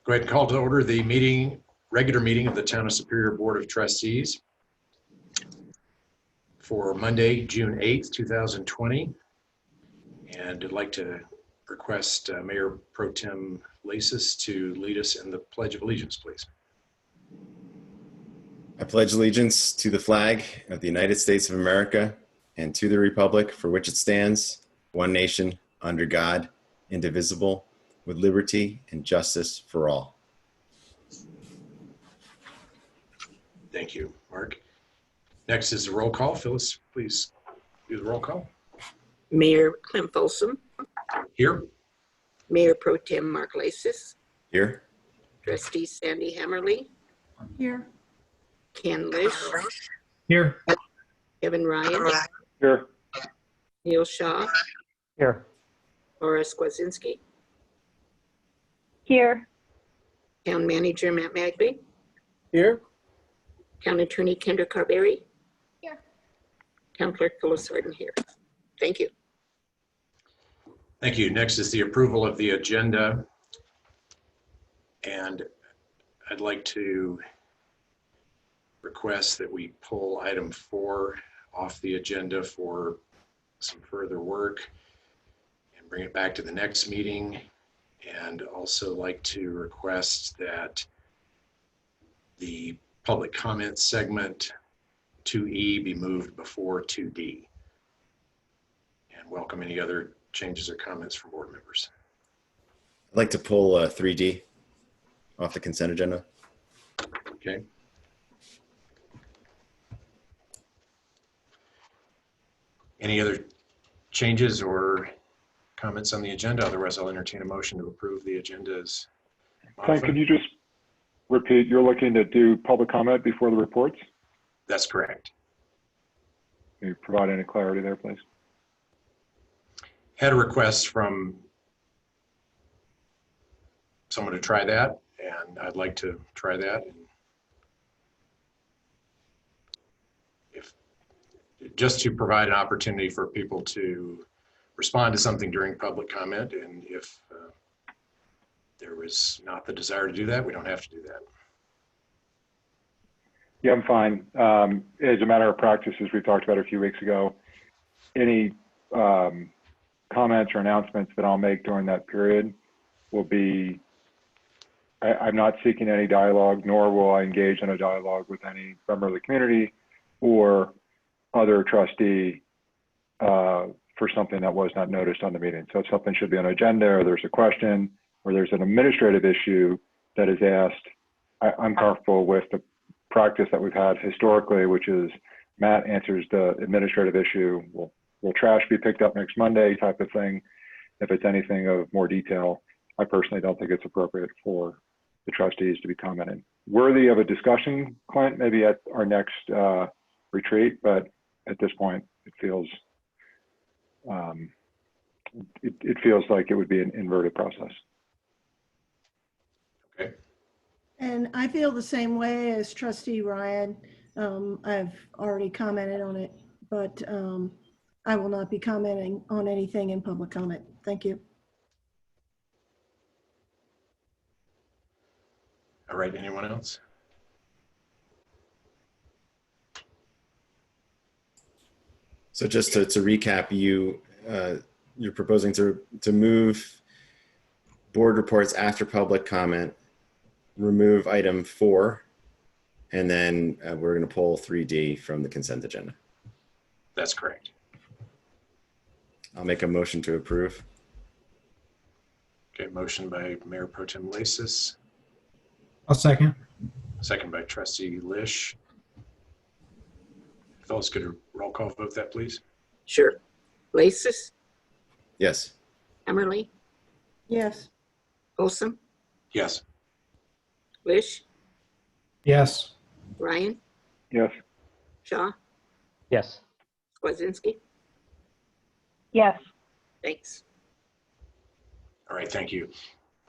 Go ahead and call to order the regular meeting of the Town of Superior Board of Trustees for Monday, June 8th, 2020. And I'd like to request Mayor Pro Tem Lasis to lead us in the Pledge of Allegiance, please. I pledge allegiance to the flag of the United States of America and to the republic for which it stands, one nation, under God, indivisible, with liberty and justice for all. Thank you, Mark. Next is the roll call. Phyllis, please do the roll call. Mayor Clem Folsom. Here. Mayor Pro Tem Mark Lasis. Here. Trustee Sandy Hammerly. Here. Ken Lish. Here. Kevin Ryan. Here. Neil Shaw. Here. Laura Skwazinski. Here. Town Manager Matt Magby. Here. Town Attorney Kendra Carberry. Here. Town Clerk Phyllis Harden here. Thank you. Thank you. Next is the approval of the agenda. And I'd like to request that we pull item 4 off the agenda for some further work and bring it back to the next meeting. And also like to request that the public comment segment 2E be moved before 2D. And welcome any other changes or comments from board members. I'd like to pull 3D off the consent agenda. Okay. Any other changes or comments on the agenda? Otherwise, I'll entertain a motion to approve the agenda as Ken, can you just repeat, you're looking to do public comment before the reports? That's correct. Can you provide any clarity there, please? Had a request from someone to try that, and I'd like to try that. And just to provide an opportunity for people to respond to something during public comment. And if there was not the desire to do that, we don't have to do that. Yeah, I'm fine. As a matter of practice, as we talked about a few weeks ago, any comments or announcements that I'll make during that period will be, I'm not seeking any dialogue, nor will I engage in a dialogue with any member of the community or other trustee for something that was not noticed on the meeting. So if something should be on agenda, or there's a question, or there's an administrative issue that is asked, I'm comfortable with the practice that we've had historically, which is Matt answers the administrative issue. Will trash be picked up next Monday type of thing? If it's anything of more detail, I personally don't think it's appropriate for the trustees to be commenting. Worthy of a discussion, Clint, maybe at our next retreat, but at this point, it feels it feels like it would be an inverted process. Okay. And I feel the same way as Trustee Ryan. I've already commented on it, but I will not be commenting on anything in public comment. Thank you. All right, anyone else? So just to recap, you're proposing to move board reports after public comment, remove item 4, and then we're going to pull 3D from the consent agenda. That's correct. I'll make a motion to approve. Okay, motion by Mayor Pro Tem Lasis. I'll second. Second by Trustee Lish. Phyllis, could a roll call vote that, please? Sure. Lasis. Yes. Hammerly. Yes. Folsom. Yes. Lish. Yes. Ryan. Yes. Shaw. Yes. Skwazinski. Yes. Thanks. All right, thank you.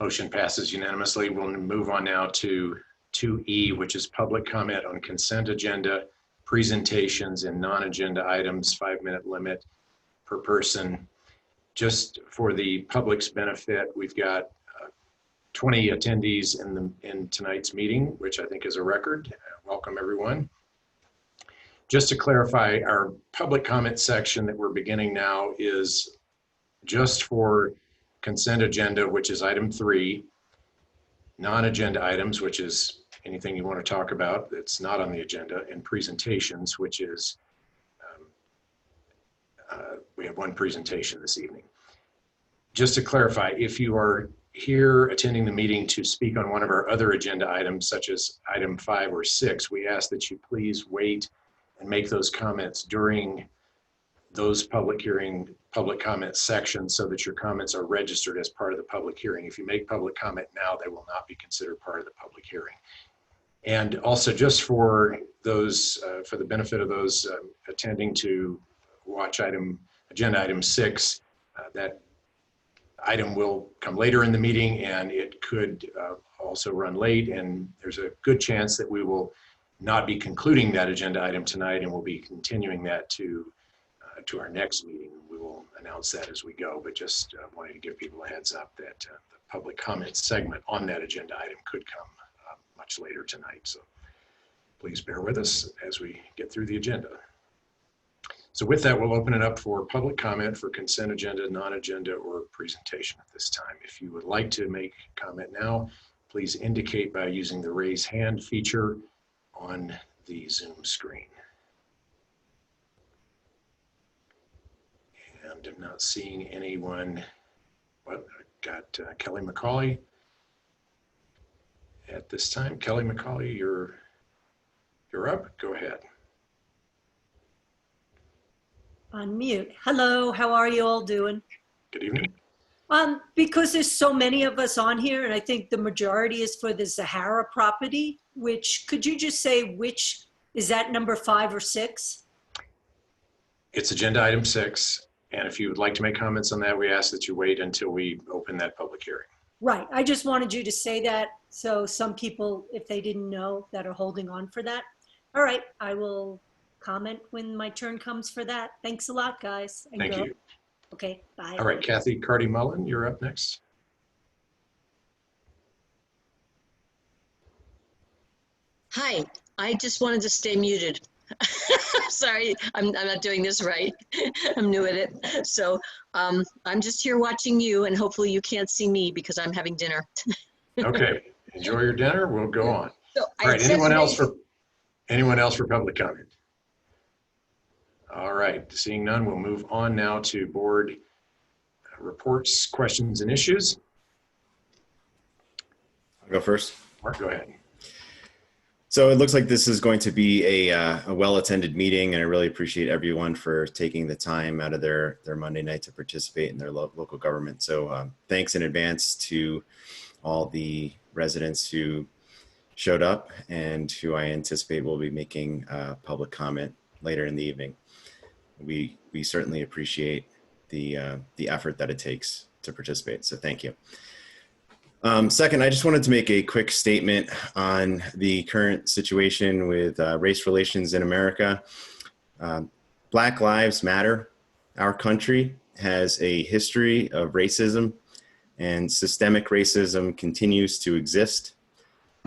Motion passes unanimously. We'll move on now to 2E, which is public comment on consent agenda, presentations and non-agenda items, 5-minute limit per person. Just for the public's benefit, we've got 20 attendees in tonight's meeting, which I think is a record. Welcome, everyone. Just to clarify, our public comment section that we're beginning now is just for consent agenda, which is item 3, non-agenda items, which is anything you want to talk about that's not on the agenda, and presentations, which is, we have one presentation this evening. Just to clarify, if you are here attending the meeting to speak on one of our other agenda items, such as item 5 or 6, we ask that you please wait and make those comments during those public comment sections so that your comments are registered as part of the public hearing. If you make public comment now, they will not be considered part of the public hearing. And also just for those, for the benefit of those attending to watch agenda item 6, that item will come later in the meeting and it could also run late, and there's a good chance that we will not be concluding that agenda item tonight, and we'll be continuing that to our next meeting. We will announce that as we go, but just wanted to give people a heads up that the public comment segment on that agenda item could come much later tonight. So please bear with us as we get through the agenda. So with that, we'll open it up for public comment for consent agenda, non-agenda, or presentation at this time. If you would like to make comment now, please indicate by using the raise hand feature on the Zoom screen. And I'm not seeing anyone. Well, I've got Kelly McCauley at this time. Kelly McCauley, you're up. Go ahead. On mute. Hello, how are you all doing? Good evening. Because there's so many of us on here, and I think the majority is for the Zahara property, which, could you just say which, is that number 5 or 6? It's agenda item 6. And if you would like to make comments on that, we ask that you wait until we open that public hearing. Right, I just wanted you to say that, so some people, if they didn't know, that are holding on for that. All right, I will comment when my turn comes for that. Thanks a lot, guys. And Thank girl. you. Okay, bye. All right, Kathy Carty-Mullen, you're up next. Hi, I just wanted to stay muted. Sorry, I'm not doing this right. I'm new at it. So I'm just here watching you, and hopefully you can't see me because I'm having dinner. Okay, enjoy your dinner. We'll go on. So All right, anyone else for public comment? All right, seeing none, we'll move on now to board reports, questions, and issues. I'll go first. Mark, go ahead. So it looks like this is going to be a well-attended meeting, and I really appreciate everyone for taking the time out of their Monday night to participate in their local government. So thanks in advance to all the residents who showed up and who I anticipate will be making public comment later in the evening. We certainly appreciate the effort that it takes to participate. So thank you. Second, I just wanted to make a quick statement on the current situation with race relations in America. Black Lives Matter. Our country has a history of racism, and systemic racism continues to exist.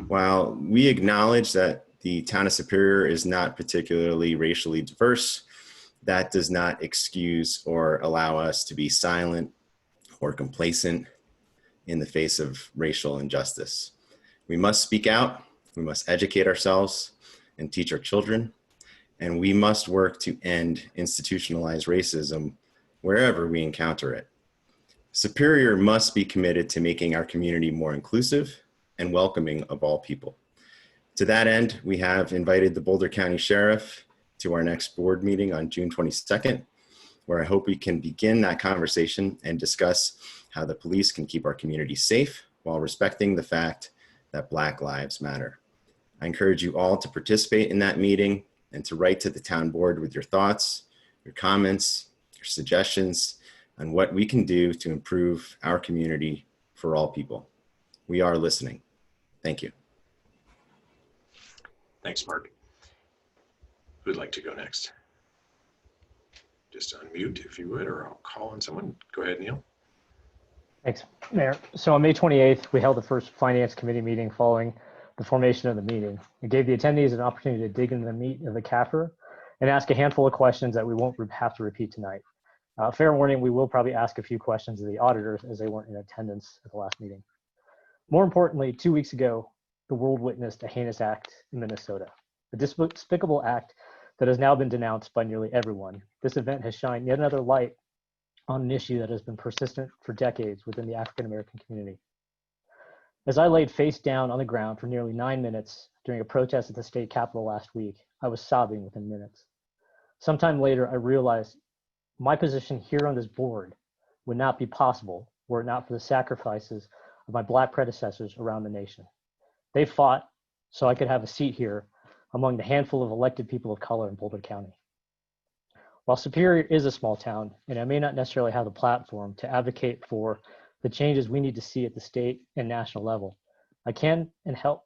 While we acknowledge that the town of Superior is not particularly racially diverse, that does not excuse or allow us to be silent or complacent in the face of racial injustice. We must speak out, we must educate ourselves and teach our children, and we must work to end institutionalized racism wherever we encounter it. Superior must be committed to making our community more inclusive and welcoming of all people. To that end, we have invited the Boulder County Sheriff to our next board meeting on June 22nd, where I hope we can begin that conversation and discuss how the police can keep our community safe while respecting the fact that Black lives matter. I encourage you all to participate in that meeting and to write to the town board with your thoughts, your comments, your suggestions on what we can do to improve our community for all people. We are listening. Thank you. Thanks, Mark. Who'd like to go next? Just unmute if you would, or I'll call on someone. Go ahead, Neil. Thanks. Mayor, so on May 28th, we held the first Finance Committee meeting following the formation of the meeting. It gave the attendees an opportunity to dig into the meat of the CAFR and ask a handful of questions that we won't have to repeat tonight. Fair warning, we will probably ask a few questions of the auditors as they weren't in attendance at the last meeting. More importantly, 2 weeks ago, the world witnessed a heinous act in Minnesota, a despicable act that has now been denounced by nearly everyone. This event has shined yet another light on an issue that has been persistent for decades within the African American community. As I laid face down on the ground for nearly 9 minutes during a protest at the state capitol last week, I was sobbing within minutes. Sometime later, I realized my position here on this board would not be possible were it not for the sacrifices of my Black predecessors around the nation. They fought so I could have a seat here among the handful of elected people of color in Boulder County. While Superior is a small town, and I may not necessarily have the platform to advocate for the changes we need to see at the state and national level, I can help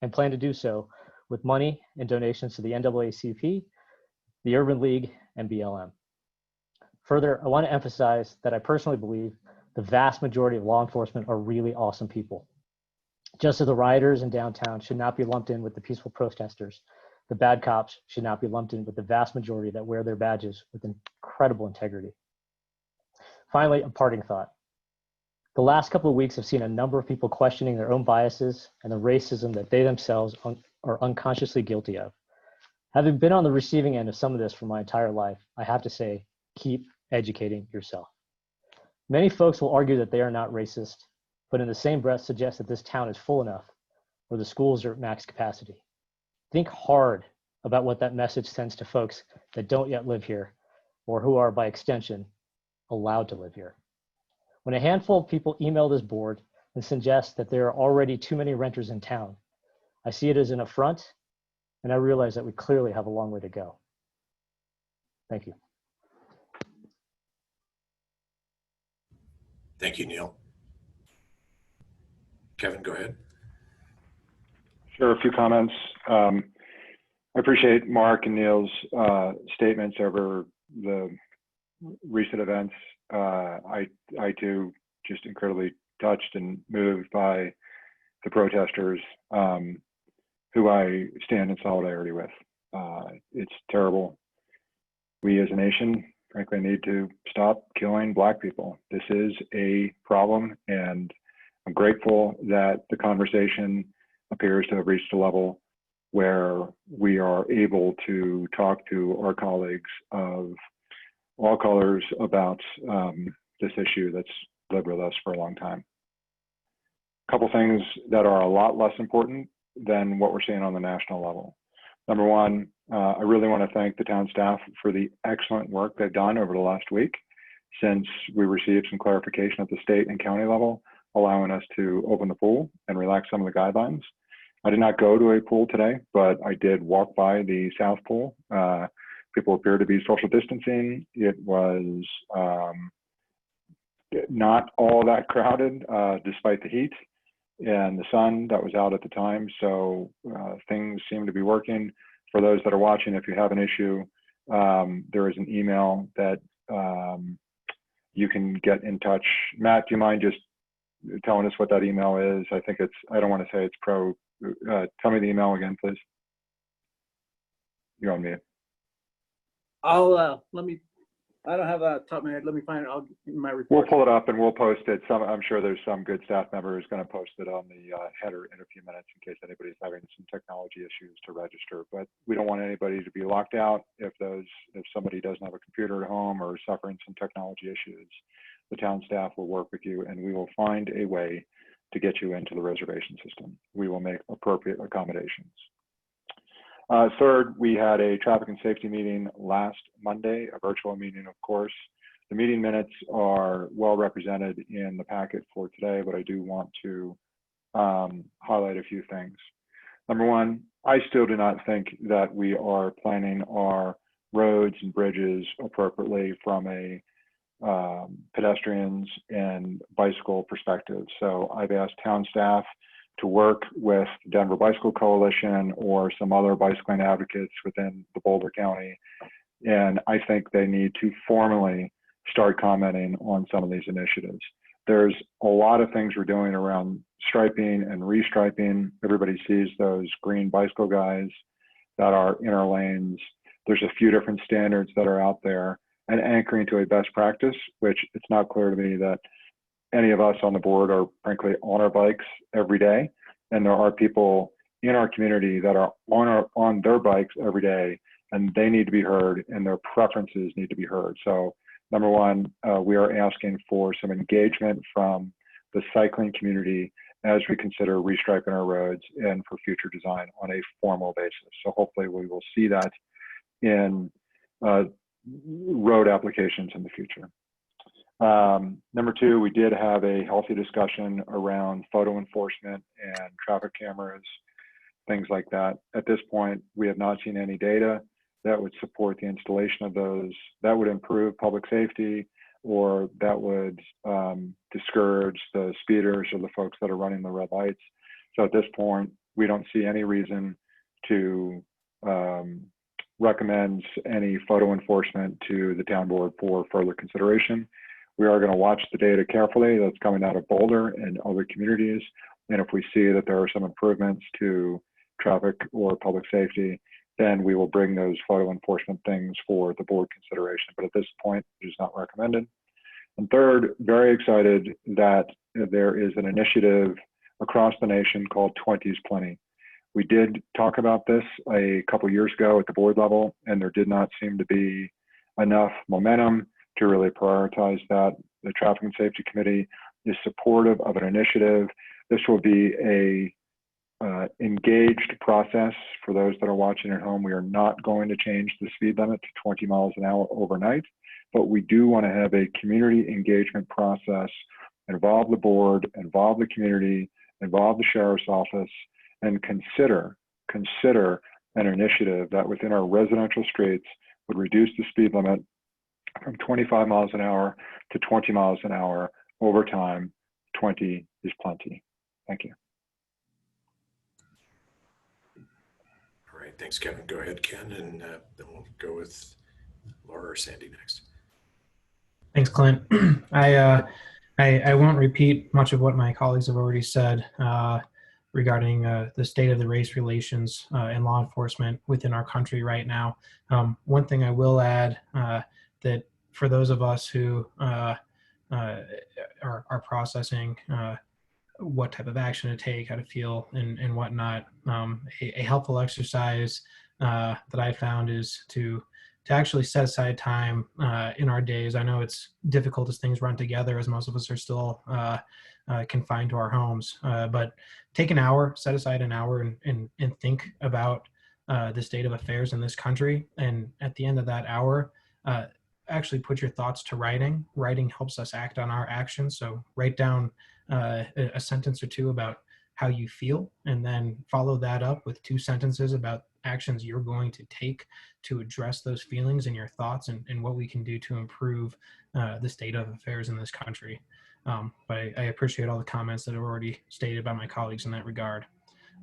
and plan to do so with money and donations to the NAACP, the Urban League, and BLM. Further, I want to emphasize that I personally believe the vast majority of law enforcement are really awesome people. Just as the rioters in downtown should not be lumped in with the peaceful protesters, the bad cops should not be lumped in with the vast majority that wear their badges with incredible integrity. Finally, a parting thought. The last couple of weeks have seen a number of people questioning their own biases and the racism that they themselves are unconsciously guilty of. Having been on the receiving end of some of this for my entire life, I have to say, keep educating yourself. Many folks will argue that they are not racist, but in the same breath suggest that this town is full enough or the schools are at max capacity. Think hard about what that message sends to folks that don't yet live here or who are, by extension, allowed to live here. When a handful of people email this board and suggest that there are already too many renters in town, I see it as an affront, and I realize that we clearly have a long way to go. Thank you. Thank you, Neil. Kevin, go ahead. Sure, a few comments. I appreciate Mark and Neil's statements over the recent events. I too, just incredibly touched and moved by the protesters who I stand in solidarity with. It's terrible. We as a nation, frankly, need to stop killing Black people. This is a problem, and I'm grateful that the conversation appears to have reached a level where we are able to talk to our colleagues of all colors about this issue that's lived with us for a long time. A couple things that are a lot less important than what we're seeing on the national level. Number one, I really want to thank the town staff for the excellent work they've done over the last week since we received some clarification at the state and county level, allowing us to open the pool and relax some of the guidelines. I did not go to a pool today, but I did walk by the south pool. People appear to be social distancing. It was not all that crowded despite the heat and the sun that was out at the time. So things seem to be working. For those that are watching, if you have an issue, there is an email that you can get in touch. Matt, do you mind just telling us what that email is? I think it's, I don't want to say it's pro. Tell me the email again, please. You're on mute. I don't have a top of my head. Let me find it. I'll in my report. We'll pull it up and we'll post it. I'm sure there's some good staff member who's going to post it on the header in a few minutes in case anybody's having some technology issues to register. But we don't want anybody to be locked out if somebody doesn't have a computer at home or suffering some technology issues. The town staff will work with you and we will find a way to get you into the reservation system. We will make appropriate accommodations. Third, we had a traffic and safety meeting last Monday, a virtual meeting, of course. The meeting minutes are well represented in the packet for today, but I do want to highlight a few things. Number one, I still do not think that we are planning our roads and bridges appropriately from a pedestrians and bicycle perspective. So I've asked town staff to work with the Denver Bicycle Coalition or some other bicycling advocates within the Boulder County. And I think they need to formally start commenting on some of these initiatives. There's a lot of things we're doing around striping and restriping. Everybody sees those green bicycle guys that are in our lanes. There's a few different standards that are out there, and anchoring to a best practice, which it's not clear to me that any of us on the board are frankly on our bikes every day. And there are people in our community that are on their bikes every day, and they need to be heard and their preferences need to be heard. So number one, we are asking for some engagement from the cycling community as we consider restriping our roads and for future design on a formal basis. So hopefully we will see that in road applications in the future. Number two, we did have a healthy discussion around photo enforcement and traffic cameras, things like that. At this point, we have not seen any data that would support the installation of those, that would improve public safety, or that would discourage the speeders or the folks that are running the red lights. So at this point, we don't see any reason to recommend any photo enforcement to the town board for further consideration. We are going to watch the data carefully that's coming out of Boulder and other communities. And if we see that there are some improvements to traffic or public safety, then we will bring those photo enforcement things for the board consideration. But at this point, it is not recommended. And third, very excited that there is an initiative across the nation called 20 is Plenty. We did talk about this a couple years ago at the board level, and there did not seem to be enough momentum to really prioritize that. The Traffic and Safety Committee is supportive of an initiative. This will be a engaged process for those that are watching at home. We are not going to change the speed limit to 20 miles an hour overnight, but we do want to have a community engagement process, involve the board, involve the community, involve the sheriff's office, and consider an initiative that within our residential streets would reduce the speed limit from 25 miles an hour to 20 miles an hour over time. 20 is plenty. Thank you. All right, thanks, Kevin. Go ahead, Ken, and then we'll go with Laura or Sandy next. Thanks, Clint. I won't repeat much of what my colleagues have already said regarding the state of the race relations and law enforcement within our country right now. One thing I will add that for those of us who are processing what type of action to take, how to feel, and whatnot, a helpful exercise that I found is to actually set aside time in our days. I know it's difficult as things run together, as most of us are still confined to our homes, but take an hour, set aside an hour and think about the state of affairs in this country. And at the end of that hour, actually put your thoughts to writing. Writing helps us act on our actions. So write down a sentence or two about how you feel, and then follow that up with 2 sentences about actions you're going to take to address those feelings and your thoughts, and what we can do to improve the state of affairs in this country. But I appreciate all the comments that are already stated by my colleagues in that regard.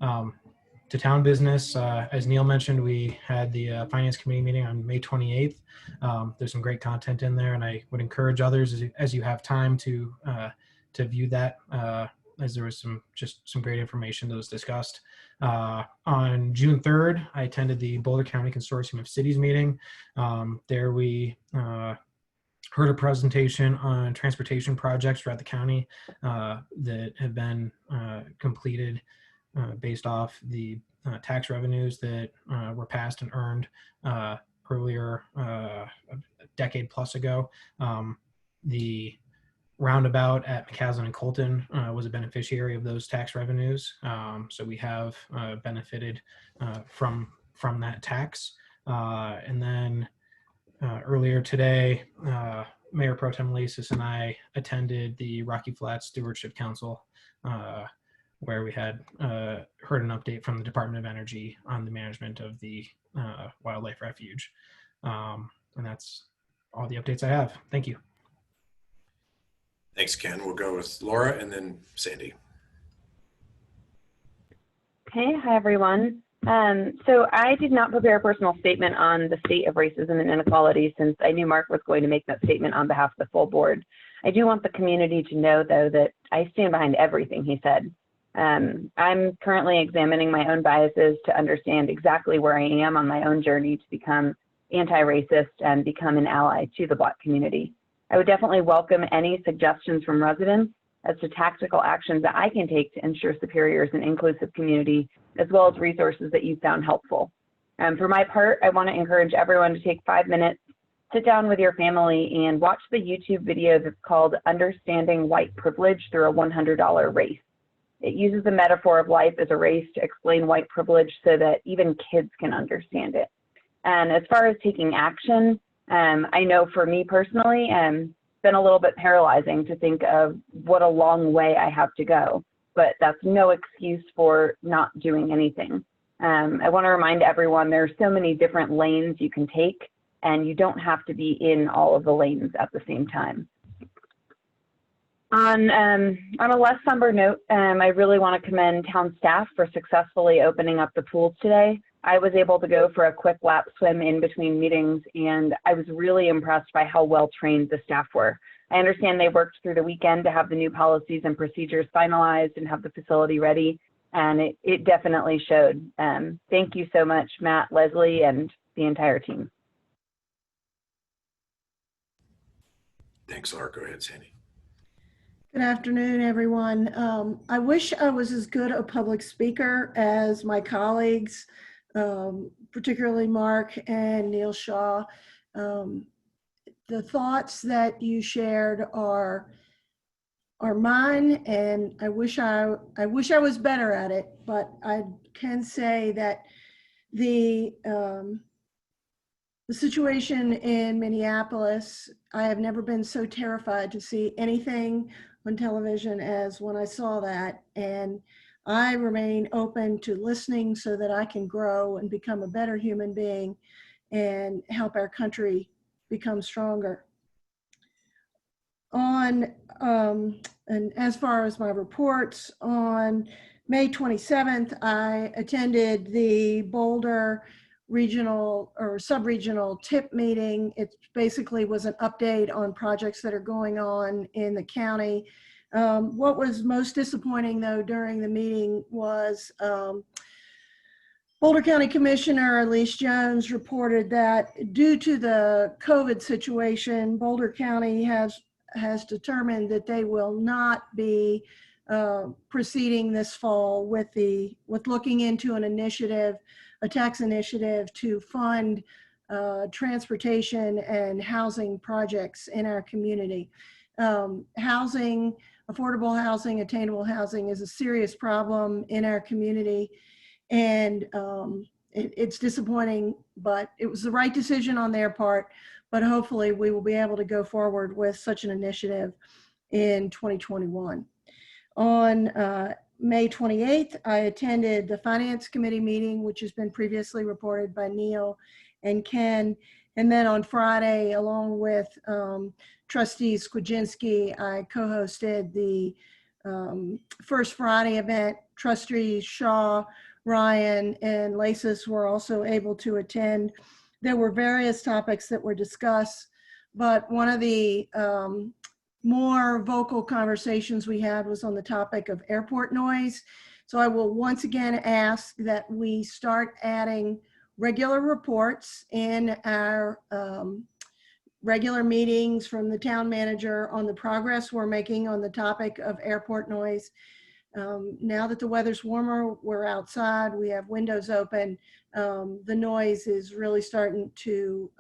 To town business, as Neil mentioned, we had the Finance Committee meeting on May 28th. There's some great content in there, and I would encourage others as you have time to view that, as there was some great information that was discussed. On June 3rd, I attended the Boulder County Consortium of Cities meeting. There we heard a presentation on transportation projects throughout the county that have been completed based off the tax revenues that were passed and earned earlier, a decade plus ago. The roundabout at McCaslin and Colton was a beneficiary of those tax revenues. So we have benefited from that tax. And then earlier today, Mayor Pro Tem Leasis and I attended the Rocky Flats Stewardship Council, where we had heard an update from the Department of Energy on the management of the wildlife refuge. And that's all the updates I have. Thank you. Thanks, Ken. We'll go with Laura and then Sandy. Okay, hi everyone. So I did not prepare a personal statement on the state of racism and inequality since I knew Mark was going to make that statement on behalf of the full board. I do want the community to know, though, that I stand behind everything he said. I'm currently examining my own biases to understand exactly where I am on my own journey to become anti-racist and become an ally to the Black community. I would definitely welcome any suggestions from residents as to tactical actions that I can take to ensure Superior is an inclusive community, as well as resources that you found helpful. For my part, I want to encourage everyone to take 5 minutes, sit down with your family, and watch the YouTube video that's called Understanding White Privilege Through a $100 Race. It uses the metaphor of life as a race to explain white privilege so that even kids can understand it. And as far as taking action, I know for me personally, it's been a little bit paralyzing to think of what a long way I have to go, but that's no excuse for not doing anything. I want to remind everyone there are so many different lanes you can take, and you don't have to be in all of the lanes at the same time. On a less somber note, I really want to commend town staff for successfully opening up the pools today. I was able to go for a quick lap swim in between meetings, and I was really impressed by how well trained the staff were. I understand they worked through the weekend to have the new policies and procedures finalized and have the facility ready, and it definitely showed. Thank you so much, Matt, Leslie, and the entire team. Thanks, Laura. Go ahead, Sandy. Good afternoon, everyone. I wish I was as good a public speaker as my colleagues, particularly Mark and Neil Shaw. The thoughts that you shared are mine, and I wish I was better at it. But I can say that the situation in Minneapolis, I have never been so terrified to see anything on television as when I saw that, and I remain open to listening so that I can grow and become a better human being and help our country become stronger. And as far as my reports, on May 27th, I attended the Boulder regional or sub-regional TIP meeting. It basically was an update on projects that are going on in the county. What was most disappointing, though, during the meeting was Boulder County Commissioner Elise Jones reported that due to the COVID situation, Boulder County has determined that they will not be proceeding this fall with looking into an initiative, a tax initiative to fund transportation and housing projects in our community. Housing, affordable housing, attainable housing is a serious problem in our community, and it's disappointing, but it was the right decision on their part. But hopefully we will be able to go forward with such an initiative in 2021. On May 28th, I attended the Finance Committee meeting, which has been previously reported by Neil and Ken. And then on Friday, along with Trustee Skwadzinski, I co-hosted the First Friday event. Trustees Shaw, Ryan, and Lasis were also able to attend. There were various topics that were discussed, but one of the more vocal conversations we had was on the topic of airport noise. So I will once again ask that we start adding regular reports in our regular meetings from the town manager on the progress we're making on the topic of airport noise. Now that the weather's warmer, we're outside, we have windows open, the noise is really starting to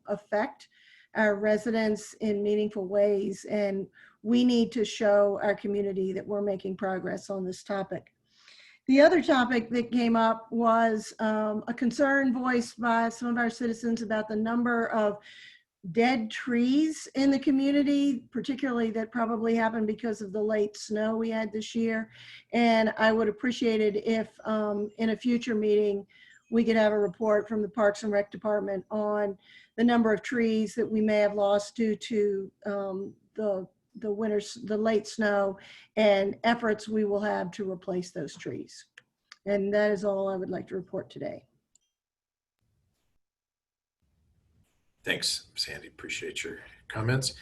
affect our residents in meaningful ways, and we need to show our community that we're making progress on this topic. The other topic that came up was a concern voiced by some of our citizens about the number of dead trees in the community, particularly that probably happened because of the late snow we had this year. And I would appreciate it if in a future meeting, we could have a report from the Parks and Rec Department on the number of trees that we may have lost due to the late snow and efforts we will have to replace those trees. And that is all I would like to report today. Thanks, Sandy. Appreciate your comments.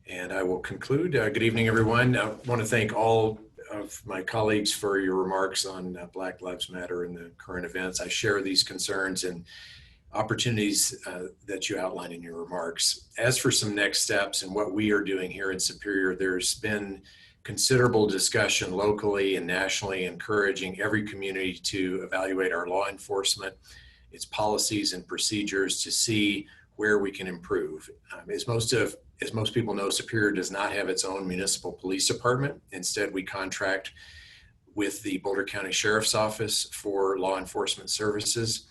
And I will conclude. Good evening, everyone. I want to thank all of my colleagues for your remarks on Black Lives Matter and the current events. I share these concerns and opportunities that you outlined in your remarks. As for some next steps and what we are doing here in Superior, there's been considerable discussion locally and nationally encouraging every community to evaluate our law enforcement, its policies and procedures to see where we can improve. As most people know, Superior does not have its own municipal police department. Instead, we contract with the Boulder County Sheriff's Office for law enforcement services.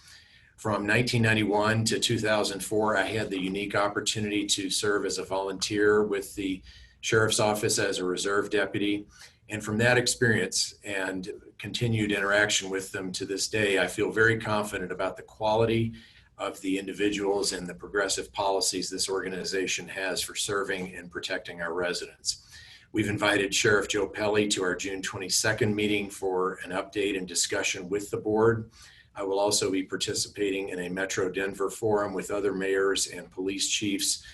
From 1991 to 2004, I had the unique opportunity to serve as a volunteer with the Sheriff's Office as a reserve deputy. And from that experience and continued interaction with them to this day, I feel very confident about the quality of the individuals and the progressive policies this organization has for serving and protecting our residents. We've invited Sheriff Joe Pelley to our June 22nd meeting for an update and discussion with the board. I will also be participating in a Metro Denver forum with other mayors and police chiefs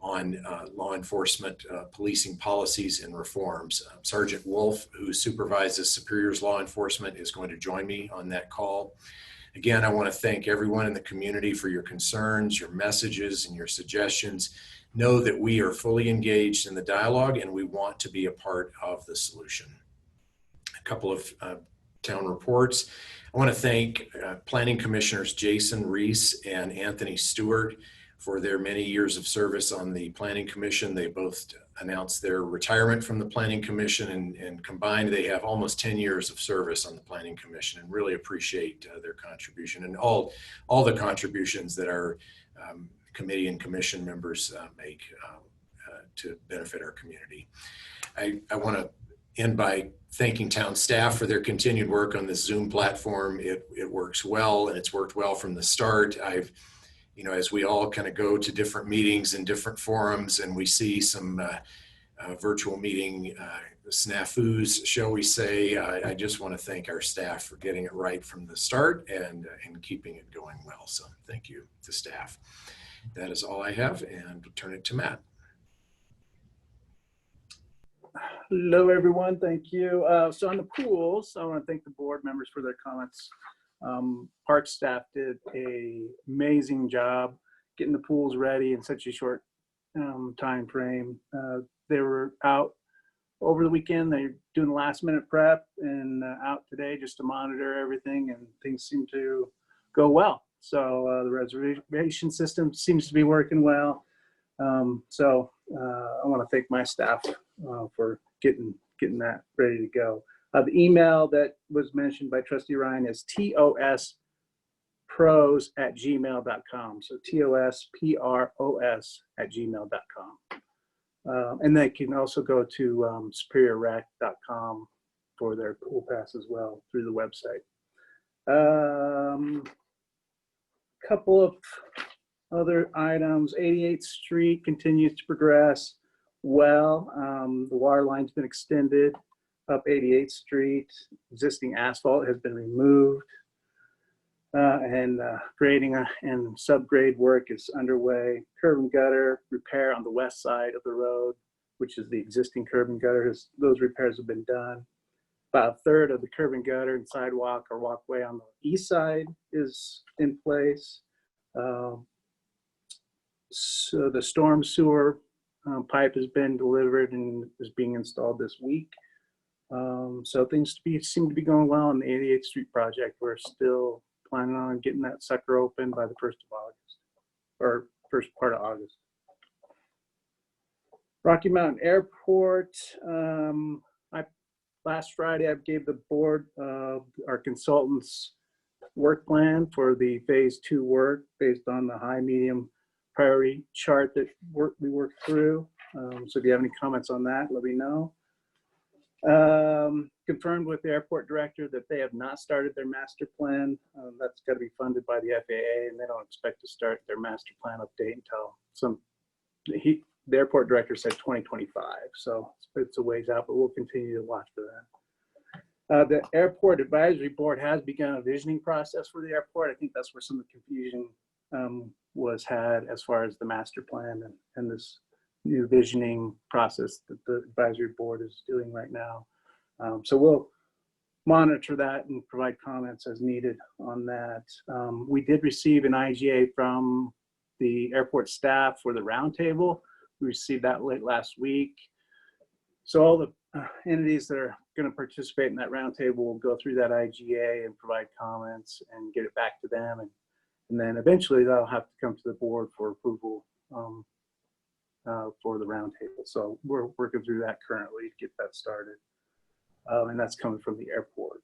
on law enforcement, policing policies and reforms. Sergeant Wolf, who supervises Superior's law enforcement, is going to join me on that call. Again, I want to thank everyone in the community for your concerns, your messages, and your suggestions. Know that we are fully engaged in the dialogue and we want to be a part of the solution. A couple of town reports. I want to thank Planning Commissioners Jason Reese and Anthony Stewart for their many years of service on the Planning Commission. They both announced their retirement from the Planning Commission, and combined they have almost 10 years of service on the Planning Commission, and really appreciate their contribution and all the contributions that our committee and commission members make to benefit our community. I want to end by thanking town staff for their continued work on this Zoom platform. It works well, and it's worked well from the start. As we all kind of go to different meetings and different forums and we see some virtual meeting snafus, shall we say, I just want to thank our staff for getting it right from the start and keeping it going well. So thank you to staff. That is all I have, and I'll turn it to Matt. Hello, everyone. Thank you. So on the pools, I want to thank the board members for their comments. Park staff did an amazing job getting the pools ready in such a short time frame. They were out over the weekend. They're doing last minute prep and out today just to monitor everything, and things seem to go well. So the reservation system seems to be working well. So I want to thank my staff for getting that ready to go. The email that was mentioned by Trustee Ryan is tospros@gmail.com. So tospros@gmail.com. And they can also go to superiorrec.com for their pool pass as well through the website. Couple of other items. 88th Street continues to progress well. The water line's been extended up 88th Street. Existing asphalt has been removed, and grading and subgrade work is underway. Curb and gutter repair on the west side of the road, which is the existing curb and gutter. Those repairs have been done. About a third of the curb and gutter and sidewalk or walkway on the east side is in place. So the storm sewer pipe has been delivered and is being installed this week. So things seem to be going well on the 88th Street project. We're still planning on getting that sucker open by the 1st of August, or first part of August. Rocky Mountain Airport. Last Friday, I gave the board our consultants' work plan for the phase 2 work based on the high, medium priority chart that we worked through. So if you have any comments on that, let me know. Confirmed with the airport director that they have not started their master plan. That's got to be funded by the FAA, and they don't expect to start their master plan update until the airport director said 2025. So it's a ways out, but we'll continue to watch for that. The Airport Advisory Board has begun a visioning process for the airport. I think that's where some of the confusion was had as far as the master plan and this new visioning process that the advisory board is doing right now. So we'll monitor that and provide comments as needed on that. We did receive an IGA from the airport staff for the roundtable. We received that late last week. So all the entities that are going to participate in that roundtable will go through that IGA and provide comments and get it back to them. And then eventually that'll have to come to the board for approval for the roundtable. So we're working through that currently to get that started. And that's coming from the airport.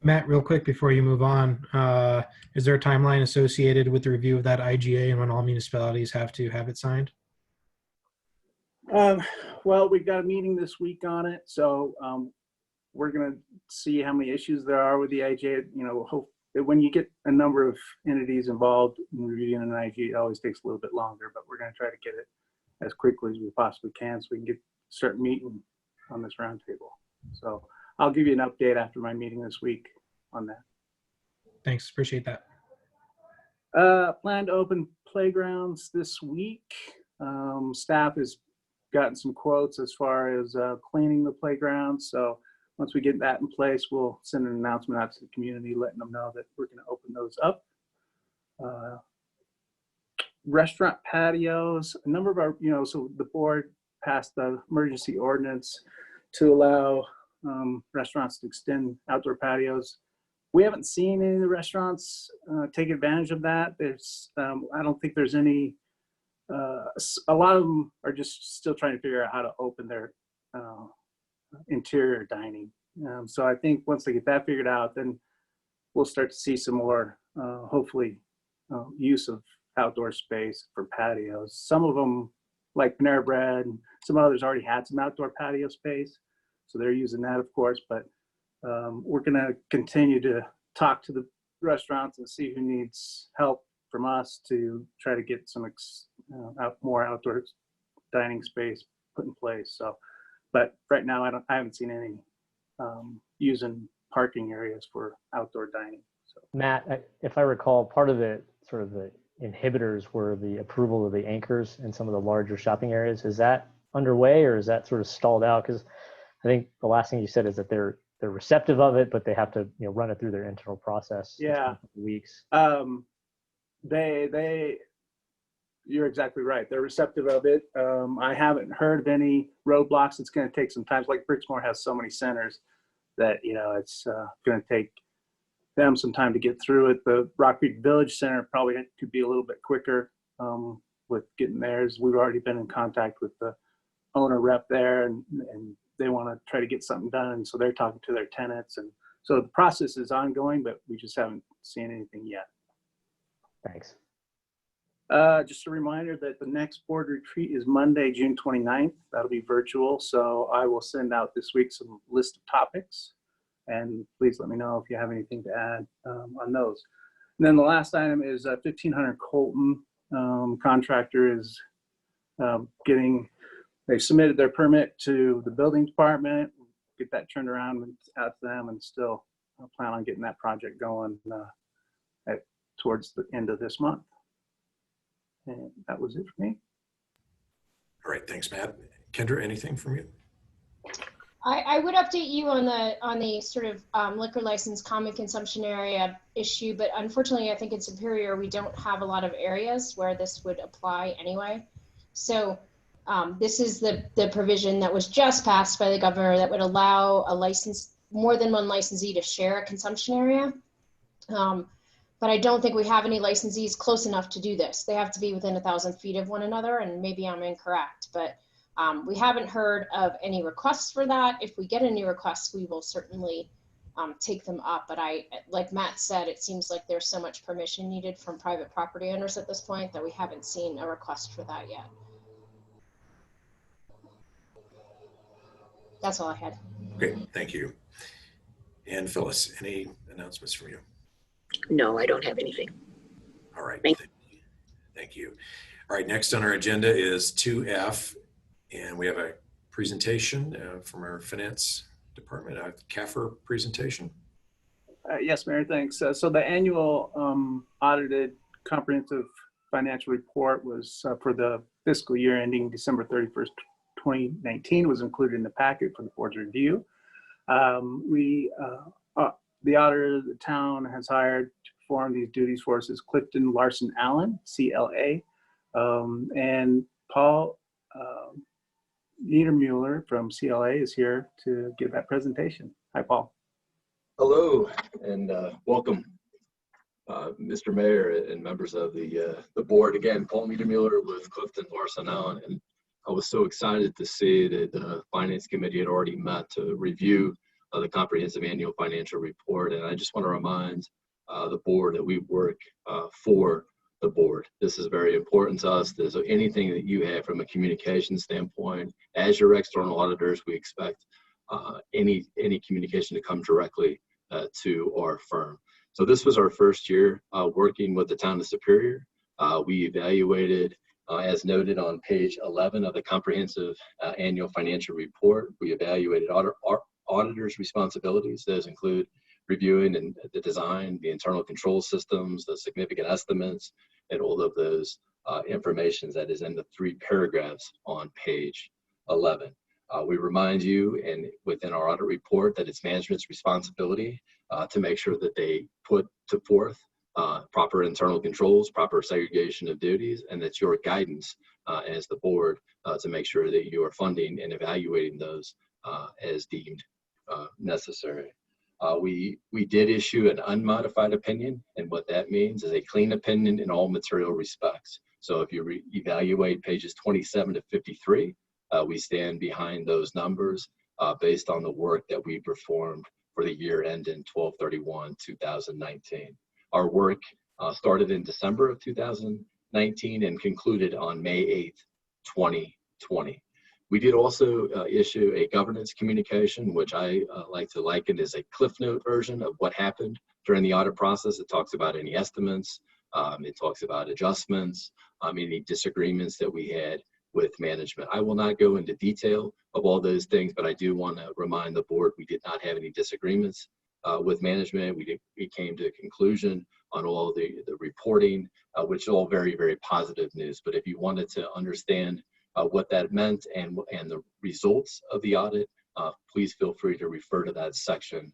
Matt, real quick before you move on, is there a timeline associated with the review of that IGA and when all municipalities have to have it signed? Well, we've got a meeting this week on it, so we're going to see how many issues there are with the IGA. You know, hope that when you get a number of entities involved in reviewing an IGA, it always takes a little bit longer, but we're going to try to get it as quickly as we possibly can so we can start meeting on this roundtable. So I'll give you an update after my meeting this week on that. Thanks, appreciate that. Plan to open playgrounds this week. Staff has gotten some quotes as far as cleaning the playgrounds. So once we get that in place, we'll send an announcement out to the community, letting them know that we're going to open those up. Restaurant patios, a number of our, so the board passed the emergency ordinance to allow restaurants to extend outdoor patios. We haven't seen any of the restaurants take advantage of that. There's, I don't think there's any, a lot of them are just still trying to figure out how to open their interior dining. So I think once they get that figured out, then we'll start to see some more, hopefully, use of outdoor space for patios. Some of them, like Panera Bread, and some others already had some outdoor patio space. So they're using that, of course, but we're going to continue to talk to the restaurants and see who needs help from us to try to get some more outdoor dining space put in place. So, but right now I haven't seen any using parking areas for outdoor dining. So. Matt, if I recall, part of the sort of the inhibitors were the approval of the anchors in some of the larger shopping areas. Is that underway or is that sort of stalled out? Because I think the last thing you said is that they're receptive of it, but they have to run it through their internal process. Yeah. Weeks. You're exactly right. They're receptive of it. I haven't heard of any roadblocks. It's going to take some time. Like Brixmor has so many centers that, it's going to take them some time to get through it. The Rock Creek Village Center probably could be a little bit quicker with getting theirs. We've already been in contact with the owner rep there and they want to try to get something done. So they're talking to their tenants. And so the process is ongoing, but we just haven't seen anything yet. Thanks. Just a reminder that the next board retreat is Monday, June 29th. That'll be virtual. So I will send out this week some list of topics. And please let me know if you have anything to add on those. And then the last item is 1500 Colton. Contractor is they submitted their permit to the building department, get that turned around and out to them, and still plan on getting that project going towards the end of this month. And that was it for me. All right, thanks, Matt. Kendra, anything from you? I would update you on the sort of liquor license common consumption area issue, but unfortunately, I think in Superior, we don't have a lot of areas where this would apply anyway. So this is the provision that was just passed by the governor that would allow more than one licensee to share a consumption area. But I don't think we have any licensees close enough to do this. They have to be within 1,000 feet of one another, and maybe I'm incorrect, but we haven't heard of any requests for that. If we get any requests, we will certainly take them up. But like Matt said, it seems like there's so much permission needed from private property owners at this point that we haven't seen a request for that yet. That's all I had. Okay, thank you. And Phyllis, any announcements from you? No, I don't have anything. All right, Thank you. All right, next on our agenda is 2F, and we have a presentation from our finance Department, CAFR presentation. Yes, Mayor, thanks. So the annual audited comprehensive financial report was for the fiscal year ending December 31st, 2019 was included in the packet for the board's review. The auditor of the town has hired to perform these duties for us is Clifton Larson Allen, CLA, and Paul Niedermuller from CLA is here to give that presentation. Hi, Paul. Hello and welcome, Mr. Mayor and members of the board. Again, Paul Niedermuller with Clifton Larson Allen, and I was so excited to see that the Finance Committee had already met to review the comprehensive annual financial report. And I just want to remind the board that we work for the board. This is very important to us. There's anything that you have from a communication standpoint, as your external auditors, we expect any communication to come directly to our firm. So this was our first year working with the town of Superior. We evaluated, as noted on page 11 of the comprehensive annual financial report, we evaluated auditors' responsibilities. Those include reviewing and the design, the internal control systems, the significant estimates, and all of those information that is in the 3 paragraphs on page 11. We remind you, and within our audit report, that it's management's responsibility to make sure that they put forth proper internal controls, proper segregation of duties, and that's your guidance as the board to make sure that you are funding and evaluating those as deemed necessary. We did issue an unmodified opinion, and what that means is a clean opinion in all material respects. So if you evaluate pages 27 to 53, we stand behind those numbers based on the work that we performed for the year ending 12/31/2019. Our work started in December of 2019 and concluded on May 8th, 2020. We did also issue a governance communication, which I like to liken as a Cliff Note version of what happened during the audit process. It talks about any estimates, it talks about adjustments, any disagreements that we had with management. I will not go into detail of all those things, but I do want to remind the board we did not have any disagreements with management. We came to a conclusion on all the reporting, which is all very, very positive news. But if you wanted to understand what that meant and the results of the audit, please feel free to refer to that section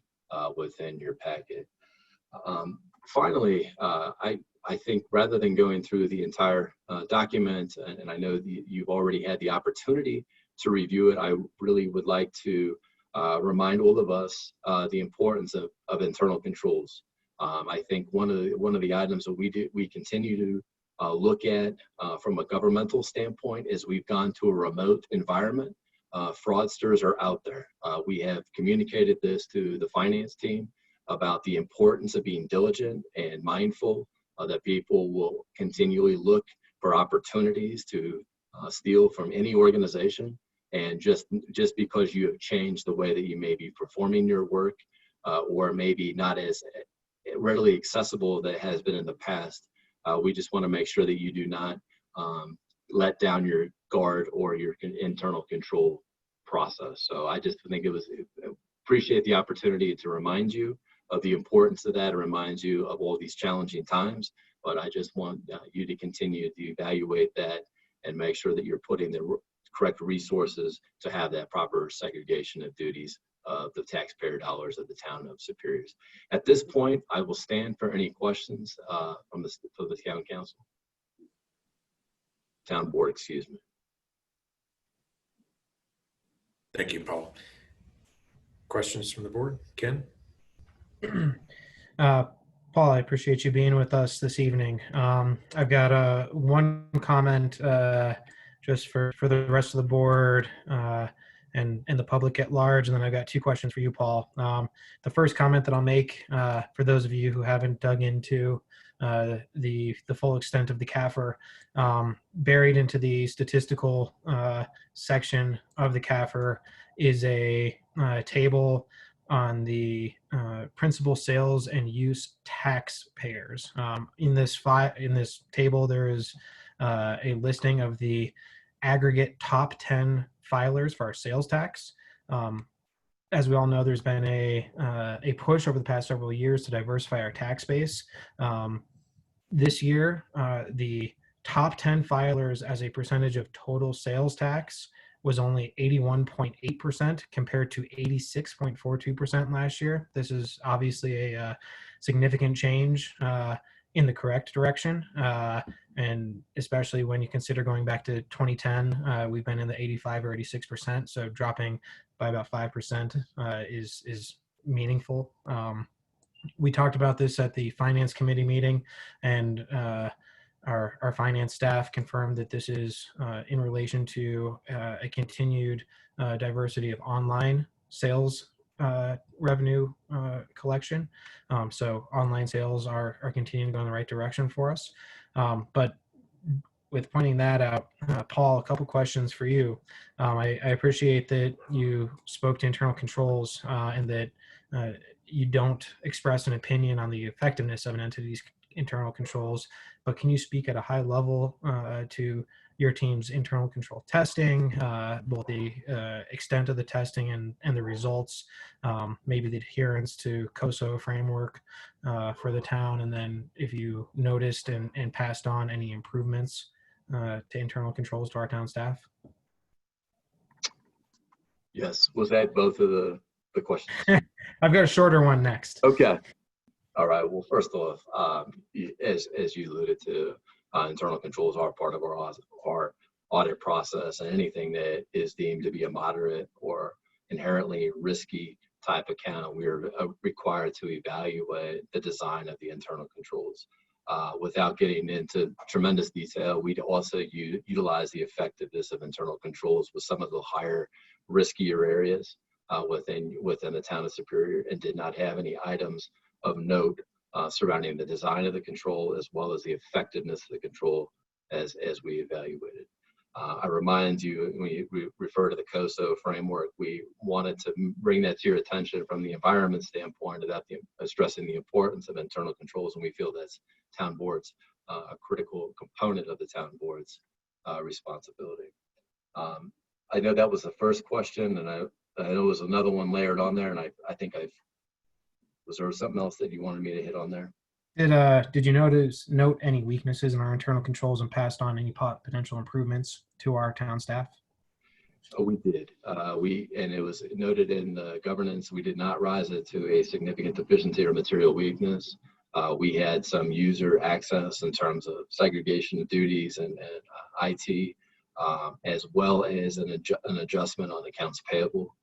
within your packet. Finally, I think rather than going through the entire document, and I know you've already had the opportunity to review it, I really would like to remind all of us the importance of internal controls. I think one of the items that we continue to look at from a governmental standpoint is we've gone to a remote environment. Fraudsters are out there. We have communicated this to the finance team about the importance of being diligent and mindful that people will continually look for opportunities to steal from any organization. And just because you have changed the way that you may be performing your work or maybe not as readily accessible that it has been in the past, we just want to make sure that you do not let down your guard or your internal control process. So I just think appreciate the opportunity to remind you of the importance of that and remind you of all these challenging times. But I just want you to continue to evaluate that and make sure that you're putting the correct resources to have that proper segregation of duties of the taxpayer dollars of the town of Superior. At this point, I will stand for any questions from the town council. Town board, excuse me. Thank you, Paul. Questions from the board? Ken? Paul, I appreciate you being with us this evening. I've got one comment just for the rest of the board and the public at large, and then I've got 2 questions for you, Paul. The first comment that I'll make for those of you who haven't dug into the full extent of the CAFR, buried into the statistical section of the CAFR is a table on the principal sales and use taxpayers. In this table, there is a listing of the aggregate top 10 filers for our sales tax. as we all know, there's been a push over the past several years to diversify our tax base. This year, the top 10 filers as a percentage of total sales tax was only 81.8% compared to 86.42% last year. This is obviously a significant change in the correct direction. And especially when you consider going back to 2010, we've been in the 85 or 86%. So dropping by about 5% is meaningful. We talked about this at the finance committee meeting, and our finance staff confirmed that this is in relation to a continued diversity of online sales revenue collection. So online sales are continuing to go in the right direction for us. But with pointing that out, Paul, a couple questions for you. I appreciate that you spoke to internal controls and that you don't express an opinion on the effectiveness of an entity's internal controls, but can you speak at a high level to your team's internal control testing, both the extent of the testing and the results, maybe the adherence to COSO framework for the town, and then if you noticed and passed on any improvements to internal controls to our town staff? Yes. Was that both of the questions? I've got a shorter one next. Okay. All right. Well, first off, as you alluded to, internal controls are part of our audit process, and anything that is deemed to be a moderate or inherently risky type account, we are required to evaluate the design of the internal controls. Without getting into tremendous detail, we'd also utilize the effectiveness of internal controls with some of the higher, riskier areas within the town of Superior, and did not have any items of note surrounding the design of the control as well as the effectiveness of the control as we evaluated. I remind you, when we refer to the COSO framework, we wanted to bring that to your attention from the environment standpoint about stressing the importance of internal controls, and we feel that's town boards, a critical component of the town board's responsibility. I know that was the first question, and I know there was another one layered on there, and I think was there something else that you wanted me to hit on there? Did you note any weaknesses in our internal controls and passed on any potential improvements to our town staff? Oh, we did. And it was noted in the governance, we did not rise it to a significant deficiency or material weakness. We had some user access in terms of segregation of duties and IT, as well as an adjustment on accounts payable.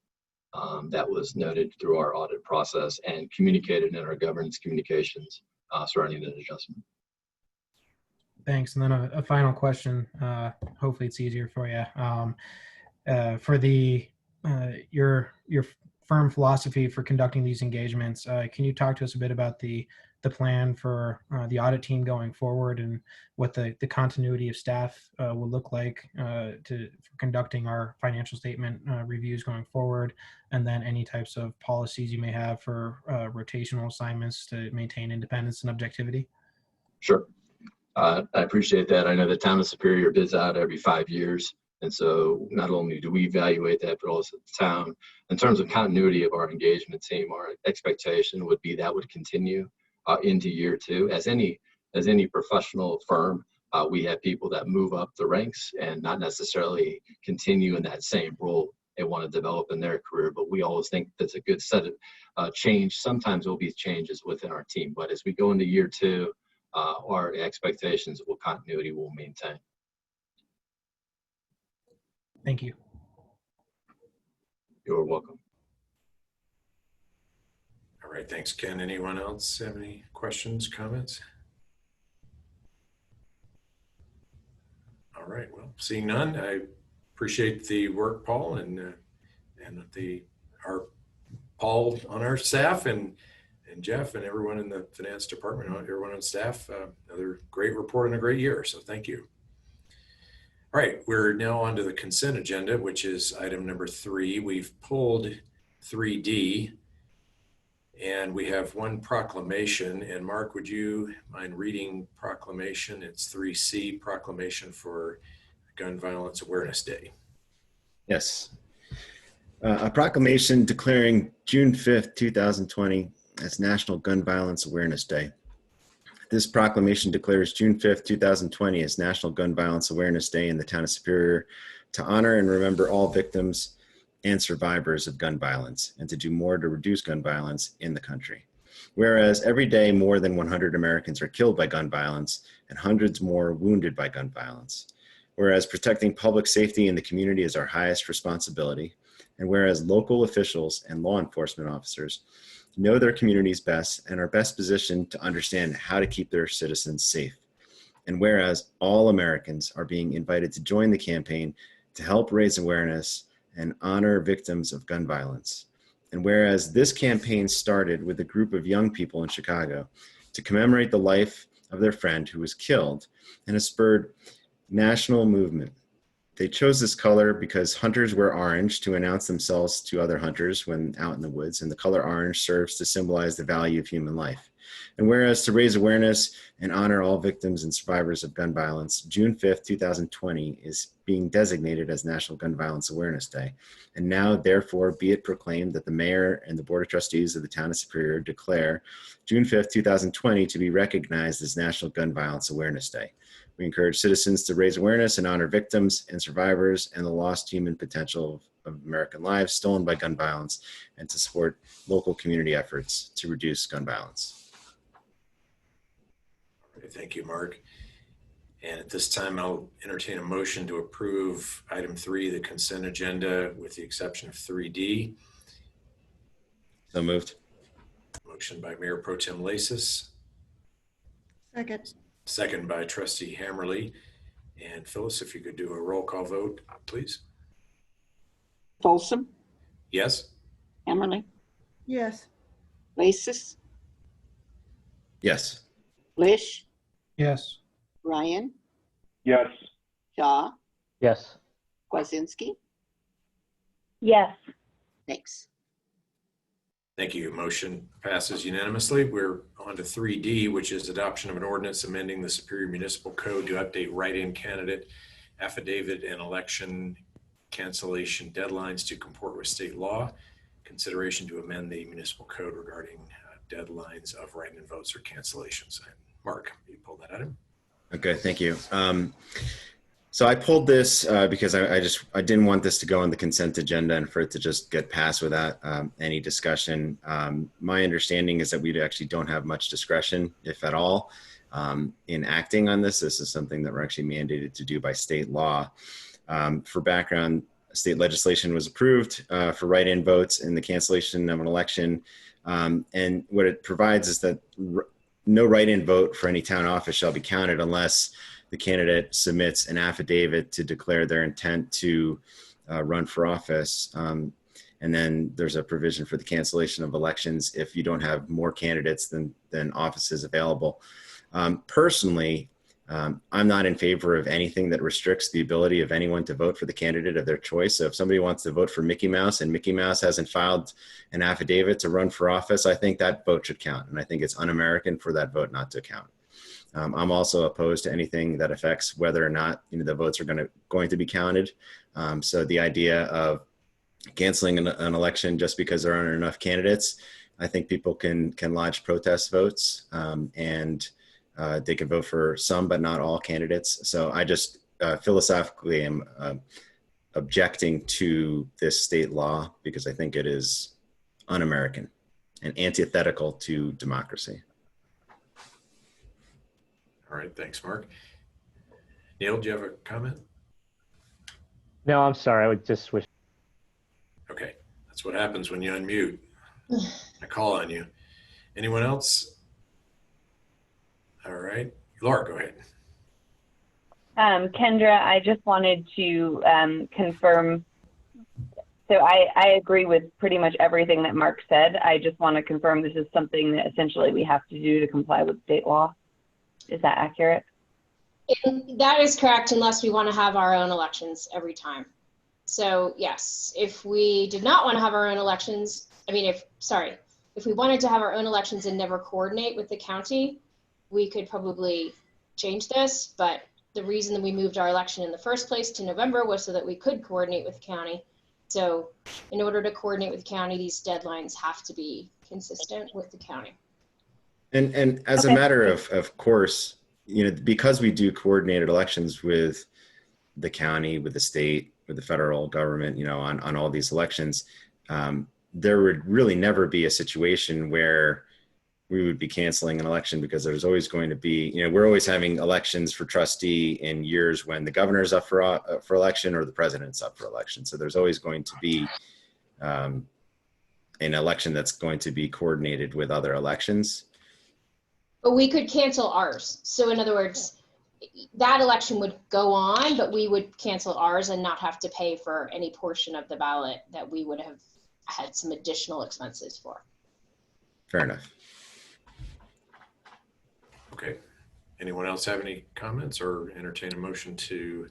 That was noted through our audit process and communicated in our governance communications surrounding that adjustment. Thanks. And then a final question. Hopefully it's easier for you. For your firm philosophy for conducting these engagements, can you talk to us a bit about the plan for the audit team going forward and what the continuity of staff will look like for conducting our financial statement reviews going forward, and then any types of policies you may have for rotational assignments to maintain independence and objectivity? Sure. I appreciate that. I know the town of Superior bids out every 5 years. And so not only do we evaluate that, but also the town. In terms of continuity of our engagement team, our expectation would be that would continue into year 2. As any professional firm, we have people that move up the ranks and not necessarily continue in that same role they want to develop in their career. But we always think that's a good set of change. Sometimes there'll be changes within our team, but as we go into year 2, our expectations will continuity will maintain. Thank you. You're welcome. All right, thanks, Ken. Anyone else have any questions, comments? All right, well, seeing none, I appreciate the work, Paul, and our Paul on our staff, and Jeff, and everyone in the finance department, everyone on staff. Another great report and a great year, so thank you. All right, we're now on to the consent agenda, which is item number 3. We've pulled 3D, and we have one proclamation. And Mark, would you mind reading proclamation? It's 3C, proclamation for Gun Violence Awareness Day. Yes. A proclamation declaring June 5th, 2020 as National Gun Violence Awareness Day. This proclamation declares June 5th, 2020 as National Gun Violence Awareness Day in the town of Superior to honor and remember all victims and survivors of gun violence and to do more to reduce gun violence in the country. Whereas every day more than 100 Americans are killed by gun violence and hundreds more wounded by gun violence. Whereas protecting public safety in the community is our highest responsibility. And whereas local officials and law enforcement officers know their communities best and are best positioned to understand how to keep their citizens safe. And whereas all Americans are being invited to join the campaign to help raise awareness and honor victims of gun violence. And whereas this campaign started with a group of young people in Chicago to commemorate the life of their friend who was killed and has spurred national movement. They chose this color because hunters wear orange to announce themselves to other hunters when out in the woods, and the color orange serves to symbolize the value of human life. And whereas to raise awareness and honor all victims and survivors of gun violence, June 5th, 2020 is being designated as National Gun Violence Awareness Day. And now, therefore, be it proclaimed that the mayor and the Board of Trustees of the town of Superior declare June 5th, 2020 to be recognized as National Gun Violence Awareness Day. We encourage citizens to raise awareness and honor victims and survivors and the lost human potential of American lives stolen by gun violence and to support local community efforts to reduce gun violence. Thank you, Mark. And at this time, I'll entertain a motion to approve item 3, the consent agenda, with the exception of 3D. So moved. Motion by Mayor Pro Tem Lasis. Second. Second by Trustee Hammerly. And Phyllis, if you could do a roll call vote, please. Folsom, Yes? Emmerly, Yes. Lasis, Yes. Lish, Yes. Ryan, Yes. Shaw, Yes. Kwasinski. Yes. Thanks. Thank you. Motion passes unanimously. We're on to 3D, which is adoption of an ordinance amending the Superior Municipal Code to update write-in candidate affidavit and election cancellation deadlines to comport with state law. Consideration to amend the municipal code regarding deadlines of write-in votes or cancellations. Mark, you pull that item. Okay, thank you. So I pulled this because I didn't want this to go on the consent agenda and for it to just get passed without any discussion. My understanding is that we actually don't have much discretion, if at all, in acting on this. This is something that we're actually mandated to do by state law. For background, state legislation was approved for write-in votes in the cancellation of an election. And what it provides is that no write-in vote for any town office shall be counted unless the candidate submits an affidavit to declare their intent to run for office. And then there's a provision for the cancellation of elections if you don't have more candidates than offices available. Personally, I'm not in favor of anything that restricts the ability of anyone to vote for the candidate of their choice. So if somebody wants to vote for Mickey Mouse and Mickey Mouse hasn't filed an affidavit to run for office, I think that vote should count. And I think it's un-American for that vote not to count. I'm also opposed to anything that affects whether or not the votes are going to be counted. So the idea of canceling an election just because there aren't enough candidates, I think people can lodge protest votes and they can vote for some but not all candidates. So I just philosophically am objecting to this state law because I think it is un-American and antithetical to democracy. All right, thanks, Mark. Neil, do you have a comment? No, I'm sorry. I would just wish. Okay, that's what happens when you unmute. I call on you. Anyone else? All right, Laura, go ahead. Kendra, I just wanted to confirm. So I agree with pretty much everything that Mark said. I just want to confirm this is something that essentially we have to do to comply with state law. Is that accurate? That is correct, unless we want to have our own elections every time. So yes, if we did not want to have our own elections, if we wanted to have our own elections and never coordinate with the county, we could probably change this. But the reason that we moved our election in the first place to November was so that we could coordinate with the county. So in order to coordinate with the county, these deadlines have to be consistent with the county. And as a matter of course, you know, because we do coordinated elections with the county, with the state, with the federal government, you know, on all these elections, there would really never be a situation where we would be canceling an election, because there's always going to be, you know, we're always having elections for trustee in years when the governor's up for election or the president's up for election. So there's always going to be an election that's going to be coordinated with other elections. But we could cancel ours. So in other words, that election would go on, but we would cancel ours and not have to pay for any portion of the ballot that we would have had some additional expenses for. Fair enough. Okay. Anyone else have any comments or entertain a motion to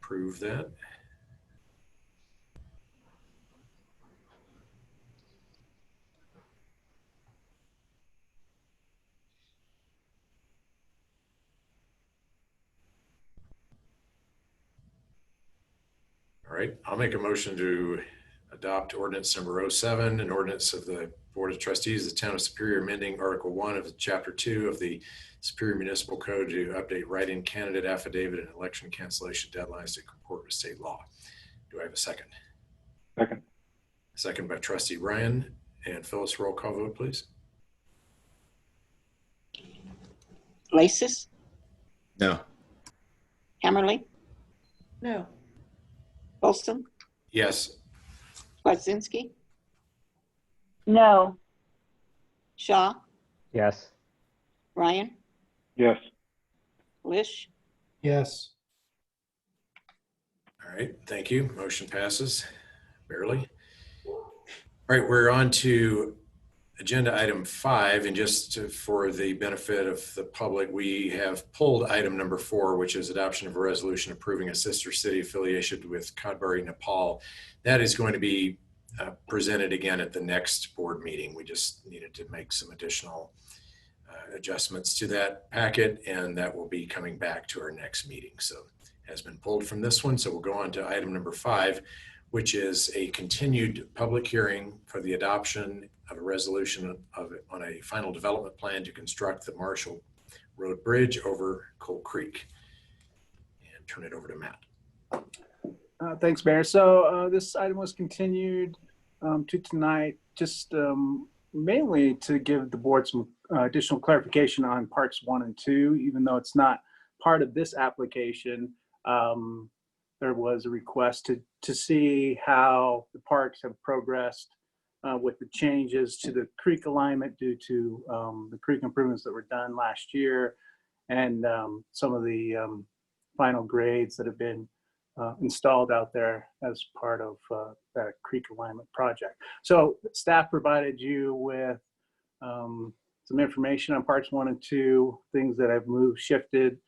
approve that? All right, I'll make a motion to adopt ordinance number 07, an ordinance of the Board of Trustees of the Town of Superior amending Article 1 of Chapter 2 of the Superior Municipal Code to update write-in candidate affidavit and election cancellation deadlines to comport with state law. Do I have a second? Second. Second by Trustee Ryan. And Phyllis, roll call vote, please. Lasis, No. Hammerly, No. Folsom, Yes. Kwasinski, No. Shaw, Yes. Ryan, Yes. Lish, Yes. All right, thank you. Motion passes barely. All right, we're on to agenda item 5, and for the benefit of the public, we have pulled item number 4, which is adoption of a resolution approving a sister city affiliation with Cadbury, Nepal. That is going to be presented again at the next board meeting. We just needed to make some additional adjustments to that packet, and that will be coming back to our next meeting. So it has been pulled from this one. So we'll go on to item number 5, which is a continued public hearing for the adoption of a resolution on a final development plan to construct the Marshall Road Bridge over Coal Creek. And turn it over to Matt. Thanks, Mayor. So this item was continued to tonight, just mainly to give the board some additional clarification on parts 1 and 2, even though it's not part of this application. There was a request to see how the parks have progressed with the changes to the creek alignment due to the creek improvements that were done last year, and some of the final grades that have been installed out there as part of that creek alignment project. So staff provided you with some information on parts 1 and 2, things that have moved, shifted.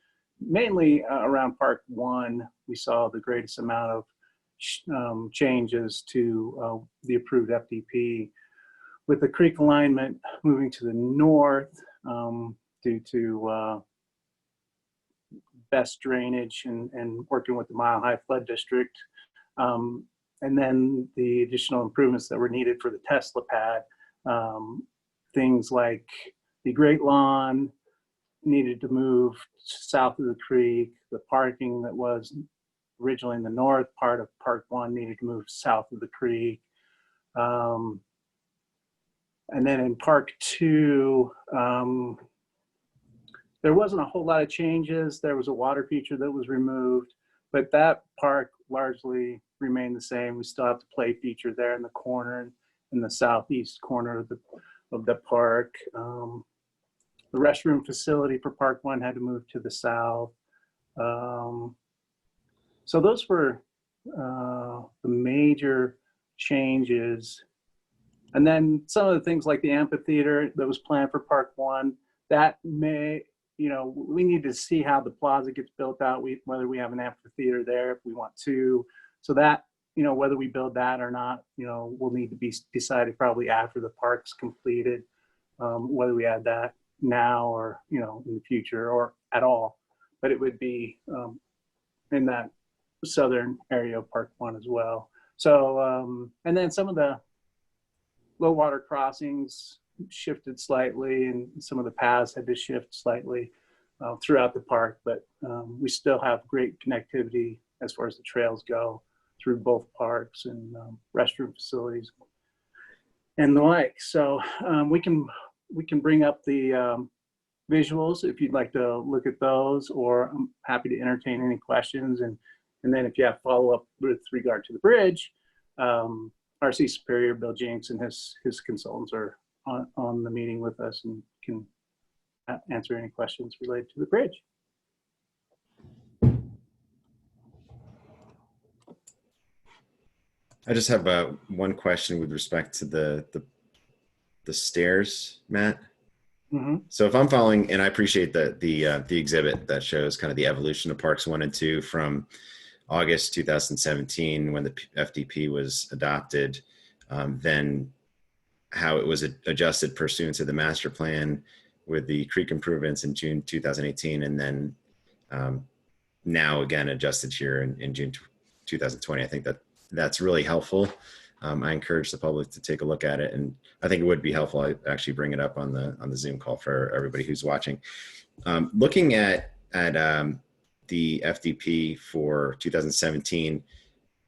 Mainly around part 1, we saw the greatest amount of changes to the approved FDP, with the creek alignment moving to the north due to best drainage and working with the Mile High Flood District. And then the additional improvements that were needed for the Tesla pad, things like the Great Lawn needed to move south of the creek. The parking that was originally in the north part of Park 1 needed to move south of the creek. And then in Park 2, there wasn't a whole lot of changes. There was a water feature that was removed, but that park largely remained the same. We still have the play feature there in the corner, in the southeast corner of the park. The restroom facility for Park 1 had to move to the south. So those were the major changes. And then some of the things like the amphitheater that was planned for Park 1, that may, we need to see how the plaza gets built out, whether we have an amphitheater there if we want to. So that, whether we build that or not, will need to be decided probably after the park's completed, whether we add that now or in the future or at all. But it would be in that southern area of Park 1 as well. So, and then some of the low water crossings shifted slightly, and some of the paths had to shift slightly throughout the park, but we still have great connectivity as far as the trails go through both parks and restroom facilities and the like. So we can bring up the visuals if you'd like to look at those, or I'm happy to entertain any questions. And then if you have follow-up with regard to the bridge, RC Superior Bill Jinks and his consultants are on the meeting with us and can answer any questions related to the bridge. I just have one question with respect to the stairs, Matt. Mm-hmm. So if I'm following, and I appreciate the exhibit that shows kind of the evolution of Parks 1 and 2 from August 2017 when the FDP was adopted, then how it was adjusted pursuant to the master plan with the creek improvements in June 2018, and then now again adjusted here in June 2020. I think that's really helpful. I encourage the public to take a look at it, and I think it would be helpful. I actually bring it up on the Zoom call for everybody who's watching. Looking at the FDP for 2017,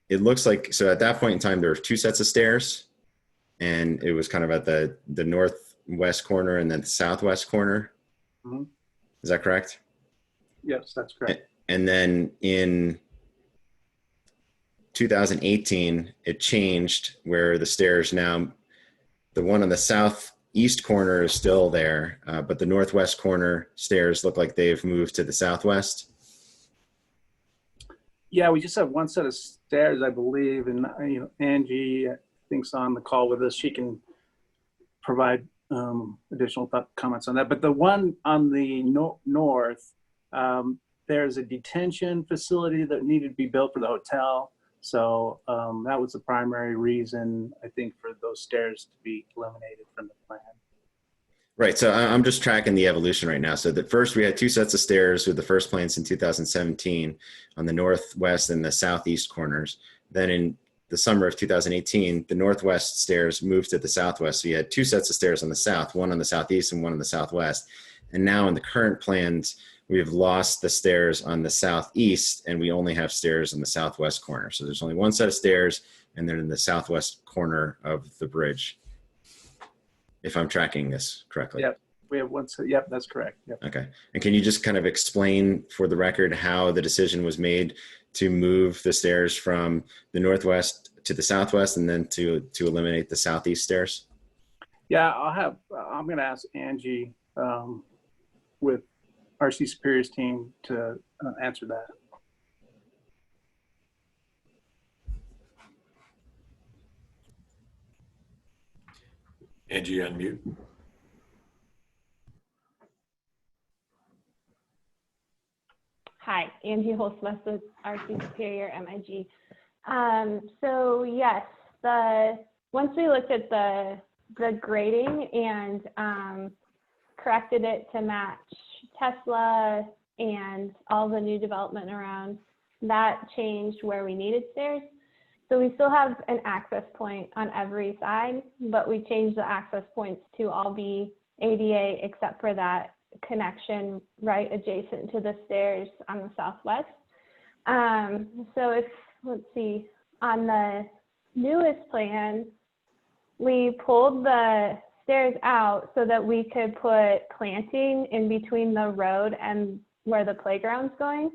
it looks like, so at that point in time there were 2 sets of stairs, and it was kind of at the northwest corner and then the southwest corner. Mm-hmm. Is that correct? Yes, that's correct. And then in 2018, it changed where the stairs now, the one on the southeast corner is still there, but the northwest corner stairs look like they've moved to the southwest. Yeah, we just have 1 set of stairs, I believe, and Angie, I think's on the call with us. She can provide additional comments on that. But the one on the north, there's a detention facility that needed to be built for the hotel. So that was the primary reason, I think, for those stairs to be eliminated from the plan. Right. So I'm just tracking the evolution right now. So that first we had 2 sets of stairs with the first plans in 2017 on the northwest and the southeast corners. Then in the summer of 2018, the northwest stairs moved to the southwest. So you had 2 sets of stairs on the south, one on the southeast and one on the southwest. And now in the current plans, we've lost the stairs on the southeast, and we only have stairs in the southwest corner. So there's only 1 set of stairs, and they're in the southwest corner of the bridge, if I'm tracking this correctly. Yep, we have 1 set. Yep, that's correct. Yep. Okay. And can you just kind of explain for the record how the decision was made to move the stairs from the northwest to the southwest and then to eliminate the southeast stairs? Yeah, I'm going to ask Angie with RC Superior's team to answer that. Angie, unmute. Hi, Angie Holzmuth with RC Superior MIG. So yes, once we looked at the grading and corrected it to match Tesla and all the new development around, that changed where we needed stairs. So we still have an access point on every side, but we changed the access points to all be ADA except for that connection right adjacent to the stairs on the southwest. So let's see, on the newest plan, we pulled the stairs out so that we could put planting in between the road and where the playground's going.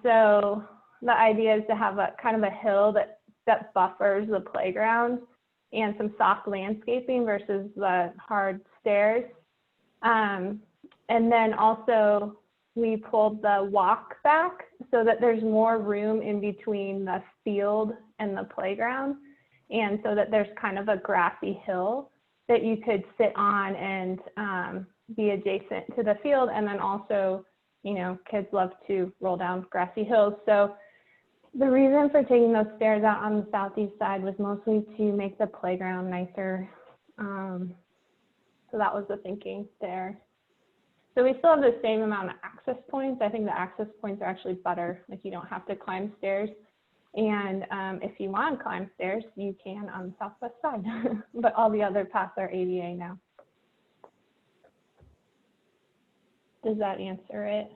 So the idea is to have a kind of a hill that buffers the playground and some soft landscaping versus the hard stairs. And then also we pulled the walk back so that there's more room in between the field and the playground, and so that there's kind of a grassy hill that you could sit on and be adjacent to the field. And then also, kids love to roll down grassy hills. So the reason for taking those stairs out on the southeast side was mostly to make the playground nicer. So that was the thinking there. So we still have the same amount of access points. I think the access points are actually better. Like, you don't have to climb stairs. And if you want to climb stairs, you can on the southwest side. But all the other paths are ADA now. Does that answer it?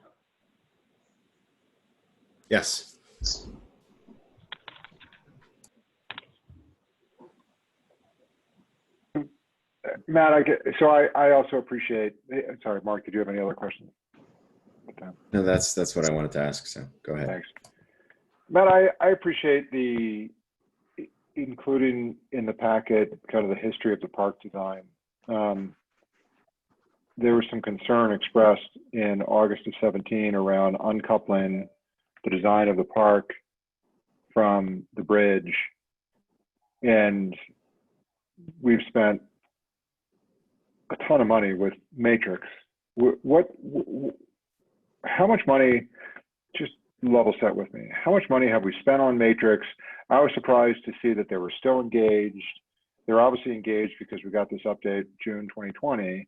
Yes. Matt, I also appreciate, sorry, Mark, did you have any other questions? No, that's what I wanted to ask. So go ahead. Thanks. Matt, I appreciate the including in the packet kind of the history of the park design. There was some concern expressed in August of 17 around uncoupling the design of the park from the bridge. And we've spent a ton of money with Matrix. How much money, just level set with me, how much money have we spent on Matrix? I was surprised to see that they were still engaged. They're obviously engaged because we got this update June 2020.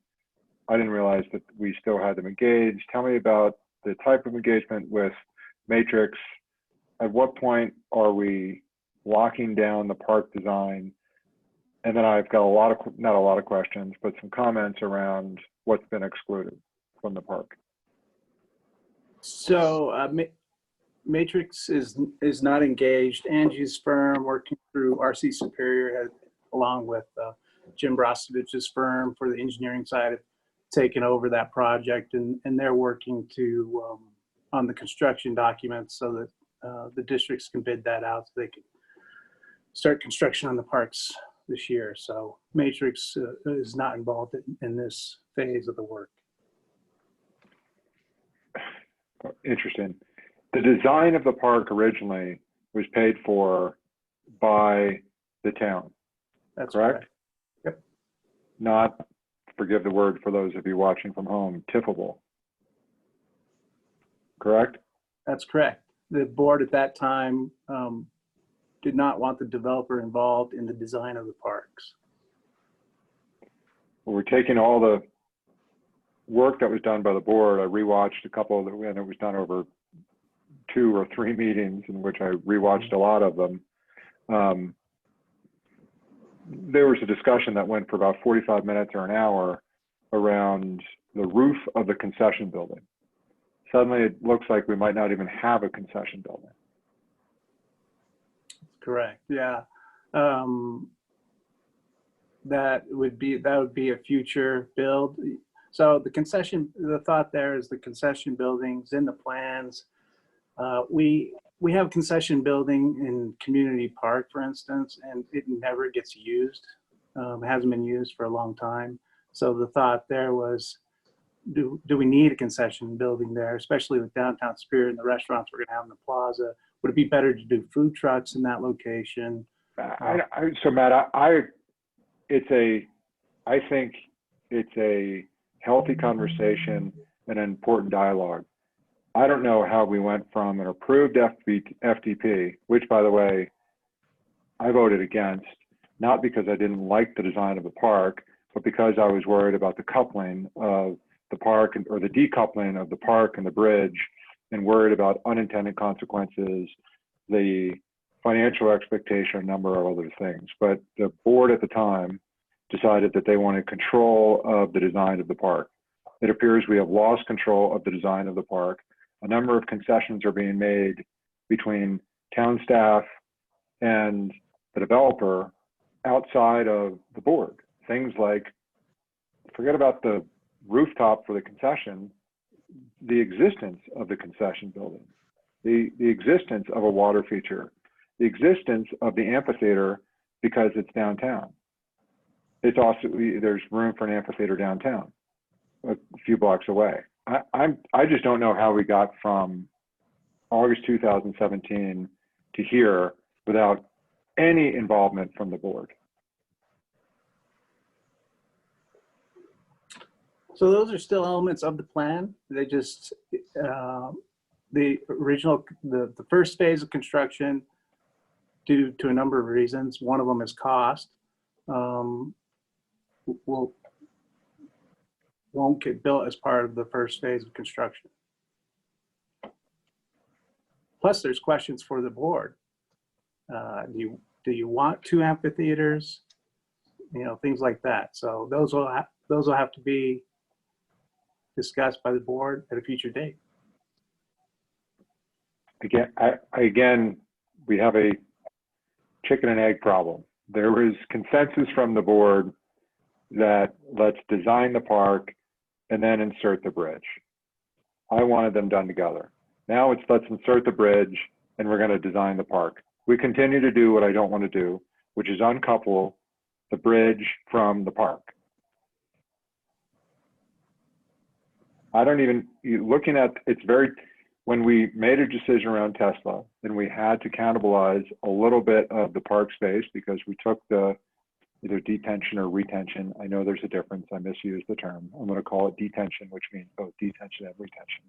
I didn't realize that we still had them engaged. Tell me about the type of engagement with Matrix. At what point are we locking down the park design? And then I've got not a lot of questions, but some comments around what's been excluded from the park. So Matrix is not engaged. Angie's firm, working through RC Superior, along with Jim Brostovich's firm for the engineering side, have taken over that project, and they're working to on the construction documents so that the districts can bid that out so they can start construction on the parks this year. So Matrix is not involved in this phase of the work. Interesting. The design of the park originally was paid for by the town. That's correct? Yep. Not, forgive the word for those of you watching from home, tiffable. Correct? That's correct. The board at that time did not want the developer involved in the design of the parks. Well, we're taking all the work that was done by the board. I rewatched a couple that, and it was done over 2 or 3 meetings in which I rewatched a lot of them. There was a discussion that went for about 45 minutes or an hour around the roof of the concession building. Suddenly it looks like we might not even have a concession building. Correct. Yeah. That would be a future build. So the thought there is the concession buildings in the plans. We have concession building in Community Park, for instance, and it never gets used. It hasn't been used for a long time. So the thought there was, do we need a concession building there, especially with Downtown Spirit and the restaurants we're gonna have in the plaza? Would it be better to do food trucks in that location? So Matt, I think it's a healthy conversation and an important dialogue. I don't know how we went from an approved FDP, which by the way, I voted against, not because I didn't like the design of the park, but because I was worried about the coupling of the park or the decoupling of the park and the bridge, and worried about unintended consequences, the financial expectation, a number of other things. But the board at the time decided that they wanted control of the design of the park. It appears we have lost control of the design of the park. A number of concessions are being made between town staff and the developer outside of the board. Things like, forget about the rooftop for the concession, the existence of the concession building, the existence of a water feature, the existence of the amphitheater because it's downtown. It's also, there's room for an amphitheater downtown, a few blocks away. I just don't know how we got from August 2017 to here without any involvement from the board. So those are still elements of the plan. They just, the original, the first phase of construction, due to a number of reasons, one of them is cost, won't get built as part of the first phase of construction. Plus there's questions for the board. Do you want 2 amphitheaters? You know, things like that. So those will have to be discussed by the board at a future date. Again, we have a chicken and egg problem. There was consensus from the board that let's design the park and then insert the bridge. I wanted them done together. Now it's let's insert the bridge and we're going to design the park. We continue to do what I don't want to do, which is uncouple the bridge from the park. I don't even, looking at, it's very, when we made a decision around Tesla, then we had to cannibalize a little bit of the park space because we took the either detention or retention. I know there's a difference. I misused the term. I'm going to call it detention, which means both detention and retention.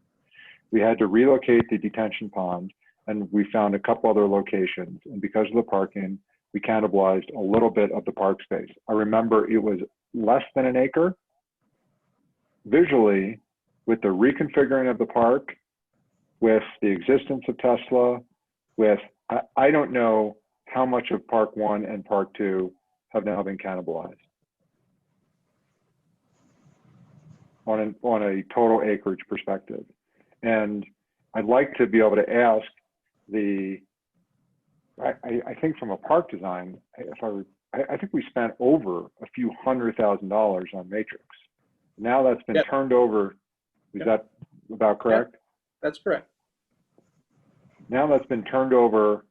We had to relocate the detention pond, and we found a couple other locations. And because of the parking, we cannibalized a little bit of the park space. I remember it was less than an acre. Visually, with the reconfiguring of the park, with the existence of Tesla, with, I don't know how much of Park 1 and Park 2 have now been cannibalized on a total acreage perspective. And I'd like to be able to ask I think from a park design, I think we spent over a few $100,000 on Matrix. Now that's been turned over. Is that about correct? Yep. That's correct. Now that's been turned over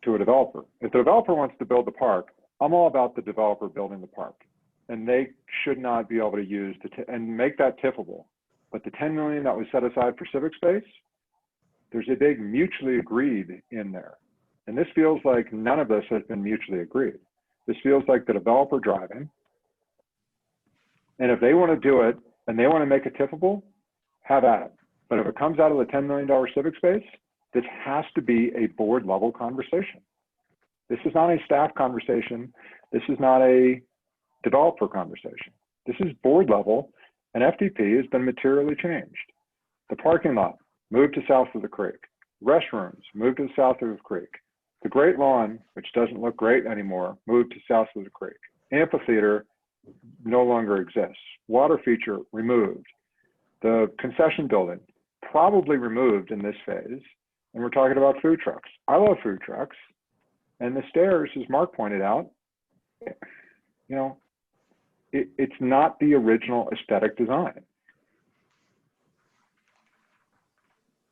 to a developer. If the developer wants to build the park, I'm all about the developer building the park. And they should not be able to use and make that tippable. But the 10 million that was set aside for civic space, there's a big mutually agreed in there. And this feels like none of this has been mutually agreed. This feels like the developer driving. And if they want to do it and they want to make it tippable, have at it. But if it comes out of the $10 million civic space, this has to be a board level conversation. This is not a staff conversation. This is not a developer conversation. This is board level, and FDP has been materially changed. The parking lot moved to south of the creek. Restrooms moved to the south of the creek. The Great Lawn, which doesn't look great anymore, moved to south of the creek. Amphitheater no longer exists. Water feature removed. The concession building probably removed in this phase. And we're talking about food trucks. I love food trucks. And the stairs, as Mark pointed out, you know, it's not the original aesthetic design.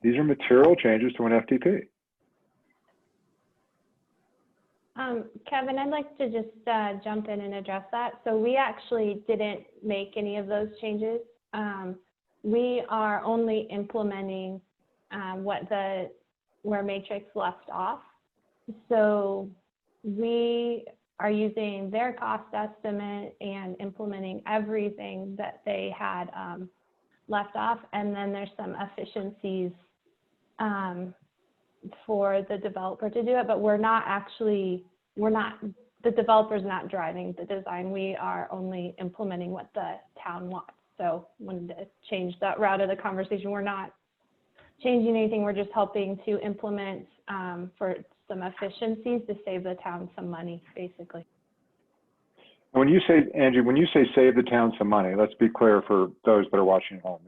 These are material changes to an FDP. Kevin, I'd like to just jump in and address that. So we actually didn't make any of those changes. We are only implementing where Matrix left off. So we are using their cost estimate and implementing everything that they had left off. And then there's some efficiencies for the developer to do it, but the developer's not driving the design. We are only implementing what the town wants. So wanted to change that route of the conversation. We're not changing anything. We're just helping to implement for some efficiencies to save the town some money, basically. When you say, Angie, when you say save the town some money, let's be clear for those that are watching at home.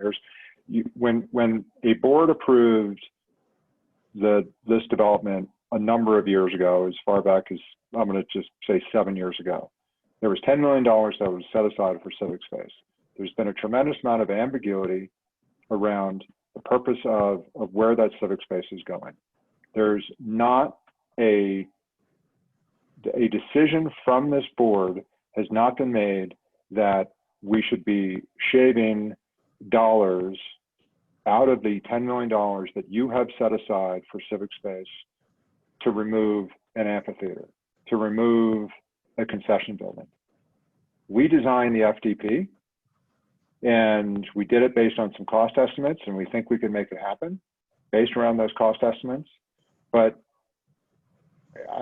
When a board approved this development a number of years ago, as far back as, I'm going to just say 7 years ago, there was $10 million that was set aside for civic space. There's been a tremendous amount of ambiguity around the purpose of where that civic space is going. There's not a decision from this board has not been made that we should be shaving dollars out of the $10 million that you have set aside for civic space to remove an amphitheater, to remove a concession building. We designed the FDP, and we did it based on some cost estimates, and we think we can make it happen based around those cost estimates. But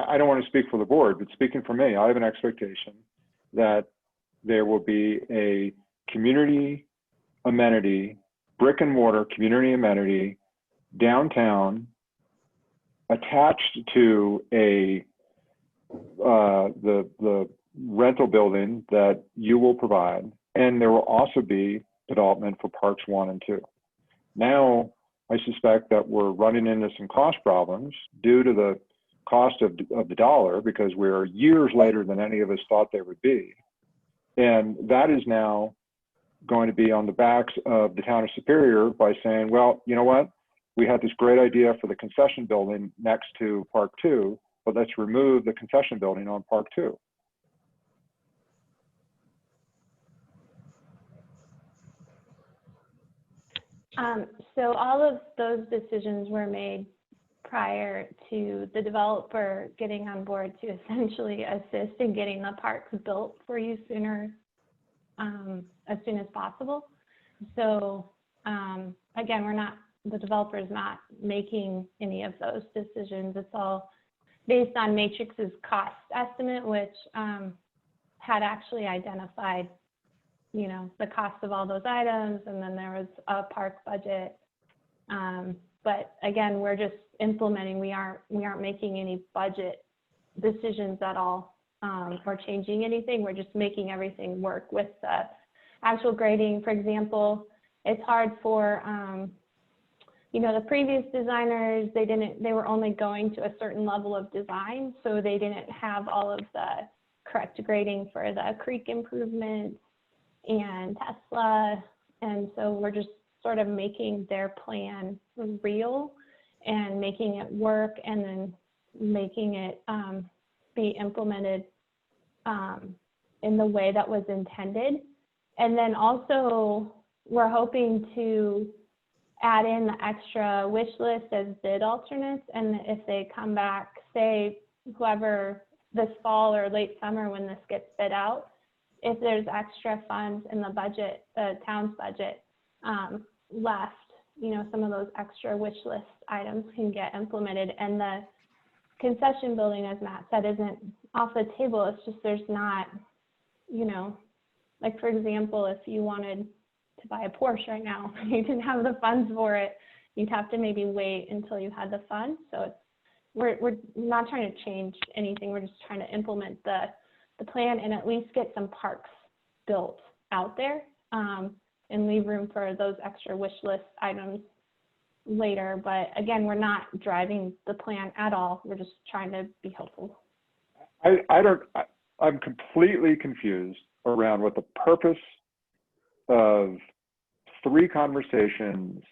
I don't want to speak for the board, but speaking for me, I have an expectation that there will be a community amenity, brick and mortar community amenity downtown attached to the rental building that you will provide, and there will also be development for parks 1 and 2. Now, I suspect that we're running into some cost problems due to the cost of the dollar, because we're years later than any of us thought they would be. And that is now going to be on the backs of the town of Superior by saying, well, you know what? We had this great idea for the concession building next to Park 2, but let's remove the concession building on Park 2. So all of those decisions were made prior to the developer getting on board to essentially assist in getting the parks built for you sooner, as soon as possible. So again, the developer is not making any of those decisions. It's all based on Matrix's cost estimate, which had actually identified, you know, the cost of all those items, and then there was a park budget. But again, we're just implementing. We aren't making any budget decisions at all, or changing anything. We're just making everything work with the actual grading. For example, it's hard for you know, the previous designers, they were only going to a certain level of design, so they didn't have all of the correct grading for the creek improvements and Tesla. And so we're just sort of making their plan real and making it work, and then making it be implemented in the way that was intended. And then also we're hoping to add in the extra wish list as bid alternates. And if they come back, say whoever this fall or late summer when this gets bid out, if there's extra funds in the budget, the town's budget left, you know, some of those extra wish list items can get implemented. And the concession building, as Matt said, isn't off the table. It's just there's not, you know, like for example, if you wanted to buy a Porsche right now, you didn't have the funds for it, you'd have to maybe wait until you had the funds. So it's, we're not trying to change anything. We're just trying to implement the plan and at least get some parks built out there, and leave room for those extra wish list items later. But again, we're not driving the plan at all. We're just trying to be helpful. I'm completely confused around what the purpose of 3 conversations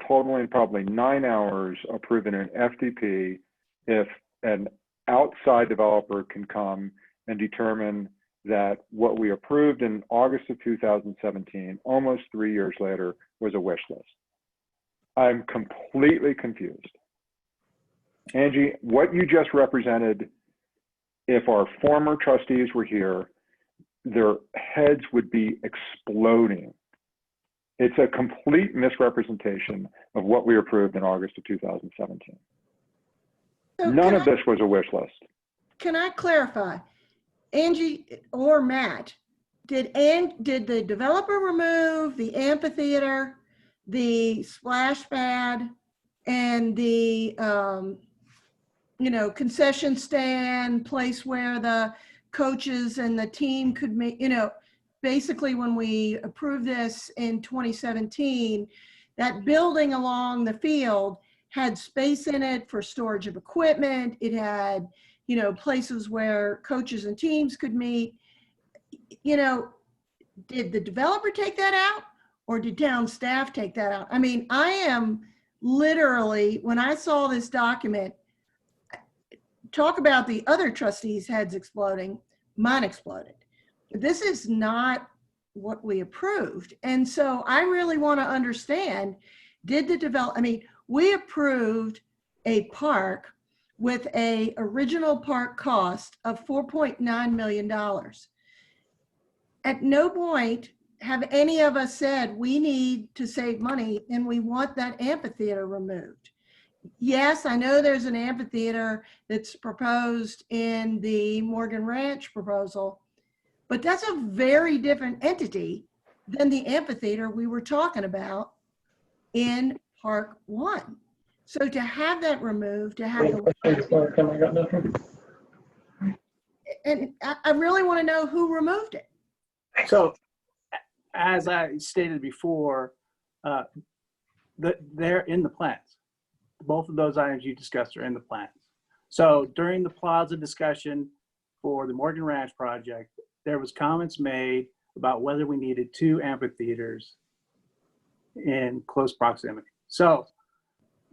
totaling probably 9 hours approving an FDP if an outside developer can come and determine that what we approved in August of 2017, almost 3 years later, was a wish list. I'm completely confused. Angie, what you just represented, if our former trustees were here, their heads would be exploding. It's a complete misrepresentation of what we approved in August of 2017. So None of this was a wish list. Can I clarify? Angie or Matt, did the developer remove the amphitheater, the splash pad, and the you know, concession stand, place where the coaches and the team could make, you know, basically when we approved this in 2017, that building along the field had space in it for storage of equipment. It had, you know, places where coaches and teams could meet. You know, did the developer take that out, or did town staff take that out? I mean, I am literally, when I saw this document, talk about the other trustees' heads exploding, mine exploded. This is not what we approved. And so I really want to understand, did the I mean, we approved a park with a original park cost of $4.9 million. At no point have any of us said we need to save money and we want that amphitheater removed. Yes, I know there's an amphitheater that's proposed in the Morgan Ranch proposal, but that's a very different entity than the amphitheater we were talking about in Park 1. So to have that removed, to have the, and I really want to know who removed it. So as I stated before, they're in the plans. Both of those items you discussed are in the plans. So during the plaza discussion for the Morgan Ranch project, there was comments made about whether we needed 2 amphitheaters in close proximity. So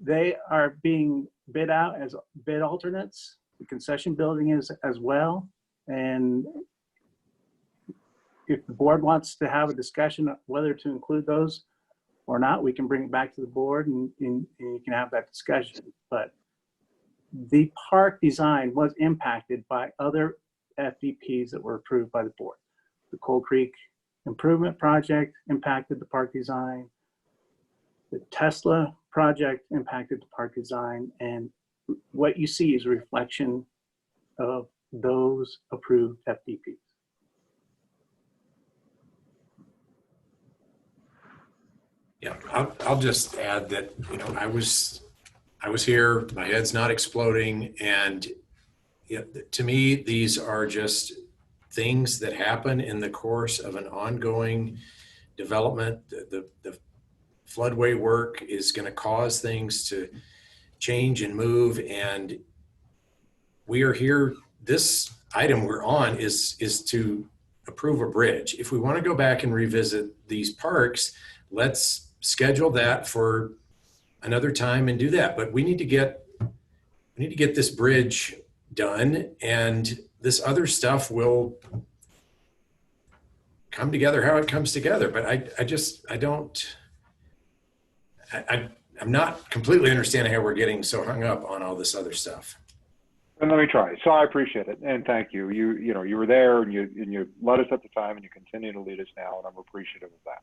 they are being bid out as bid alternates. The concession building is as well. And if the board wants to have a discussion of whether to include those or not, we can bring it back to the board and you can have that discussion. But the park design was impacted by other FDPs that were approved by the board. The Cold Creek Improvement Project impacted the park design. The Tesla project impacted the park design. And what you see is a reflection of those approved FDPs. Yeah, I'll just add that, you know, I was here, my head's not exploding. And to me, these are just things that happen in the course of an ongoing development. The floodway work is going to cause things to change and move. And we are here, this item we're on is to approve a bridge. If we want to go back and revisit these parks, let's schedule that for another time and do that. But we need to get this bridge done, and this other stuff will come together how it comes together. But I'm not completely understanding how we're getting so hung up on all this other stuff. And let me try. So I appreciate it, and thank you. You were there, and you led us at the time, and you continue to lead us now, and I'm appreciative of that.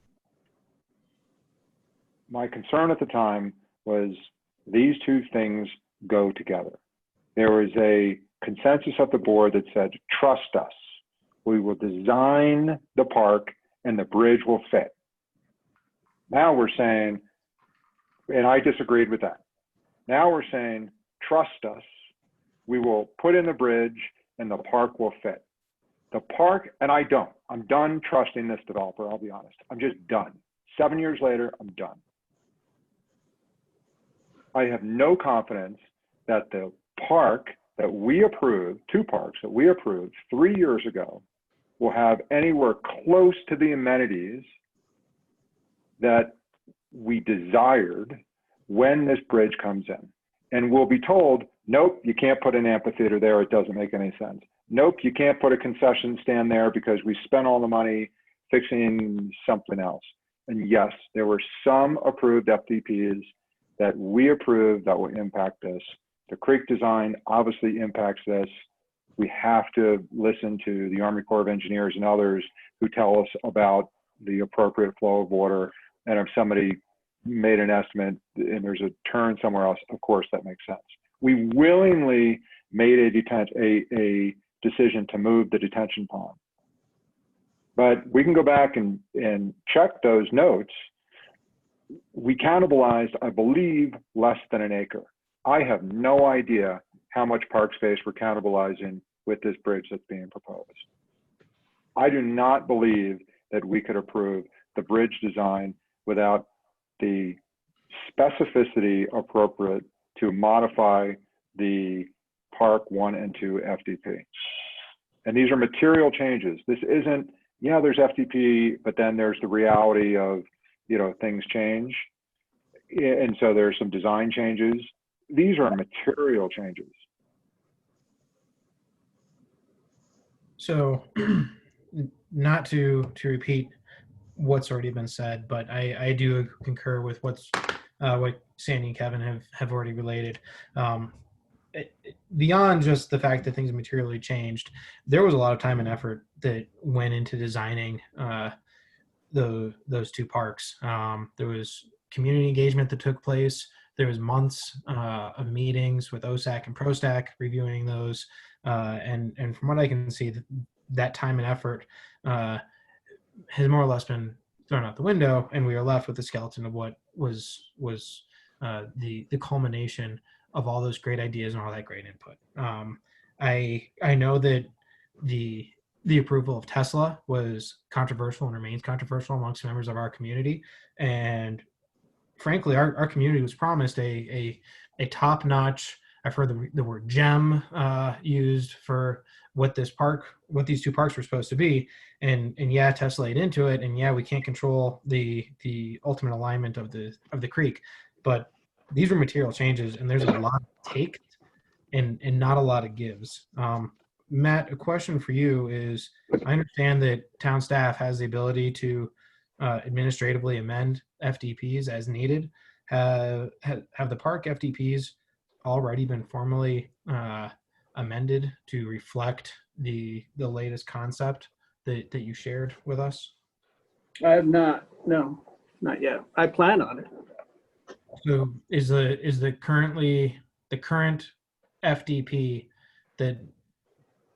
My concern at the time was these two things go together. There was a consensus of the board that said, trust us. We will design the park and the bridge will fit. Now we're saying, and I disagreed with that. Now we're saying, trust us. We will put in the bridge and the park will fit. The park, and I'm done trusting this developer, I'll be honest. I'm just done. 7 years later, I'm done. I have no confidence that the park that we approved, 2 parks that we approved 3 years ago, will have anywhere close to the amenities that we desired when this bridge comes in. And we'll be told, nope, you can't put an amphitheater there. It doesn't make any sense. Nope, you can't put a concession stand there because we spent all the money fixing something else. And yes, there were some approved FDPs that we approved that will impact this. The creek design obviously impacts this. We have to listen to the Army Corps of Engineers and others who tell us about the appropriate flow of water. And if somebody made an estimate and there's a turn somewhere else, of course that makes sense. We willingly made a decision to move the detention pond. But we can go back and check those notes. We cannibalized, I believe, less than an acre. I have no idea how much park space we're cannibalizing with this bridge that's being proposed. I do not believe that we could approve the bridge design without the specificity appropriate to modify the Park 1 and 2 FDP. And these are material changes. This isn't, yeah, there's FDP, but then there's the reality of, things change. And so there's some design changes. These are material changes. So not to repeat what's already been said, but I do concur with what Sandy and Kevin have already related. Beyond just the fact that things materially changed, there was a lot of time and effort that went into designing those 2 parks. There was community engagement that took place. There was months of meetings with OSAC and PROSTAC reviewing those. And from what I can see, that time and effort has more or less been thrown out the window, and we are left with the skeleton of what was the culmination of all those great ideas and all that great input. I know that the approval of Tesla was controversial and remains controversial amongst members of our community. And frankly, our community was promised a top-notch, I've heard the word gem used for what these two parks were supposed to be. And yeah, Tesla ate into it. And yeah, we can't control the ultimate alignment of the creek, but these were material changes, and there's a lot of takes and not a lot of gives. Matt, a question for you is, I understand that town staff has the ability to administratively amend FDPs as needed. Have the park FDPs already been formally amended to reflect the latest concept that you shared with us? I have not, no, not yet. I plan on it. So is the current FDP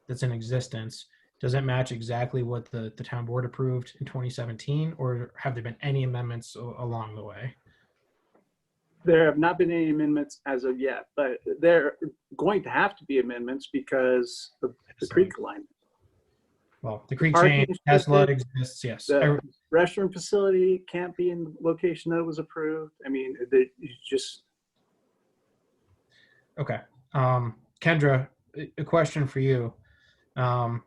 that's in existence, does it match exactly what the town board approved in 2017, or have there been any amendments along the way? There have not been any amendments as of yet, but there are going to have to be amendments because of the creek alignment. Well, the creek Parking change, Tesla restricted, exists, yes. The restroom facility can't be in the location that was approved. I mean, it's just. Okay. Kendra, a question for you. We're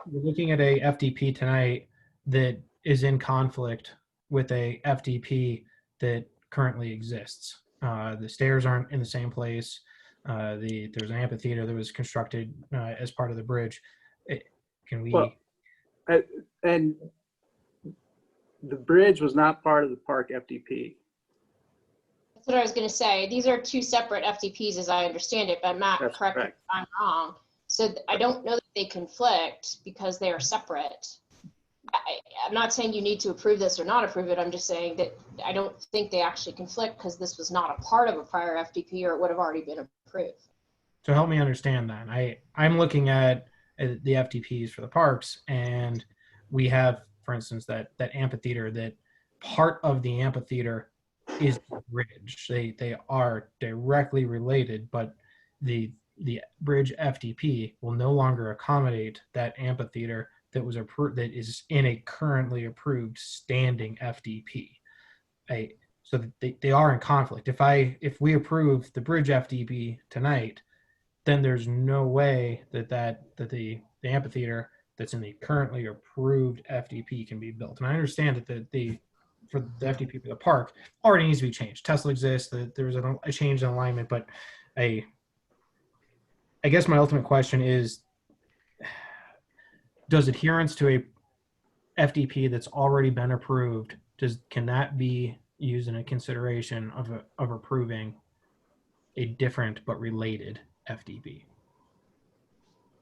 looking at a FDP tonight that is in conflict with a FDP that currently exists. The stairs aren't in the same place. There's an amphitheater that was constructed as part of the bridge. Can we? Well, and the bridge was not part of the park FDP. That's what I was going to say. These are two separate FDPs as I understand it, but Matt, correct me if I'm wrong. So I don't know that they conflict because they are separate. I'm not saying you need to approve this or not approve it. I'm just saying that I don't think they actually conflict because this was not a part of a prior FDP, or it would have already been approved. So help me understand that. I'm looking at the FDPs for the parks, and we have, for instance, that amphitheater, that part of the amphitheater is the bridge. They are directly related, but the bridge FDP will no longer accommodate that amphitheater that was approved, that is in a currently approved standing FDP. So they are in conflict. If we approve the bridge FDP tonight, then there's no way that the amphitheater that's in the currently approved FDP can be built. And I understand that for the FDP for the park already needs to be changed. Tesla exists, that there's a change in alignment, but I guess my ultimate question is, does adherence to a FDP that's already been approved, can that be used in a consideration of approving a different but related FDP?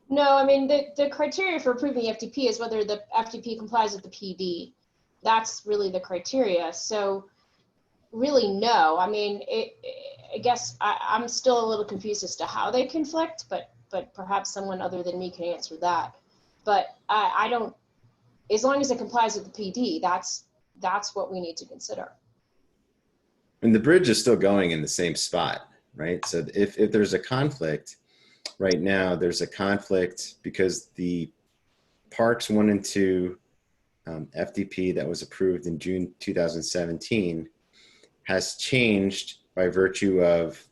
No, I mean, the criteria for approving the FDP is whether the FDP complies with the PD. That's really the criteria. So really, no. I mean, I guess I'm still a little confused as to how they conflict, but perhaps someone other than me can answer that. But I don't, as long as it complies with the PD, that's what we need to consider. And the bridge is still going in the same spot, right? So if there's a conflict, right now there's a conflict because the Parks 1 and 2 FDP that was approved in June 2017 has changed by virtue of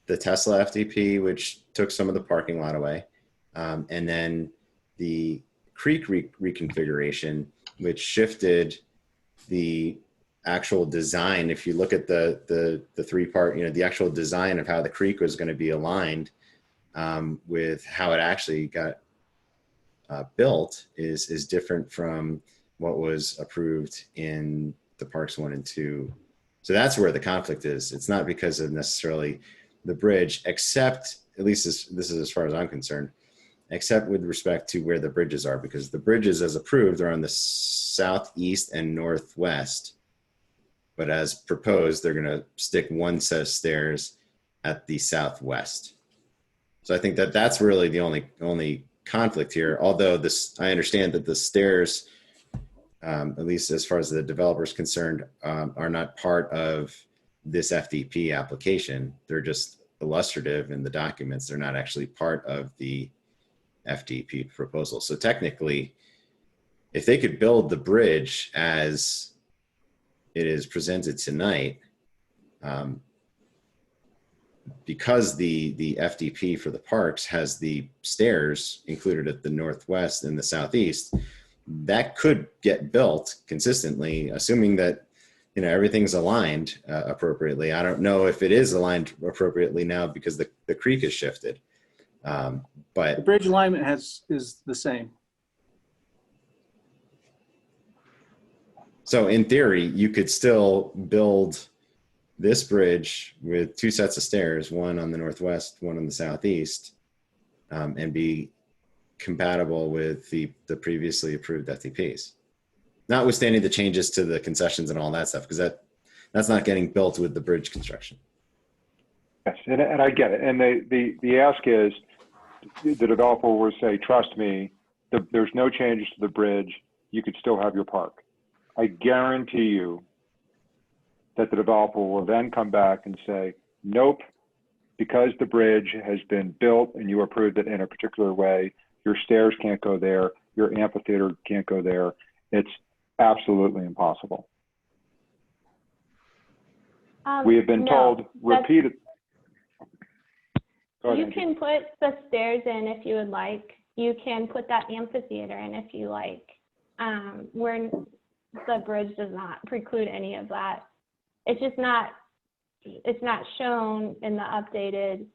the Tesla FDP, which took some of the parking lot away, and then the creek reconfiguration, which shifted the actual design. If you look at the three-part, the actual design of how the creek was going to be aligned with how it actually got built is different from what was approved in the Parks 1 and 2. So that's where the conflict is. It's not because of necessarily the bridge, except, at least this is as far as I'm concerned, except with respect to where the bridges are, because the bridges as approved are on the southeast and northwest. But as proposed, they're going to stick one set of stairs at the southwest. So I think that's really the only conflict here. Although I understand that the stairs, at least as far as the developer is concerned, are not part of this FDP application. They're just illustrative in the documents. They're not actually part of the FDP proposal. So technically, if they could build the bridge as it is presented tonight, because the FDP for the parks has the stairs included at the northwest and the southeast, that could get built consistently, assuming that everything's aligned appropriately. I don't know if it is aligned appropriately now because the creek has shifted. The But bridge alignment is the same. so in theory, you could still build this bridge with 2 sets of stairs, one on the northwest, one on the southeast, and be compatible with the previously approved FDPs. Notwithstanding the changes to the concessions and all that stuff, because that's not getting built with the bridge construction. Yes, and I get it. And the ask is, the developer will say, trust me, there's no changes to the bridge. You could still have your park. I guarantee you that the developer will then come back and say, nope, because the bridge has been built and you approved it in a particular way, your stairs can't go there, your amphitheater can't go there. It's absolutely impossible. We have been told repeated. You can put the stairs in if you would like. You can put that amphitheater in if you like. Where the bridge does not preclude any of that. It's just not, it's not shown in the updated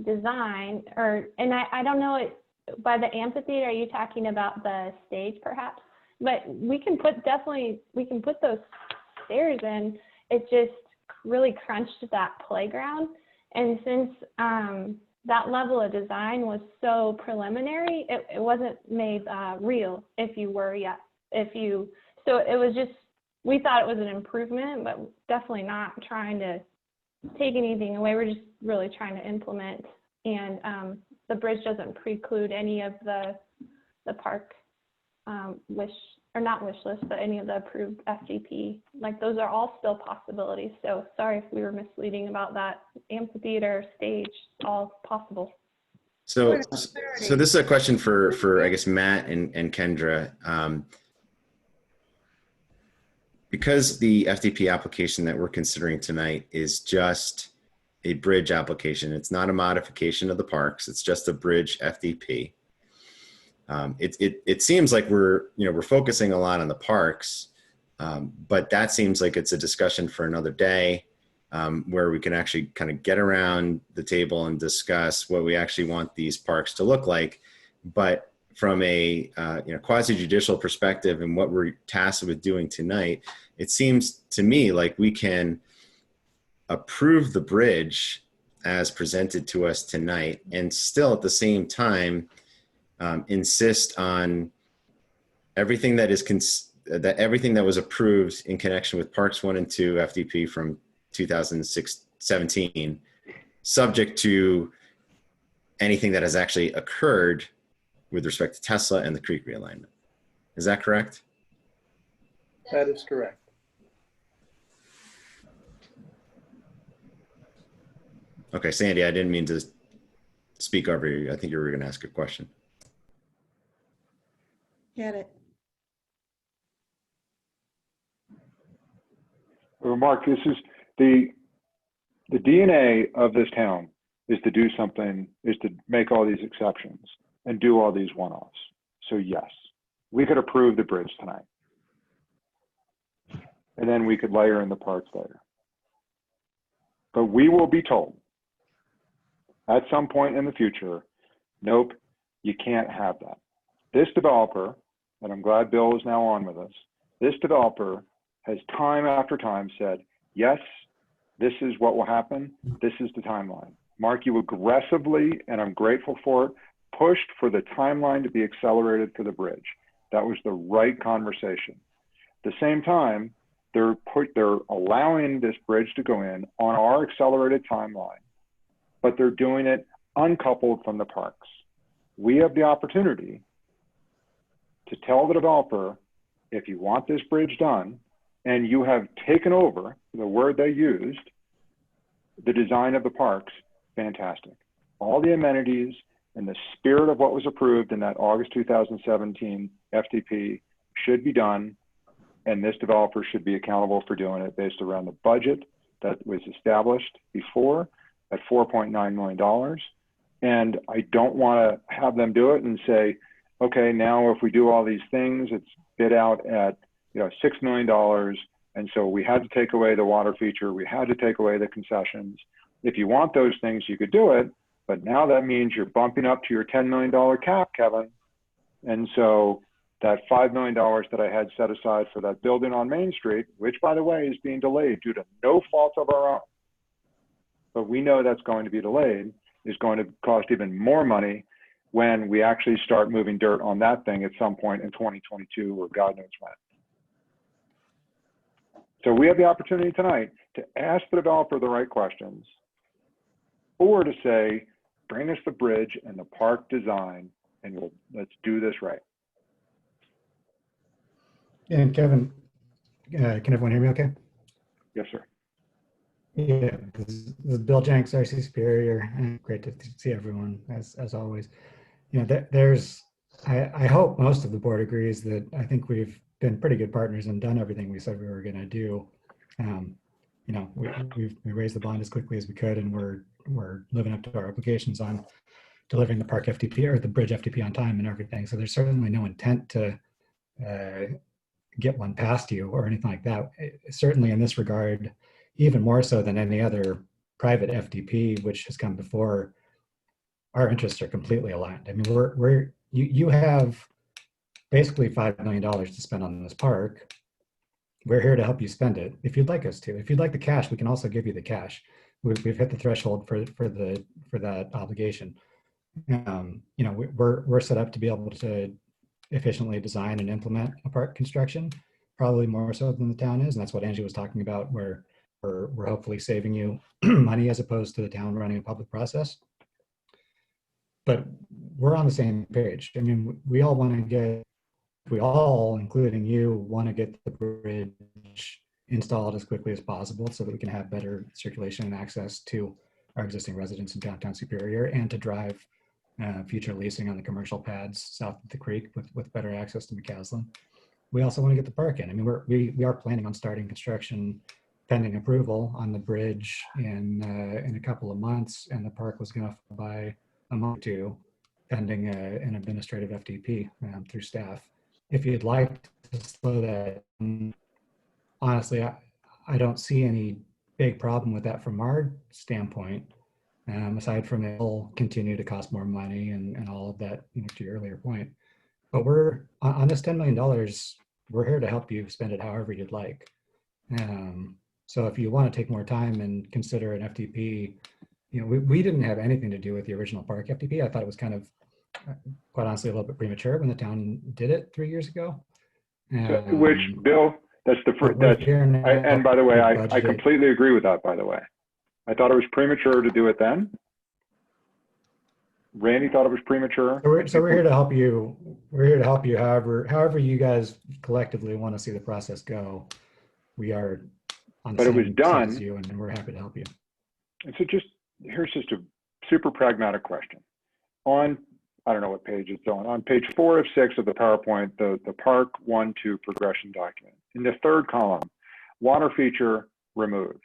design, and I don't know, by the amphitheater, are you talking about the stage perhaps? But we can put those stairs in. It just really crunched that playground. And since that level of design was so preliminary, it wasn't made real so it was just, we thought it was an improvement, but definitely not trying to take anything away. We're just really trying to implement, and the bridge doesn't preclude any of the park not wish list, but any of the approved FDP. Like, those are all still possibilities. So sorry if we were misleading about that. Amphitheater, stage, all possible. So this is a question for I guess Matt and Kendra. Because the FDP application that we're considering tonight is just a bridge application, it's not a modification of the parks, it's just a bridge FDP. It seems like we're focusing a lot on the parks, but that seems like it's a discussion for another day, where we can actually kind of get around the table and discuss what we actually want these parks to look like. But from a quasi-judicial perspective and what we're tasked with doing tonight, it seems to me like we can approve the bridge as presented to us tonight and still at the same time insist on everything that everything that was approved in connection with Parks 1 and 2 FDP from 2017, subject to anything that has actually occurred with respect to Tesla and the creek realignment. Is that correct? That is correct. Okay, Sandy, I didn't mean to speak over you. I think you were going to ask a question. Get it. Well, Mark, this is the DNA of this town is to do something, is to make all these exceptions and do all these one-offs. So yes, we could approve the bridge tonight. And then we could layer in the parts later. But we will be told at some point in the future, nope, you can't have that. This developer, and I'm glad Bill is now on with us, this developer has time after time said, yes, this is what will happen. This is the timeline. Mark, you aggressively, and I'm grateful for it, pushed for the timeline to be accelerated for the bridge. That was the right conversation. At the same time, they're allowing this bridge to go in on our accelerated timeline, but they're doing it uncoupled from the parks. We have the opportunity to tell the developer, if you want this bridge done, and you have taken over, the word they used, the design of the parks, fantastic. All the amenities and the spirit of what was approved in that August 2017 FDP should be done, and this developer should be accountable for doing it based around the budget that was established before at $4.9 million. And I don't want to have them do it and say, okay, now if we do all these things, it's bid out at $6 million. And so we had to take away the water feature. We had to take away the concessions. If you want those things, you could do it. But now that means you're bumping up to your $10 million cap, Kevin. And so that $5 million that I had set aside for that building on Main Street, which by the way is being delayed due to no fault of our own, but we know that's going to be delayed, is going to cost even more money when we actually start moving dirt on that thing at some point in 2022 or God knows when. So we have the opportunity tonight to ask the developer the right questions, or to say, bring us the bridge and the park design, and let's do this right. And Kevin, can everyone hear me okay? Yes, sir. Yeah, this is Bill Jenks, RC Superior, and great to see everyone as always. I hope most of the board agrees that I think we've been pretty good partners and done everything we said we were going to do. We raised the bond as quickly as we could, and we're living up to our obligations on delivering the park FDP or the bridge FDP on time and everything. So there's certainly no intent to get one past you or anything like that. Certainly in this regard, even more so than any other private FDP which has come before, our interests are completely aligned. I mean, you have basically $5 million to spend on this park. We're here to help you spend it if you'd like us to. If you'd like the cash, we can also give you the cash. We've hit the threshold for that obligation. We're set up to be able to efficiently design and implement a park construction, probably more so than the town is, and that's what Angie was talking about, where we're hopefully saving you money as opposed to the town running a public process. But we're on the same page. I mean, we all, including you, want to get the bridge installed as quickly as possible so that we can have better circulation and access to our existing residents in downtown Superior, and to drive future leasing on the commercial pads south of the creek with better access to McCaslin. We also want to get the park in. I mean, we are planning on starting construction pending approval on the bridge in a couple of months, and the park was going to by a month or two pending an administrative FDP through staff. If you'd like to slow that, honestly, I don't see any big problem with that from our standpoint, aside from it will continue to cost more money and all of that, to your earlier point. But we're on this $10 million, we're here to help you spend it however you'd like. So if you want to take more time and consider an FDP, we didn't have anything to do with the original park FDP. I thought it was kind of, quite honestly, a little bit premature when the town did it 3 years ago. Which, Bill, that's the first, and by the way, I completely agree with that, by the way. I thought it was premature to do it then. Randy thought it was premature. So we're here to help you. We're here to help you however you guys collectively want to see the process go. We are on the but same it was done, side as you, and we're happy to help you. And so here's just a super pragmatic question. On, I don't know what page it's on page 4 of 6 of the PowerPoint, the Park 1-2 progression document. In the third column, water feature removed.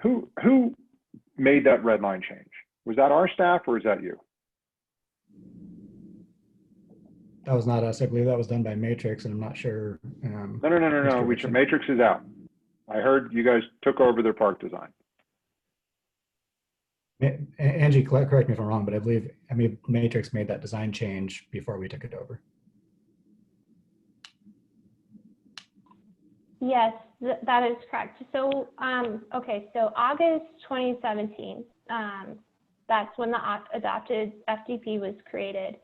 Who made that red line change? Was that our staff or is that you? That was not us. I believe that was done by Matrix, and I'm not sure. No. Matrix is out. I heard you guys took over their park design. Angie, correct me if I'm wrong, but I believe Matrix made that design change before we took it over. Yes, that is correct. So, so August 2017, that's when the adopted FDP was created.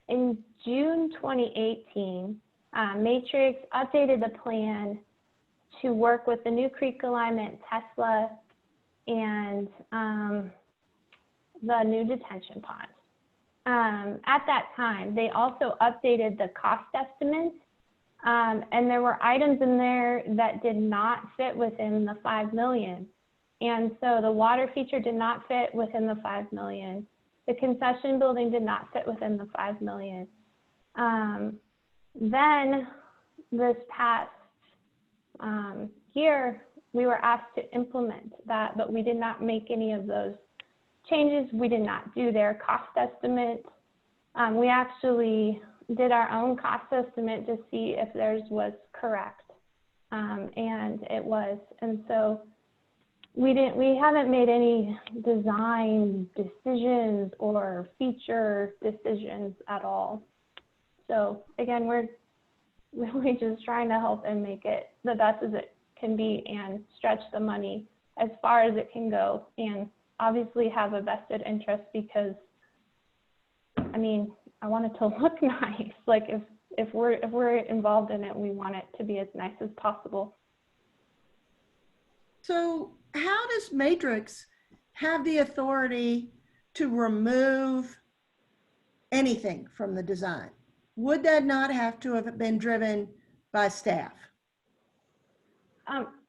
In June 2018, Matrix updated the plan to work with the New Creek alignment, Tesla, and the new detention pond. At that time, they also updated the cost estimates, and there were items in there that did not fit within the $5 million. And so the water feature did not fit within the 5 million. The concession building did not fit within the 5 million. Then this past year, we were asked to implement that, but we did not make any of those changes. We did not do their cost estimate. We actually did our own cost estimate to see if theirs was correct, and it was. And so we haven't made any design decisions or feature decisions at all. So again, we're really just trying to help and make it the best as it can be and stretch the money as far as it can go, and obviously have a vested interest because, I mean, I want it to look nice. Like if we're involved in it, we want it to be as nice as possible. So how does Matrix have the authority to remove anything from the design? Would that not have to have been driven by staff?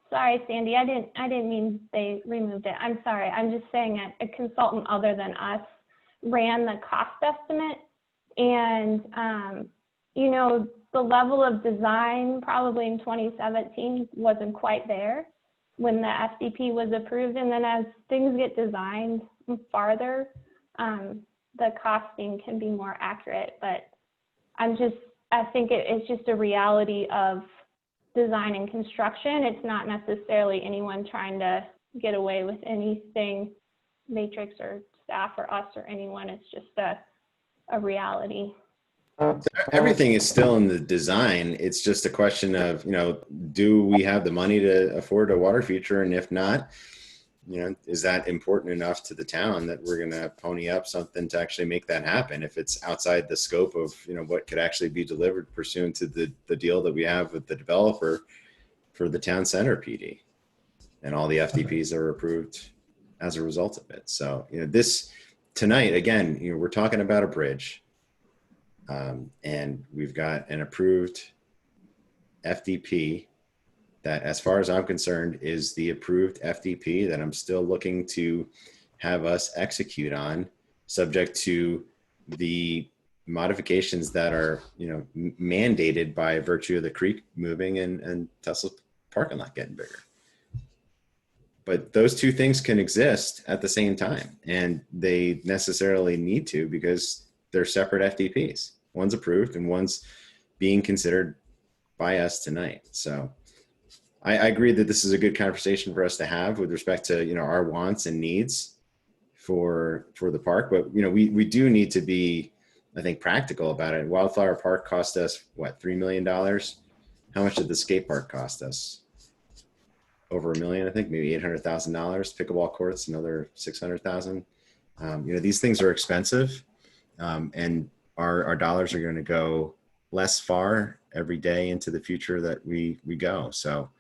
Sorry, Sandy, I didn't mean they removed it. I'm sorry. I'm just saying a consultant other than us ran the cost estimate, and you know, the level of design probably in 2017 wasn't quite there when the FDP was approved, and then as things get designed farther, the costing can be more accurate. But I think it's just a reality of design and construction. It's not necessarily anyone trying to get away with anything, Matrix or staff or us or anyone. It's just a reality. Everything is still in the design. It's just a question of, you know, do we have the money to afford a water feature? And if not, you know, is that important enough to the town that we're going to pony up something to actually make that happen? If it's outside the scope of, you know, what could actually be delivered pursuant to the deal that we have with the developer for the town center PD and all the FDPs that are approved as a result of it. So, you know, this tonight, again, you know, we're talking about a bridge. And we've got an approved FDP that, as far as I'm concerned, is the approved FDP that I'm still looking to have us execute on, subject to the modifications that are, you know, mandated by virtue of the creek moving and Tesla's parking lot getting bigger. But those two things can exist at the same time, and they necessarily need to because they're separate FDPs. One's approved and one's being considered by us tonight. So I agree that this is a good conversation for us to have with respect to, you know, our wants and needs for the park. But, you know, we do need to be, I think, practical about it. Wildflower Park cost us, what, $3 million? How much did the skate park cost us? Over $1 million, I think, maybe $800,000. Pickleball courts, another $600,000. You know, these things are expensive, and our dollars are going to go less far every day into the future that we go. So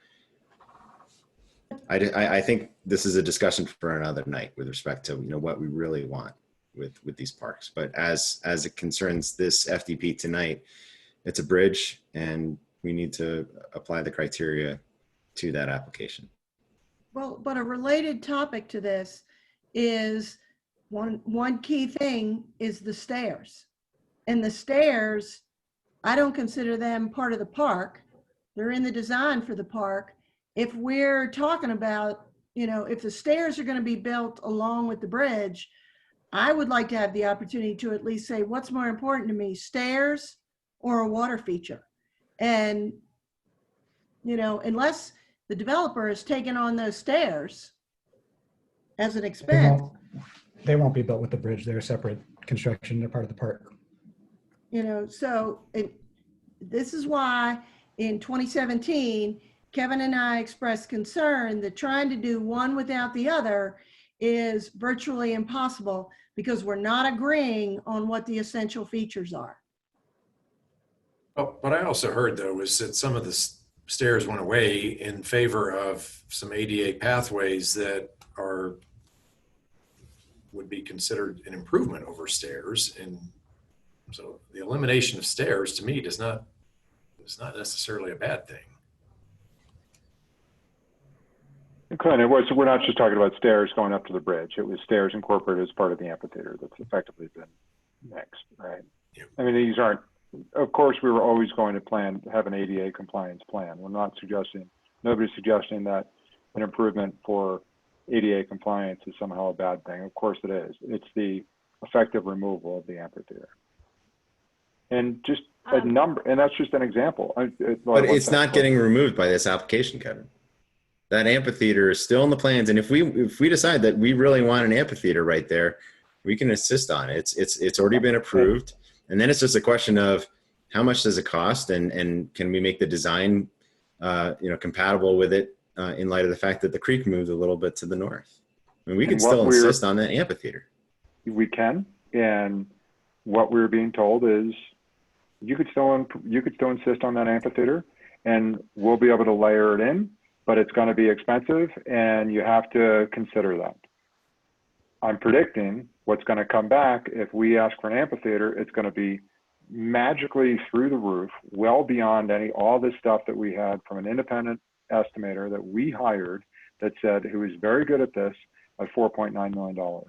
I think this is a discussion for another night with respect to, you know, what we really want with these parks. But as it concerns this FDP tonight, it's a bridge, and we need to apply the criteria to that application. Well, but a related topic to this is one key thing is the stairs. And the stairs, I don't consider them part of the park. They're in the design for the park. If we're talking about, you know, if the stairs are going to be built along with the bridge, I would like to have the opportunity to at least say, what's more important to me, stairs or a water feature? And, you know, unless the developer is taking on those stairs as an expense. They won't be built with the bridge. They're separate construction. They're part of the park. You know, so this is why in 2017, Kevin and I expressed concern that trying to do one without the other is virtually impossible because we're not agreeing on what the essential features are. Well, what I also heard, though, is that some of the stairs went away in favor of some ADA pathways that would be considered an improvement over stairs. And so the elimination of stairs to me is not necessarily a bad thing. Clint, we're not just talking about stairs going up to the bridge. It was stairs incorporated as part of the amphitheater that's effectively been mixed, right? I mean, these aren't, of course, we were always going to have an ADA compliance plan. We're not suggesting, nobody's suggesting that an improvement for ADA compliance is somehow a bad thing. Of course it is. It's the effective removal of the amphitheater. And just a number, and that's just an example. But it's not getting removed by this application, Kevin. That amphitheater is still in the plans, and if we decide that we really want an amphitheater right there, we can insist on it. It's already been approved, and then it's just a question of how much does it cost, and can we make the design, compatible with it in light of the fact that the creek moved a little bit to the north. I mean, we could still insist on that amphitheater. We can, and what we're being told is you could still insist on that amphitheater, and we'll be able to layer it in. But it's going to be expensive, and you have to consider that. I'm predicting what's going to come back if we ask for an amphitheater. It's going to be magically through the roof, well beyond all this stuff that we had from an independent estimator that we hired that said, who is very good at this, at $4.9 million.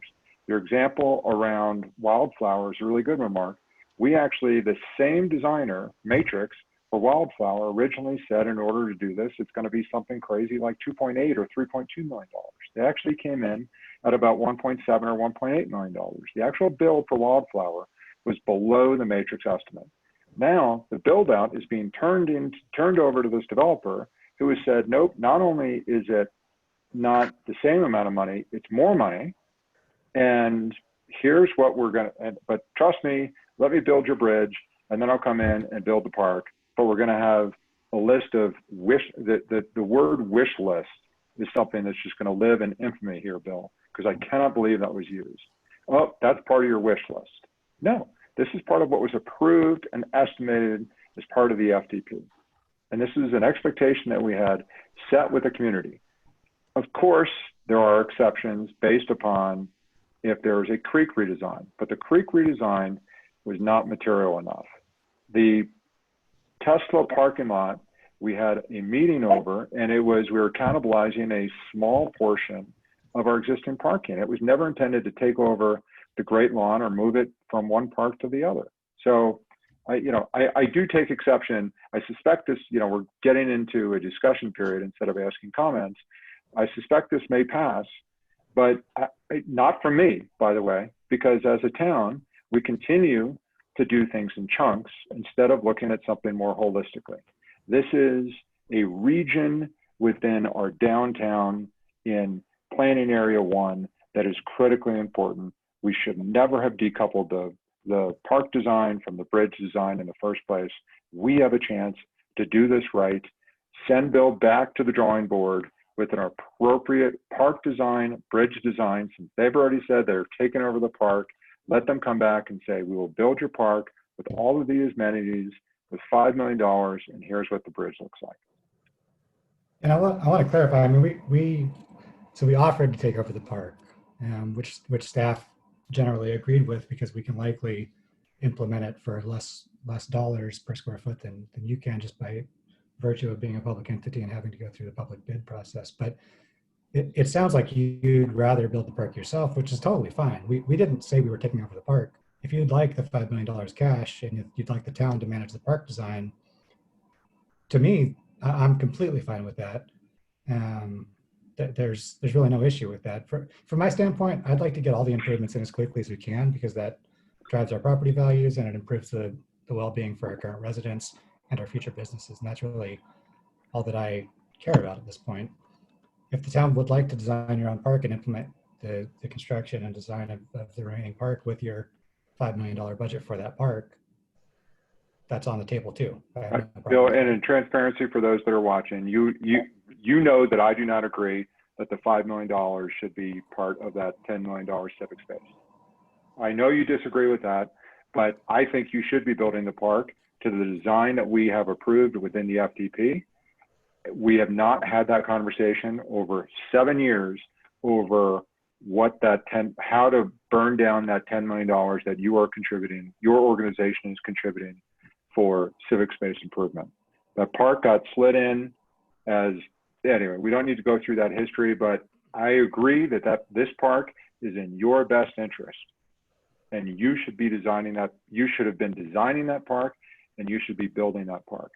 Your example around Wildflower is a really good one, Mark. We actually, the same designer, Matrix, for Wildflower originally said in order to do this, it's going to be something crazy like $2.8 or $3.2 million. They actually came in at about $1.7 or $1.8 million. The actual build for Wildflower was below the Matrix estimate. Now the build out is being turned over to this developer who has said, nope, not only is it not the same amount of money, it's more money. And here's what we're going to, but trust me, let me build your bridge and then I'll come in and build the park. But we're going to have a list of the word wish list is something that's just going to live in infamy here, Bill, because I cannot believe that was used. Oh, that's part of your wish list. No, this is part of what was approved and estimated as part of the FDP. And this is an expectation that we had set with the community. Of course, there are exceptions based upon if there was a creek redesign, but the creek redesign was not material enough. The Tesla parking lot, we had a meeting over, and we were cannibalizing a small portion of our existing parking. It was never intended to take over the Great Lawn or move it from one park to the other. So, I do take exception. I suspect this, we're getting into a discussion period instead of asking comments. I suspect this may pass, but not from me, by the way, because as a town, we continue to do things in chunks instead of looking at something more holistically. This is a region within our downtown in planning area 1 that is critically important. We should never have decoupled the park design from the bridge design in the first place. We have a chance to do this right, send Bill back to the drawing board with an appropriate park design, bridge design, since they've already said they're taking over the park. Let them come back and say, we will build your park with all of these amenities with $5 million, and here's what the bridge looks like. And I want to clarify, I mean, we offered to take over the park, which staff generally agreed with because we can likely implement it for less dollars per square foot than you can just by virtue of being a public entity and having to go through the public bid process. But it sounds like you'd rather build the park yourself, which is totally fine. We didn't say we were taking over the park. If you'd like the $5 million cash and you'd like the town to manage the park design, to me, I'm completely fine with that. There's really no issue with that. From my standpoint, I'd like to get all the improvements in as quickly as we can because that drives our property values and it improves the well-being for our current residents and our future businesses. And that's really all that I care about at this point. If the town would like to design your own park and implement the construction and design of the remaining park with your $5 million budget for that park, that's on the table too. Bill, and in transparency for those that are watching, you know that I do not agree that the $5 million should be part of that $10 million civic space. I know you disagree with that, but I think you should be building the park to the design that we have approved within the FDP. We have not had that conversation over 7 years over how to burn down that $10 million that you are contributing, your organization is contributing for civic space improvement. That park got slid in as anyway, we don't need to go through that history, but I agree that this park is in your best interest. And you should be designing that, you should have been designing that park, and you should be building that park.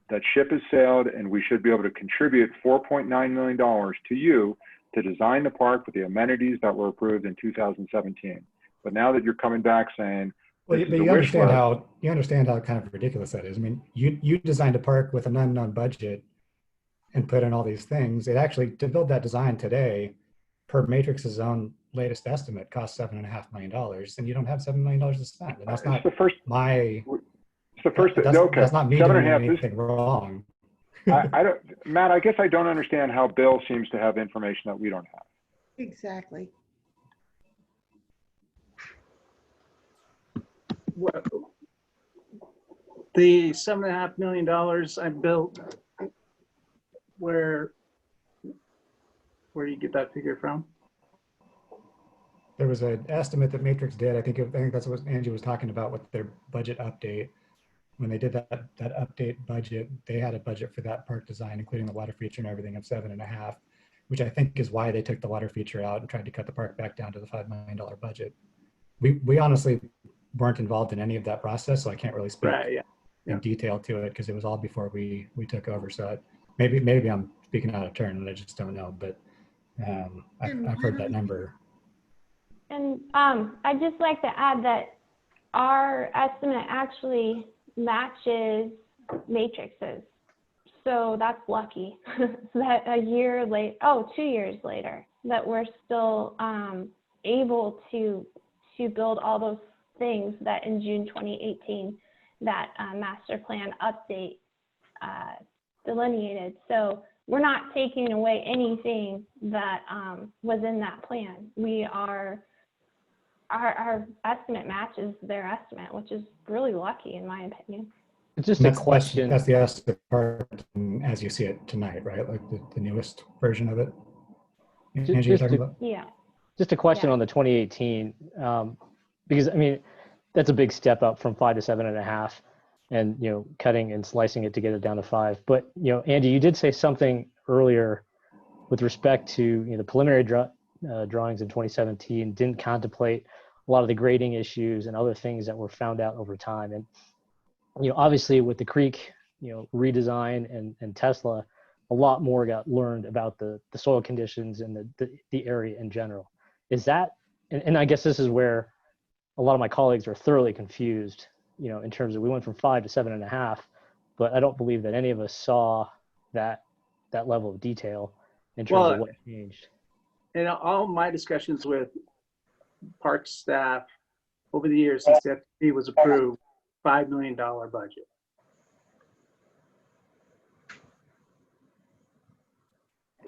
That ship has sailed, and we should be able to contribute $4.9 million to you to design the park with the amenities that were approved in 2017. But now that you're coming back saying, well, this but is a you wish list, understand how kind of ridiculous that is. I mean, you designed a park with an unknown budget and put in all these things. It actually, to build that design today, per Matrix's own latest estimate, cost $7.5 million, and you don't have $7 million to spend. And that's not my. It's the first. That's, Okay, that's not me doing 7.5. anything wrong. I don't, Matt. I guess I don't understand how Bill seems to have information that we don't have. Exactly. What, the $7.5 million I built, where do you get that figure from? There was an estimate that Matrix did. I think that's what Angie was talking about with their budget update. When they did that update budget, they had a budget for that park design, including the water feature and everything, of 7.5, which I think is why they took the water feature out and tried to cut the park back down to the $5 million budget. We honestly weren't involved in any of that process, so I can't really speak in detail to it because it was all before we took over. So maybe I'm speaking out of turn and I just don't know, but I've heard that number. And I'd just like to add that our estimate actually matches Matrix's. So that's lucky that 2 years later, that we're still able to build all those things that in June 2018, that master plan update delineated. So we're not taking away anything that was in that plan. Our estimate matches their estimate, which is really lucky in my opinion. It's just a question. That's the estimate part as you see it tonight, right? Like the newest version of it. Angie, you're talking about? Yeah. Just a question on the 2018, because I mean, that's a big step up from 5 to 7.5, and cutting and slicing it to get it down to 5. But Andy, you did say something earlier with respect to the preliminary drawings in 2017 didn't contemplate a lot of the grading issues and other things that were found out over time. And obviously with the creek redesign and Tesla, a lot more got learned about the soil conditions and the area in general. Is that, and I guess this is where a lot of my colleagues are thoroughly confused, in terms of we went from 5 to 7.5, but I don't believe that any of us saw that level of detail in terms of what changed. In all my discussions with park staff over the years since the FDP was approved, $5 million budget.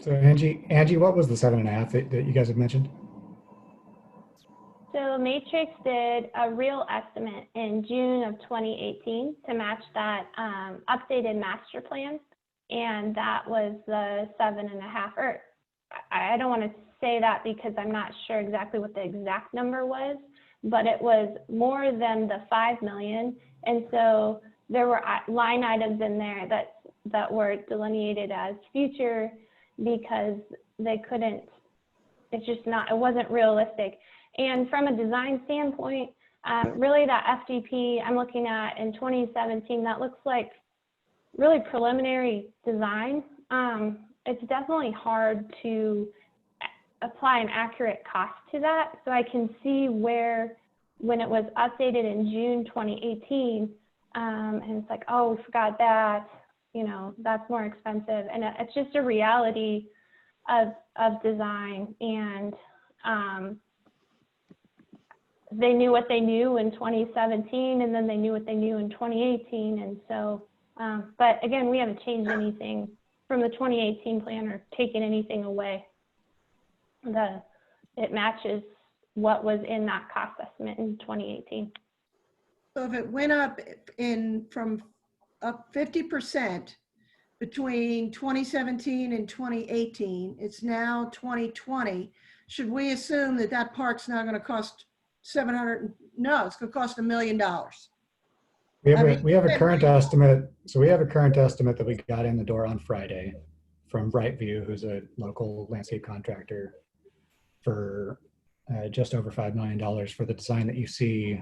So Angie, what was the 7.5 that you guys had mentioned? So Matrix did a real estimate in June of 2018 to match that updated master plan, and that was the 7.5. Or I don't want to say that because I'm not sure exactly what the exact number was, but it was more than the 5 million. And so there were line items in there that were delineated as future because they couldn't, it's just not, it wasn't realistic. And from a design standpoint, really that FDP I'm looking at in 2017, that looks like really preliminary design. It's definitely hard to apply an accurate cost to that. So I can see where, when it was updated in June 2018, and it's like, oh, we forgot that, that's more expensive. And it's just a reality of design. And they knew what they knew in 2017, and then they knew what they knew in 2018. And so, but again, we haven't changed anything from the 2018 plan or taken anything away. It matches what was in that cost estimate in 2018. So if it went up from up 50% between 2017 and 2018, it's now 2020. Should we assume that park's now going to cost $700? No, it's going to cost $1 million. We have, I a, mean, we have a current estimate. So we have a current estimate that we got in the door on Friday from Brightview, who's a local landscape contractor, for just over $5 million for the design that you see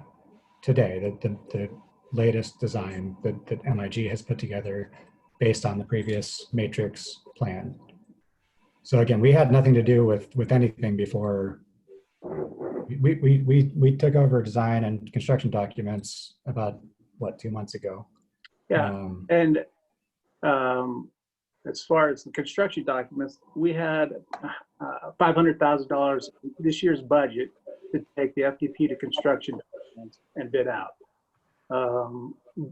today, the latest design that MIG has put together based on the previous matrix plan. So again, we had nothing to do with anything before. We took over design and construction documents about, what, 2 months ago? Yeah, and as far as the construction documents, we had $500,000 this year's budget to take the FDP to construction documents and bid out.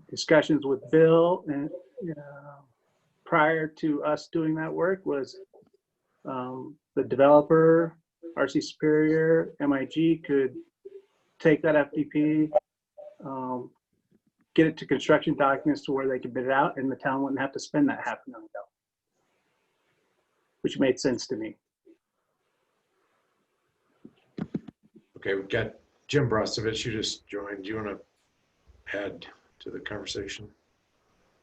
Discussions with Bill and prior to us doing that work was the developer, RC Superior, MIG could take that FDP, get it to construction documents to where they could bid it out, and the town wouldn't have to spend that $500,000, which made sense to me. Okay, we've got Jim Brostovich, you just joined. Do you want to add to the conversation?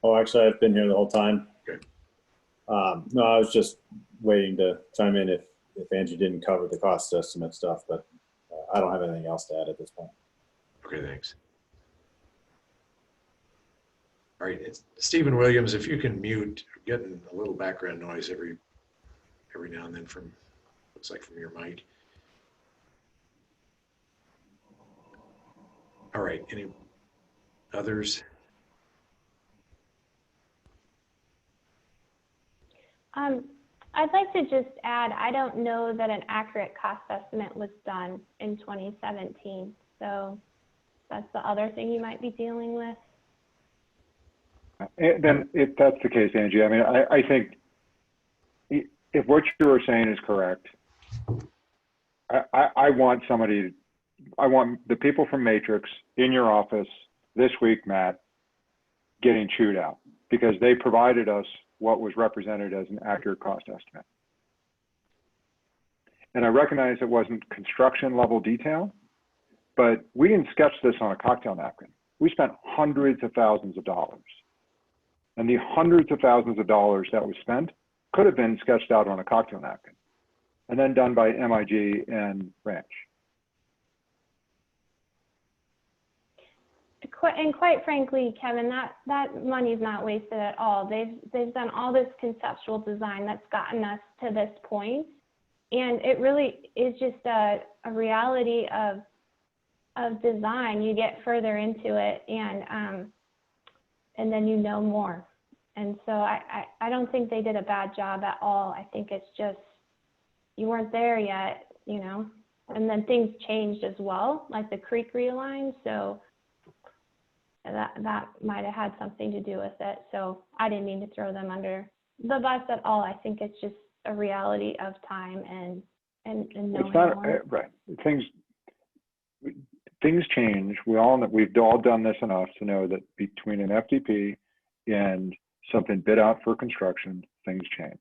Oh, actually, I've been here the whole time. Okay. No, I was just waiting to chime in if Angie didn't cover the cost estimate stuff, but I don't have anything else to add at this point. Okay, thanks. All right, it's Stephen Williams. If you can mute, we're getting a little background noise every now and then from, looks like from your mic. All right, any others? I'd like to just add, I don't know that an accurate cost estimate was done in 2017. So that's the other thing you might be dealing with. Then if that's the case, Angie, I mean, I think if what you were saying is correct, I want the people from Matrix in your office this week, Matt, getting chewed out, because they provided us what was represented as an accurate cost estimate. And I recognize it wasn't construction level detail, but we didn't sketch this on a cocktail napkin. We spent hundreds of thousands of dollars. And the hundreds of thousands of dollars that was spent could have been sketched out on a cocktail napkin and then done by MIG and Ranch. And quite frankly, Kevin, that money's not wasted at all. They've done all this conceptual design that's gotten us to this point, and it really is just a reality of design. You get further into it, and then you know more. And so I don't think they did a bad job at all. I think it's just you weren't there yet, you know. And then things changed as well, like the creek realigned. So that might have had something to do with it. So I didn't mean to throw them under the bus at all. I think it's just a reality of time and knowing It's not more. right. Things change. We've all done this enough to know that between an FDP and something bid out for construction, things change.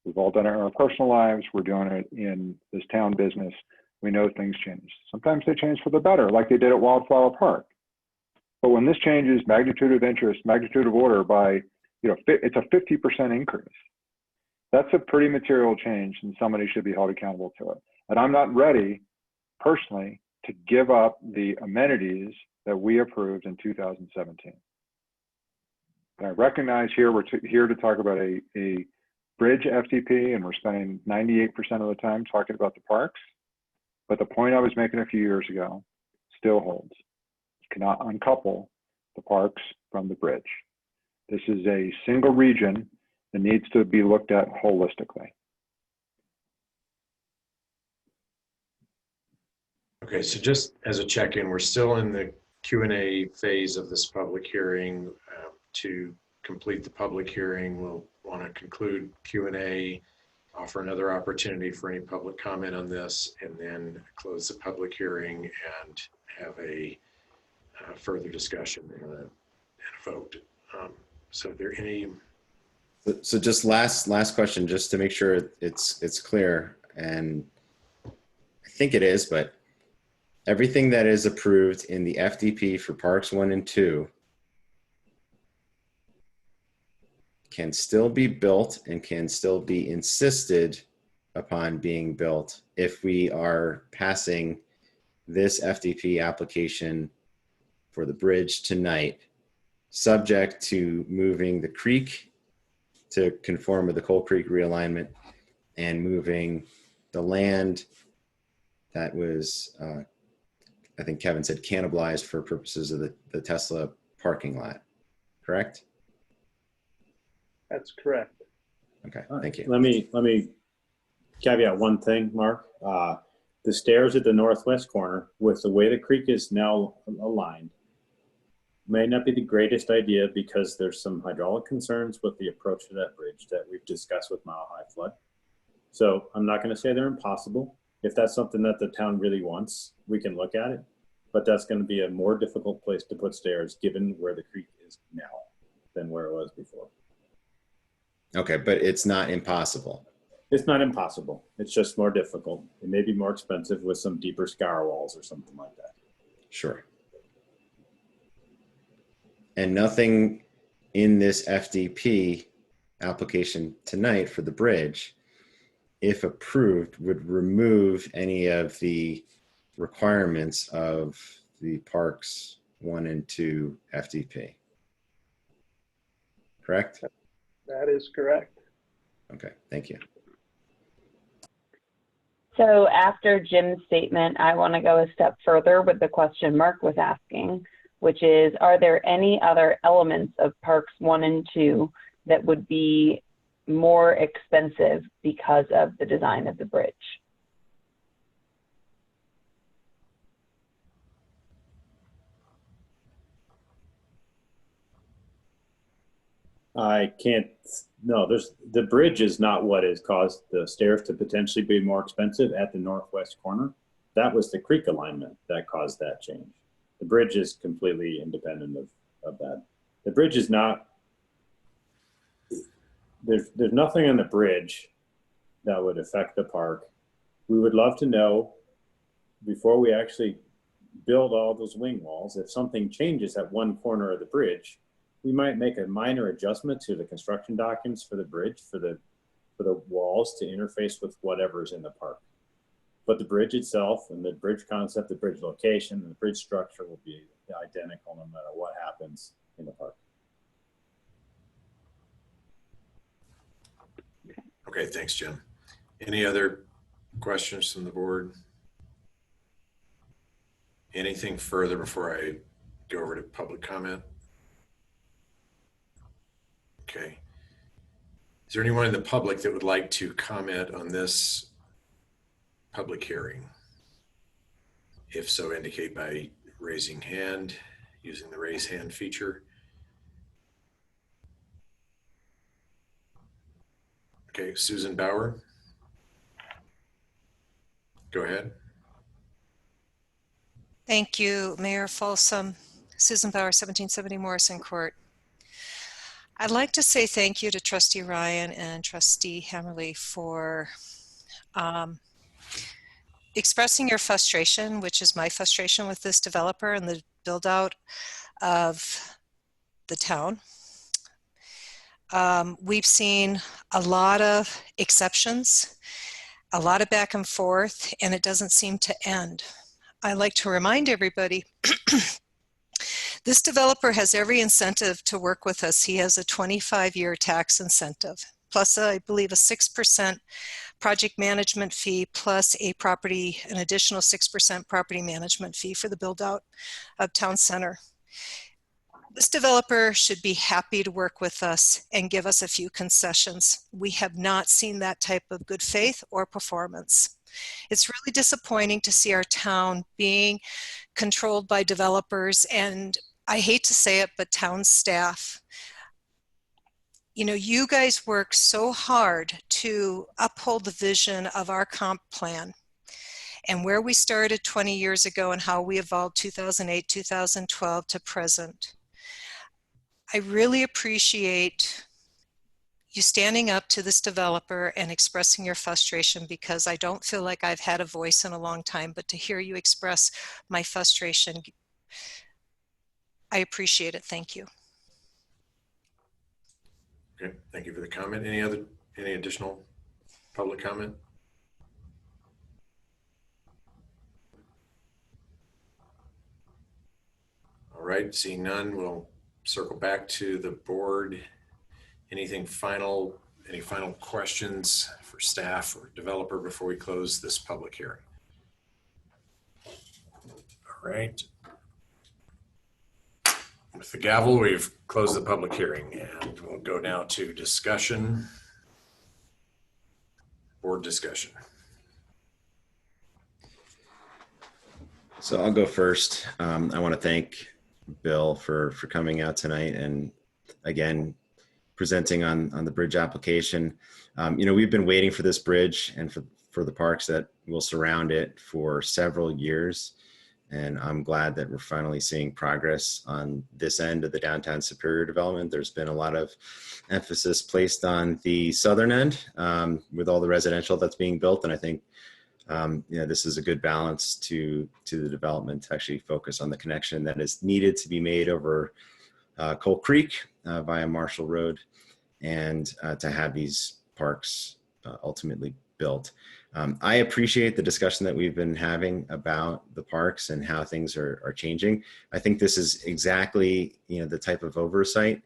We've all done it in our personal lives. We're doing it in this town business. We know things change. Sometimes they change for the better, like they did at Wildflower Park. But when this changes magnitude of interest, magnitude of order by, it's a 50% increase. That's a pretty material change, and somebody should be held accountable to it. And I'm not ready, personally, to give up the amenities that we approved in 2017. And I recognize here we're here to talk about a bridge FDP, and we're spending 98% of the time talking about the parks. But the point I was making a few years ago still holds. You cannot uncouple the parks from the bridge. This is a single region that needs to be looked at holistically. Okay, so just as a check-in, we're still in the Q&A phase of this public hearing. To complete the public hearing, we'll want to conclude Q&A, offer another opportunity for any public comment on this, and then close the public hearing and have a further discussion and a vote. So are there any? So just last question, just to make sure it's clear, and I think it is, but everything that is approved in the FDP for Parks 1 and 2 can still be built and can still be insisted upon being built if we are passing this FDP application for the bridge tonight, subject to moving the creek to conform with the Coal Creek realignment and moving the land that was, I think Kevin said, cannibalized for purposes of the Tesla parking lot, correct? That's correct. Okay, thank you. Let me caveat one thing, Mark. The stairs at the northwest corner, with the way the creek is now aligned, may not be the greatest idea because there's some hydraulic concerns with the approach to that bridge that we've discussed with Mile High Flood. So I'm not going to say they're impossible. If that's something that the town really wants, we can look at it. But that's going to be a more difficult place to put stairs given where the creek is now than where it was before. Okay, but it's not impossible. It's not impossible. It's just more difficult. It may be more expensive with some deeper scour walls or something like that. Sure. And nothing in this FDP application tonight for the bridge, if approved, would remove any of the requirements of the Parks 1 and 2 FDP. Correct? That is correct. Okay, thank you. So after Jim's statement, I want to go a step further with the question Mark was asking, which is, are there any other elements of Parks 1 and 2 that would be more expensive because of the design of the bridge? I can't, no, the bridge is not what has caused the stairs to potentially be more expensive at the northwest corner. That was the creek alignment that caused that change. The bridge is completely independent of that. The bridge is not, there's nothing on the bridge that would affect the park. We would love to know before we actually build all those wing walls, if something changes at one corner of the bridge, we might make a minor adjustment to the construction documents for the bridge, for the walls to interface with whatever's in the park. But the bridge itself and the bridge concept, the bridge location, and the bridge structure will be identical no matter what happens in the park. Okay, thanks, Jim. Any other questions from the board? Anything further before I go over to public comment? Okay. Is there anyone in the public that would like to comment on this public hearing? If so, indicate by raising hand, using the raise hand feature. Okay, Susan Bauer. Go ahead. Thank you, Mayor Folsom. Susan Bauer, 1770 Morrison Court. I'd like to say thank you to Trustee Ryan and Trustee Hammerly for expressing your frustration, which is my frustration with this developer and the build out of the town. We've seen a lot of exceptions, a lot of back and forth, and it doesn't seem to end. I like to remind everybody this developer has every incentive to work with us. He has a 25-year tax incentive, plus I believe a 6% project management fee, plus an additional 6% property management fee for the build out of town center. This developer should be happy to work with us and give us a few concessions. We have not seen that type of good faith or performance. It's really disappointing to see our town being controlled by developers, and I hate to say it, but town staff. You know, you guys work so hard to uphold the vision of our comp plan and where we started 20 years ago and how we evolved 2008, 2012 to present. I really appreciate you standing up to this developer and expressing your frustration, because I don't feel like I've had a voice in a long time, but to hear you express my frustration, I appreciate it. Thank you. Okay, thank you for the comment. Any additional public comment? All right, seeing none, we'll circle back to the board. Any final questions for staff or developer before we close this public hearing? All right. With the gavel, we've closed the public hearing, and we'll go now to discussion. Board discussion. So I'll go first. I want to thank Bill for coming out tonight and again presenting on the bridge application. We've been waiting for this bridge and for the parks that will surround it for several years. And I'm glad that we're finally seeing progress on this end of the downtown Superior development. There's been a lot of emphasis placed on the southern end with all the residential that's being built. And I think this is a good balance to the development to actually focus on the connection that is needed to be made over Coal Creek via Marshall Road, and to have these parks ultimately built. I appreciate the discussion that we've been having about the parks and how things are changing. I think this is exactly the type of oversight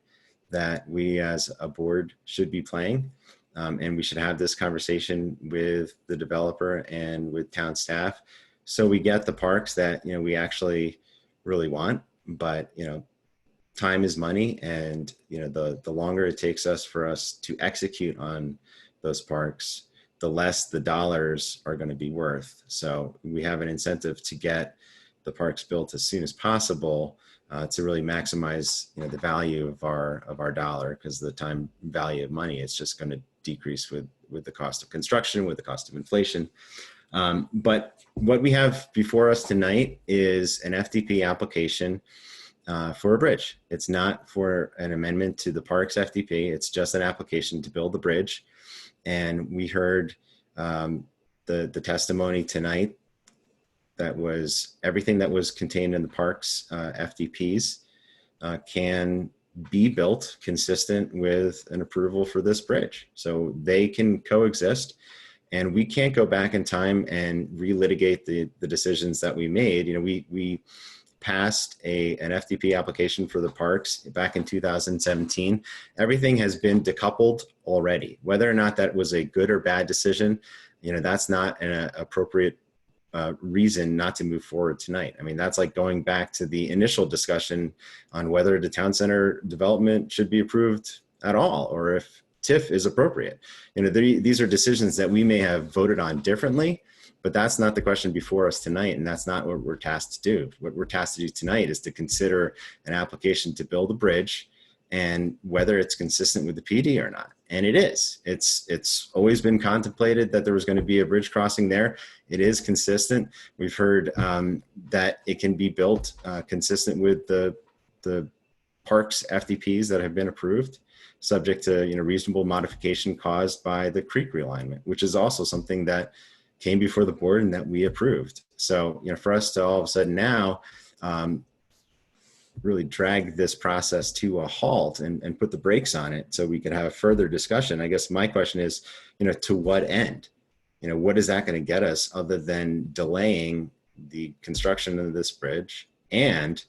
that we as a board should be playing. And we should have this conversation with the developer and with town staff, so we get the parks that we actually really want. But time is money, and the longer it takes us for us to execute on those parks, the less the dollars are going to be worth. So we have an incentive to get the parks built as soon as possible to really maximize the value of our dollar, because the time value of money is just going to decrease with the cost of construction, with the cost of inflation. But what we have before us tonight is an FDP application for a bridge. It's not for an amendment to the parks FDP. It's just an application to build the bridge. And we heard the testimony tonight that was everything that was contained in the parks FDPs can be built consistent with an approval for this bridge. So they can coexist, and we can't go back in time and relitigate the decisions that we made. We passed an FDP application for the parks back in 2017. Everything has been decoupled already. Whether or not that was a good or bad decision, that's not an appropriate reason not to move forward tonight. I mean, that's like going back to the initial discussion on whether the town center development should be approved at all, or if TIF is appropriate. These are decisions that we may have voted on differently, but that's not the question before us tonight, and that's not what we're tasked to do. What we're tasked to do tonight is to consider an application to build a bridge and whether it's consistent with the PD or not. And it is. It's always been contemplated that there was going to be a bridge crossing there. It is consistent. We've heard that it can be built consistent with the parks FDPs that have been approved, subject to reasonable modification caused by the creek realignment, which is also something that came before the board and that we approved. So for us to all of a sudden now really drag this process to a halt and put the brakes on it so we could have further discussion. I guess my question is, to what end? What is that going to get us other than delaying the construction of this bridge? And,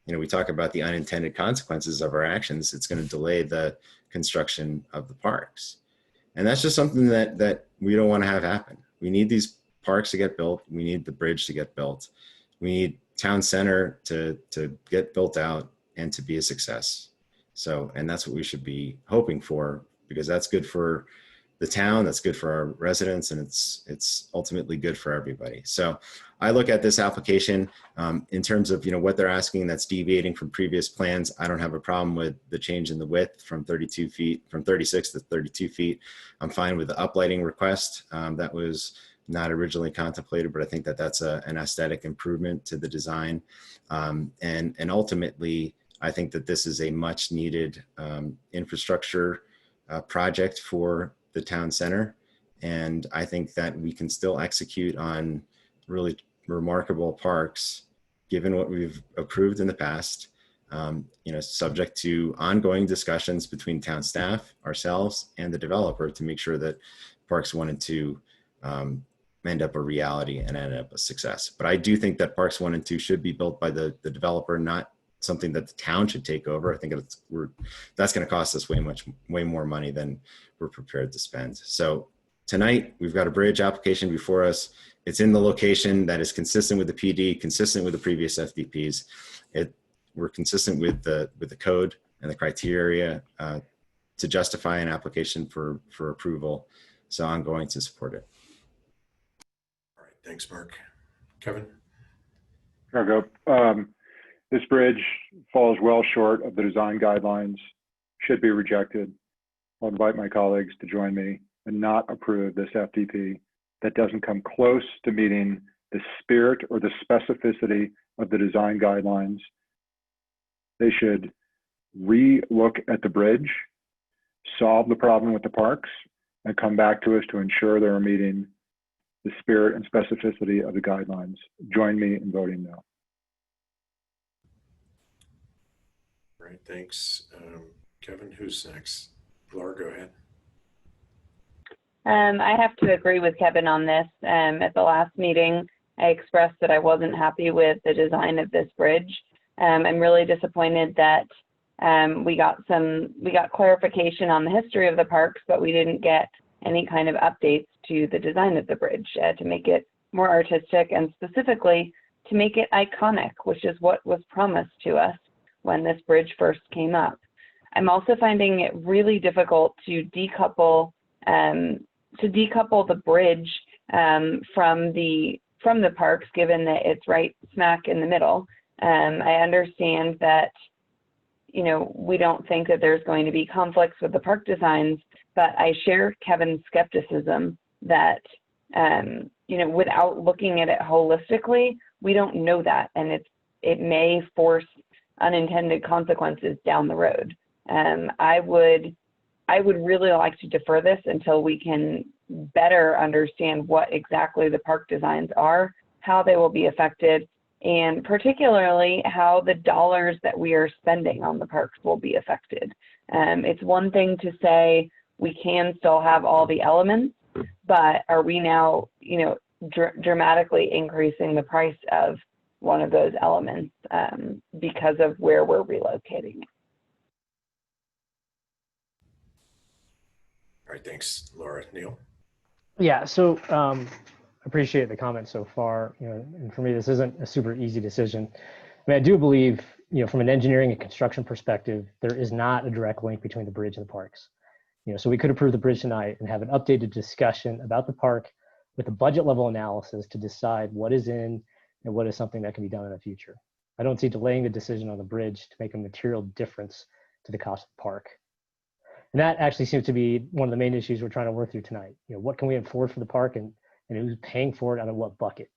we talk about the unintended consequences of our actions. It's going to delay the construction of the parks. And that's just something that we don't want to have happen. We need these parks to get built. We need the bridge to get built. We need town center to get built out and to be a success. So, and that's what we should be hoping for, because that's good for the town, that's good for our residents, and it's ultimately good for everybody. So I look at this application in terms of what they're asking that's deviating from previous plans. I don't have a problem with the change in the width from 32 feet, from 36 to 32 feet. I'm fine with the uplighting request that was not originally contemplated, but I think that that's an aesthetic improvement to the design. And ultimately, I think that this is a much needed infrastructure project for the town center. And I think that we can still execute on really remarkable parks, given what we've approved in the past, subject to ongoing discussions between town staff, ourselves, and the developer to make sure that Parks 1 and 2 end up a reality and end up a success. But I do think that Parks 1 and 2 should be built by the developer, not something that the town should take over. I think that's going to cost us way more money than we're prepared to spend. So tonight we've got a bridge application before us. It's in the location that is consistent with the PD, consistent with the previous FDPs. We're consistent with the code and the criteria to justify an application for approval. So I'm going to support it. All right, thanks, Mark. Kevin? I'll go. This bridge falls well short of the design guidelines, should be rejected. I'll invite my colleagues to join me and not approve this FDP that doesn't come close to meeting the spirit or the specificity of the design guidelines. They should re-look at the bridge, solve the problem with the parks, and come back to us to ensure they're meeting the spirit and specificity of the guidelines. Join me in voting no. All right, thanks. Kevin, who's next? Laura, go ahead. I have to agree with Kevin on this. At the last meeting, I expressed that I wasn't happy with the design of this bridge. I'm really disappointed that we got clarification on the history of the parks, but we didn't get any kind of updates to the design of the bridge to make it more artistic and specifically to make it iconic, which is what was promised to us when this bridge first came up. I'm also finding it really difficult to decouple the bridge from the parks, given that it's right smack in the middle. I understand that, we don't think that there's going to be conflicts with the park designs, but I share Kevin's skepticism that, without looking at it holistically, we don't know that, and it may force unintended consequences down the road. I would really like to defer this until we can better understand what exactly the park designs are, how they will be affected, and particularly how the dollars that we are spending on the parks will be affected. It's one thing to say we can still have all the elements, but are we now, dramatically increasing the price of one of those elements because of where we're relocating? All right, thanks, Laura. Neil? Yeah, so appreciate the comments so far. And for me, this isn't a super easy decision. I do believe, from an engineering and construction perspective, there is not a direct link between the bridge and the parks. So we could approve the bridge tonight and have an updated discussion about the park with a budget level analysis to decide what is in and what is something that can be done in the future. I don't see delaying the decision on the bridge to make a material difference to the cost of the park. And that actually seems to be one of the main issues we're trying to work through tonight. What can we afford for the park and who's paying for it out of what bucket?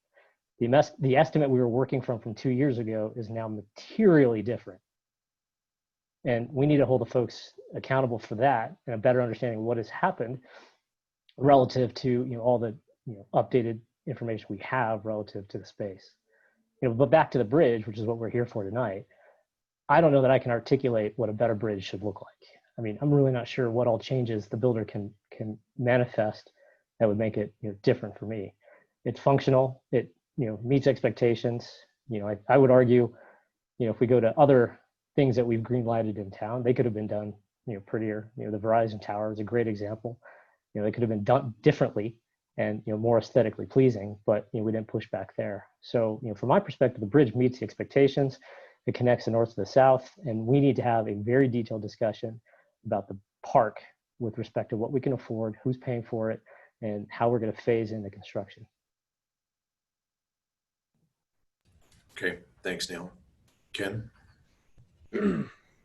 The estimate we were working from 2 years ago is now materially different. And we need to hold the folks accountable for that and a better understanding of what has happened relative to all the updated information we have relative to the space. But back to the bridge, which is what we're here for tonight, I don't know that I can articulate what a better bridge should look like. I'm really not sure what all changes the builder can manifest that would make it different for me. It's functional. It meets expectations. I would argue, if we go to other things that we've green lighted in town, they could have been done prettier. The Verizon Tower is a great example. They could have been done differently and more aesthetically pleasing, but we didn't push back there. So from my perspective, the bridge meets the expectations. It connects the north to the south, and we need to have a very detailed discussion about the park with respect to what we can afford, who's paying for it, and how we're going to phase in the construction. Okay, thanks, Neil. Ken?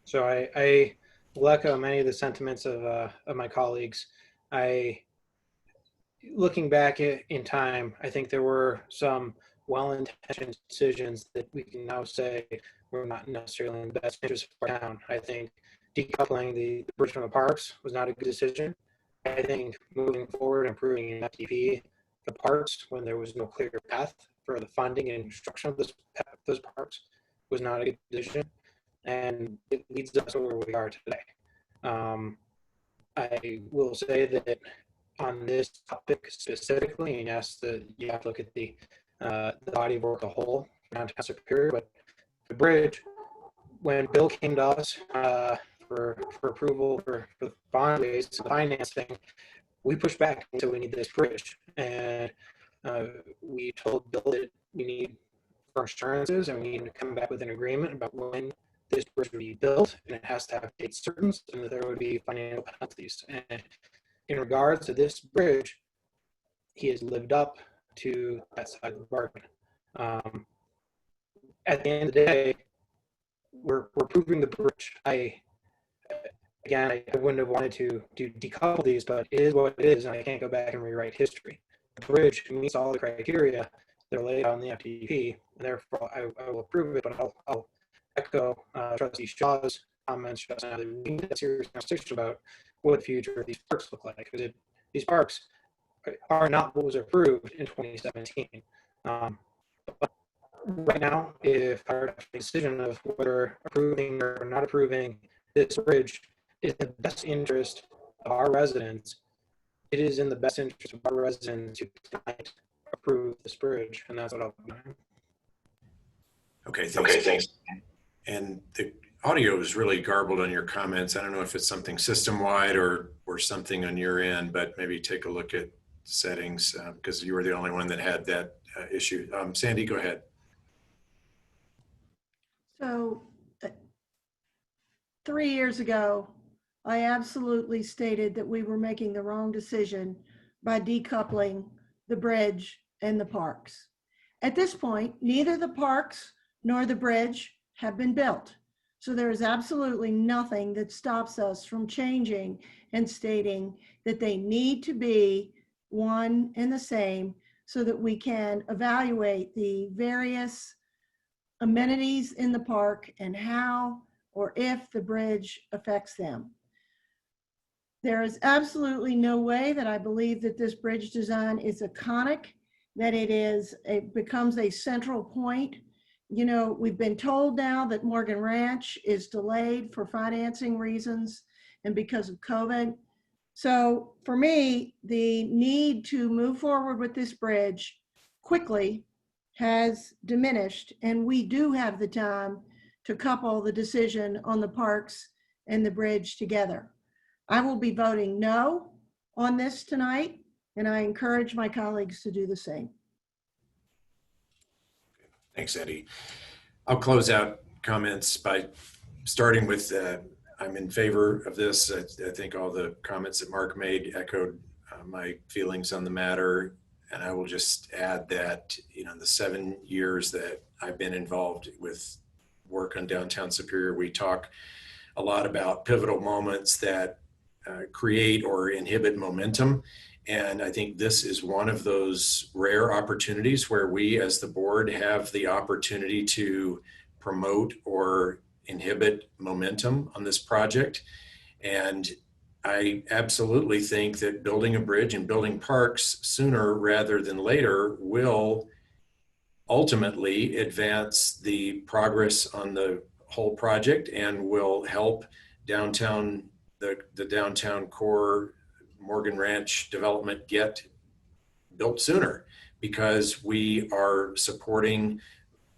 So I will echo many of the sentiments of my colleagues. Looking back in time, I think there were some well-intentioned decisions that we can now say were not necessarily in the best interest of our town. I think decoupling the bridge from the parks was not a good decision. I think moving forward, improving in FDP, the parks, when there was no clear path for the funding and construction of those parks, was not a good decision. And it leads us to where we are today. I will say that on this topic specifically, and yes, you have to look at the body of work as a whole for downtown Superior, but the bridge, when Bill came to us for approval for the bond raise, the financing, we pushed back and said we need this bridge. And we told Bill that we need firm assurances and we need to come back with an agreement about when this bridge would be built, and it has to have dates certain, and that there would be financial penalties. And in regards to this bridge, he has lived up to that side of the bargain. At the end of the day, we're approving the bridge. I wouldn't have wanted to decouple these, but it is what it is, and I can't go back and rewrite history. The bridge meets all the criteria that are laid out in the FDP, and therefore I will approve it, but I'll echo Trustee Shaw's comments just now that we need a serious conversation about what the future of these parks look like, because these parks are not what was approved in 2017. But right now, if our decision of whether approving or not approving this bridge is in the best interest of our residents, it is in the best interest of our residents to tonight approve this bridge, and that's what I'll do. Okay, thanks. And the audio is really garbled on your comments. I don't know if it's something system-wide or something on your end, but maybe take a look at settings because you were the only one that had that issue. Sandy, go ahead. So 3 years ago, I absolutely stated that we were making the wrong decision by decoupling the bridge and the parks. At this point, neither the parks nor the bridge have been built. So there is absolutely nothing that stops us from changing and stating that they need to be one and the same so that we can evaluate the various amenities in the park and how or if the bridge affects them. There is absolutely no way that I believe that this bridge design is iconic, that it becomes a central point. You know, we've been told now that Morgan Ranch is delayed for financing reasons and because of COVID. So for me, the need to move forward with this bridge quickly has diminished, and we do have the time to couple the decision on the parks and the bridge together. I will be voting no on this tonight, and I encourage my colleagues to do the same. Thanks, Eddie. I'll close out comments by starting with I'm in favor of this. I think all the comments that Mark made echoed my feelings on the matter. And I will just add that, you know, the 7 years that I've been involved with work on downtown Superior, we talk a lot about pivotal moments that create or inhibit momentum. And I think this is one of those rare opportunities where we as the board have the opportunity to promote or inhibit momentum on this project. And I absolutely think that building a bridge and building parks sooner rather than later will ultimately advance the progress on the whole project and will help downtown, the downtown core Morgan Ranch development get built sooner because we are supporting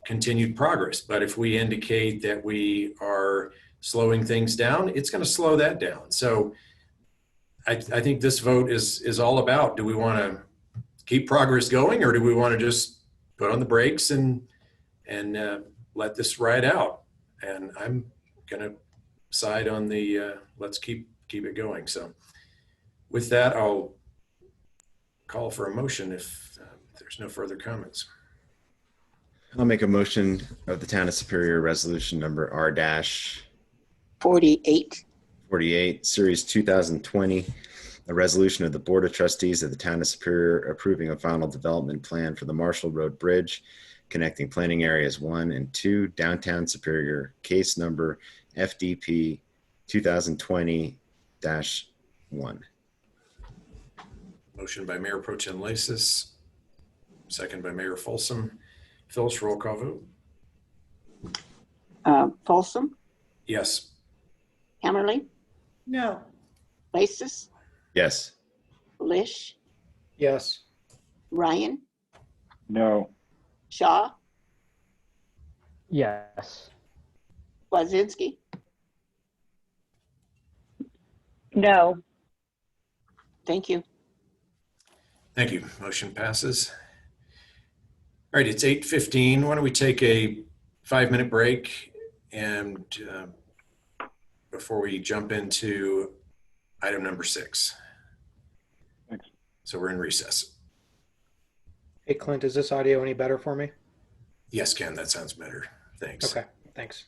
continued progress. But if we indicate that we are slowing things down, it's going to slow that down. So I think this vote is all about, do we want to keep progress going or do we want to just put on the brakes and let this ride out? And I'm going to side on the let's keep it going. So with that, I'll call for a motion if there's no further comments. I'll make a motion of the Town of Superior Resolution number R-48, Series 2020, a resolution of the Board of Trustees of the Town of Superior approving a final development plan for the Marshall Road Bridge connecting planning areas 1 and 2, downtown Superior, case number FDP 2020-1. Motion by Mayor Pro Tem Lasis, second by Mayor Folsom. Phyllis, roll call vote. Folsom, Yes. Hammerly, No. Lasis, Yes. Lish, Yes. Ryan, No. Shaw, Yes. Kwasinski, No. thank you. Thank you. Motion passes. All right, it's 8:15. Why don't we take a 5-minute break and before we jump into item number 6. Thanks. So we're in recess. Hey, Clint, is this audio any better for me? Yes, Ken, that sounds better. Thanks. Okay, thanks.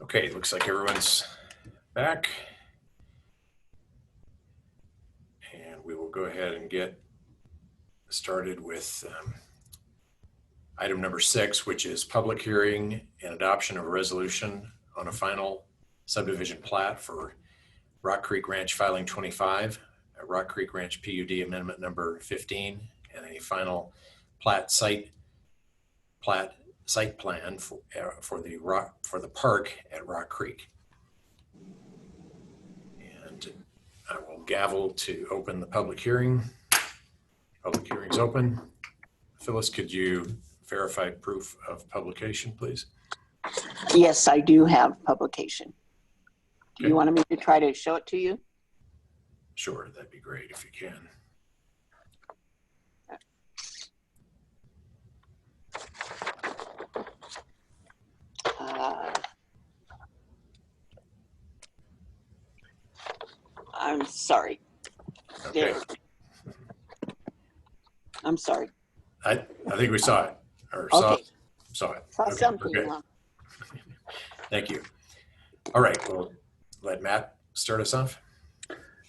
Okay, looks like everyone's back. And we will go ahead and get started with item number 6, which is public hearing and adoption of a resolution on a final subdivision plat for Rock Creek Ranch Filing 25, Rock Creek Ranch PUD Amendment number 15, and a final site plan for the park at Rock Creek. And I will gavel to open the public hearing. Public hearing's open. Phyllis, could you verify proof of publication, please? Yes, I do have publication. Do Okay. you want me to try to show it to you? Sure, that'd be great if you can. I'm sorry. Okay. There. I'm sorry. I think we saw it, or Okay. saw it. Saw Okay, something we're good. wrong. Thank you. All right, we'll let Matt start us off.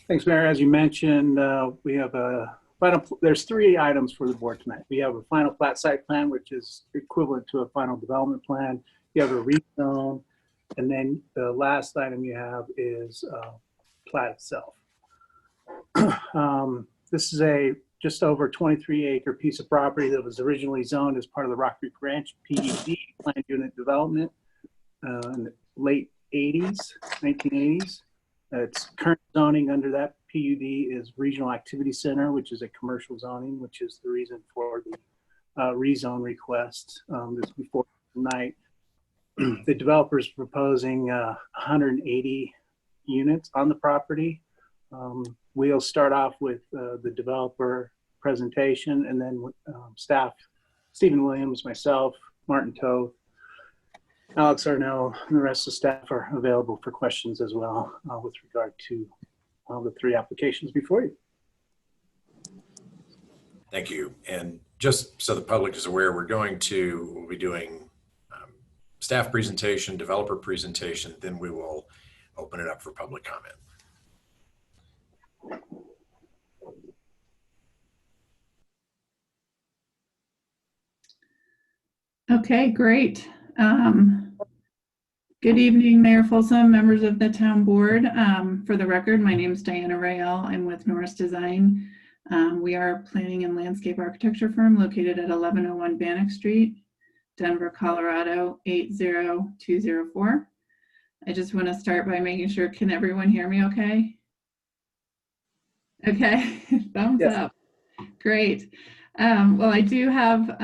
Thanks, Mayor. As you mentioned, we have there's 3 items for the board tonight. We have a final plat site plan, which is equivalent to a final development plan. You have a rezone, and then the last item you have is plat itself. This is a just over 23-acre piece of property that was originally zoned as part of the Rock Creek Ranch PUD planned unit development in the late 1980s. Its current zoning under that PUD is Regional Activity Center, which is a commercial zoning, which is the reason for the rezone request this before tonight. The developer is proposing 180 units on the property. We'll start off with the developer presentation, and then staff, Stephen Williams, myself, Martin Toth, Alex Arnell, and the rest of the staff are available for questions as well with regard to the 3 applications before you. Thank you. And just so the public is aware, we'll be doing staff presentation, developer presentation, then we will open it up for public comment. Okay, great. Good evening, Mayor Folsom, members of the town board. For the record, my name is Diana Rael. I'm with Norris Design. We are a planning and landscape architecture firm located at 1101 Bannock Street, Denver, Colorado, 80204. I just want to start by making sure, can everyone hear me okay? Okay, thumbs up. Great. Well, I do have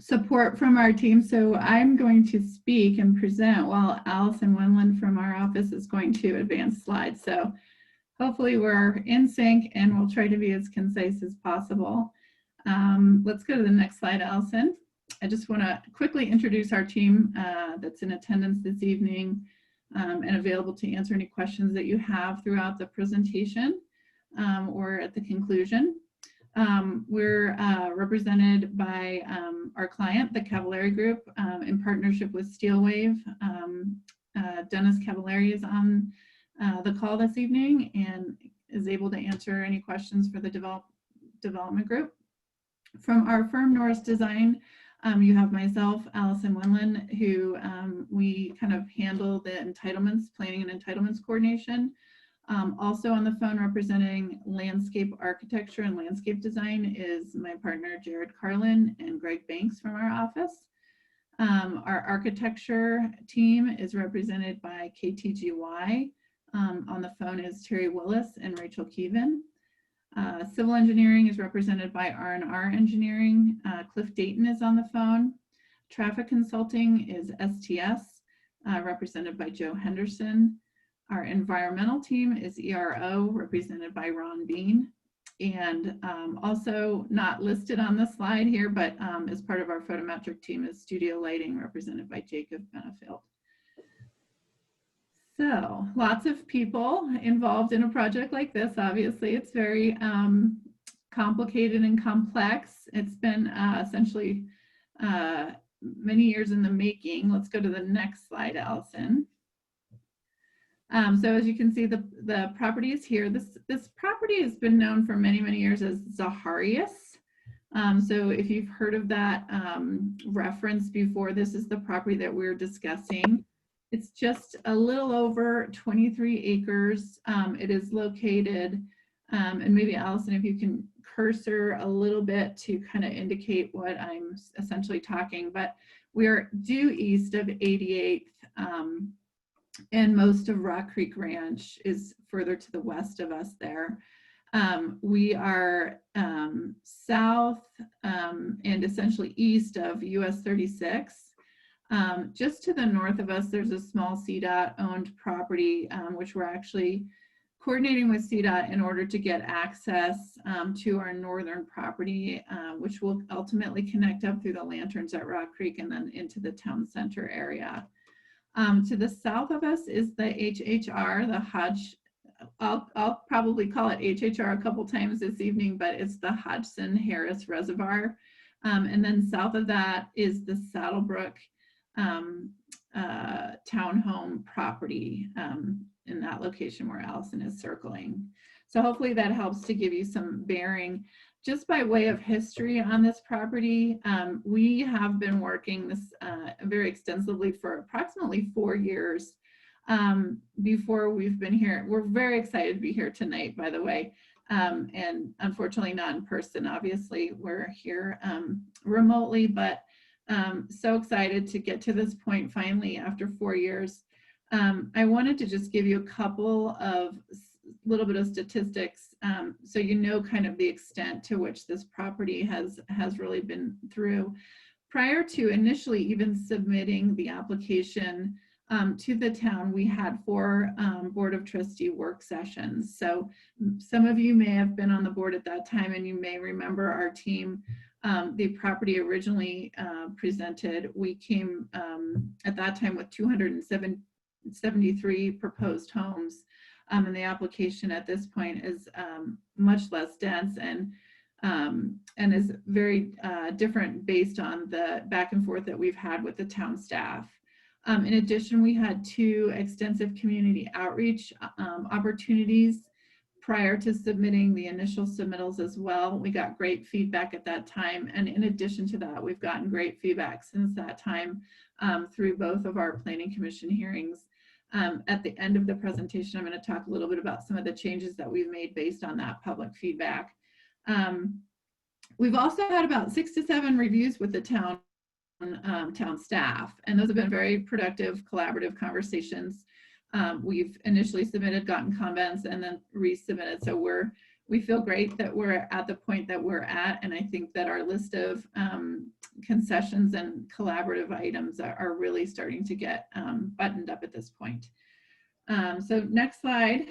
support from our team, so I'm going to speak and present while Allison Winland from our office is going to advance slides. So hopefully we're in sync and we'll try to be as concise as possible. Let's go to the next slide, Allison. I just want to quickly introduce our team that's in attendance this evening and available to answer any questions that you have throughout the presentation or at the conclusion. We're represented by our client, the Cavallari Group, in partnership with Steelwave. Dennis Cavallari is on the call this evening and is able to answer any questions for the development group. From our firm, Norris Design, you have myself, Allison Winland, who we kind of handle the entitlements, planning and entitlements coordination. Also on the phone representing landscape architecture and landscape design is my partner, Jared Carlin and Greg Banks from our office. Our architecture team is represented by KTGY. On the phone is Terry Willis and Rachel Keevan. Civil engineering is represented by R&R Engineering. Cliff Dayton is on the phone. Traffic consulting is STS, represented by Joe Henderson. Our environmental team is ERO, represented by Ron Bean. And also not listed on the slide here, but as part of our photometric team is Studio Lighting, represented by Jacob Benefield. So lots of people involved in a project like this. Obviously, it's very complicated and complex. It's been essentially many years in the making. Let's go to the next slide, Allison. So as you can see, the property is here. This property has been known for many, many years as Zaharias. So if you've heard of that reference before, this is the property that we're discussing. It's just a little over 23 acres. It is located, and maybe Allison, if you can cursor a little bit to kind of indicate what I'm essentially talking, but we're due east of 88th, and most of Rock Creek Ranch is further to the west of us there. We are south and essentially east of US 36. Just to the north of us, there's a small CDOT owned property, which we're actually coordinating with CDOT in order to get access to our northern property, which will ultimately connect up through the lanterns at Rock Creek and then into the town center area. To the south of us is the HHR, the Hodge. I'll probably call it HHR a couple times this evening, but it's the Hodgson Harris Reservoir. And then south of that is the Saddlebrook townhome property in that location where Allison is circling. So hopefully that helps to give you some bearing. Just by way of history on this property, we have been working this very extensively for approximately 4 years before we've been here. We're very excited to be here tonight, by the way, and unfortunately not in person. Obviously, we're here remotely, but so excited to get to this point finally after 4 years. I wanted to just give you a couple of little bit of statistics so you know kind of the extent to which this property has really been through. Prior to initially even submitting the application to the town, we had 4 Board of Trustee work sessions. So some of you may have been on the board at that time and you may remember our team. The property originally presented, we came at that time with 273 proposed homes. And the application at this point is much less dense and is very different based on the back and forth that we've had with the town staff. In addition, we had 2 extensive community outreach opportunities prior to submitting the initial submittals as well. We got great feedback at that time. And in addition to that, we've gotten great feedback since that time through both of our Planning Commission hearings. At the end of the presentation, I'm going to talk a little bit about some of the changes that we've made based on that public feedback. We've also had about 6 to 7 reviews with the town staff, and those have been very productive, collaborative conversations. We've initially submitted, gotten comments, and then resubmitted. So we feel great that we're at the point that we're at, and I think that our list of concessions and collaborative items are really starting to get buttoned up at this point. So next slide.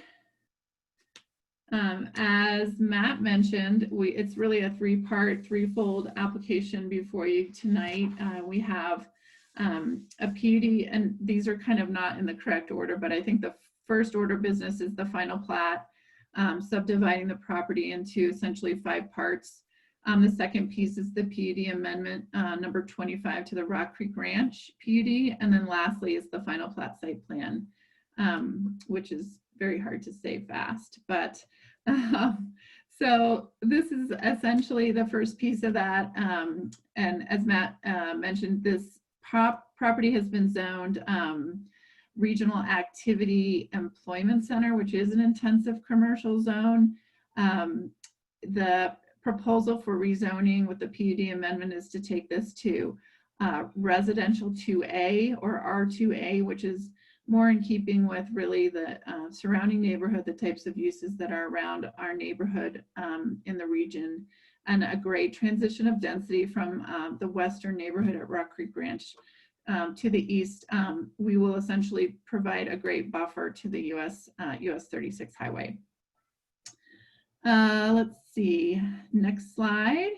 As Matt mentioned, it's really a 3-part, 3-fold application before you tonight. We have a PUD, and these are kind of not in the correct order, but I think the first order business is the final plat, subdividing the property into essentially 5 parts. The second piece is the PUD amendment number 25 to the Rock Creek Ranch PUD. And then lastly is the final plat site plan, which is very hard to say fast. But so this is essentially the first piece of that. And as Matt mentioned, this property has been zoned Regional Activity Employment Center, which is an intensive commercial zone. The proposal for rezoning with the PUD amendment is to take this to residential 2A or R2A, which is more in keeping with really the surrounding neighborhood, the types of uses that are around our neighborhood in the region, and a great transition of density from the western neighborhood at Rock Creek Ranch to the east. We will essentially provide a great buffer to the US 36 highway. Let's see, next slide.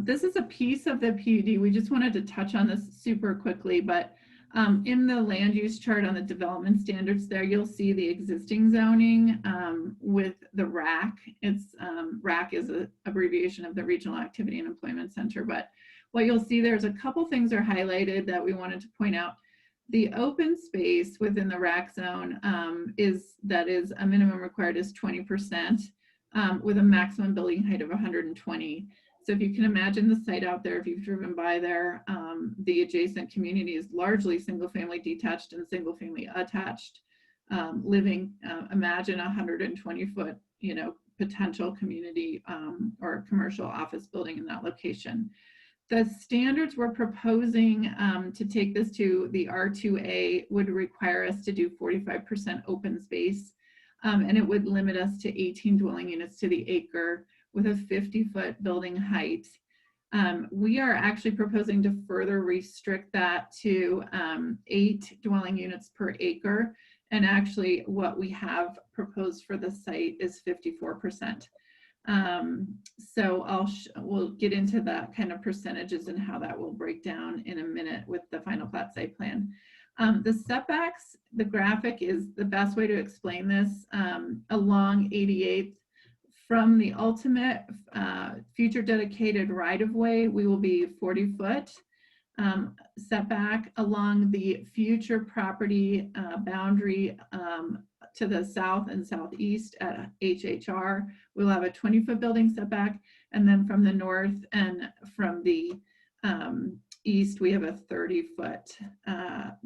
This is a piece of the PUD. We just wanted to touch on this super quickly, but in the land use chart on the development standards there, you'll see the existing zoning with the RAC. It's RAC is an abbreviation of the Regional Activity and Employment Center, but what you'll see, there's a couple things are highlighted that we wanted to point out. The open space within the rack zone is a minimum required is 20% with a maximum building height of 120. So if you can imagine the site out there, if you've driven by there, the adjacent community is largely single family detached and single family attached living. Imagine a 120-foot, potential community or commercial office building in that location. The standards we're proposing to take this to the R2A would require us to do 45% open space, and it would limit us to 18 dwelling units to the acre with a 50-foot building height. We are actually proposing to further restrict that to 8 dwelling units per acre. And actually what we have proposed for the site is 54%. So we'll get into that kind of percentages and how that will break down in a minute with the final plat site plan. The setbacks, the graphic is the best way to explain this. Along 88th, from the ultimate future dedicated right-of-way, we will be 40-foot setback. Along the future property boundary to the south and southeast at HHR, we'll have a 20-foot building setback. And then from the north and from the east, we have a 30-foot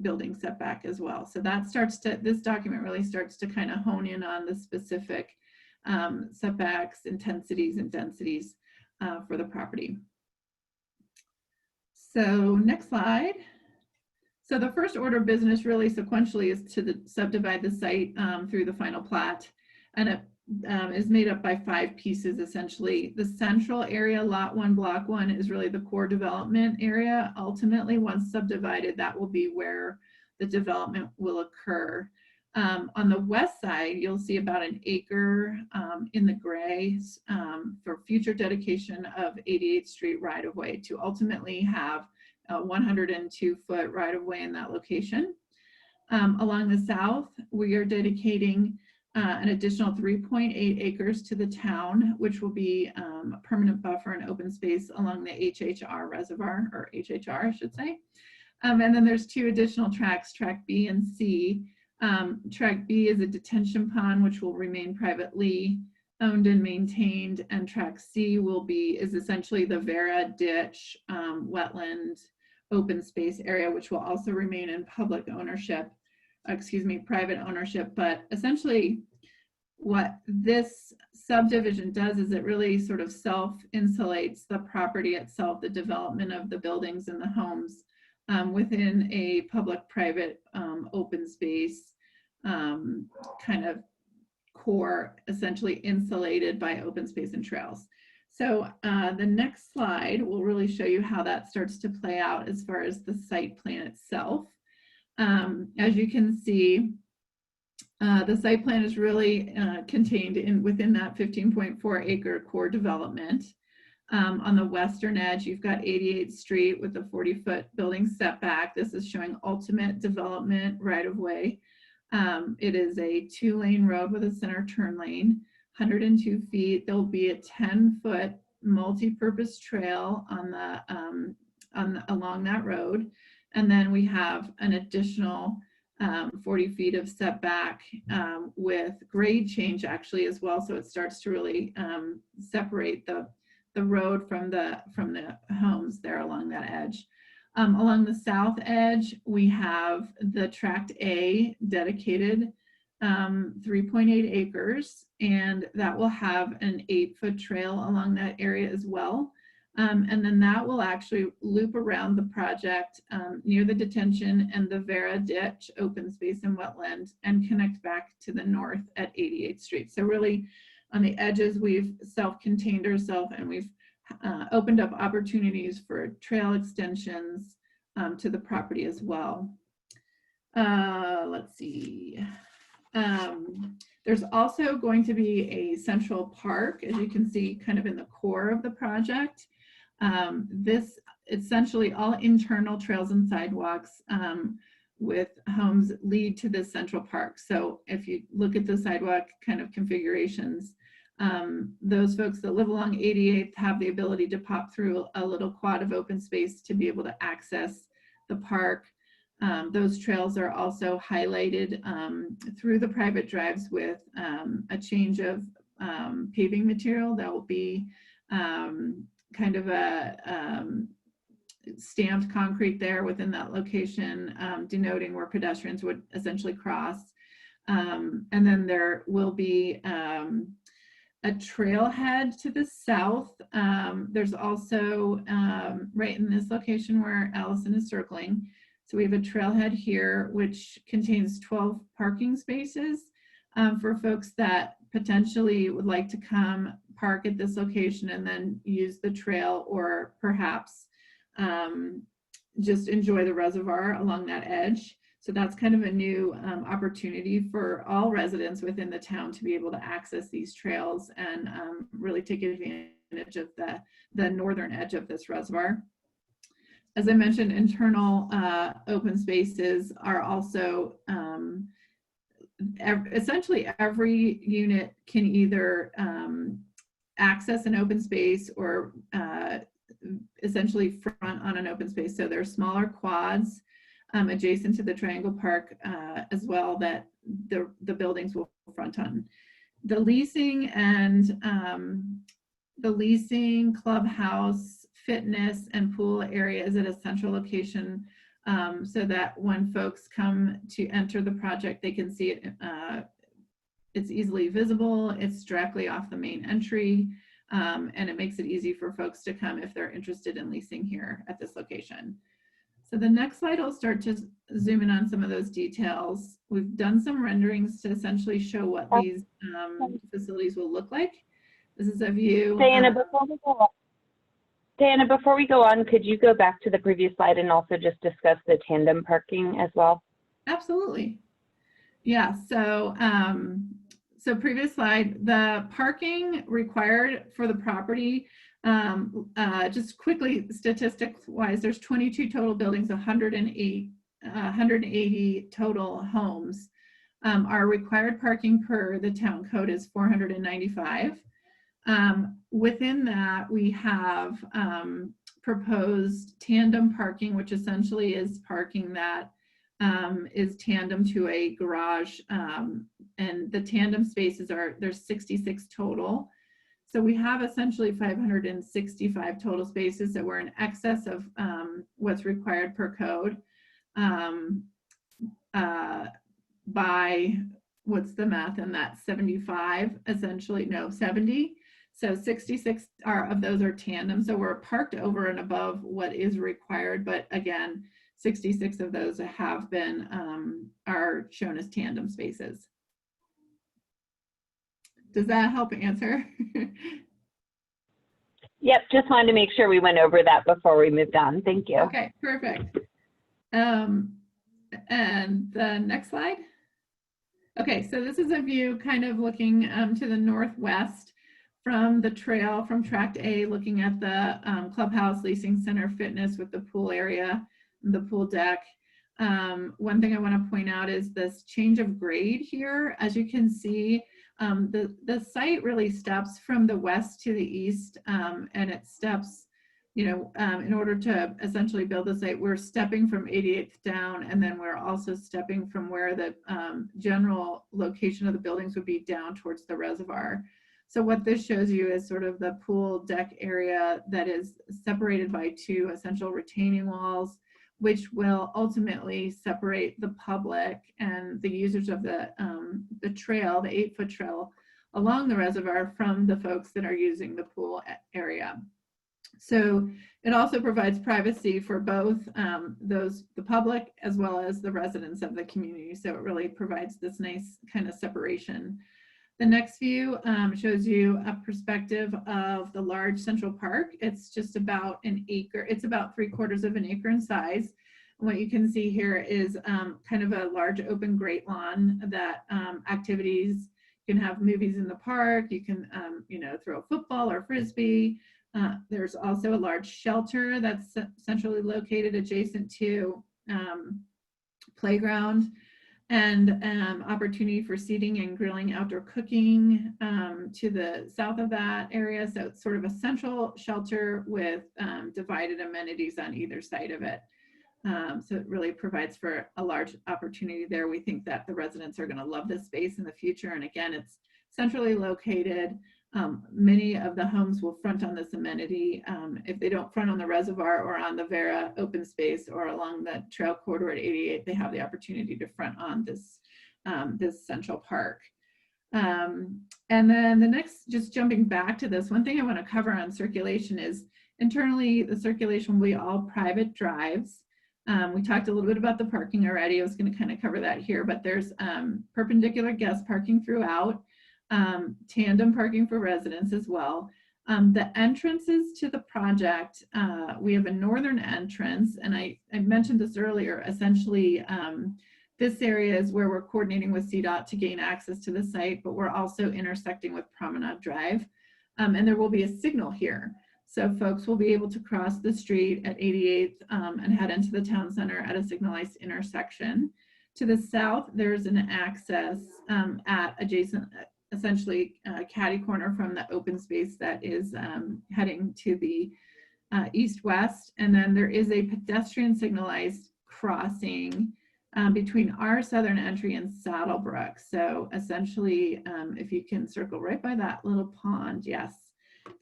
building setback as well. So that this document really starts to kind of hone in on the specific setbacks, intensities, and densities for the property. So next slide. So the first order of business really sequentially is to subdivide the site through the final plat. And it is made up by 5 pieces essentially. The central area, lot 1, block 1, is really the core development area. Ultimately, once subdivided, that will be where the development will occur. On the west side, you'll see about an acre in the gray for future dedication of 88th Street right-of-way to ultimately have a 102-foot right-of-way in that location. Along the south, we are dedicating an additional 3.8 acres to the town, which will be a permanent buffer and open space along the HHR reservoir, or HHR, I should say. And then there's 2 additional tracks, track B and C. Track B is a detention pond, which will remain privately owned and maintained, and track C is essentially the Vera ditch wetland open space area, which will also remain in public ownership, private ownership. But essentially what this subdivision does is it really sort of self-insulates the property itself, the development of the buildings and the homes within a public-private open space kind of core, essentially insulated by open space and trails. So the next slide will really show you how that starts to play out as far as the site plan itself. As you can see, the site plan is really contained within that 15.4 acre core development. On the western edge, you've got 88th Street with a 40-foot building setback. This is showing ultimate development right-of-way. It is a 2-lane road with a center turn lane, 102 feet. There'll be a 10-foot multi-purpose trail along that road. And then we have an additional 40 feet of setback with grade change actually as well. So it starts to really separate the road from the homes there along that edge. Along the south edge, we have the tract A dedicated 3.8 acres, and that will have an 8-foot trail along that area as well. And then that will actually loop around the project near the detention and the Vera ditch open space and wetland and connect back to the north at 88th Street. So really on the edges, we've self-contained ourselves and we've opened up opportunities for trail extensions to the property as well. Let's see. There's also going to be a central park, as you can see, kind of in the core of the project. This essentially all internal trails and sidewalks with homes lead to this central park. So if you look at the sidewalk kind of configurations, those folks that live along 88th have the ability to pop through a little quad of open space to be able to access the park. Those trails are also highlighted through the private drives with a change of paving material that will be kind of a stamped concrete there within that location, denoting where pedestrians would essentially cross. And then there will be a trailhead to the south. There's also right in this location where Allison is circling. So we have a trailhead here, which contains 12 parking spaces for folks that potentially would like to come park at this location and then use the trail, or perhaps just enjoy the reservoir along that edge. So that's kind of a new opportunity for all residents within the town to be able to access these trails and really take advantage of the northern edge of this reservoir. As I mentioned, internal open spaces are also, essentially every unit can either access an open space or essentially front on an open space. So there are smaller quads adjacent to the Triangle Park as well that the buildings will front on. The leasing and the leasing, clubhouse, fitness, and pool area is at a central location so that when folks come to enter the project, they can see it. It's easily visible. It's directly off the main entry. And it makes it easy for folks to come if they're interested in leasing here at this location. So the next slide, I'll start to zoom in on some of those details. We've done some renderings to essentially show what these facilities will look like. This is a view. Diana, before we go on, could you go back to the previous slide and also just discuss the tandem parking as well? Absolutely. Yeah, so so previous slide, the parking required for the property, just quickly statistics wise, there's 22 total buildings, 180 total homes. Our required parking per the town code is 495. Within that, we have proposed tandem parking, which essentially is parking that is tandem to a garage, and the tandem spaces there's 66 total. So we have essentially 565 total spaces that were in excess of what's required per code by, what's the math in that, 75, essentially, no, 70. So 66 of those are tandem. So we're parked over and above what is required, but again, 66 of those have been, are shown as tandem spaces. Does that help answer? Yep, just wanted to make sure we went over that before we moved on. Thank you. Okay, perfect. And the next slide. Okay, so this is a view kind of looking to the northwest from the trail, from Tract A, looking at the clubhouse, leasing center, fitness with the pool area, the pool deck. One thing I want to point out is this change of grade here. As you can see, the site really steps from the west to the east, and it steps, you know, in order to essentially build the site, we're stepping from 88th down, and then we're also stepping from where the general location of the buildings would be down towards the reservoir. So what this shows you is sort of the pool deck area that is separated by two essential retaining walls, which will ultimately separate the public and the users of the trail, the 8-foot trail along the reservoir, from the folks that are using the pool area. So it also provides privacy for both the public as well as the residents of the community. So it really provides this nice kind of separation. The next view shows you a perspective of the large Central Park. It's just about an acre. It's about 3/4 of an acre in size. And what you can see here is kind of a large open great lawn that activities, you can have movies in the park. You can, you know, throw a football or frisbee. There's also a large shelter that's centrally located adjacent to playground. and opportunity for seating and grilling, outdoor cooking to the south of that area. So it's sort of a central shelter with divided amenities on either side of it. So it really provides for a large opportunity there. We think that the residents are going to love this space in the future. And again, it's centrally located. Many of the homes will front on this amenity. If they don't front on the reservoir or on the Vera open space or along the trail corridor at 88, they have the opportunity to front on this, this central park. And then the next, just jumping back to this, one thing I want to cover on circulation is internally the circulation will be all private drives. We talked a little bit about the parking already. I was going to kind of cover that here, but there's perpendicular guest parking throughout. Tandem parking for residents as well. The entrances to the project, we have a northern entrance, and I mentioned this earlier. Essentially, this area is where we're coordinating with CDOT to gain access to the site, but we're also intersecting with Promenade Drive, and there will be a signal here. So folks will be able to cross the street at 88th and head into the town center at a signalized intersection. To the south, there's an access at adjacent, essentially catty corner from the open space that is heading to the east-west. And then there is a pedestrian signalized crossing between our southern entry and Saddlebrook. So essentially, if you can circle right by that little pond, yes,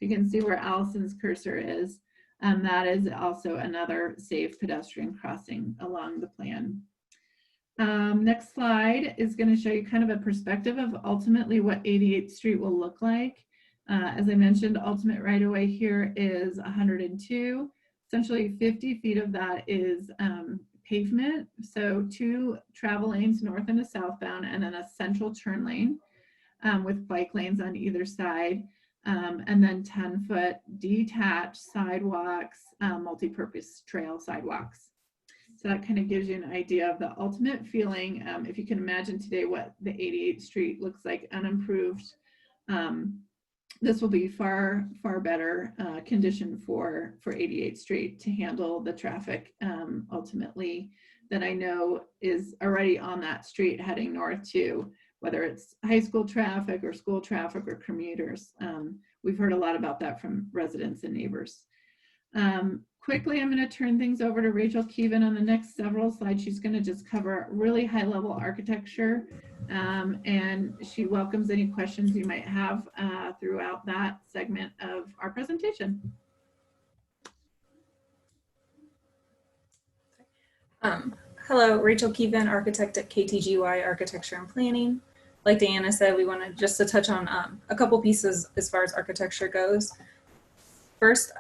you can see where Allison's cursor is. That is also another safe pedestrian crossing along the plan. Next slide is going to show you kind of a perspective of ultimately what 88th Street will look like. As I mentioned, ultimate right of way here is 102. Essentially 50 feet of that is pavement. So 2 travel lanes north and a southbound, and then a central turn lane with bike lanes on either side. And then 10-foot detached sidewalks, multi-purpose trail sidewalks. So that kind of gives you an idea of the ultimate feeling. If you can imagine today what the 88th Street looks like unimproved, this will be far, far better condition for 88th Street to handle the traffic ultimately that I know is already on that street heading north to, whether it's high school traffic or school traffic or commuters. We've heard a lot about that from residents and neighbors. Quickly, I'm going to turn things over to Rachel Keevan on the next several slides. She's going to just cover really high-level architecture, and she welcomes any questions you might have throughout that segment of our presentation. Hello, Rachel Keevan, architect at KTGY Architecture and Planning. Like Diana said, we wanted just to touch on a couple pieces as far as architecture goes. First,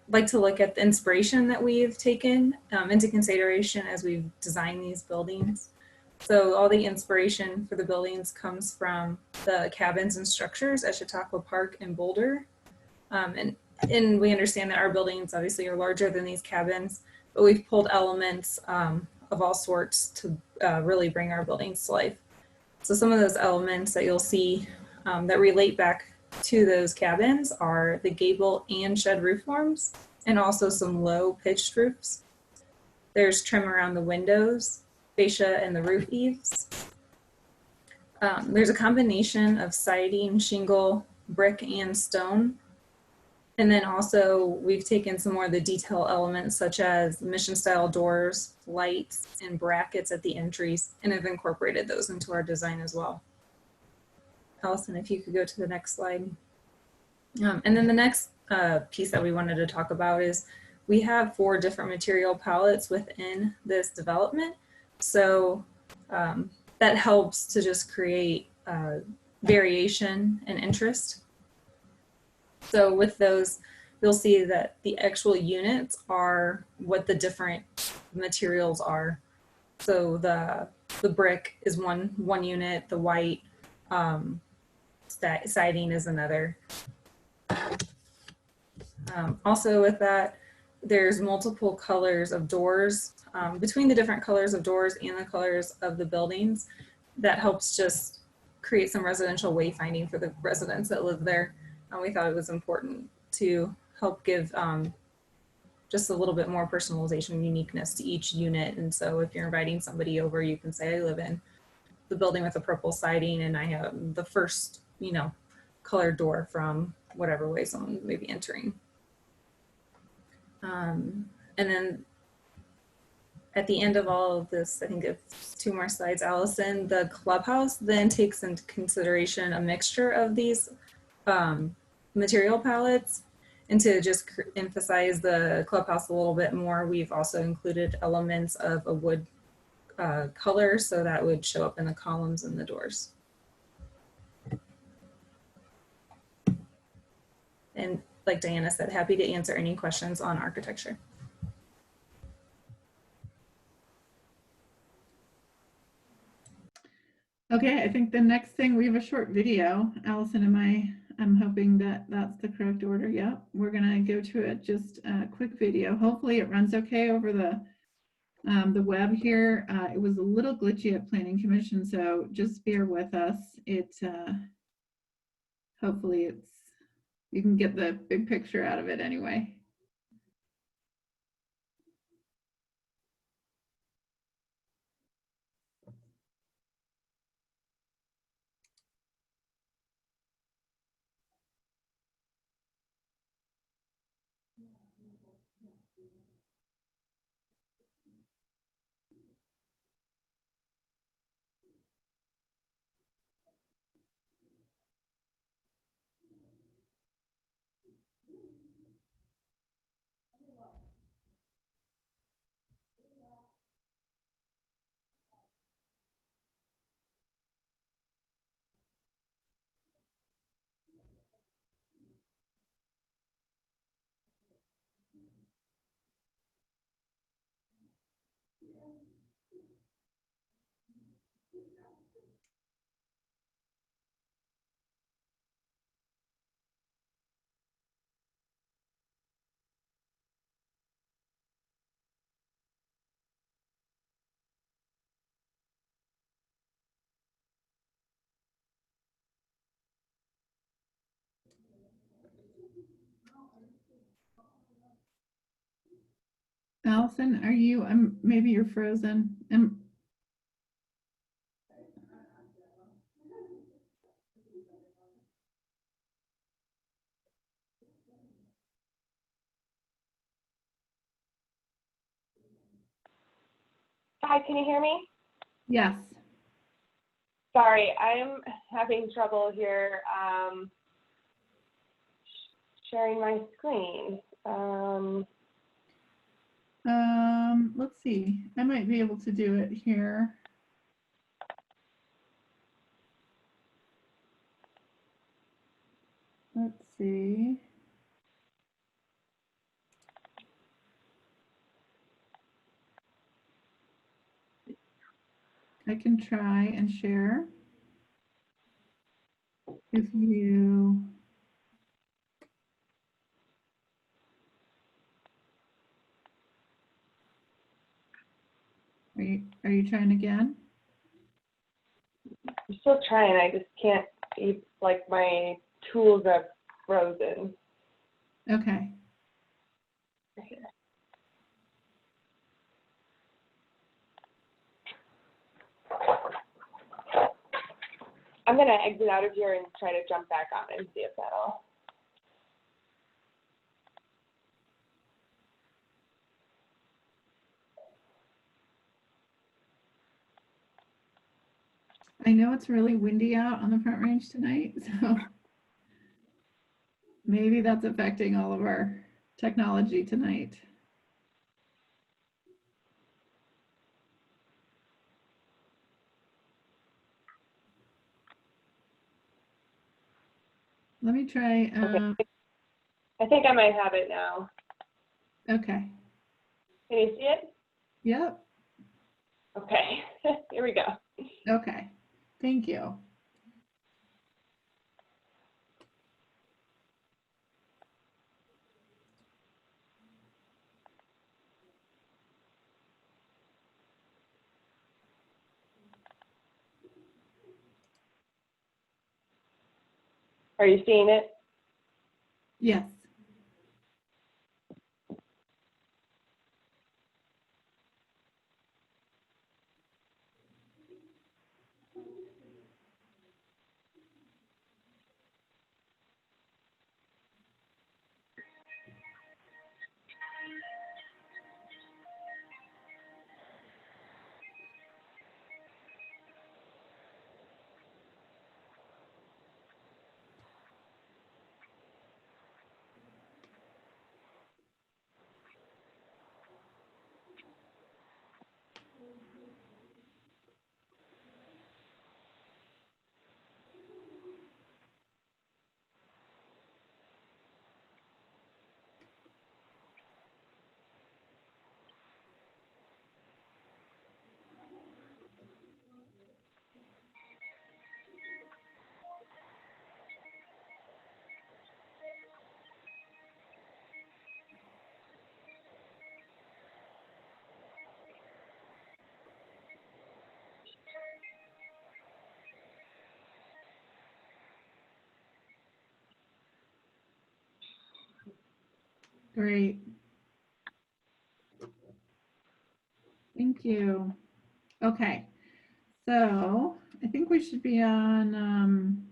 like to look at the inspiration that we've taken into consideration as we've designed these buildings. So all the inspiration for the buildings comes from the cabins and structures at Chautauqua Park and Boulder. And we understand that our buildings obviously are larger than these cabins, but we've pulled elements of all sorts to really bring our buildings to life. So some of those elements that you'll see that relate back to those cabins are the gable and shed roof forms, and also some low pitched roofs. There's trim around the windows, fascia, and the roof eaves. There's a combination of siding, shingle, brick, and stone. And then also we've taken some more of the detail elements such as mission style doors, lights, and brackets at the entries, and have incorporated those into our design as well. Allison, if you could go to the next slide. And then the next piece that we wanted to talk about is we have 4 different material palettes within this development. So that helps to just create variation and interest. So with those, you'll see that the actual units are what the different materials are. So the brick is one unit, the white siding is another. Also with that, there's multiple colors of doors. Between the different colors of doors and the colors of the buildings, that helps just create some residential wayfinding for the residents that live there. We thought it was important to help give just a little bit more personalization and uniqueness to each unit. And so if you're inviting somebody over, you can say, I live in the building with the purple siding, and I have the first, colored door from whatever way someone may be entering. And then at the end of all of this, I think it's 2 more slides, Allison, the clubhouse then takes into consideration a mixture of these material palettes. And to just emphasize the clubhouse a little bit more, we've also included elements of a wood color, so that would show up in the columns and the doors. And like Diana said, happy to answer any questions on architecture. Okay, I think the next thing, we have a short video. Allison, I'm hoping that that's the correct order. Yep, we're gonna go to it, just a quick video. Hopefully it runs okay over the web here. It was a little glitchy at Planning Commission, so just bear with us. Hopefully you can get the big picture out of it anyway. Allison, are you, maybe you're frozen. Hi, can you hear me? Yes. Sorry, I'm having trouble here sharing my screen. Let's see. I might be able to do it here. Let's see. I can try and share. If you are you trying again? I'm still trying. I just can't. It's like my tools are frozen. Okay. I'm gonna exit out of here and try to jump back on and see if that'll. I know it's really windy out on the Front Range tonight, so maybe that's affecting all of our technology tonight. Let me try. Okay. I think I might have it now. Okay. Can you see it? Yep. Okay. Here we go. Okay. Thank you. Are you seeing it? Yes. Great. Thank you. Okay. So I think we should be on,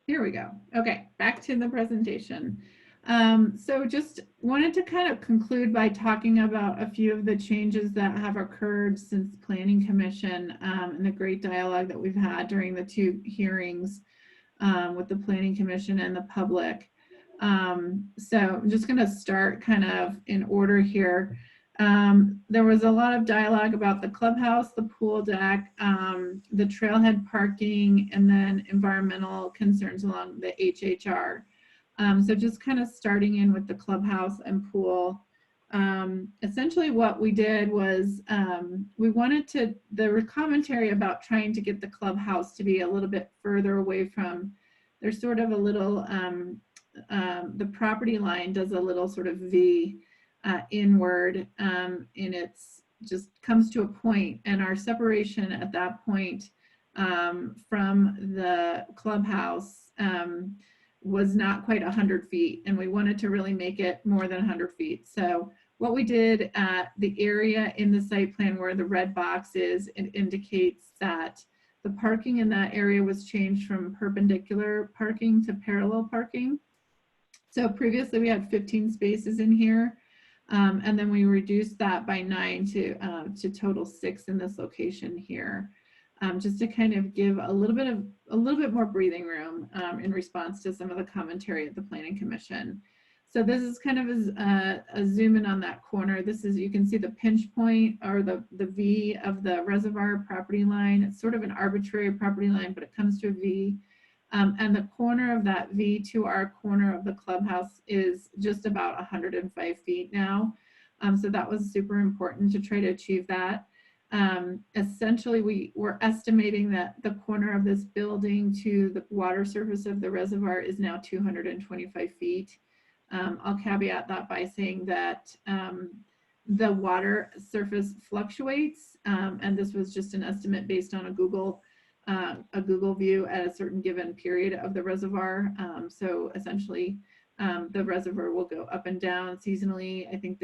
here we go. Okay, back to the presentation. So just wanted to kind of conclude by talking about a few of the changes that have occurred since Planning Commission and the great dialogue that we've had during the 2 hearings with the Planning Commission and the public. So I'm just going to start kind of in order here. There was a lot of dialogue about the clubhouse, the pool deck, the trailhead parking, and then environmental concerns along the HHR. So just kind of starting in with the clubhouse and pool. Essentially what we did was we wanted to, there was commentary about trying to get the clubhouse to be a little bit further away from, there's sort of a little, the property line does a little sort of V inward, and it's just comes to a point, and our separation at that point from the clubhouse was not quite 100 feet, and we wanted to really make it more than 100 feet. So what we did at the area in the site plan where the red box is, it indicates that the parking in that area was changed from perpendicular parking to parallel parking. So previously we had 15 spaces in here. And then we reduced that by 9 to total 6 in this location here, just to kind of give a little bit more breathing room in response to some of the commentary at the Planning Commission. So this is kind of a zoom in on that corner. This is, you can see the pinch point or the V of the reservoir property line. It's sort of an arbitrary property line, but it comes to a V. And the corner of that V to our corner of the clubhouse is just about 105 feet now. So that was super important to try to achieve that. Essentially, we were estimating that the corner of this building to the water surface of the reservoir is now 225 feet. I'll caveat that by saying that the water surface fluctuates, and this was just an estimate based on a Google view at a certain given period of the reservoir. So essentially, the reservoir will go up and down seasonally. I think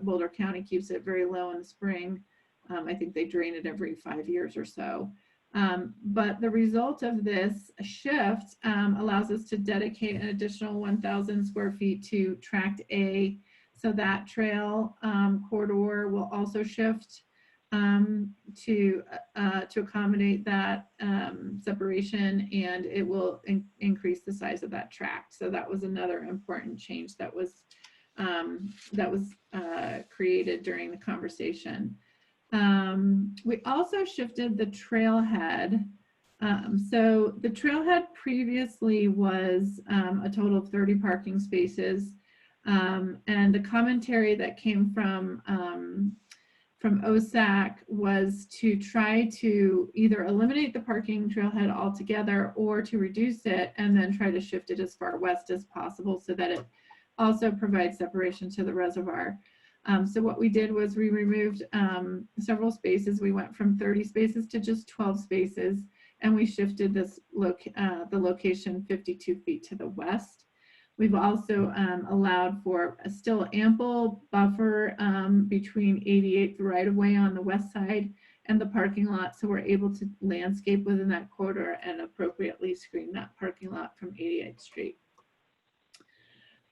Boulder County keeps it very low in the spring. I think they drain it every 5 years or so. But the result of this shift allows us to dedicate an additional 1,000 square feet to Tract A. So that trail corridor will also shift to accommodate that separation, and it will increase the size of that tract. So that was another important change that was created during the conversation. We also shifted the trailhead. So the trailhead previously was a total of 30 parking spaces, and the commentary that came from OSAC was to try to either eliminate the parking trailhead altogether or to reduce it and then try to shift it as far west as possible so that it also provides separation to the reservoir. So what we did was we removed several spaces. We went from 30 spaces to just 12 spaces, and we shifted this the location 52 feet to the west. We've also allowed for a still ample buffer between 88th right-of-way on the west side and the parking lot, so we're able to landscape within that corridor and appropriately screen that parking lot from 88th Street.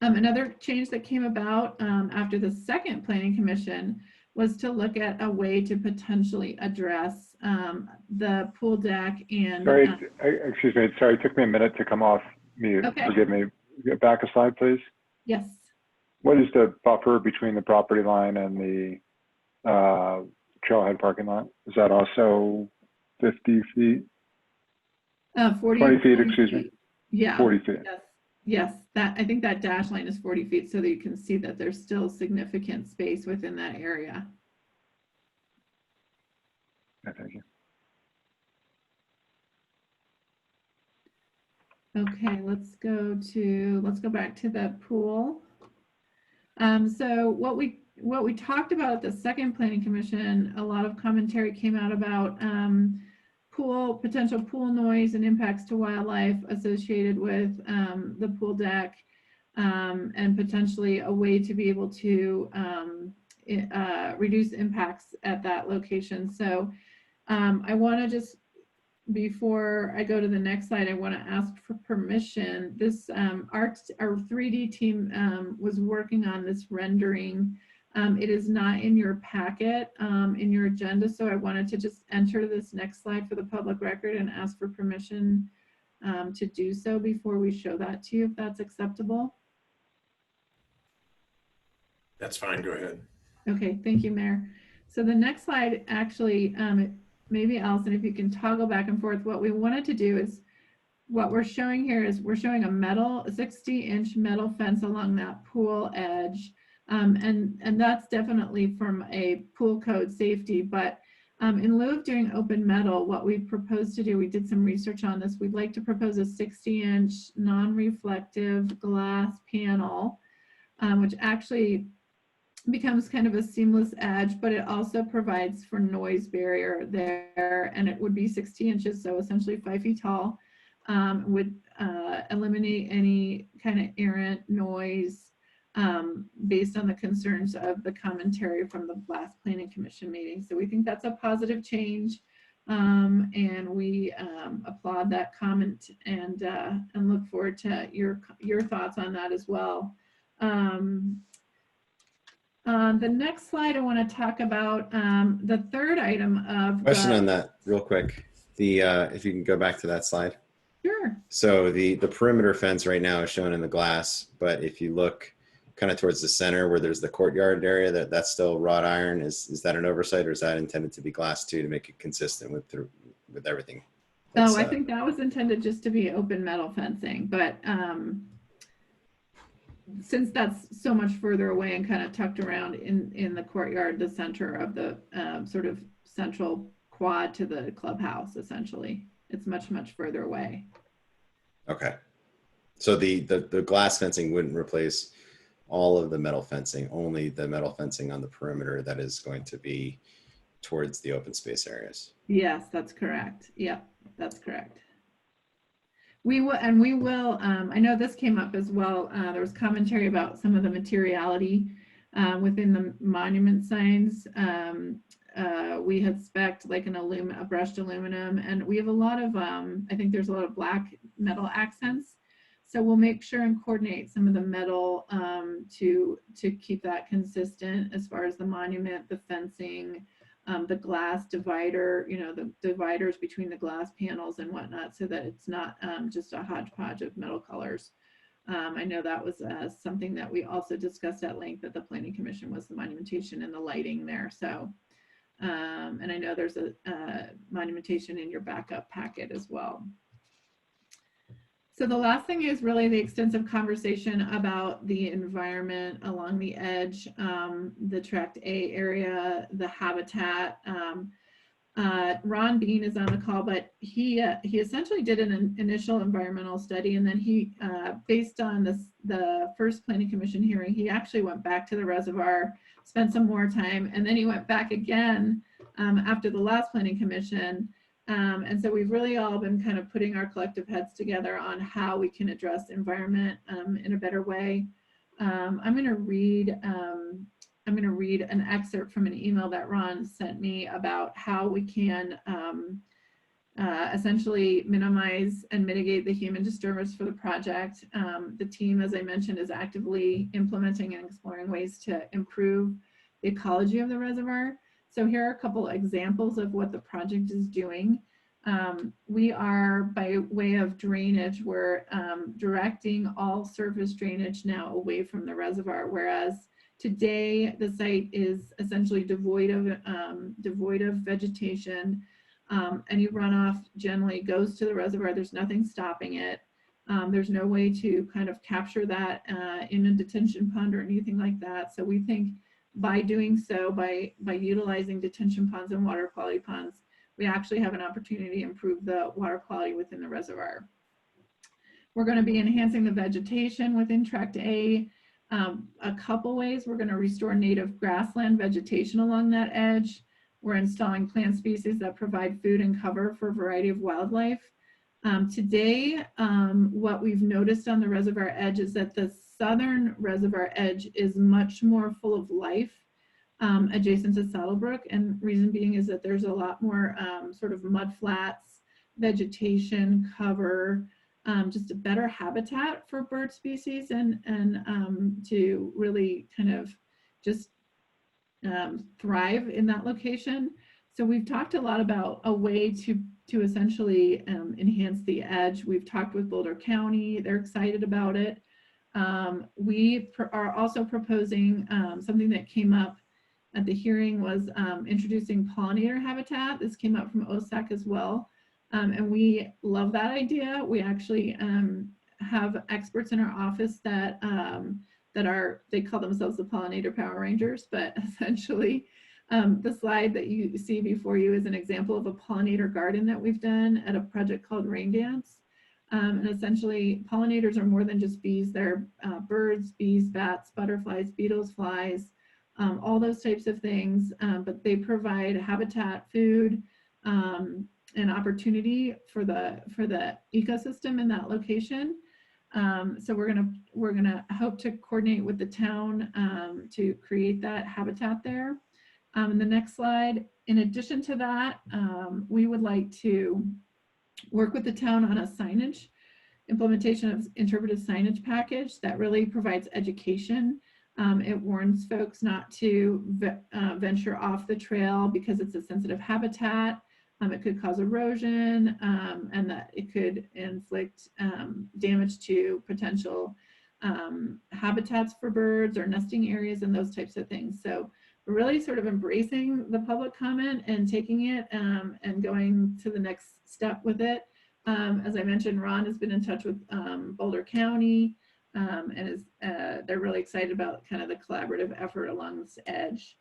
Another change that came about after the second Planning Commission was to look at a way to potentially address the pool deck and... Sorry, excuse me, sorry, it took me a minute to come off mute. Okay. Forgive me. Back a slide, please. Yes. What is the buffer between the property line and the trailhead parking lot? Is that also 50 feet? 20 feet, excuse me. Yeah. 40 feet. Yes. Yes, I think that dash line is 40 feet so that you can see that there's still significant space within that area. Okay, thank you. Okay, let's go back to the pool. So what we talked about at the second Planning Commission, a lot of commentary came out about potential pool noise and impacts to wildlife associated with the pool deck, and potentially a way to be able to reduce impacts at that location. So I want to just, before I go to the next slide, I want to ask for permission. This our 3D team was working on this rendering. It is not in your packet, in your agenda, so I wanted to just enter this next slide for the public record and ask for permission to do so before we show that to you, if that's acceptable. That's fine, go ahead. Okay, thank you, Mayor. So the next slide, actually, maybe Allison, if you can toggle back and forth, what we wanted to do is, what we're showing here is we're showing a 60-inch metal fence along that pool edge. And that's definitely from a pool code safety, but in lieu of doing open metal, what we proposed to do, we did some research on this, we'd like to propose a 60-inch non-reflective glass panel, which actually becomes kind of a seamless edge, but it also provides for noise barrier there, and it would be 60 inches, so essentially 5 feet tall, would eliminate any kind of errant noise based on the concerns of the commentary from the last Planning Commission meeting. So we think that's a positive change, and we applaud that comment and look forward to your thoughts on that as well. The next slide, I want to talk about the third item of Question on that real quick. If you can go back to that slide. Sure. So the perimeter fence right now is shown in the glass, but if you look kind of towards the center where there's the courtyard area, that's still wrought iron. Is that an oversight, or is that intended to be glass too, to make it consistent with everything? Oh, I think that was intended just to be open metal fencing, but since that's so much further away and kind of tucked around in the courtyard, the center of the sort of central quad to the clubhouse, essentially, it's much further away. Okay, so the glass fencing wouldn't replace all of the metal fencing, only the metal fencing on the perimeter that is going to be towards the open space areas. Yes, that's correct. Yep, that's correct. We will, I know this came up as well. There was commentary about some of the materiality within the monument signs. We had spec'd like a brushed aluminum, and we have a lot of, I think there's a lot of black metal accents. So we'll make sure and coordinate some of the metal to keep that consistent as far as the monument, the fencing, the glass divider, the dividers between the glass panels and whatnot, so that it's not just a hodgepodge of metal colors. I know that was something that we also discussed at length at the Planning Commission, was the monumentation and the lighting there. So, and I know there's a monumentation in your backup packet as well. So the last thing is really the extensive conversation about the environment along the edge, the Tract A area, the habitat. Ron Bean is on the call, but he essentially did an initial environmental study, and then he, based on the first Planning Commission hearing, he actually went back to the reservoir, spent some more time, and then he went back again after the last Planning Commission. And so we've really all been kind of putting our collective heads together on how we can address environment in a better way. I'm going to read an excerpt from an email that Ron sent me about how we can essentially minimize and mitigate the human disturbance for the project. The team, as I mentioned, is actively implementing and exploring ways to improve the ecology of the reservoir. So here are a couple examples of what the project is doing. We are, by way of drainage, we're directing all surface drainage now away from the reservoir, whereas today the site is essentially devoid of vegetation. Any runoff generally goes to the reservoir. There's nothing stopping it. There's no way to kind of capture that in a detention pond or anything like that. So we think by doing so, by utilizing detention ponds and water quality ponds, we actually have an opportunity to improve the water quality within the reservoir. We're going to be enhancing the vegetation within Tract A a couple ways. We're going to restore native grassland vegetation along that edge. We're installing plant species that provide food and cover for a variety of wildlife. Today, what we've noticed on the reservoir edge is that the southern reservoir edge is much more full of life adjacent to Saddlebrook. And reason being is that there's a lot more sort of mud flats, vegetation, cover, just a better habitat for bird species and to really kind of just thrive in that location. So we've talked a lot about a way to essentially enhance the edge. We've talked with Boulder County, they're excited about it. We are also proposing something that came up at the hearing was introducing pollinator habitat. This came up from OSAC as well. And we love that idea. We actually have experts in our office that they call themselves the Pollinator Power Rangers, but essentially the slide that you see before you is an example of a pollinator garden that we've done at a project called Rain Dance. And essentially pollinators are more than just bees. They're birds, bees, bats, butterflies, beetles, flies, all those types of things, but they provide habitat, food, and opportunity for the ecosystem in that location. So we're gonna hope to coordinate with the town to create that habitat there. The next slide. In addition to that, we would like to work with the town on a signage implementation of interpretive signage package that really provides education. It warns folks not to venture off the trail because it's a sensitive habitat. It could cause erosion and that it could inflict damage to potential habitats for birds or nesting areas and those types of things. So we're really sort of embracing the public comment and taking it and going to the next step with it. As I mentioned, Ron has been in touch with Boulder County and they're really excited about kind of the collaborative effort along this edge.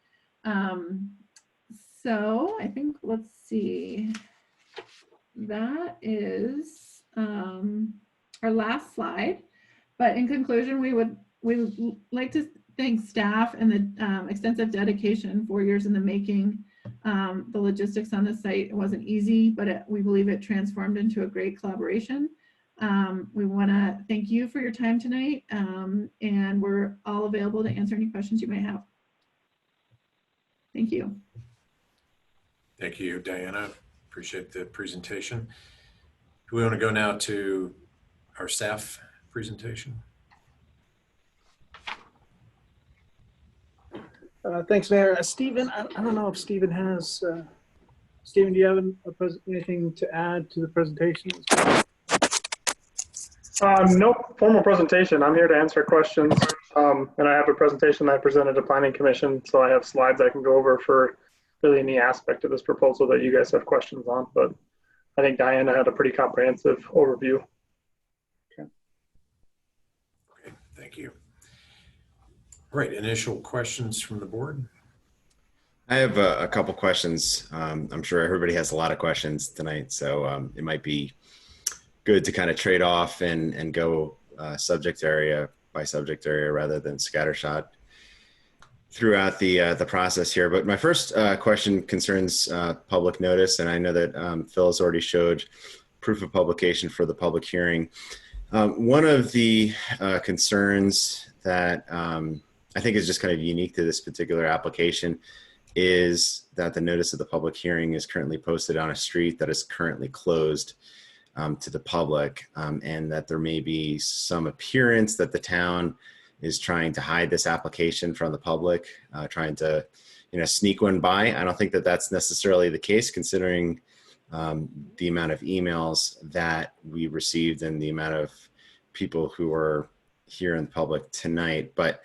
So I think, let's see, that is our last slide. But in conclusion, we would like to thank staff and the extensive dedication, 4 years in the making. The logistics on the site, it wasn't easy, but we believe it transformed into a great collaboration. We want to thank you for your time tonight, and we're all available to answer any questions you may have. Thank you. Thank you, Diana. Appreciate the presentation. Do we want to go now to our staff presentation? Thanks, Mayor. Stephen, I don't know if Stephen has, Stephen, do you have anything to add to the presentation? No formal presentation. I'm here to answer questions. And I have a presentation I presented to Planning Commission, so I have slides I can go over for really any aspect of this proposal that you guys have questions on. But I think Diana had a pretty comprehensive overview. Okay, thank you. All right, initial questions from the board. I have a couple questions. I'm sure everybody has a lot of questions tonight, so it might be good to kind of trade off and go subject area by subject area rather than scattershot throughout the process here. But my first question concerns public notice, and I know that Phil has already showed proof of publication for the public hearing. One of the concerns that I think is just kind of unique to this particular application is that the notice of the public hearing is currently posted on a street that is currently closed to the public, and that there may be some appearance that the town is trying to hide this application from the public, trying to, sneak one by. I don't think that that's necessarily the case, considering the amount of emails that we received and the amount of people who are here in the public tonight. But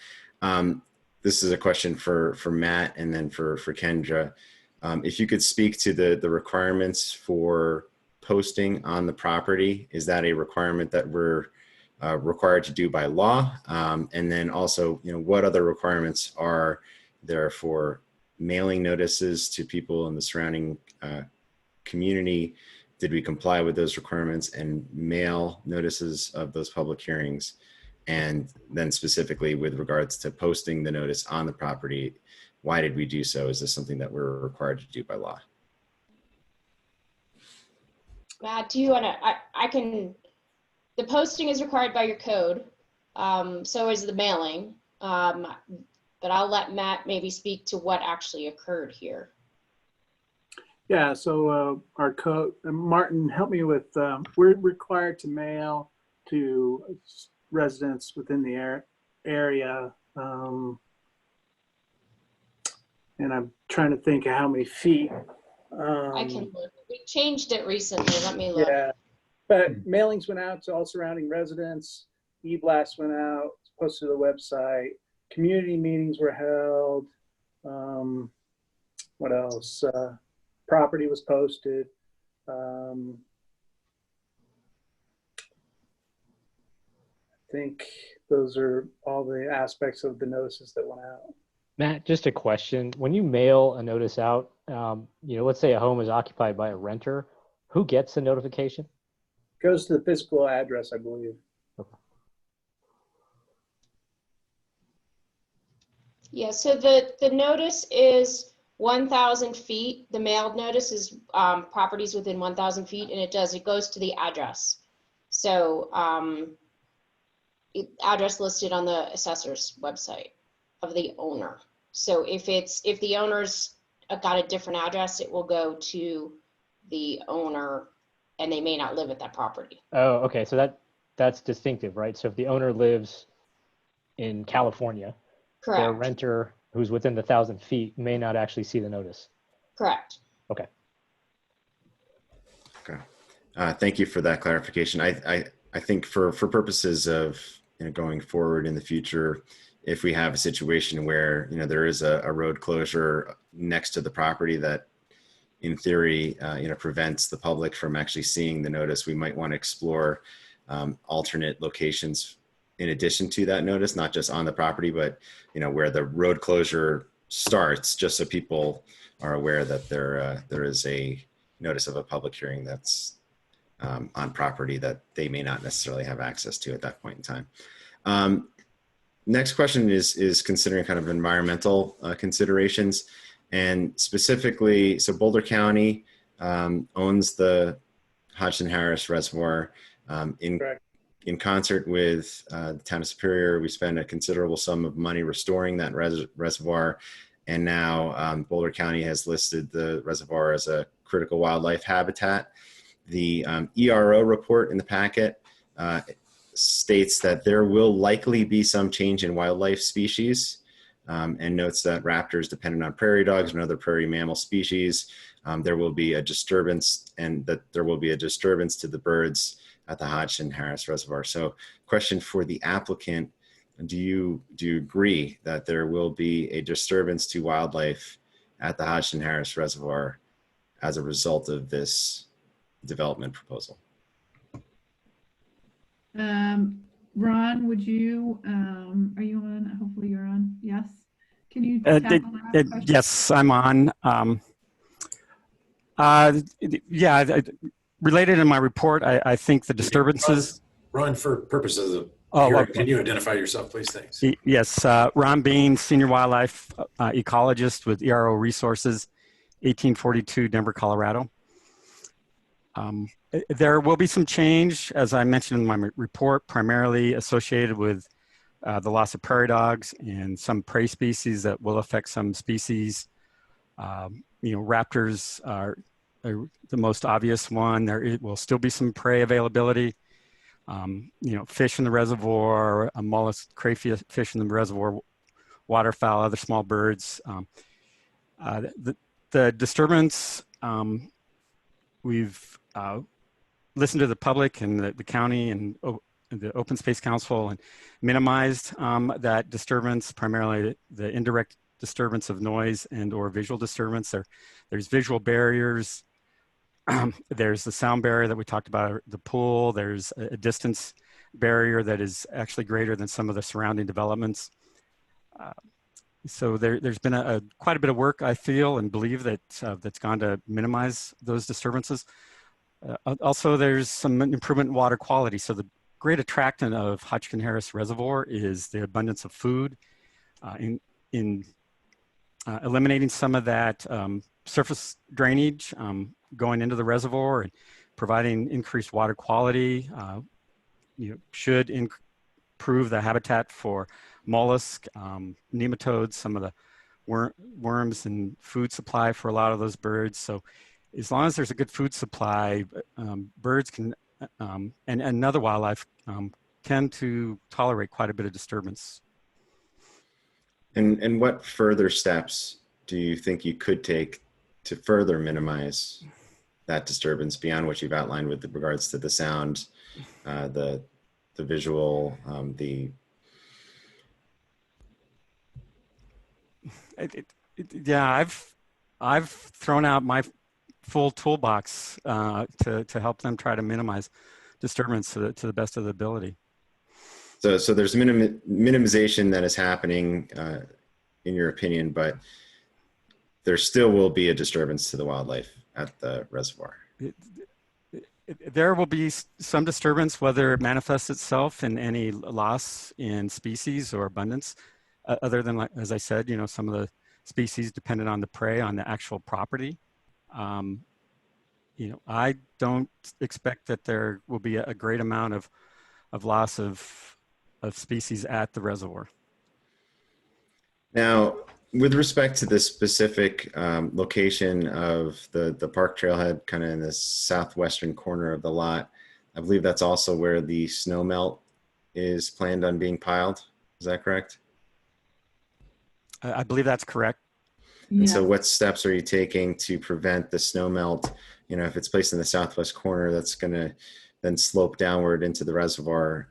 this is a question for Matt and then for Kendra. If you could speak to the requirements for posting on the property. Is that a requirement that we're required to do by law? And then also, what other requirements are there for mailing notices to people in the surrounding community? Did we comply with those requirements and mail notices of those public hearings? And then specifically with regards to posting the notice on the property, why did we do so? Is this something that we're required to do by law? Matt, do you want to, I can, the posting is required by your code. So is the mailing. But I'll let Matt maybe speak to what actually occurred here. Yeah, so our code, Martin, help me with, we're required to mail to residents within the area. And I'm trying to think of how many feet. I can look. We changed it recently. Let me look. Yeah, but mailings went out to all surrounding residents. E-blast went out, posted to the website. Community meetings were held. What else? Property was posted. I think those are all the aspects of the notices that went out. Matt, just a question. When you mail a notice out, let's say a home is occupied by a renter, who gets the notification? Goes to the physical address, I believe. Yeah, so the notice is 1,000 feet. The mailed notice is properties within 1,000 feet, and it goes to the address. So address listed on the assessor's website of the owner. So if the owner's got a different address, it will go to the owner, and they may not live at that property. Oh, okay. So that's distinctive, right? So if the owner lives in California, Correct. their renter who's within the 1,000 feet may not actually see the notice. Correct. Okay. Okay. Thank you for that clarification. I think for purposes of going forward in the future, if we have a situation where there is a road closure next to the property that in theory prevents the public from actually seeing the notice, we might want to explore alternate locations in addition to that notice, not just on the property, but where the road closure starts, just so people are aware that there is a notice of a public hearing that's on property that they may not necessarily have access to at that point in time. Next question is considering kind of environmental considerations, and specifically, so Boulder County owns the Hodgson Harris Reservoir. In concert with the town of Superior, we spent a considerable sum of money restoring that reservoir, and now Boulder County has listed the reservoir as a critical wildlife habitat. The ERO report in the packet states that there will likely be some change in wildlife species, and notes that raptors dependent on prairie dogs and other prairie mammal species. There will be a disturbance, and that there will be a disturbance to the birds at the Hodgson Harris Reservoir. So question for the applicant, do you agree that there will be a disturbance to wildlife at the Hodgson Harris Reservoir as a result of this development proposal? Ron, would you, are you on? Hopefully you're on. Yes. Can you tackle that question? Yes, I'm on. Related in my report, I think the disturbances. Ron, for purposes of okay. Can you identify yourself, please? Thanks. Yes, Ron Bean, Senior Wildlife Ecologist with ERO Resources, 1842 Denver, Colorado. There will be some change, as I mentioned in my report, primarily associated with the loss of prairie dogs and some prey species that will affect some species. Raptors are the most obvious one. There will still be some prey availability. Fish in the reservoir, mollusk, crayfish in the reservoir, waterfowl, other small birds. The disturbance, we've listened to the public and the county and the Open Space Council and minimized that disturbance, primarily the indirect disturbance of noise and or visual disturbance. There's visual barriers. There's the sound barrier that we talked about, the pool. There's a distance barrier that is actually greater than some of the surrounding developments. So there's been quite a bit of work, I feel and believe, that's gone to minimize those disturbances. Also, there's some improvement in water quality. So the great attractant of Hodgson Harris Reservoir is the abundance of food. In eliminating some of that surface drainage going into the reservoir and providing increased water quality should improve the habitat for mollusk, nematodes, some of the worms and food supply for a lot of those birds. So as long as there's a good food supply, birds can and other wildlife tend to tolerate quite a bit of disturbance. And what further steps do you think you could take to further minimize that disturbance beyond what you've outlined with regards to the sound, the visual, Yeah, I've thrown out my full toolbox to help them try to minimize disturbance to the best of the ability. So there's minimization that is happening, in your opinion, but there still will be a disturbance to the wildlife at the reservoir. There will be some disturbance, whether it manifests itself in any loss in species or abundance, other than, like, as I said, some of the species dependent on the prey on the actual property. I don't expect that there will be a great amount of loss of species at the reservoir. Now, with respect to the specific location of the park trailhead, kind of in the southwestern corner of the lot, I believe that's also where the snow melt is planned on being piled. Is that correct? I believe that's correct. And so what steps are you taking to prevent the snow melt? If it's placed in the southwest corner, that's going to then slope downward into the reservoir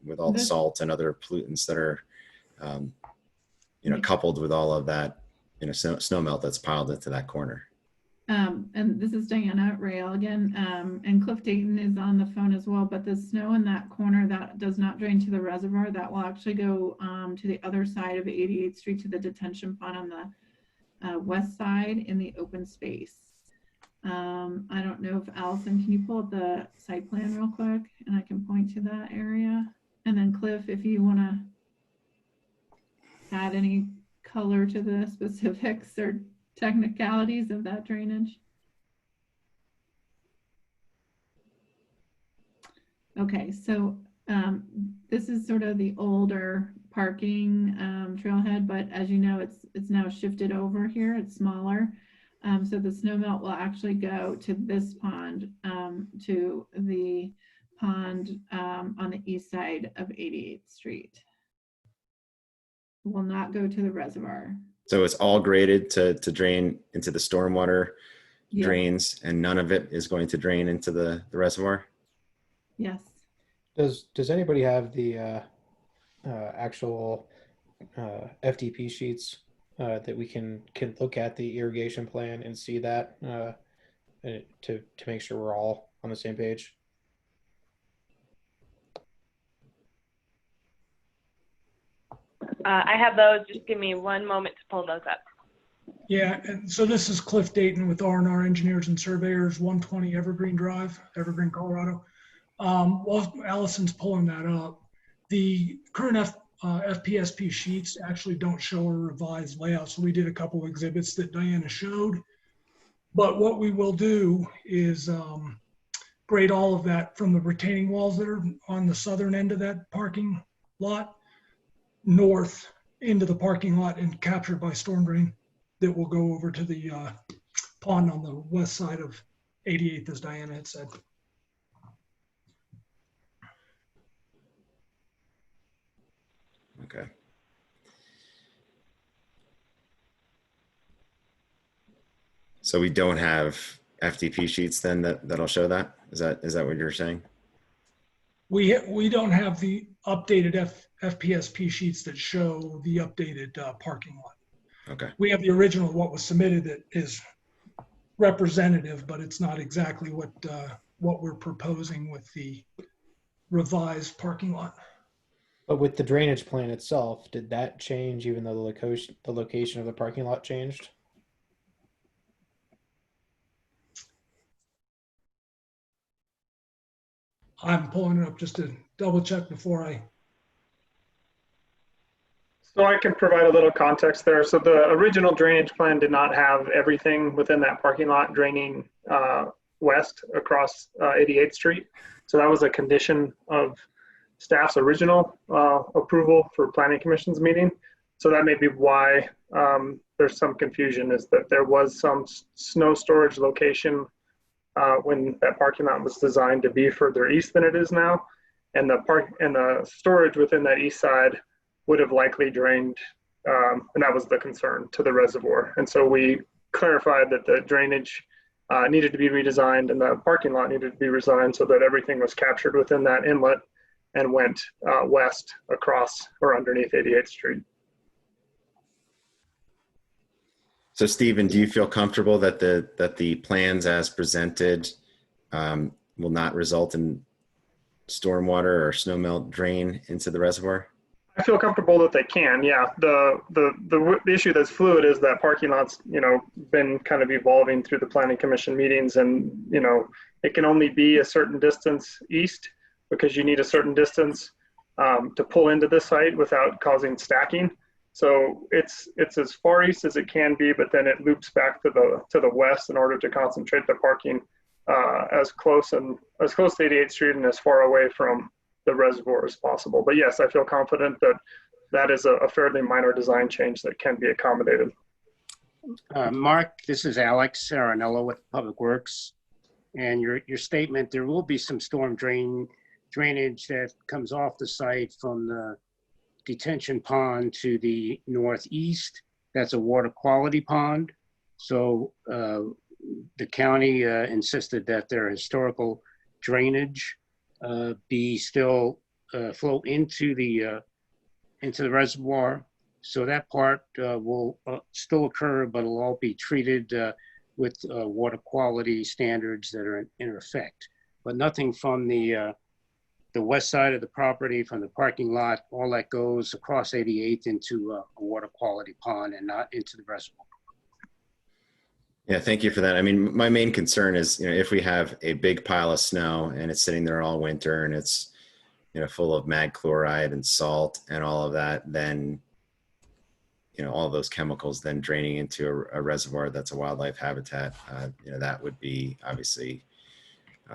with all the salt and other pollutants that are, coupled with all of that, snow melt that's piled into that corner. And this is Diana Rael again, and Cliff Dayton is on the phone as well, but the snow in that corner that does not drain to the reservoir, that will actually go to the other side of 88th Street to the detention pond on the west side in the open space. I don't know if Allison, can you pull up the site plan real quick and I can point to that area? And then Cliff, if you want to add any color to the specifics or technicalities of that drainage. Okay, so this is sort of the older parking trailhead, but as you know, it's now shifted over here. It's smaller. So the snow melt will actually go to this pond, to the pond on the east side of 88th Street. It will not go to the reservoir. So it's all graded to drain into the stormwater drains, and none of it is going to drain into the reservoir? Yes. Does anybody have the actual FDP sheets that we can look at the irrigation plan and see that to make sure we're all on the same page? I have those. Just give me one moment to pull those up. Yeah, and so this is Cliff Dayton with R&R Engineers and Surveyors, 120 Evergreen Drive, Evergreen, Colorado. While Allison's pulling that up, the current FPSP sheets actually don't show a revised layout. So we did a couple of exhibits that Diana showed. But what we will do is grade all of that from the retaining walls that are on the southern end of that parking lot north into the parking lot and captured by storm drain that will go over to the pond on the west side of 88th, as Diana had said. Okay. So we don't have FDP sheets then that'll show that? Is that what you're saying? We don't have the updated FPSP sheets that show the updated parking lot. Okay. We have the original, what was submitted, that is representative, but it's not exactly what we're proposing with the revised parking lot. But with the drainage plan itself, did that change even though the location of the parking lot changed? I'm pulling it up just to double check before I So I can provide a little context there. So the original drainage plan did not have everything within that parking lot draining west across 88th Street. So that was a condition of staff's original approval for Planning Commission's meeting. So that may be why there's some confusion, is that there was some snow storage location when that parking lot was designed to be further east than it is now. And the storage within that east side would have likely drained, and that was the concern, to the reservoir. And so we clarified that the drainage needed to be redesigned and the parking lot needed to be redesigned so that everything was captured within that inlet and went west across or underneath 88th Street. So Stephen, do you feel comfortable that the plans as presented will not result in stormwater or snowmelt drain into the reservoir? I feel comfortable that they can, yeah. The issue that's fluid is that parking lot's, been kind of evolving through the Planning Commission meetings, and, it can only be a certain distance east because you need a certain distance to pull into the site without causing stacking. So it's as far east as it can be, but then it loops back to the west in order to concentrate the parking as close to 88th Street and as far away from the reservoir as possible. But yes, I feel confident that that is a fairly minor design change that can be accommodated. Mark, this is Alex Aranello with Public Works. And your statement, there will be some storm drainage that comes off the site from the detention pond to the northeast. That's a water quality pond. So the county insisted that their historical drainage be still flow into the reservoir. So that part will still occur, but it'll all be treated with water quality standards that are in effect. But nothing from the west side of the property, from the parking lot, all that goes across 88th into a water quality pond and not into the reservoir. Yeah, thank you for that. I mean, my main concern is, if we have a big pile of snow and it's sitting there all winter and it's, full of mag chloride and salt and all of that, then, all of those chemicals then draining into a reservoir that's a wildlife habitat, that would be obviously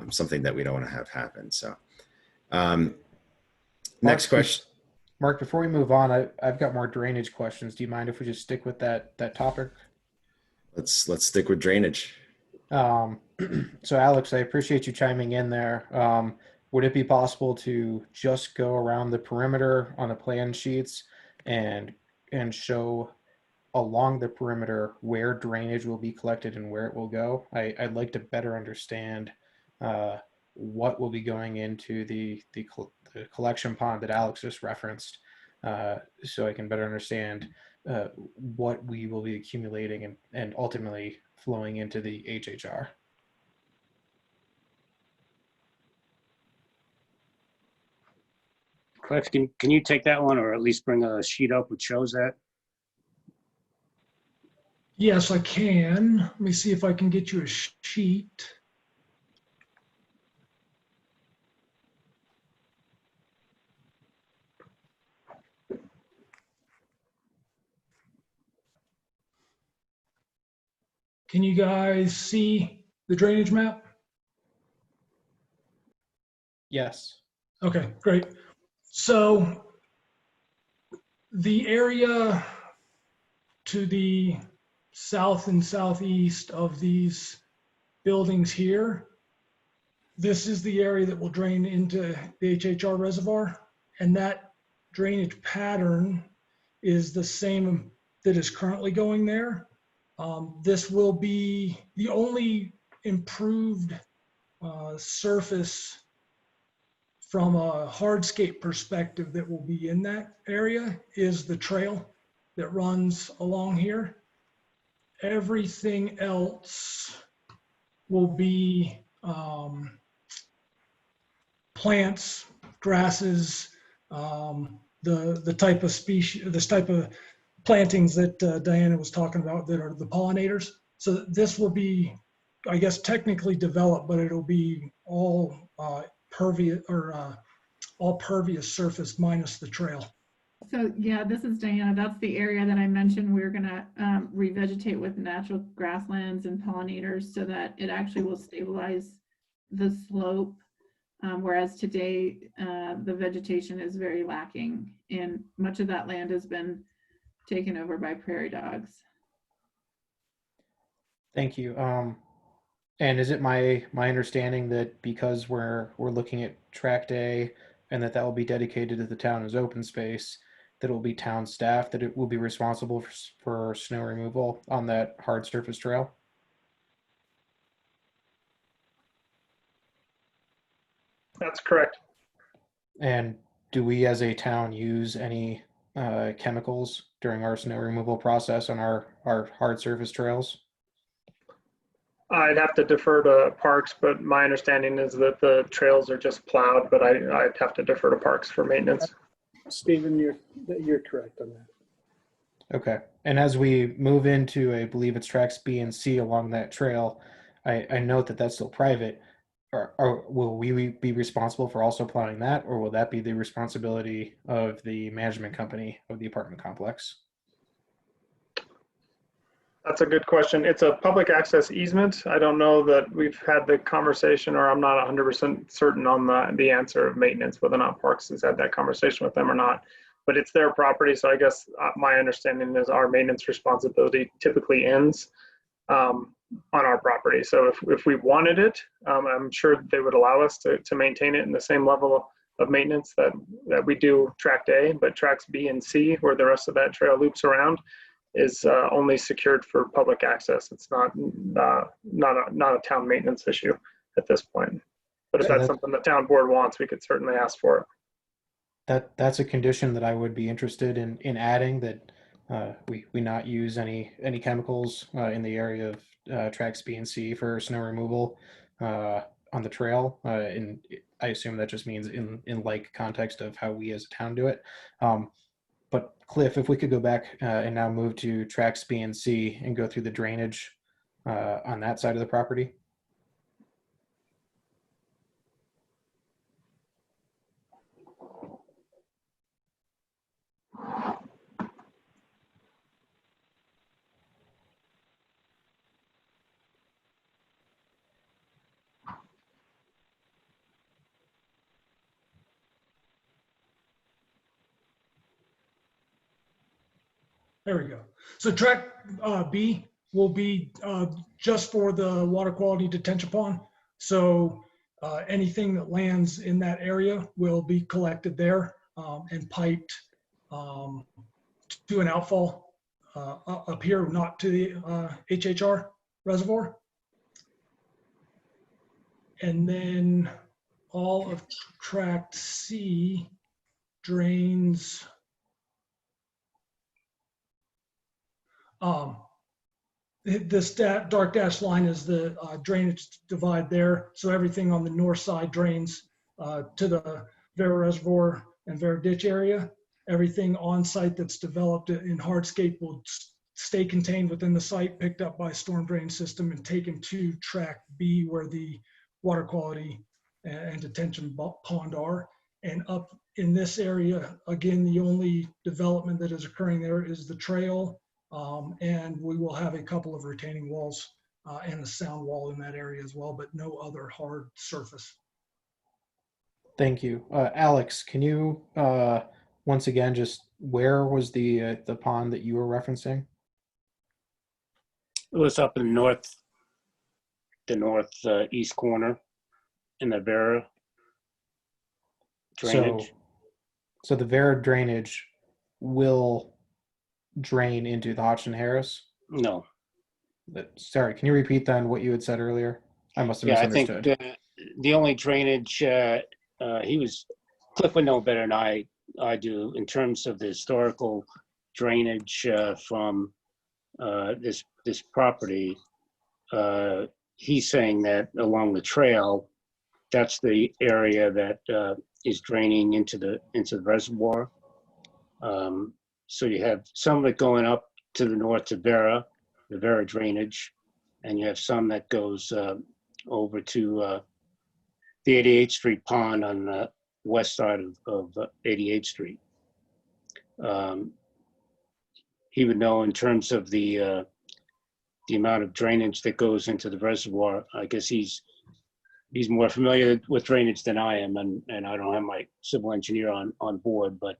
something that we don't want to have happen. So next question. Mark, before we move on, I've got more drainage questions. Do you mind if we just stick with that topic? Let's stick with drainage. So Alex, I appreciate you chiming in there. Would it be possible to just go around the perimeter on the plan sheets and show along the perimeter where drainage will be collected and where it will go? I'd like to better understand what will be going into the collection pond that Alex just referenced, so I can better understand what we will be accumulating and ultimately flowing into the HHR. Cliff, can you take that one, or at least bring a sheet up which shows that? Yes, I can. Let me see if I can get you a sheet. Can you guys see the drainage map? Yes. Okay, great. So the area to the south and southeast of these buildings here, this is the area that will drain into the HHR reservoir, and that drainage pattern is the same that is currently going there. This will be the only improved surface from a hardscape perspective that will be in that area is the trail that runs along here. Everything else will be plants, grasses, the type of species, this type of plantings that Diana was talking about that are the pollinators. So this will be, I guess, technically developed, but it'll be all pervious or all pervious surface minus the trail. So yeah, this is Diana. That's the area that I mentioned we're gonna revegetate with natural grasslands and pollinators so that it actually will stabilize the slope. Whereas today, the vegetation is very lacking and much of that land has been taken over by prairie dogs. Thank you. And is it my understanding that because we're looking at track day and that will be dedicated to the town as open space, that it will be town staff that it will be responsible for snow removal on that hard surface trail? That's correct. And do we as a town use any chemicals during our snow removal process on our hard surface trails? I'd have to defer to Parks, but my understanding is that the trails are just plowed, but I'd have to defer to Parks for maintenance. Stephen, you're correct on that. Okay. And as we move into, I believe it's tracks B and C along that trail, I note that that's still private. Or will we be responsible for also plowing that, or will that be the responsibility of the management company of the apartment complex? That's a good question. It's a public access easement. I don't know that we've had the conversation, or I'm not 100% certain on the answer of maintenance, whether or not Parks has had that conversation with them or not. But it's their property, so I guess my understanding is our maintenance responsibility typically ends on our property. So if we wanted it, I'm sure they would allow us to maintain it in the same level of maintenance that we do track A, but tracks B and C, where the rest of that trail loops around, is only secured for public access. It's not a town maintenance issue at this point. But if that's something the town board wants, we could certainly ask for it. That's a condition that I would be interested in adding, that we not use any chemicals in the area of tracks B and C for snow removal on the trail. And I assume that just means in like context of how we as a town do it. But Cliff, if we could go back and now move to tracks B and C and go through the drainage on that side of the property. There we go. So track B will be just for the water quality detention pond. So anything that lands in that area will be collected there and piped to an outfall up here, not to the HHR reservoir. And then all of tract C drains this dark dashed line is the drainage divide there. So everything on the north side drains to the Vera Reservoir and Vera Ditch area. Everything on site that's developed in hardscape will stay contained within the site, picked up by storm drain system and taken to track B, where the water quality and detention pond are. And up in this area, again, the only development that is occurring there is the trail. And we will have a couple of retaining walls and a sound wall in that area as well, but no other hard surface. Thank you. Alex, can you once again, just where was the pond that you were referencing? It was up in the northeast corner in the Vera drainage. So the Vera drainage will drain into the Hodgson Harris? No. Sorry, can you repeat then what you had said earlier? I must have misunderstood. I think the only drainage Cliff would know better than I do in terms of the historical drainage from this property. He's saying that along the trail, that's the area that is draining into the reservoir. So you have some of it going up to the north to Vera, the Vera drainage, and you have some that goes over to the 88th Street pond on the west side of 88th Street. he would know in terms of the amount of drainage that goes into the reservoir. I guess he's more familiar with drainage than I am, and I don't have my civil engineer on board, but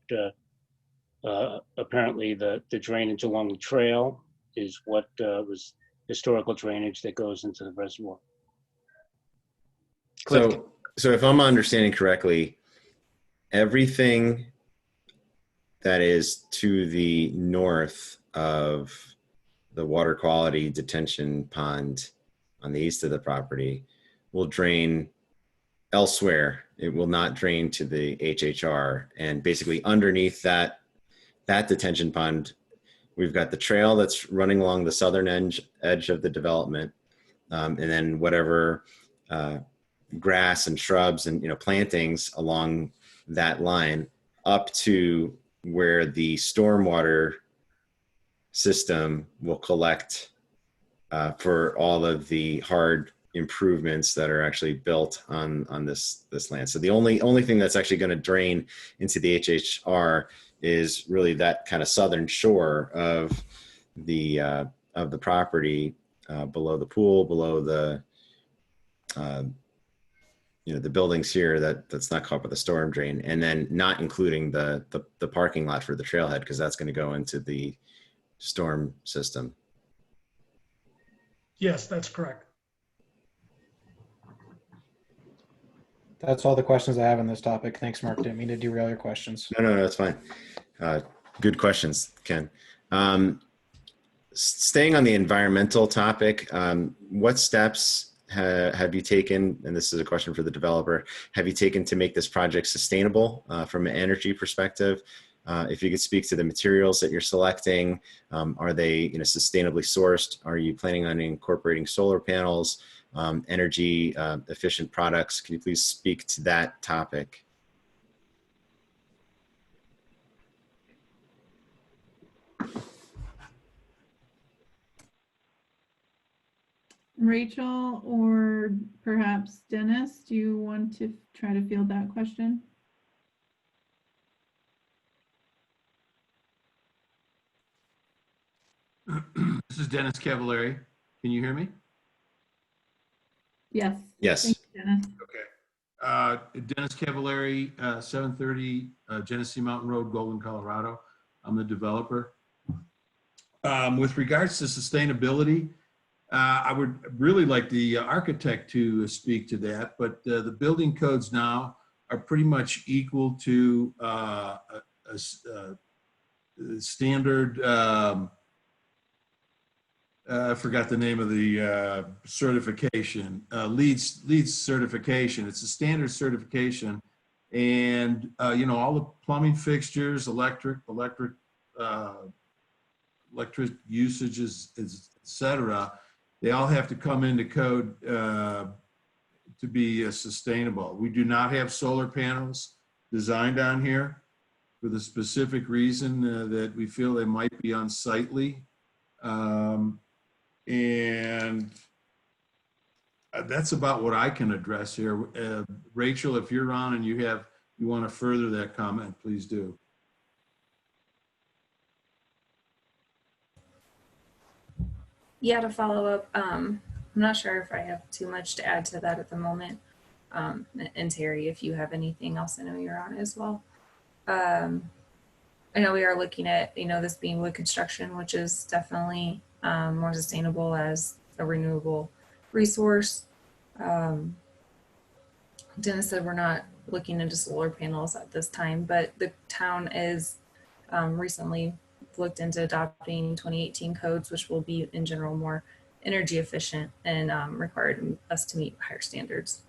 apparently the drainage along the trail is what was historical drainage that goes into the reservoir. So if I'm understanding correctly, everything that is to the north of the water quality detention pond on the east of the property will drain elsewhere. It will not drain to the HHR. And basically underneath that detention pond, we've got the trail that's running along the southern edge of the development. And then whatever grass and shrubs and plantings along that line up to where the stormwater system will collect for all of the hard improvements that are actually built on this land. So the only thing that's actually going to drain into the HHR is really that kind of southern shore of the property below the pool, below the the buildings here that's not caught by the storm drain, and then not including the parking lot for the trailhead, because that's going to go into the storm system. Yes, that's correct. That's all the questions I have on this topic. Thanks, Mark. Didn't mean to derail your questions. No, that's fine. Good questions, Ken. Staying on the environmental topic, what steps have you taken, and this is a question for the developer, have you taken to make this project sustainable from an energy perspective? If you could speak to the materials that you're selecting, are they sustainably sourced? Are you planning on incorporating solar panels, energy efficient products? Can you please speak to that topic? Rachel or perhaps Dennis, do you want to try to field that question? This is Dennis Cavallari. Can you hear me? Yes. Yes. Thank you, Dennis. Okay. Dennis Cavallari, 730 Genesee Mountain Road, Golden, Colorado. I'm the developer. With regards to sustainability, I would really like the architect to speak to that, but the building codes now are pretty much equal to a standard, I forgot the name of the certification, LEED certification. It's a standard certification, and all the plumbing fixtures, electric usages, etc. They all have to come into code to be sustainable. We do not have solar panels designed on here for the specific reason that we feel they might be unsightly. And that's about what I can address here. Rachel, if you're on and you want to further that comment, please do. Yeah, to follow up, I'm not sure if I have too much to add to that at the moment. And Terry, if you have anything else, I know you're on as well. I know we are looking at, this being wood construction, which is definitely more sustainable as a renewable resource. Dennis said we're not looking into solar panels at this time, but the town is recently looked into adopting 2018 codes, which will be in general more energy efficient and required us to meet higher standards.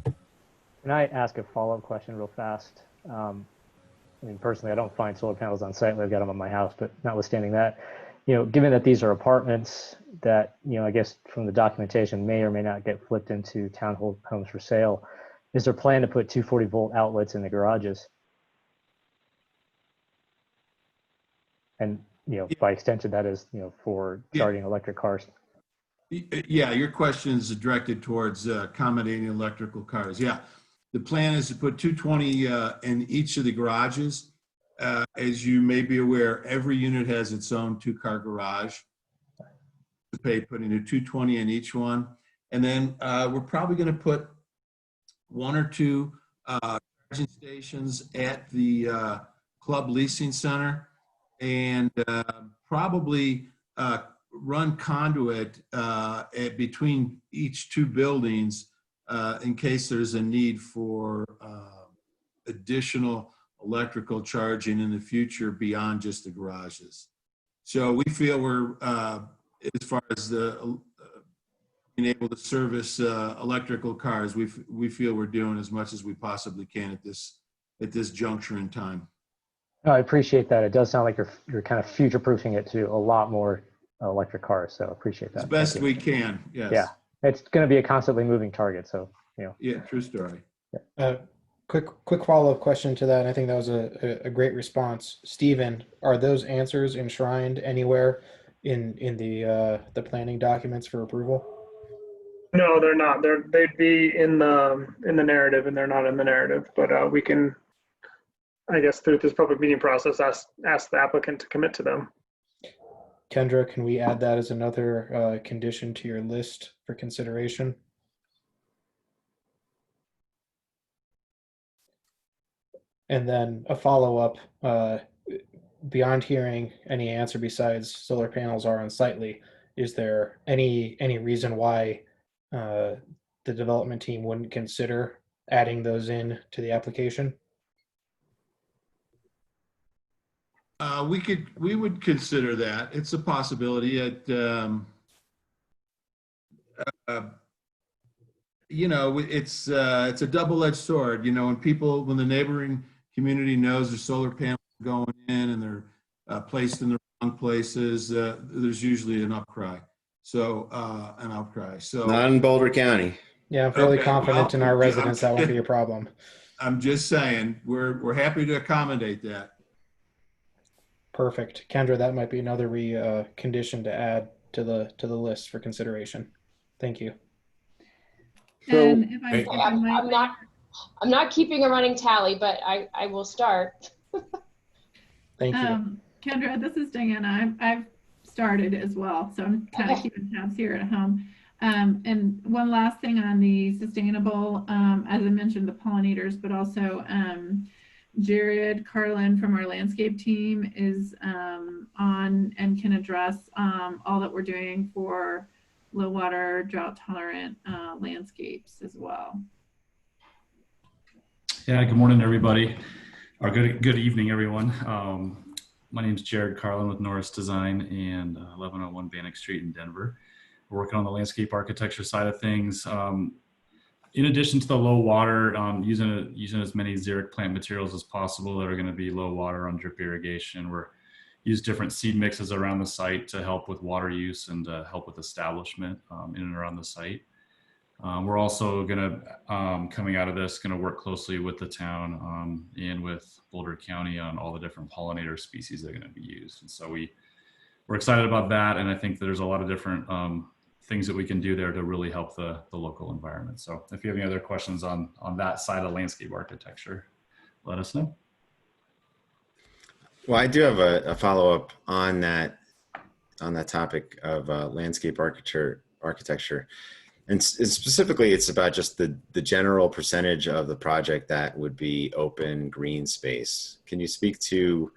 Can I ask a follow-up question real fast? I mean, personally, I don't find solar panels on site. I've got them on my house, but notwithstanding that, given that these are apartments that, I guess from the documentation may or may not get flipped into townhomes for sale, is there a plan to put 240-volt outlets in the garages? And, by extension, that is, for charging electric cars. Yeah, your question is directed towards accommodating electrical cars. Yeah, the plan is to put 220 in each of the garages. as you may be aware, every unit has its own 2-car garage. To pay putting a 220 in each one. And then we're probably going to put 1 or 2 charging stations at the club leasing center, and probably run conduit between each 2 buildings in case there's a need for additional electrical charging in the future beyond just the garages. So we feel we're, as far as the being able to service electrical cars, we feel we're doing as much as we possibly can at this juncture in time. No, I appreciate that. It does sound like you're kind of future-proofing it to a lot more electric cars. So appreciate that. As best we can. Yes. Yeah, it's going to be a constantly moving target. So Yeah, true story. Quick follow-up question to that. And I think that was a great response. Stephen, are those answers enshrined anywhere in the planning documents for approval? No, they're not. They'd be in the narrative, and they're not in the narrative. But we can, I guess, through this public meeting process, ask the applicant to commit to them. Kendra, can we add that as another condition to your list for consideration? And then a follow-up, beyond hearing any answer besides solar panels are unsightly, is there any reason why the development team wouldn't consider adding those in to the application? We would consider that. It's a possibility. You know, it's a double-edged sword. You know, when the neighboring community knows there's solar panels going in and they're placed in the wrong places, there's usually an outcry. So not in Boulder County. Yeah, I'm fairly confident in our residents that won't be a problem. I'm just saying we're happy to accommodate that. Perfect. Kendra, that might be another condition to add to the list for consideration. Thank you. And if I'm not keeping a running tally, but I will start. Thank you. Kendra, this is Diana. I've started as well, so I'm kind of keeping tabs here at home. And one last thing on the sustainable, as I mentioned, the pollinators, but also Jared Carlin from our landscape team is on and can address all that we're doing for low water, drought tolerant landscapes as well. Yeah, good morning, everybody. Or good evening, everyone. My name is Jared Carlin with Norris Design and 1101 Bannock Street in Denver. We're working on the landscape architecture side of things. In addition to the low water, using as many xeric plant materials as possible that are going to be low water on drip irrigation. We're use different seed mixes around the site to help with water use and help with establishment in and around the site. We're also going to, coming out of this, going to work closely with the town and with Boulder County on all the different pollinator species that are going to be used. And so we're excited about that. And I think there's a lot of different things that we can do there to really help the local environment. So if you have any other questions on that side of landscape architecture, let us know. Well, I do have a follow-up on that topic of landscape architecture. And specifically, it's about just the general percentage of the project that would be open green space. Can you speak to,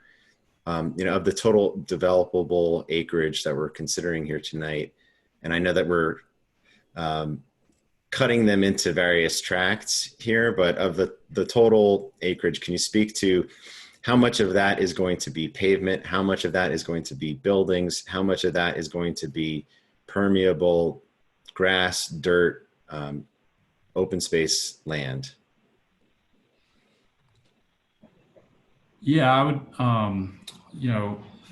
of the total developable acreage that we're considering here tonight? And I know that we're cutting them into various tracts here, but of the total acreage, can you speak to how much of that is going to be pavement? How much of that is going to be buildings? How much of that is going to be permeable grass, dirt, open space land? Yeah, I would,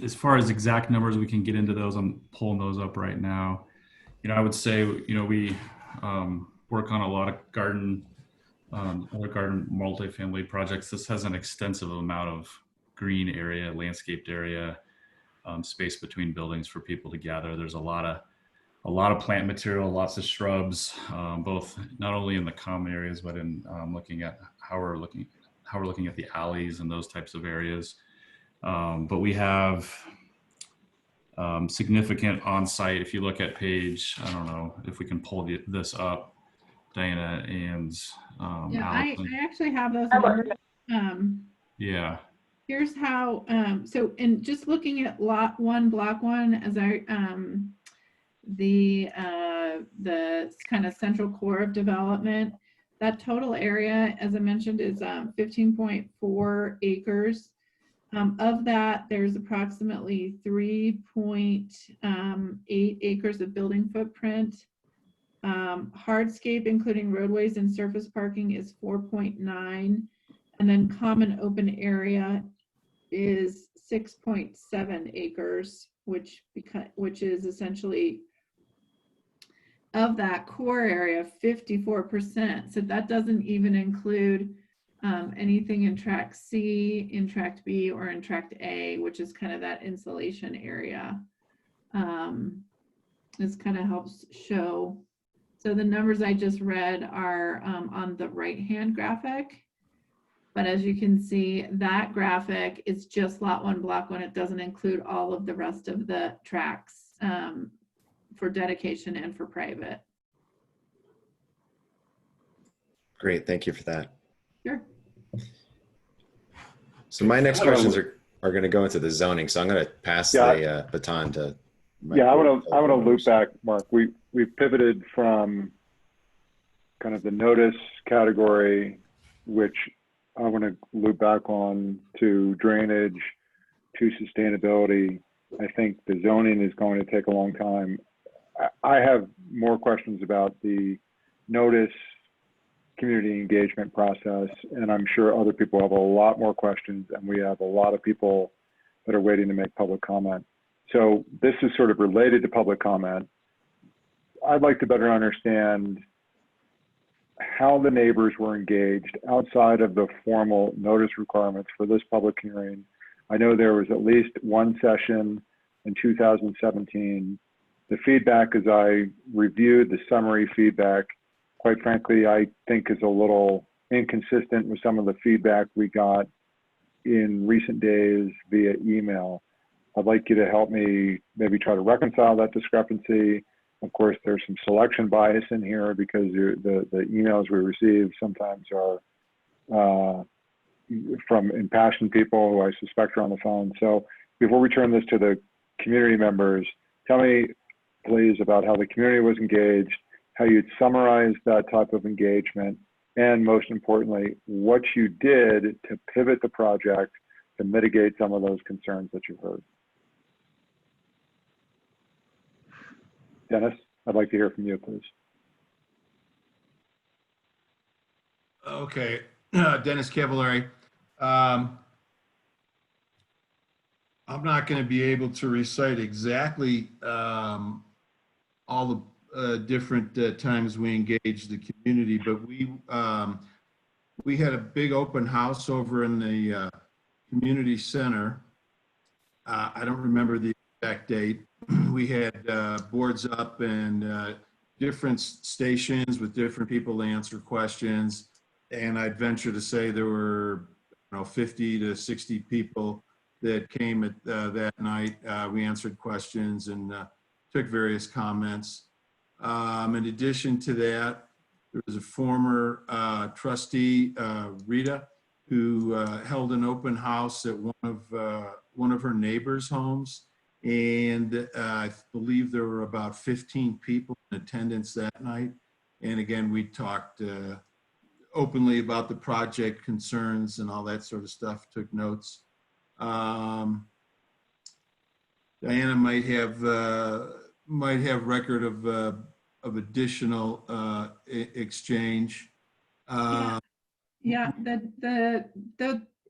as far as exact numbers, we can get into those. I'm pulling those up right now. I would say, we work on a lot of garden multifamily projects. This has an extensive amount of green area, landscaped area, space between buildings for people to gather. There's a lot of plant material, lots of shrubs, both not only in the common areas, but in looking at how we're looking at the alleys and those types of areas. But we have significant on-site. If you look at page, I don't know if we can pull this up, Diana and Yeah, I Allison. actually have those numbers. Yeah. Here's how, so in just looking at lot one, block one, as I, the kind of central core of development, that total area, as I mentioned, is 15.4 acres. Of that, there's approximately 3.8 acres of building footprint. Hardscape, including roadways and surface parking, is 4.9. And then common open area is 6.7 acres, which is essentially, of that core area, 54%. So that doesn't even include anything in tract C, in tract B, or in tract A, which is kind of that insulation area. This kind of helps show. So the numbers I just read are on the right-hand graphic. But as you can see, that graphic is just lot one, block one. It doesn't include all of the rest of the tracks for dedication and for private. Great, thank you for that. Sure. So my next questions are going to go into the zoning. So I'm going to pass the baton to. I want to loop back, Mark. We've pivoted from kind of the notice category, which I want to loop back on, to drainage, to sustainability. I think the zoning is going to take a long time. I have more questions about the notice community engagement process, and I'm sure other people have a lot more questions, and we have a lot of people that are waiting to make public comment. So this is sort of related to public comment. I'd like to better understand how the neighbors were engaged outside of the formal notice requirements for this public hearing. I know there was at least one session in 2017. The feedback, as I reviewed the summary feedback, quite frankly, I think is a little inconsistent with some of the feedback we got in recent days via email. I'd like you to help me maybe try to reconcile that discrepancy. Of course, there's some selection bias in here because the emails we receive sometimes are from impassioned people who I suspect are on the phone. So before we turn this to the community members, tell me, please, about how the community was engaged, how you'd summarize that type of engagement, and most importantly, what you did to pivot the project to mitigate some of those concerns that you've heard. Dennis, I'd like to hear from you, please. Okay, Dennis Cavallari. I'm not going to be able to recite exactly all the different times we engaged the community, but we had a big open house over in the community center. I don't remember the exact date. We had boards up and different stations with different people to answer questions. And I'd venture to say there were 50 to 60 people that came at that night. We answered questions and took various comments. In addition to that, there was a former trustee, Rita, who held an open house at one of her neighbors' homes. And I believe there were about 15 people in attendance that night. And again, we talked openly about the project concerns and all that sort of stuff, took notes. Diana might have record of additional exchange.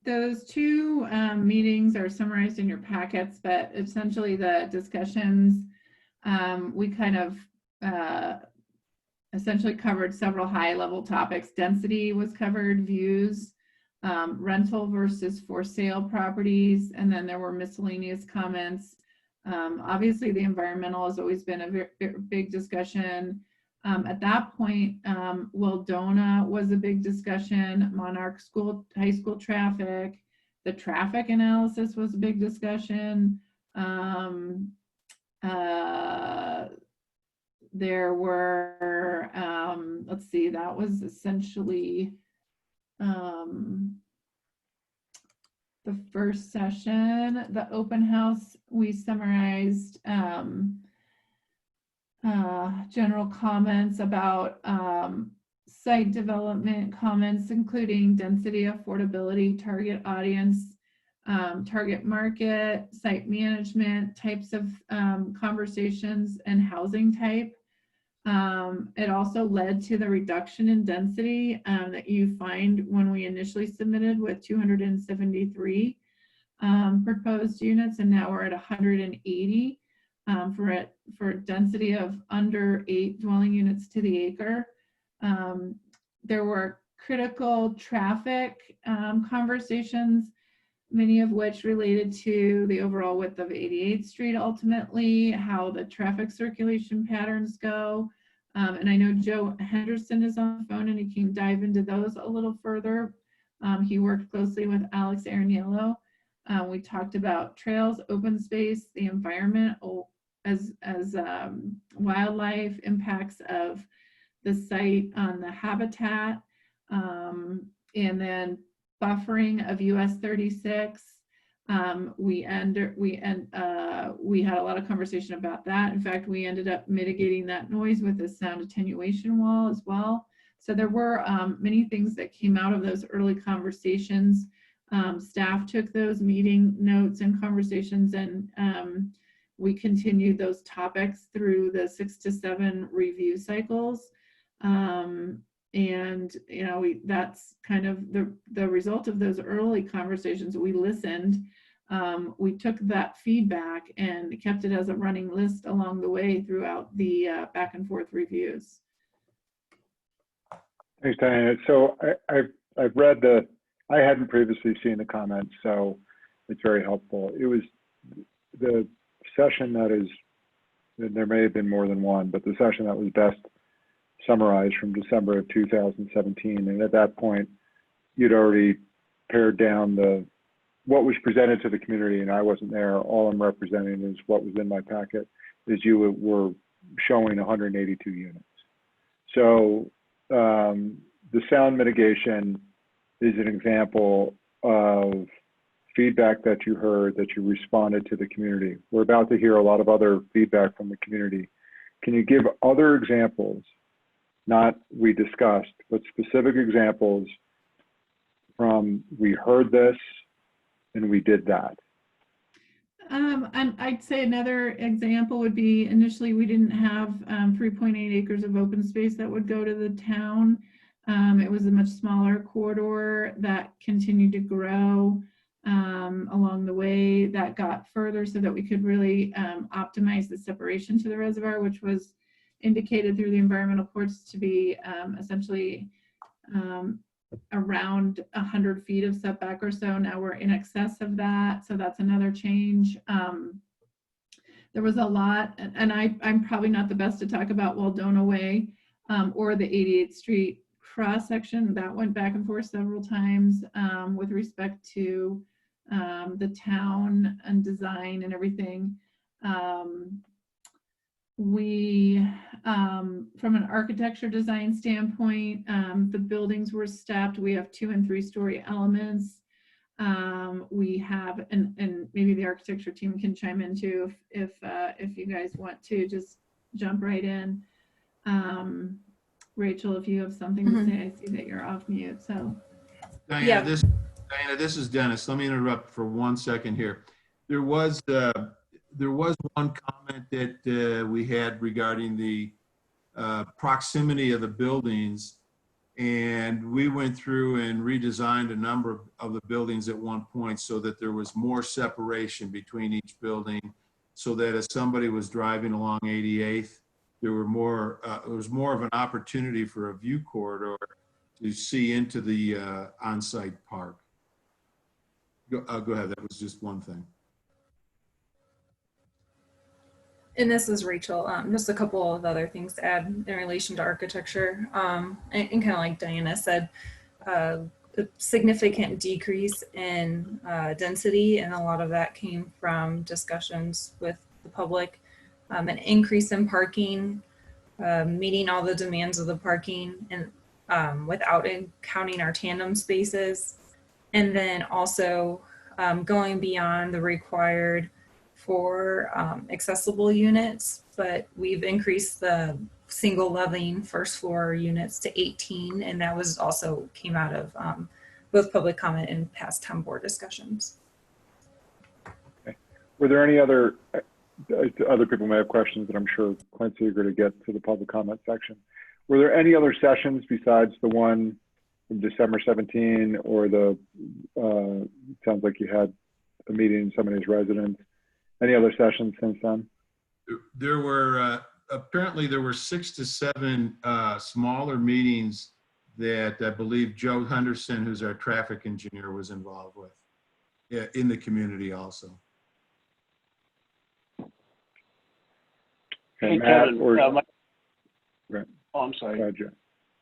Those two meetings are summarized in your packets, but essentially the discussions, we kind of essentially covered several high-level topics. Density was covered, views, rental versus for sale properties, and then there were miscellaneous comments. Obviously, the environmental has always been a very big discussion. At that point, Wildona was a big discussion, Monarch High School traffic, The traffic analysis was a big discussion. There were, let's see, that was essentially the first session. The open house, we summarized general comments about site development comments, including density, affordability, target audience, target market, site management, types of conversations, and housing type. It also led to the reduction in density that you find when we initially submitted with 273 proposed units, and now we're at 180 for a density of under 8 dwelling units to the acre. There were critical traffic conversations, many of which related to the overall width of 88th Street ultimately, how the traffic circulation patterns go. And I know Joe Henderson is on the phone and he can dive into those a little further. He worked closely with Alex Araniello. We talked about trails, open space, the environment as wildlife impacts of the site on the habitat, and then buffering of US 36. We had a lot of conversation about that. In fact, we ended up mitigating that noise with a sound attenuation wall as well. So there were many things that came out of those early conversations. Staff took those meeting notes and conversations, and we continued those topics through the 6 to 7 review cycles. And you know, that's kind of the result of those early conversations. We listened, we took that feedback and kept it as a running list along the way throughout the back and forth reviews. Thanks, Diana. So I've read I hadn't previously seen the comments, so it's very helpful. It was the session there may have been more than one, but the session that was best summarized from December of 2017. And at that point, you'd already pared down what was presented to the community, and I wasn't there. All I'm representing is what was in my packet, is you were showing 182 units. So the sound mitigation is an example of feedback that you heard, that you responded to the community. We're about to hear a lot of other feedback from the community. Can you give other examples, not we discussed, but specific examples from we heard this and we did that? And I'd say another example would be initially we didn't have 3.8 acres of open space that would go to the town. It was a much smaller corridor that continued to grow along the way. That got further so that we could really optimize the separation to the reservoir, which was indicated through the environmental reports to be essentially around 100 feet of setback or so. Now we're in excess of that, so that's another change. There was a lot, and I'm probably not the best to talk about Waldona Way or the 88th Street cross section. That went back and forth several times with respect to the town and design and everything. From an architecture design standpoint, the buildings were stepped. We have 2- and 3-story elements. We have, and maybe the architecture team can chime in too if you guys want to just jump right in. Rachel, if you have something to say, I see that you're off mute. So, Diana, yeah. Diana, this is Dennis. Let me interrupt for 1 second here. There was one comment that we had regarding the proximity of the buildings, and we went through and redesigned a number of the buildings at one point so that there was more separation between each building, so that if somebody was driving along 88th, there were more. It was more of an opportunity for a view corridor to see into the on-site park. Go ahead. That was just one thing. And this is Rachel. Just a couple of other things to add in relation to architecture. And kind of like Diana said, a significant decrease in density, and a lot of that came from discussions with the public, an increase in parking, meeting all the demands of the parking, and without counting our tandem spaces, and then also going beyond the required for accessible units, but we've increased the single living first floor units to 18, and that was also came out of both public comment and past town board discussions. Okay. Were there any other people may have questions, but I'm sure Clint's eager to get to the public comment section. Were there any other sessions besides the one from December 17 or the, sounds like you had a meeting in somebody's residence. Any other sessions since then? There were, apparently there were 6 to 7 smaller meetings that I believe Joe Henderson, who's our traffic engineer, was involved with in the community also. Okay, Hey, Matt, Kevin, right. Oh, I'm sorry. Go ahead, Joe.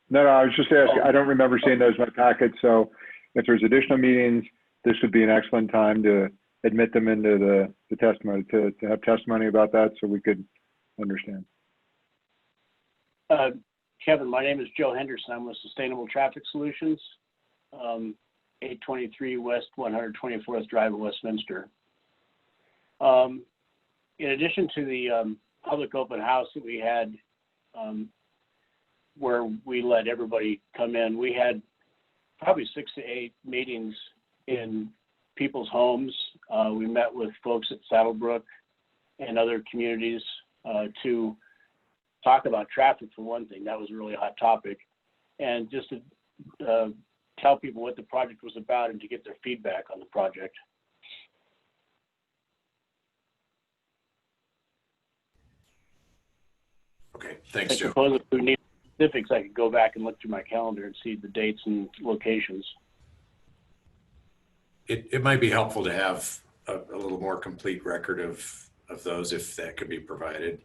No, I was just asking, I don't remember seeing those in my packet, so if there's additional meetings, this would be an excellent time to admit them into the testimony, to have testimony about that so we could understand. Kevin, my name is Joe Henderson. I'm with Sustainable Traffic Solutions, 823 West 124th Drive in Westminster. In addition to the public open house that we had, where we let everybody come in, we had probably 6 to 8 meetings in people's homes. We met with folks at Saddlebrook and other communities to talk about traffic, for one thing. That was a really hot topic. And just to tell people what the project was about and to get their feedback on the project. Okay, thanks, Joe. I suppose if we need specifics, I could go back and look through my calendar and see the dates and locations. It might be helpful to have a little more complete record of those if that could be provided.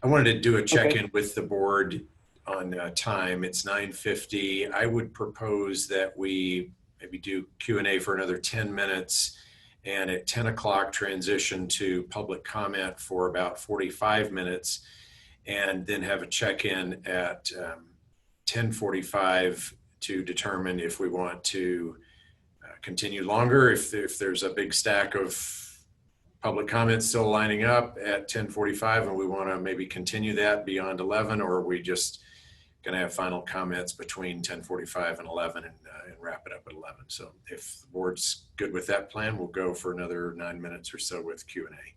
I wanted to do a check-in with the board on time. It's 9:50. I would propose that we maybe do Q&A for another 10 minutes and at 10 o'clock transition to public comment for about 45 minutes and then have a check-in at 10:45 to determine if we want to continue longer, if there's a big stack of public comments still lining up at 10:45 and we want to maybe continue that beyond 11, or are we just going to have final comments between 10:45 and 11 and wrap it up at 11. So if the board's good with that plan, we'll go for another 9 minutes or so with Q&A.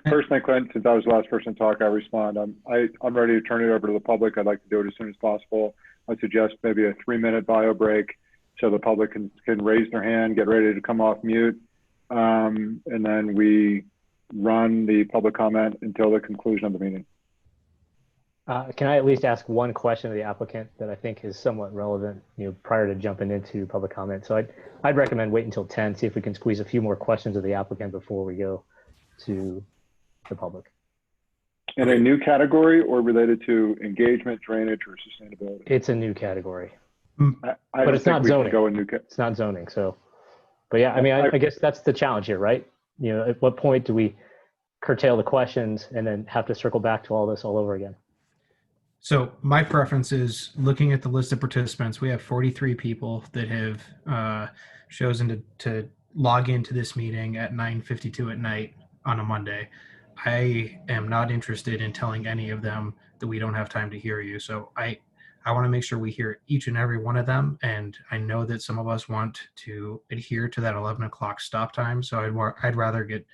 Personally, Clint, since I was the last person to talk, I respond. I'm ready to turn it over to the public. I'd like to do it as soon as possible. I suggest maybe a 3-minute bio break so the public can raise their hand, get ready to come off mute. And then we run the public comment until the conclusion of the meeting. Can I at least ask one question of the applicant that I think is somewhat relevant, prior to jumping into public comment? So I'd recommend wait until 10, see if we can squeeze a few more questions of the applicant before we go to the public. In a new category or related to engagement, drainage, or sustainability? It's a new category, but it's not zoning. It's not zoning. So, but yeah, I mean, I guess that's the challenge here, right? At what point do we curtail the questions and then have to circle back to all this all over again? So my preference is looking at the list of participants. We have 43 people that have chosen to log into this meeting at 9:52 at night on a Monday. I am not interested in telling any of them that we don't have time to hear you. So I want to make sure we hear each and every one of them. And I know that some of us want to adhere to that 11 o'clock stop time. So I'd rather get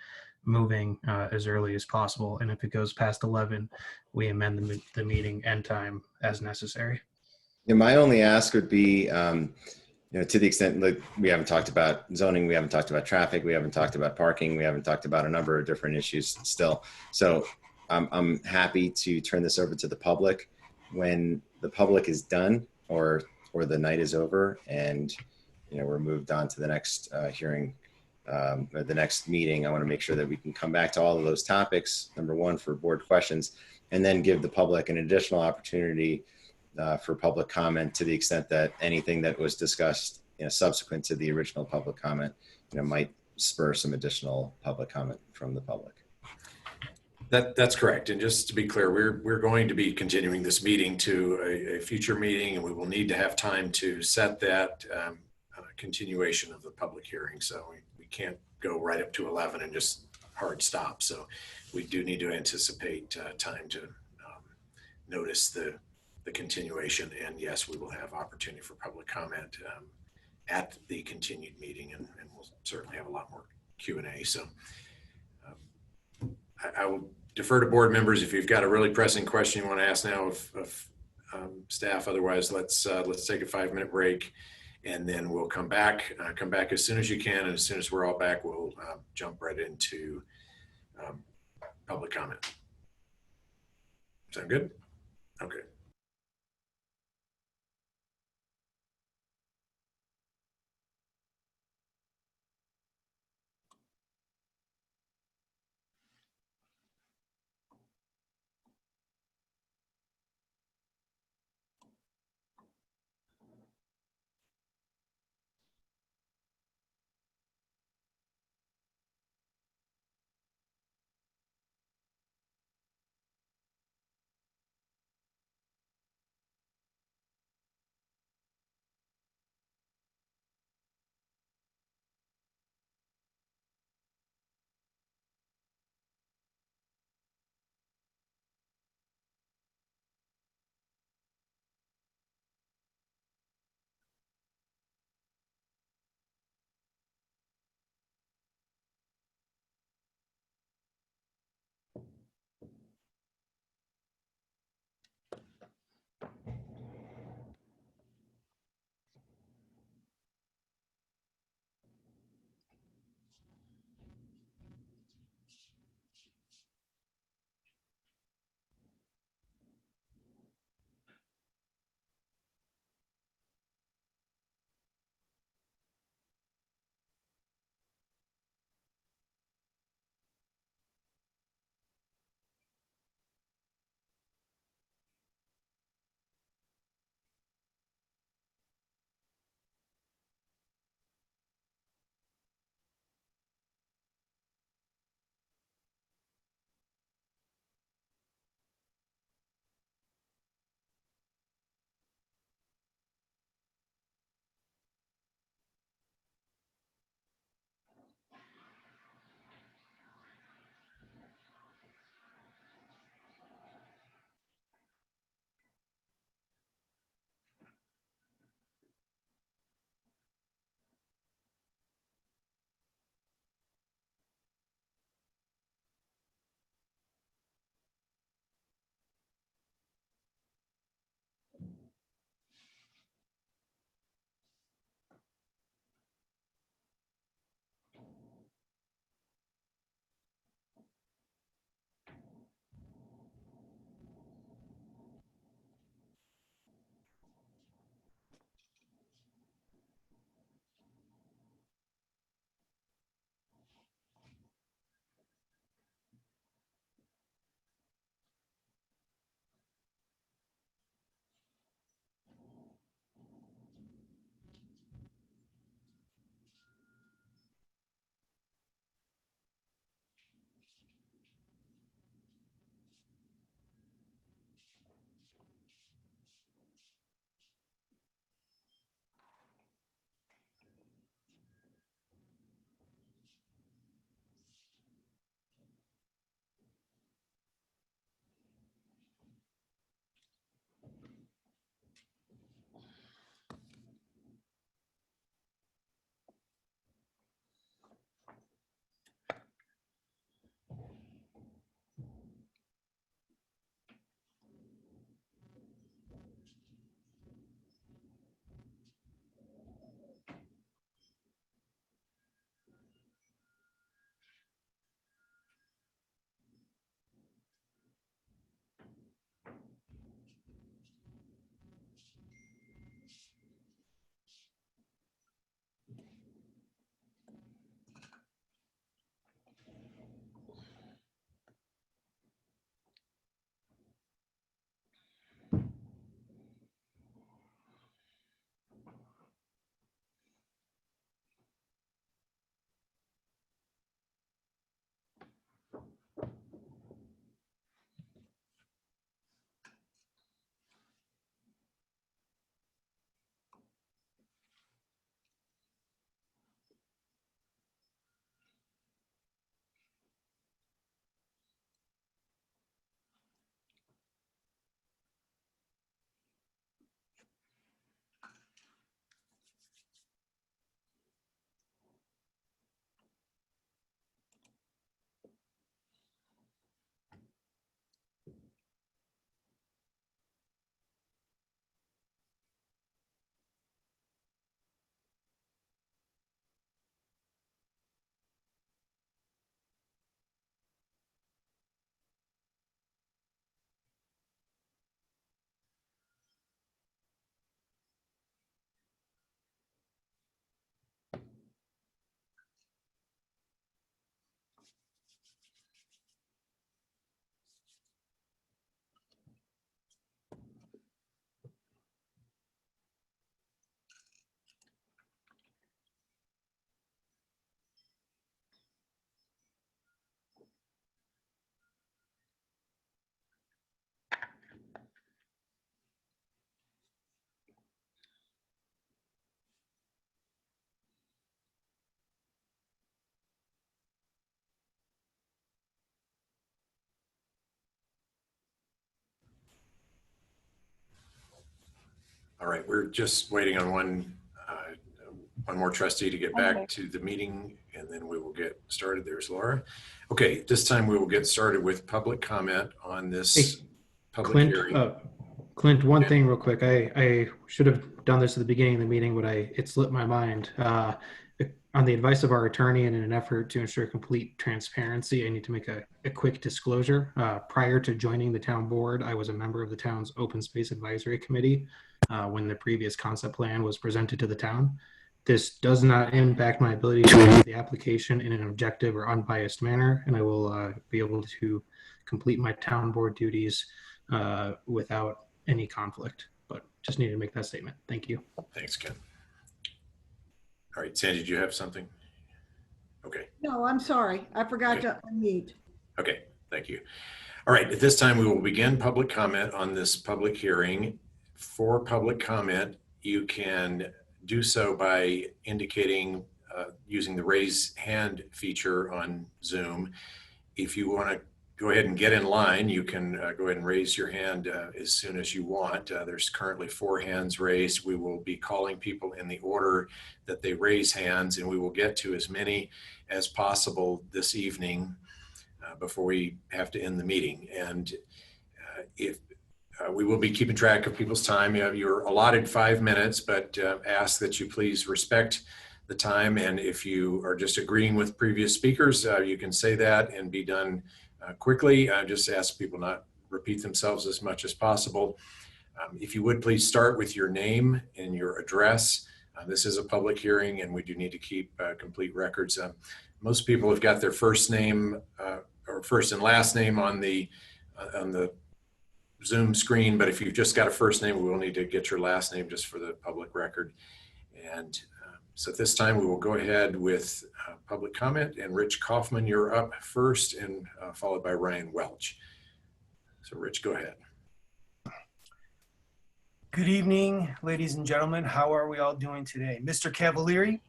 moving as early as possible. And if it goes past 11, we amend the meeting end time as necessary. Yeah, my only ask would be, to the extent that we haven't talked about zoning, we haven't talked about traffic, we haven't talked about parking, we haven't talked about a number of different issues still. So I'm happy to turn this over to the public when the public is done or the night is over and we're moved on to the next hearing or the next meeting. I want to make sure that we can come back to all of those topics, number one, for board questions, and then give the public an additional opportunity for public comment to the extent that anything that was discussed subsequent to the original public comment, might spur some additional public comment from the public. That's correct. And just to be clear, we're going to be continuing this meeting to a future meeting, and we will need to have time to set that continuation of the public hearing. So we can't go right up to 11 and just hard stop. So we do need to anticipate time to notice the continuation. And yes, we will have opportunity for public comment at the continued meeting, and we'll certainly have a lot more Q&A. So I will defer to board members if you've got a really pressing question you want to ask now of staff. Otherwise, let's take a 5-minute break, and then we'll come back as soon as you can. And as soon as we're all back, we'll jump right into public comment. Sound good? Okay. All right, we're just waiting on one more trustee to get back to the meeting, and then we will get started. There's Laura. Okay, this time we will get started with public comment on this public hearing. Clint, one thing real quick. I should have done this at the beginning of the meeting, but it slipped my mind. On the advice of our attorney and in an effort to ensure complete transparency, I need to make a quick disclosure. Prior to joining the town board, I was a member of the town's Open Space Advisory Committee when the previous concept plan was presented to the town. This does not impact my ability to review the application in an objective or unbiased manner, and I will be able to complete my town board duties without any conflict. But just needed to make that statement. Thank you. Thanks, Ken. All right, Sandy, did you have something? Okay. No, I'm sorry. I forgot to unmute. Okay, thank you. All right, at this time, we will begin public comment on this public hearing. For public comment, you can do so by indicating using the raise hand feature on Zoom. If you want to go ahead and get in line, you can go ahead and raise your hand as soon as you want. There's currently 4 hands raised. We will be calling people in the order that they raise hands, and we will get to as many as possible this evening before we have to end the meeting. And if we will be keeping track of people's time. You're allotted 5 minutes, but ask that you please respect the time. And if you are just agreeing with previous speakers, you can say that and be done quickly. Just ask people not repeat themselves as much as possible. If you would please start with your name and your address. This is a public hearing and we do need to keep complete records. Most people have got their first name or first and last name on the Zoom screen, but if you've just got a first name, we will need to get your last name just for the public record. And so at this time, we will go ahead with public comment. And Rich Kaufman, you're up first, and followed by Ryan Welch. So Rich, go ahead. Good evening, ladies and gentlemen. How are we all doing today? Mr. Cavalieri,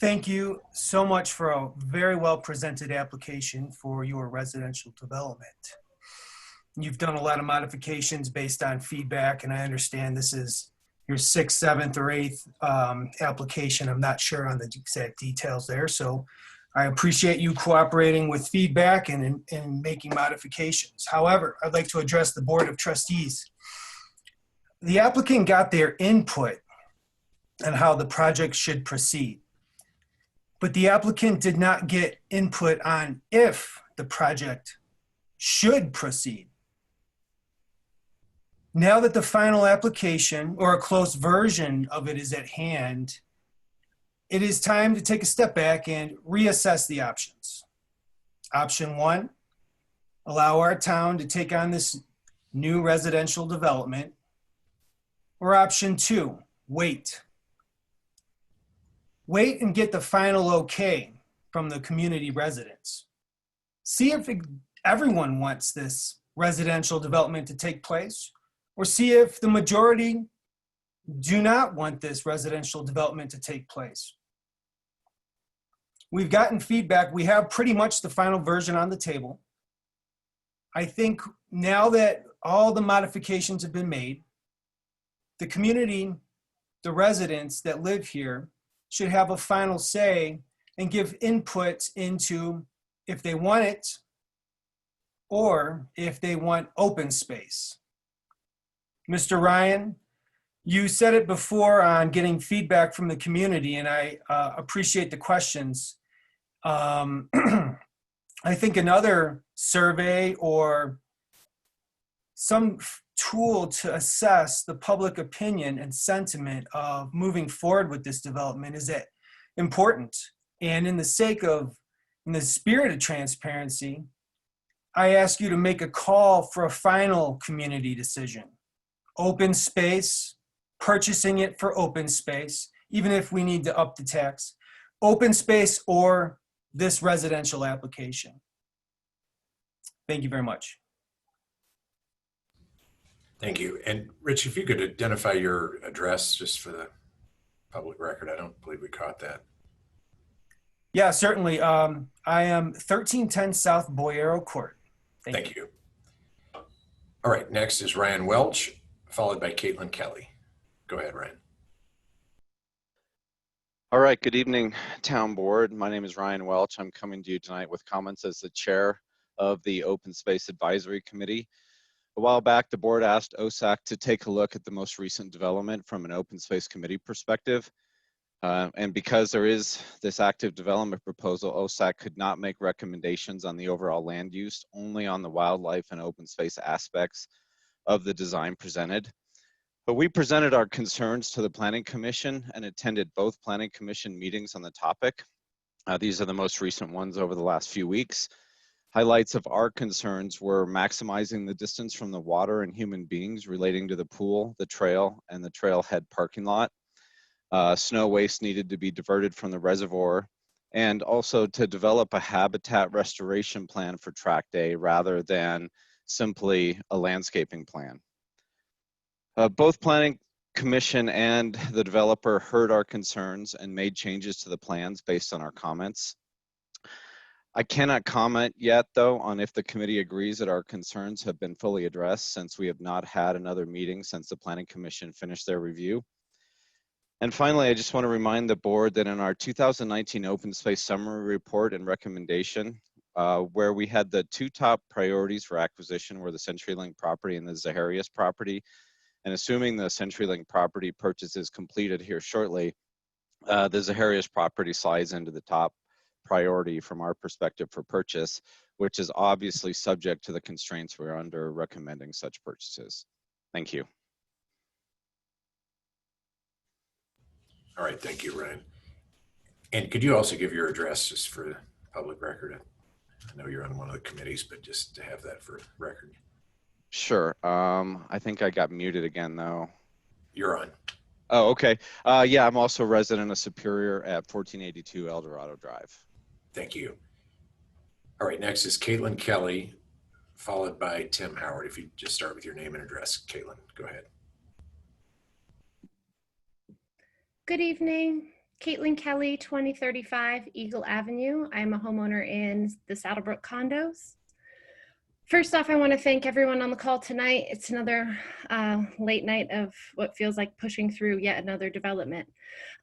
thank you so much for a very well presented application for your residential development. You've done a lot of modifications based on feedback, and I understand this is your 6th, 7th, or 8th application. I'm not sure on the exact details there, so I appreciate you cooperating with feedback and making modifications. However, I'd like to address the Board of Trustees. The applicant got their input on how the project should proceed, but the applicant did not get input on if the project should proceed. Now that the final application or a close version of it is at hand, it is time to take a step back and reassess the options. Option 1, allow our town to take on this new residential development. Or option 2, wait. Wait and get the final okay from the community residents. See if everyone wants this residential development to take place, or see if the majority do not want this residential development to take place. We've gotten feedback. We have pretty much the final version on the table. I think now that all the modifications have been made, the community, the residents that live here, should have a final say and give input into if they want it or if they want open space. Mr. Ryan, you said it before on getting feedback from the community, and I appreciate the questions. I think another survey or some tool to assess the public opinion and sentiment of moving forward with this development is important. And in the spirit of transparency, I ask you to make a call for a final community decision. Open space, purchasing it for open space, even if we need to up the tax, open space or this residential application. Thank you very much. Thank you. And Rich, if you could identify your address just for the public record, I don't believe we caught that. Yeah, certainly. I am 1310 South Boyero Court. Thank you. All right, next is Ryan Welch, followed by Caitlin Kelly. Go ahead, Ryan. All right, good evening, Town Board. My name is Ryan Welch. I'm coming to you tonight with comments as the chair of the Open Space Advisory Committee. A while back, the board asked OSAC to take a look at the most recent development from an Open Space Committee perspective. And because there is this active development proposal, OSAC could not make recommendations on the overall land use, only on the wildlife and open space aspects of the design presented. But we presented our concerns to the Planning Commission and attended both Planning Commission meetings on the topic. These are the most recent ones over the last few weeks. Highlights of our concerns were maximizing the distance from the water and human beings relating to the pool, the trail, and the trailhead parking lot. Snow waste needed to be diverted from the reservoir, and also to develop a habitat restoration plan for track day rather than simply a landscaping plan. Both Planning Commission and the developer heard our concerns and made changes to the plans based on our comments. I cannot comment yet, though, on if the committee agrees that our concerns have been fully addressed, since we have not had another meeting since the Planning Commission finished their review. And finally, I just want to remind the board that in our 2019 Open Space Summary Report and recommendation, where we had the two top priorities for acquisition were the CenturyLink property and the Zaharias property. And assuming the CenturyLink property purchase is completed here shortly, the Zaharias property slides into the top priority from our perspective for purchase, which is obviously subject to the constraints we're under recommending such purchases. Thank you. All right, thank you, Ryan. And could you also give your address just for the public record? I know you're on one of the committees, but just to have that for record. Sure. I think I got muted again, though. You're on. Oh, okay. Yeah, I'm also a resident of Superior at 1482 El Dorado Drive. Thank you. All right, next is Caitlin Kelly, followed by Tim Howard. If you just start with your name and address, Caitlin, go ahead. Good evening. Caitlin Kelly, 2035 Eagle Avenue. I'm a homeowner in the Saddlebrook condos. First off, I want to thank everyone on the call tonight. It's another late night of what feels like pushing through yet another development.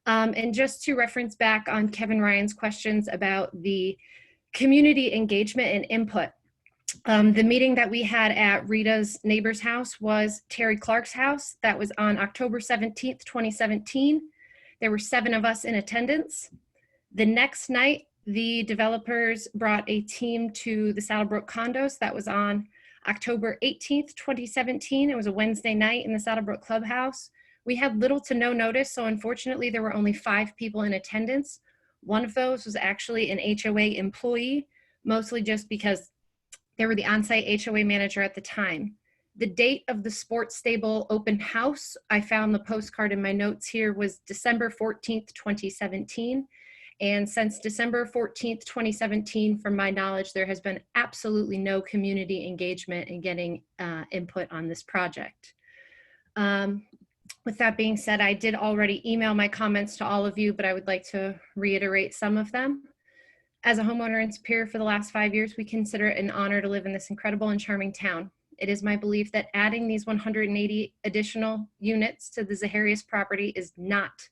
And just to reference back on Kevin Ryan's questions about the community engagement and input. The meeting that we had at Rita's neighbor's house was Terry Clark's house. That was on October 17th, 2017. There were 7 of us in attendance. The next night, the developers brought a team to the Saddlebrook condos. That was on October 18th, 2017. It was a Wednesday night in the Saddlebrook clubhouse. We had little to no notice, so unfortunately there were only 5 people in attendance. One of those was actually an HOA employee, mostly just because they were the on-site HOA manager at the time. The date of the sports stable open house, I found the postcard in my notes here, was December 14th, 2017. And since December 14th, 2017, from my knowledge, there has been absolutely no community engagement in getting input on this project. With that being said, I did already email my comments to all of you, but I would like to reiterate some of them. As a homeowner in Superior for the last 5 years, we consider it an honor to live in this incredible and charming town. It is my belief that adding these 180 additional units to the Zaharias property is not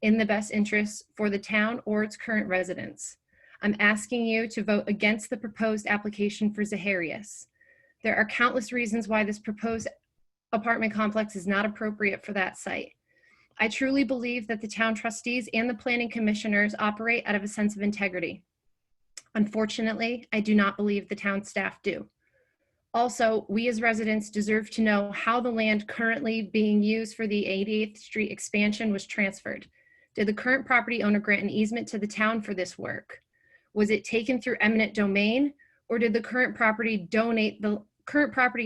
in the best interest for the town or its current residents. I'm asking you to vote against the proposed application for Zaharias. There are countless reasons why this proposed apartment complex is not appropriate for that site. I truly believe that the town trustees and the planning commissioners operate out of a sense of integrity. Unfortunately, I do not believe the town staff do. Also, we as residents deserve to know how the land currently being used for the 88th Street expansion was transferred. Did the current property owner grant an easement to the town for this work? Was it taken through eminent domain, or did the current property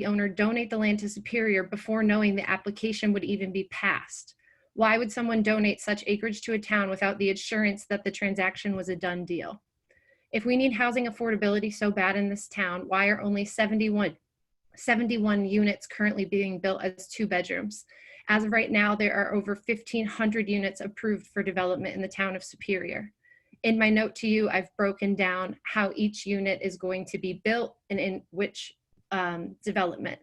owner donate the land to Superior before knowing the application would even be passed? Why would someone donate such acreage to a town without the assurance that the transaction was a done deal? If we need housing affordability so bad in this town, why are only 71 units currently being built as 2 bedrooms? As of right now, there are over 1,500 units approved for development in the town of Superior. In my note to you, I've broken down how each unit is going to be built and in which development.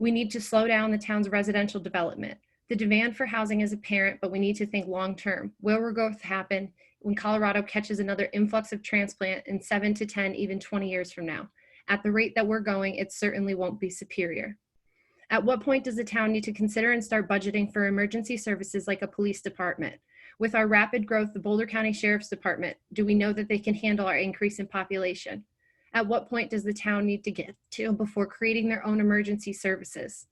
We need to slow down the town's residential development. The demand for housing is apparent, but we need to think long-term. Will growth happen when Colorado catches another influx of transplant in 7 to 10, even 20 years from now? At the rate that we're going, it certainly won't be superior. At what point does the town need to consider and start budgeting for emergency services like a police department? With our rapid growth, the Boulder County Sheriff's Department, do we know that they can handle our increase in population? At what point does the town need to get to before creating their own emergency services?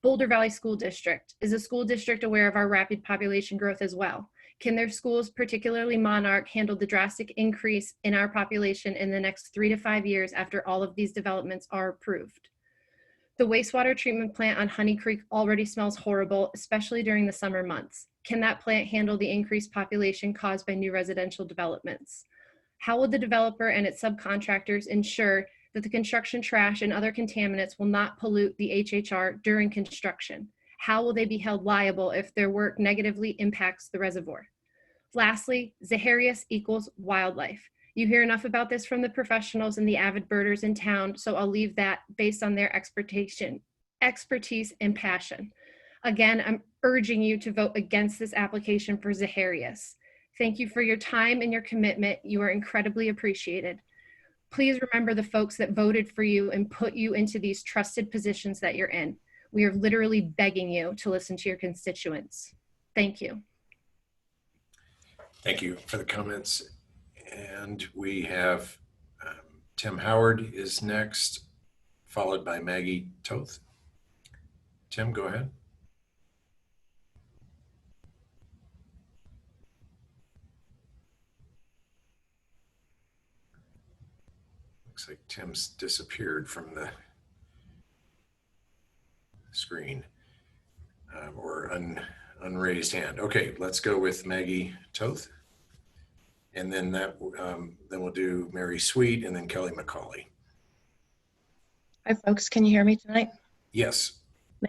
Boulder Valley School District, is the school district aware of our rapid population growth as well? Can their schools, particularly Monarch, handle the drastic increase in our population in the next 3 to 5 years after all of these developments are approved? The wastewater treatment plant on Honey Creek already smells horrible, especially during the summer months. Can that plant handle the increased population caused by new residential developments? How will the developer and its subcontractors ensure that the construction trash and other contaminants will not pollute the HHR during construction? How will they be held liable if their work negatively impacts the reservoir? Lastly, Zaharias equals wildlife. You hear enough about this from the professionals and the avid birders in town, so I'll leave that based on their expertise and passion. Again, I'm urging you to vote against this application for Zaharias. Thank you for your time and your commitment. You are incredibly appreciated. Please remember the folks that voted for you and put you into these trusted positions that you're in. We are literally begging you to listen to your constituents. Thank you. Thank you for the comments. And we have Tim Howard is next, followed by Maggie Toth. Tim, go ahead. Looks like Tim's disappeared from the screen or unraised hand. Okay, let's go with Maggie Toth. And then then we'll do Mary Sweet and then Kelly McCauley. Hi, folks. Can you hear me tonight? Yes.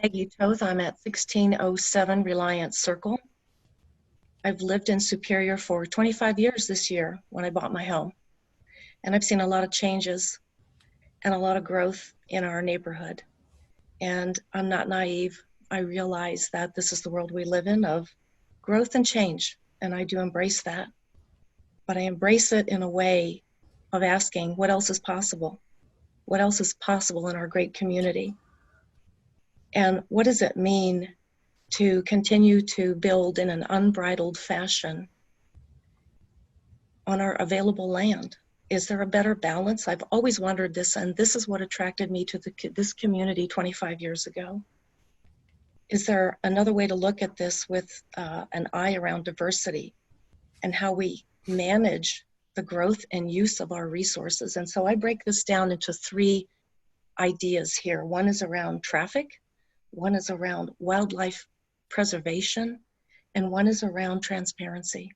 Maggie Toth. I'm at 1607 Reliance Circle. I've lived in Superior for 25 years this year when I bought my home. And I've seen a lot of changes and a lot of growth in our neighborhood. And I'm not naive. I realize that this is the world we live in of growth and change. And I do embrace that. But I embrace it in a way of asking, what else is possible? What else is possible in our great community? And what does it mean to continue to build in an unbridled fashion on our available land? Is there a better balance? I've always wondered this, and this is what attracted me to this community 25 years ago. Is there another way to look at this with an eye around diversity and how we manage the growth and use of our resources? And so I break this down into 3 ideas here. One is around traffic, one is around wildlife preservation, and one is around transparency.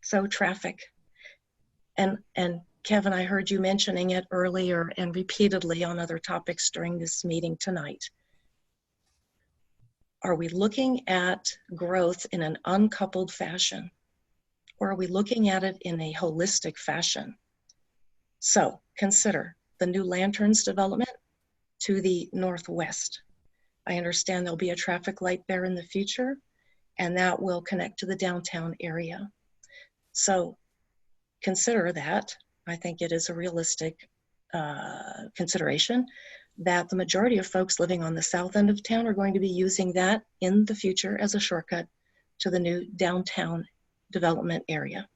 So traffic. And Kevin, I heard you mentioning it earlier and repeatedly on other topics during this meeting tonight. Are we looking at growth in an uncoupled fashion? Or are we looking at it in a holistic fashion? So consider the new Lanterns development to the northwest. I understand there'll be a traffic light there in the future, and that will connect to the downtown area. So consider that. I think it is a realistic consideration that the majority of folks living on the south end of town are going to be using that in the future as a shortcut to the new downtown development area.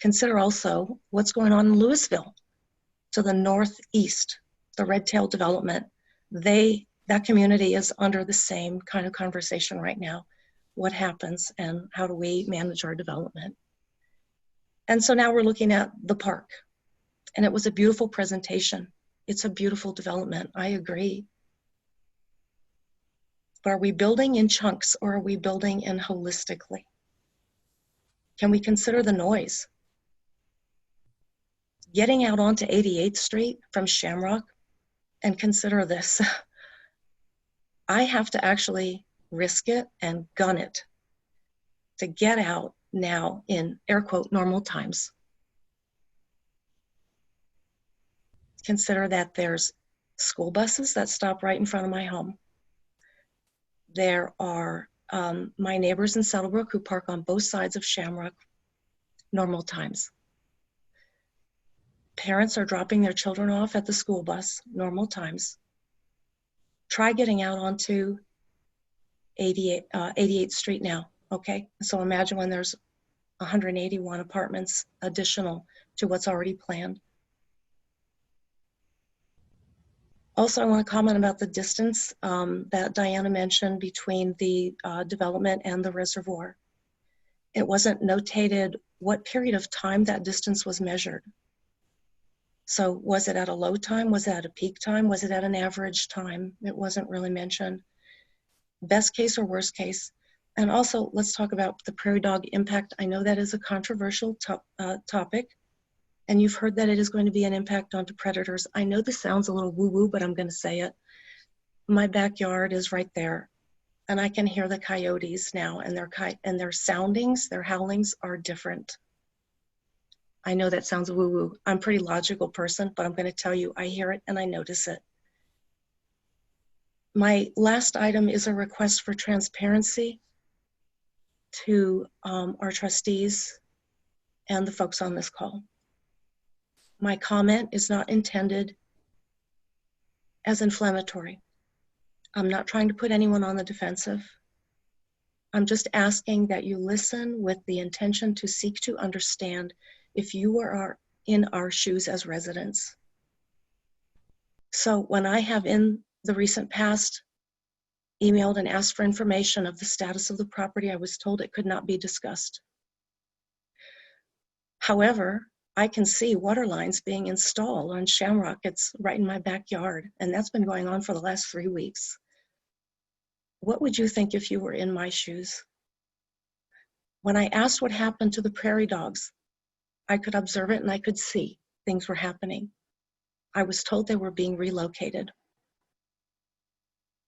Consider also what's going on in Louisville to the northeast, the Red Tail development. That community is under the same kind of conversation right now. What happens and how do we manage our development? And so now we're looking at the park, and it was a beautiful presentation. It's a beautiful development, I agree. But are we building in chunks or are we building in holistically? Can we consider the noise? Getting out onto 88th Street from Shamrock, and consider this. I have to actually risk it and gun it to get out now in air quote normal times. Consider that there's school buses that stop right in front of my home. There are my neighbors in Saddlebrook who park on both sides of Shamrock, normal times. Parents are dropping their children off at the school bus, normal times. Try getting out onto 88th Street now, okay? So imagine when there's 181 apartments additional to what's already planned. Also, I want to comment about the distance that Diana mentioned between the development and the reservoir. It wasn't notated what period of time that distance was measured. So was it at a low time? Was it at a peak time? Was it at an average time? It wasn't really mentioned. Best case or worst case. And also, let's talk about the prairie dog impact. I know that is a controversial topic, and you've heard that it is going to be an impact onto predators. I know this sounds a little woo-woo, but I'm going to say it. My backyard is right there, and I can hear the coyotes now, and their soundings, their howlings are different. I know that sounds woo-woo. I'm a pretty logical person, but I'm going to tell you, I hear it and I notice it. My last item is a request for transparency to our trustees and the folks on this call. My comment is not intended as inflammatory. I'm not trying to put anyone on the defensive. I'm just asking that you listen with the intention to seek to understand if you are in our shoes as residents. So when I have in the recent past emailed and asked for information of the status of the property, I was told it could not be discussed. However, I can see water lines being installed on Shamrock. It's right in my backyard, and that's been going on for the last 3 weeks. What would you think if you were in my shoes? When I asked what happened to the prairie dogs, I could observe it and I could see things were happening. I was told they were being relocated.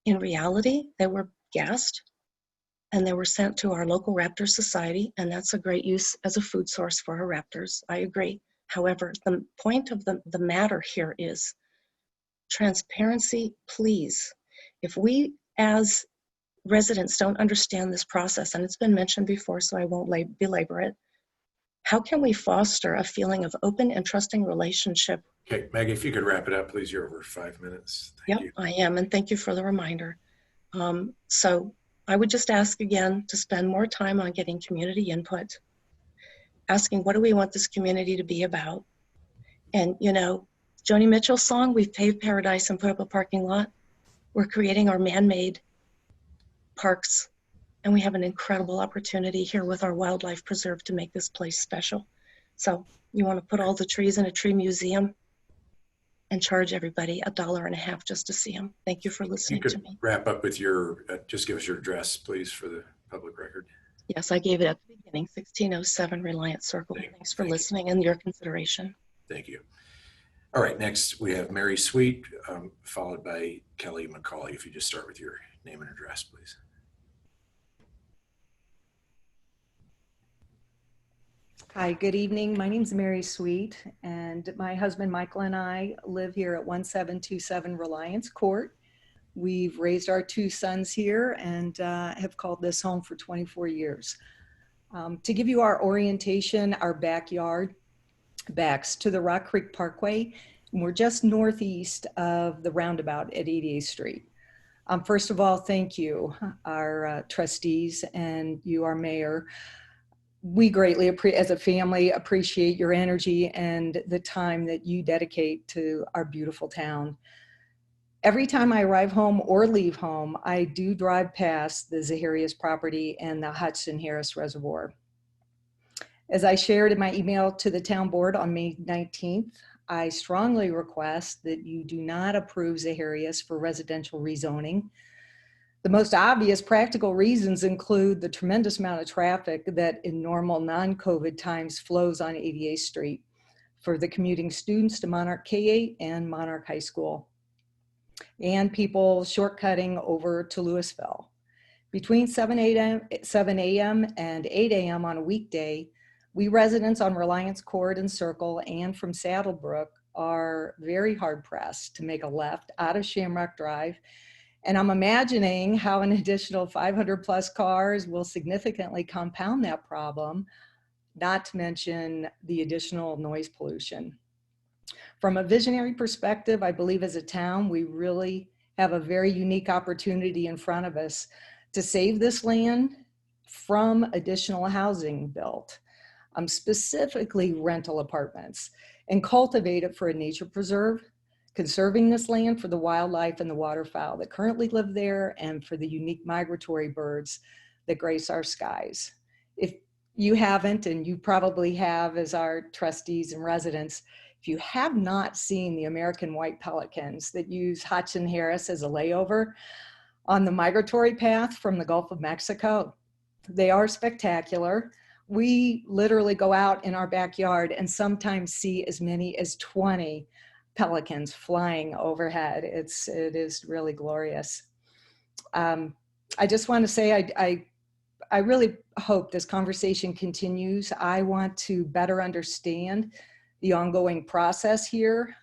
In reality, they were gassed and they were sent to our local raptor society, and that's a great use as a food source for our raptors. I agree. However, the point of the matter here is transparency, please. If we as residents don't understand this process, and it's been mentioned before, so I won't belabor it, how can we foster a feeling of open and trusting relationship? Okay, Maggie, if you could wrap it up, please. You're over 5 minutes. Thank you. I am, and thank you for the reminder. So I would just ask again to spend more time on getting community input, asking what do we want this community to be about? And you know, Joni Mitchell's song, we've paved paradise and put up a parking lot. We're creating our man-made parks, and we have an incredible opportunity here with our wildlife preserve to make this place special. So you want to put all the trees in a tree museum and charge everybody $1.50 just to see them. Thank you for listening to me. Wrap up with your, just give us your address, please, for the public record. Yes, I gave it at the beginning, 1607 Reliance Circle. Thanks for listening and your consideration. Thank you. All right, next we have Mary Sweet, followed by Kelly McCauley. If you just start with your name and address, please. Hi, good evening. My name is Mary Sweet, and my husband Michael and I live here at 1727 Reliance Court. We've raised our 2 sons here and have called this home for 24 years. To give you our orientation, our backyard backs to the Rock Creek Parkway, and we're just northeast of the roundabout at 88th Street. First of all, thank you, our trustees, and you, our mayor. We greatly, as a family, appreciate your energy and the time that you dedicate to our beautiful town. Every time I arrive home or leave home, I do drive past the Zaharias property and the Hudson Harris Reservoir. As I shared in my email to the town board on May 19th, I strongly request that you do not approve Zaharias for residential rezoning. The most obvious practical reasons include the tremendous amount of traffic that in normal non-COVID times flows on 88th Street for the commuting students to Monarch K-8 and Monarch High School, and people shortcutting over to Louisville. Between 7 a.m. and 8 a.m. on a weekday, we residents on Reliance Court and Circle and from Saddlebrook are very hard pressed to make a left out of Shamrock Drive And I'm imagining how an additional 500 plus cars will significantly compound that problem, not to mention the additional noise pollution. From a visionary perspective, I believe as a town, we really have a very unique opportunity in front of us to save this land from additional housing built, specifically rental apartments, and cultivate it for a nature preserve, conserving this land for the wildlife and the waterfowl that currently live there and for the unique migratory birds that grace our skies. If you haven't, and you probably have as our trustees and residents, if you have not seen the American white pelicans that use Hudson Harris as a layover on the migratory path from the Gulf of Mexico, they are spectacular. We literally go out in our backyard and sometimes see as many as 20 pelicans flying overhead. It is really glorious. I just want to say I really hope this conversation continues. I want to better understand the ongoing process here,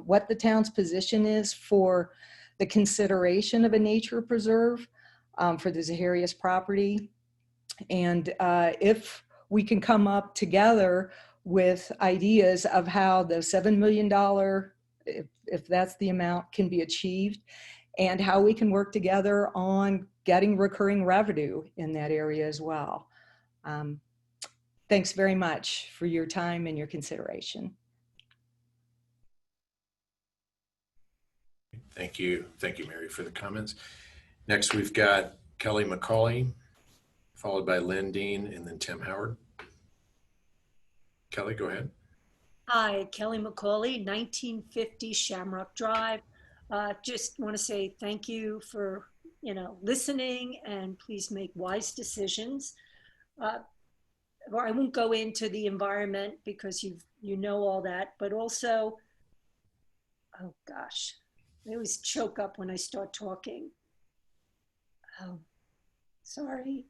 what the town's position is for the consideration of a nature preserve for the Zaharias property. And if we can come up together with ideas of how the $7 million, if that's the amount, can be achieved, and how we can work together on getting recurring revenue in that area as well. Thanks very much for your time and your consideration. Thank you. Thank you, Mary, for the comments. Next, we've got Kelly McCauley, followed by Lynn Dean, and then Tim Howard. Kelly, go ahead. Hi, Kelly McCauley, 1950 Shamrock Drive. Just want to say thank you for, listening, and please make wise decisions. Or I won't go into the environment because you know all that, but also, oh gosh, I always choke up when I start talking. Oh, sorry.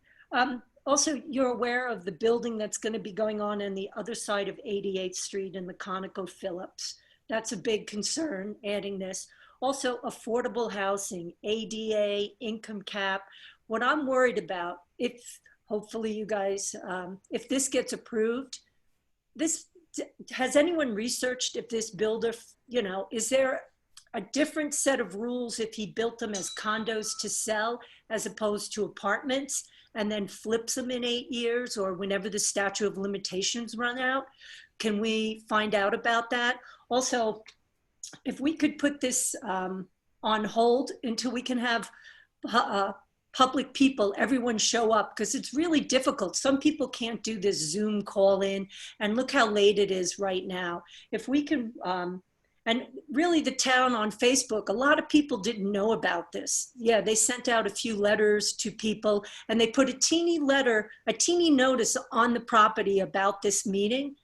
Also, you're aware of the building that's going to be going on the other side of 88th Street in the ConocoPhillips. That's a big concern, adding this. Also, affordable housing, ADA, income cap. What I'm worried about, if hopefully you guys, if this gets approved, has anyone researched if this builder, is there a different set of rules if he built them as condos to sell as opposed to apartments, and then flips them in 8 years or whenever the statute of limitations run out? Can we find out about that? Also, if we could put this on hold until we can have public people, everyone show up, because it's really difficult. Some people can't do this Zoom call in, and look how late it is right now. If we can, and really the town on Facebook, a lot of people didn't know about this. Yeah, they sent out a few letters to people, and they put a teeny notice on the property about this meeting.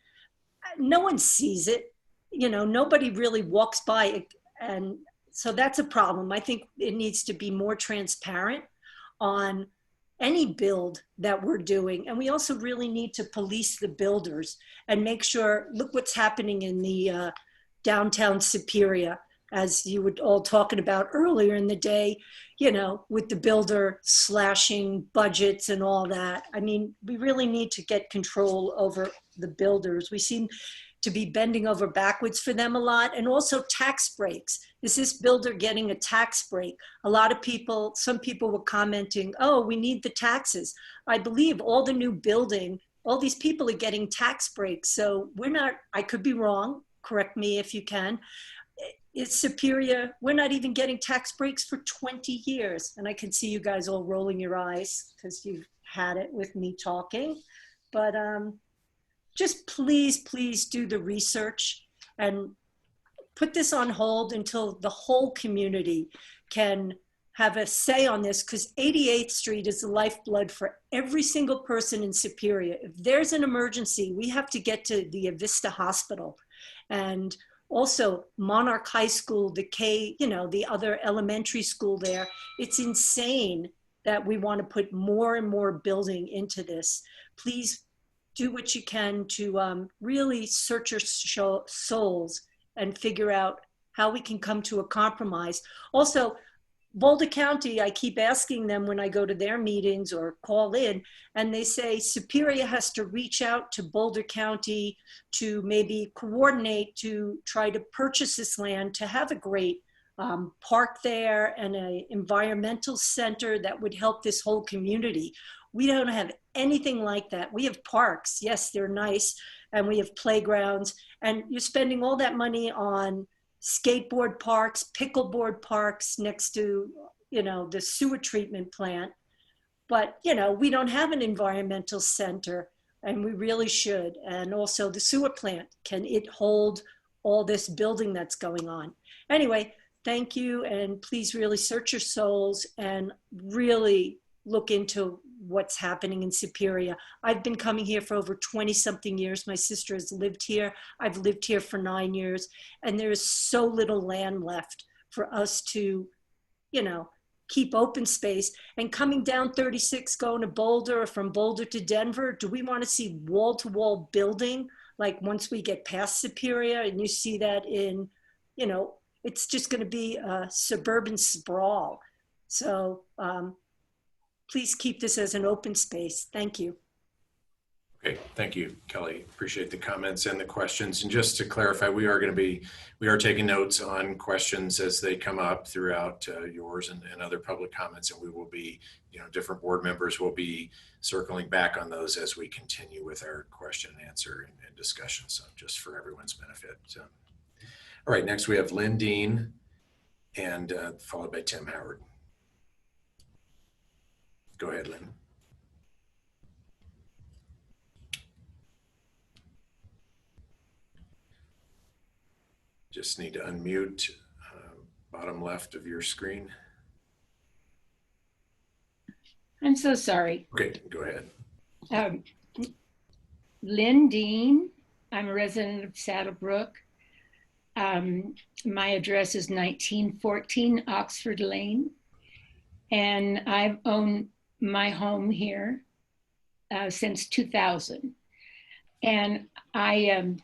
No one sees it. Nobody really walks by it. And so that's a problem. I think it needs to be more transparent on any build that we're doing. And we also really need to police the builders and make sure, look what's happening in the downtown Superior, as you were all talking about earlier in the day, with the builder slashing budgets and all that. I mean, we really need to get control over the builders. We seem to be bending over backwards for them a lot. And also tax breaks. Is this builder getting a tax break? A lot of people, some people were commenting, oh, we need the taxes. I believe all the new building, all these people are getting tax breaks. So we're not, I could be wrong, correct me if you can. It's Superior, we're not even getting tax breaks for 20 years. And I can see you guys all rolling your eyes because you've had it with me talking. But just please do the research and put this on hold until the whole community can have a say on this, because 88th Street is the lifeblood for every single person in Superior. If there's an emergency, we have to get to the Avista Hospital. And also Monarch High School, the other elementary school there. It's insane that we want to put more and more building into this. Please do what you can to really search your souls and figure out how we can come to a compromise. Also, Boulder County, I keep asking them when I go to their meetings or call in, and they say Superior has to reach out to Boulder County to maybe coordinate to try to purchase this land to have a great park there and an environmental center that would help this whole community. We don't have anything like that. We have parks, yes, they're nice, and we have playgrounds, and you're spending all that money on skateboard parks, pickleboard parks next to, you know, the sewer treatment plant. But, you know, we don't have an environmental center, and we really should. And also the sewer plant, can it hold all this building that's going on? Anyway, thank you, and please really search your souls and really look into what's happening in Superior. I've been coming here for over 20 something years. My sister has lived here. I've lived here for 9 years, and there is so little land left for us to, you know, keep open space. And coming down 36, going to Boulder, or from Boulder to Denver, do we want to see wall-to-wall building? Like once we get past Superior, and you see that in, you know, it's just going to be a suburban sprawl. So please keep this as an open space. Thank you. Okay, thank you, Kelly. Appreciate the comments and the questions. And just to clarify, we are taking notes on questions as they come up throughout yours and other public comments, and we will be, you know, different board members will be circling back on those as we continue with our question and answer and discussion. So just for everyone's benefit. So, all right, next we have Lynn Dean, and followed by Tim Howard. Go ahead, Lynn. Just need to unmute bottom left of your screen. I'm so sorry. Okay, go ahead. Lynn Dean. I'm a resident of Saddlebrook. My address is 1914 Oxford Lane, and I've owned my home here since 2000. And I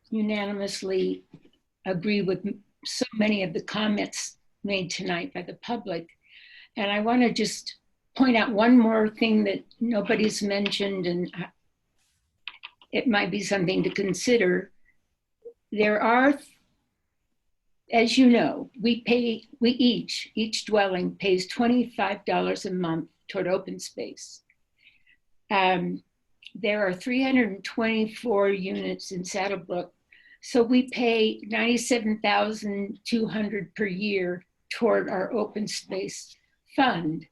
unanimously agree with so many of the comments made tonight by the public. And I want to just point out one more thing that nobody's mentioned, and it might be something to consider. There are, as you know, each dwelling pays $25 a month toward open space. There are 324 units in Saddlebrook, so we pay $97,200 per year toward our open space fund.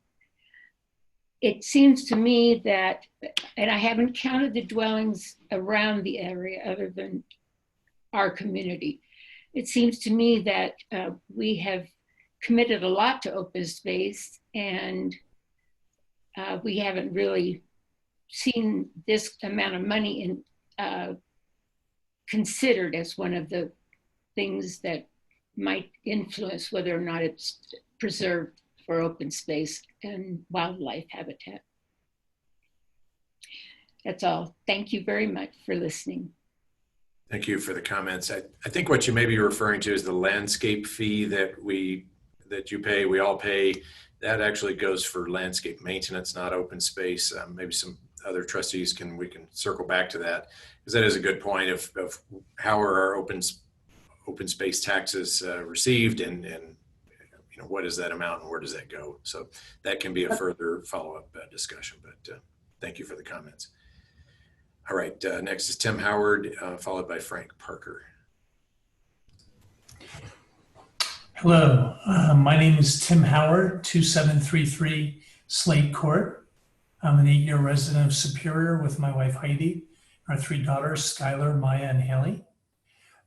It seems to me that, and I haven't counted the dwellings around the area other than our community, it seems to me that we have committed a lot to open space, and we haven't really seen this amount of money considered as one of the things that might influence whether or not it's preserved for open space and wildlife habitat. That's all. Thank you very much for listening. Thank you for the comments. I think what you may be referring to is the landscape fee that you pay, we all pay. That actually goes for landscape maintenance, not open space. Maybe some other trustees we can circle back to that, because that is a good point of how are our open space taxes received, and you know, what is that amount and where does that go? So that can be a further follow-up discussion, but thank you for the comments. All right, next is Tim Howard, followed by Frank Parker. Hello, my name is Tim Howard, 2733 Slate Court. I'm an 8-year resident of Superior with my wife Heidi, our 3 daughters, Skylar, Maya, and Haley.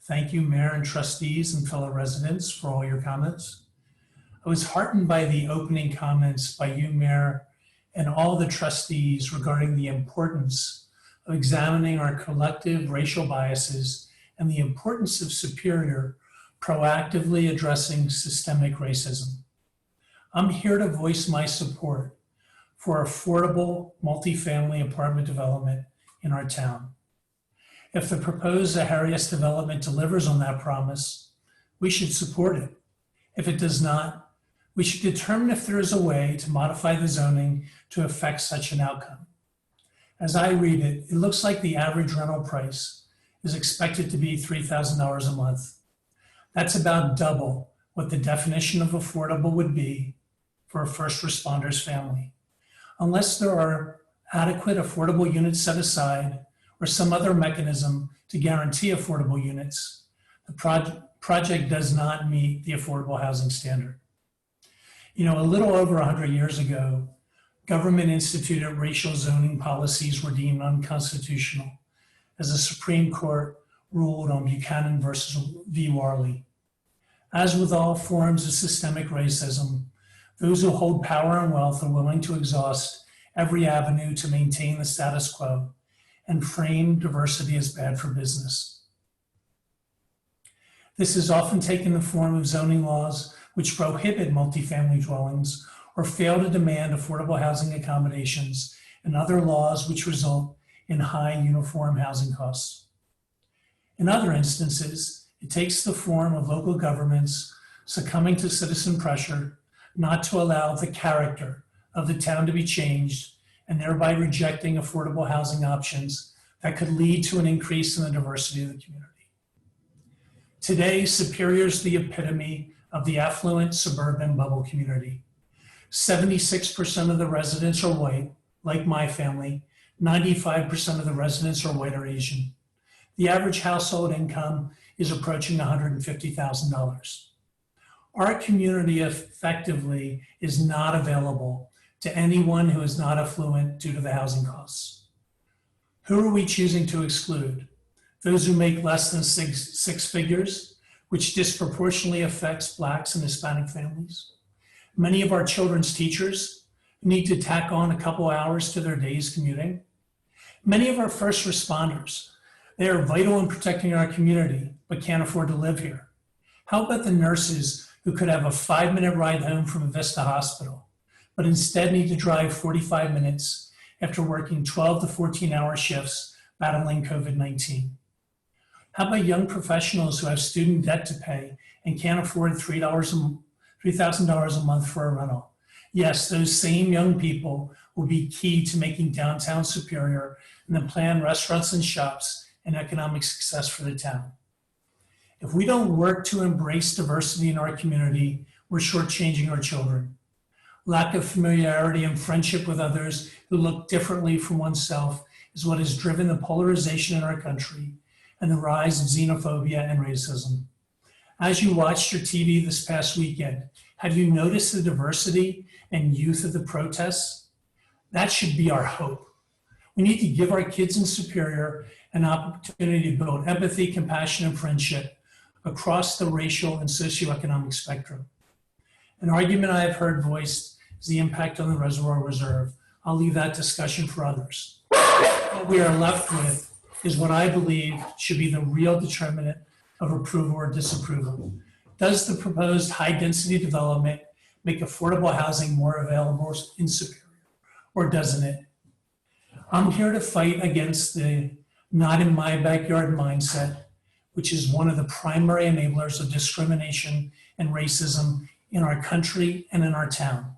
Thank you, Mayor and trustees and fellow residents, for all your comments. I was heartened by the opening comments by you, Mayor, and all the trustees regarding the importance of examining our collective racial biases and the importance of Superior proactively addressing systemic racism. I'm here to voice my support for affordable multifamily apartment development in our town. If the proposed Zaharias development delivers on that promise, we should support it. If it does not, We should determine if there is a way to modify the zoning to affect such an outcome. As I read it, it looks like the average rental price is expected to be $3,000 a month. That's about double what the definition of affordable would be for a first responder's family. Unless there are adequate affordable units set aside or some other mechanism to guarantee affordable units, the project does not meet the affordable housing standard. You know, a little over 100 years ago, government instituted racial zoning policies were deemed unconstitutional as the Supreme Court ruled on Buchanan v. Warley. As with all forms of systemic racism, those who hold power and wealth are willing to exhaust every avenue to maintain the status quo and frame diversity as bad for business. This is often taken the form of zoning laws which prohibit multifamily dwellings or fail to demand affordable housing accommodations, and other laws which result in high uniform housing costs. In other instances, it takes the form of local governments succumbing to citizen pressure not to allow the character of the town to be changed and thereby rejecting affordable housing options that could lead to an increase in the diversity of the community. Today, Superior is the epitome of the affluent suburban bubble community. 76% of the residents are white, like my family. 95% of the residents are white or Asian. The average household income is approaching $150,000. Our community effectively is not available to anyone who is not affluent due to the housing costs. Who are we choosing to exclude? Those who make less than six figures, which disproportionately affects Blacks and Hispanic families. Many of our children's teachers need to tack on a couple hours to their days commuting. Many of our first responders, they are vital in protecting our community, but can't afford to live here. How about the nurses who could have a 5-minute ride home from Vista Hospital, but instead need to drive 45 minutes after working 12 to 14-hour shifts battling COVID-19? How about young professionals who have student debt to pay and can't afford $3,000 a month for a rental? Yes, those same young people will be key to making downtown Superior and the planned restaurants and shops an economic success for the town. If we don't work to embrace diversity in our community, we're shortchanging our children. Lack of familiarity and friendship with others who look differently from oneself is what has driven the polarization in our country and the rise of xenophobia and racism. As you watched your TV this past weekend, have you noticed the diversity and youth of the protests? That should be our hope. We need to give our kids in Superior an opportunity to build empathy, compassion, and friendship across the racial and socioeconomic spectrum. An argument I have heard voiced is the impact on the Reservoir Reserve. I'll leave that discussion for others. What we are left with is what I believe should be the real determinant of approval or disapproval. Does the proposed high-density development make affordable housing more available in Superior, or doesn't it? I'm here to fight against the not in my backyard mindset, which is one of the primary enablers of discrimination and racism in our country and in our town.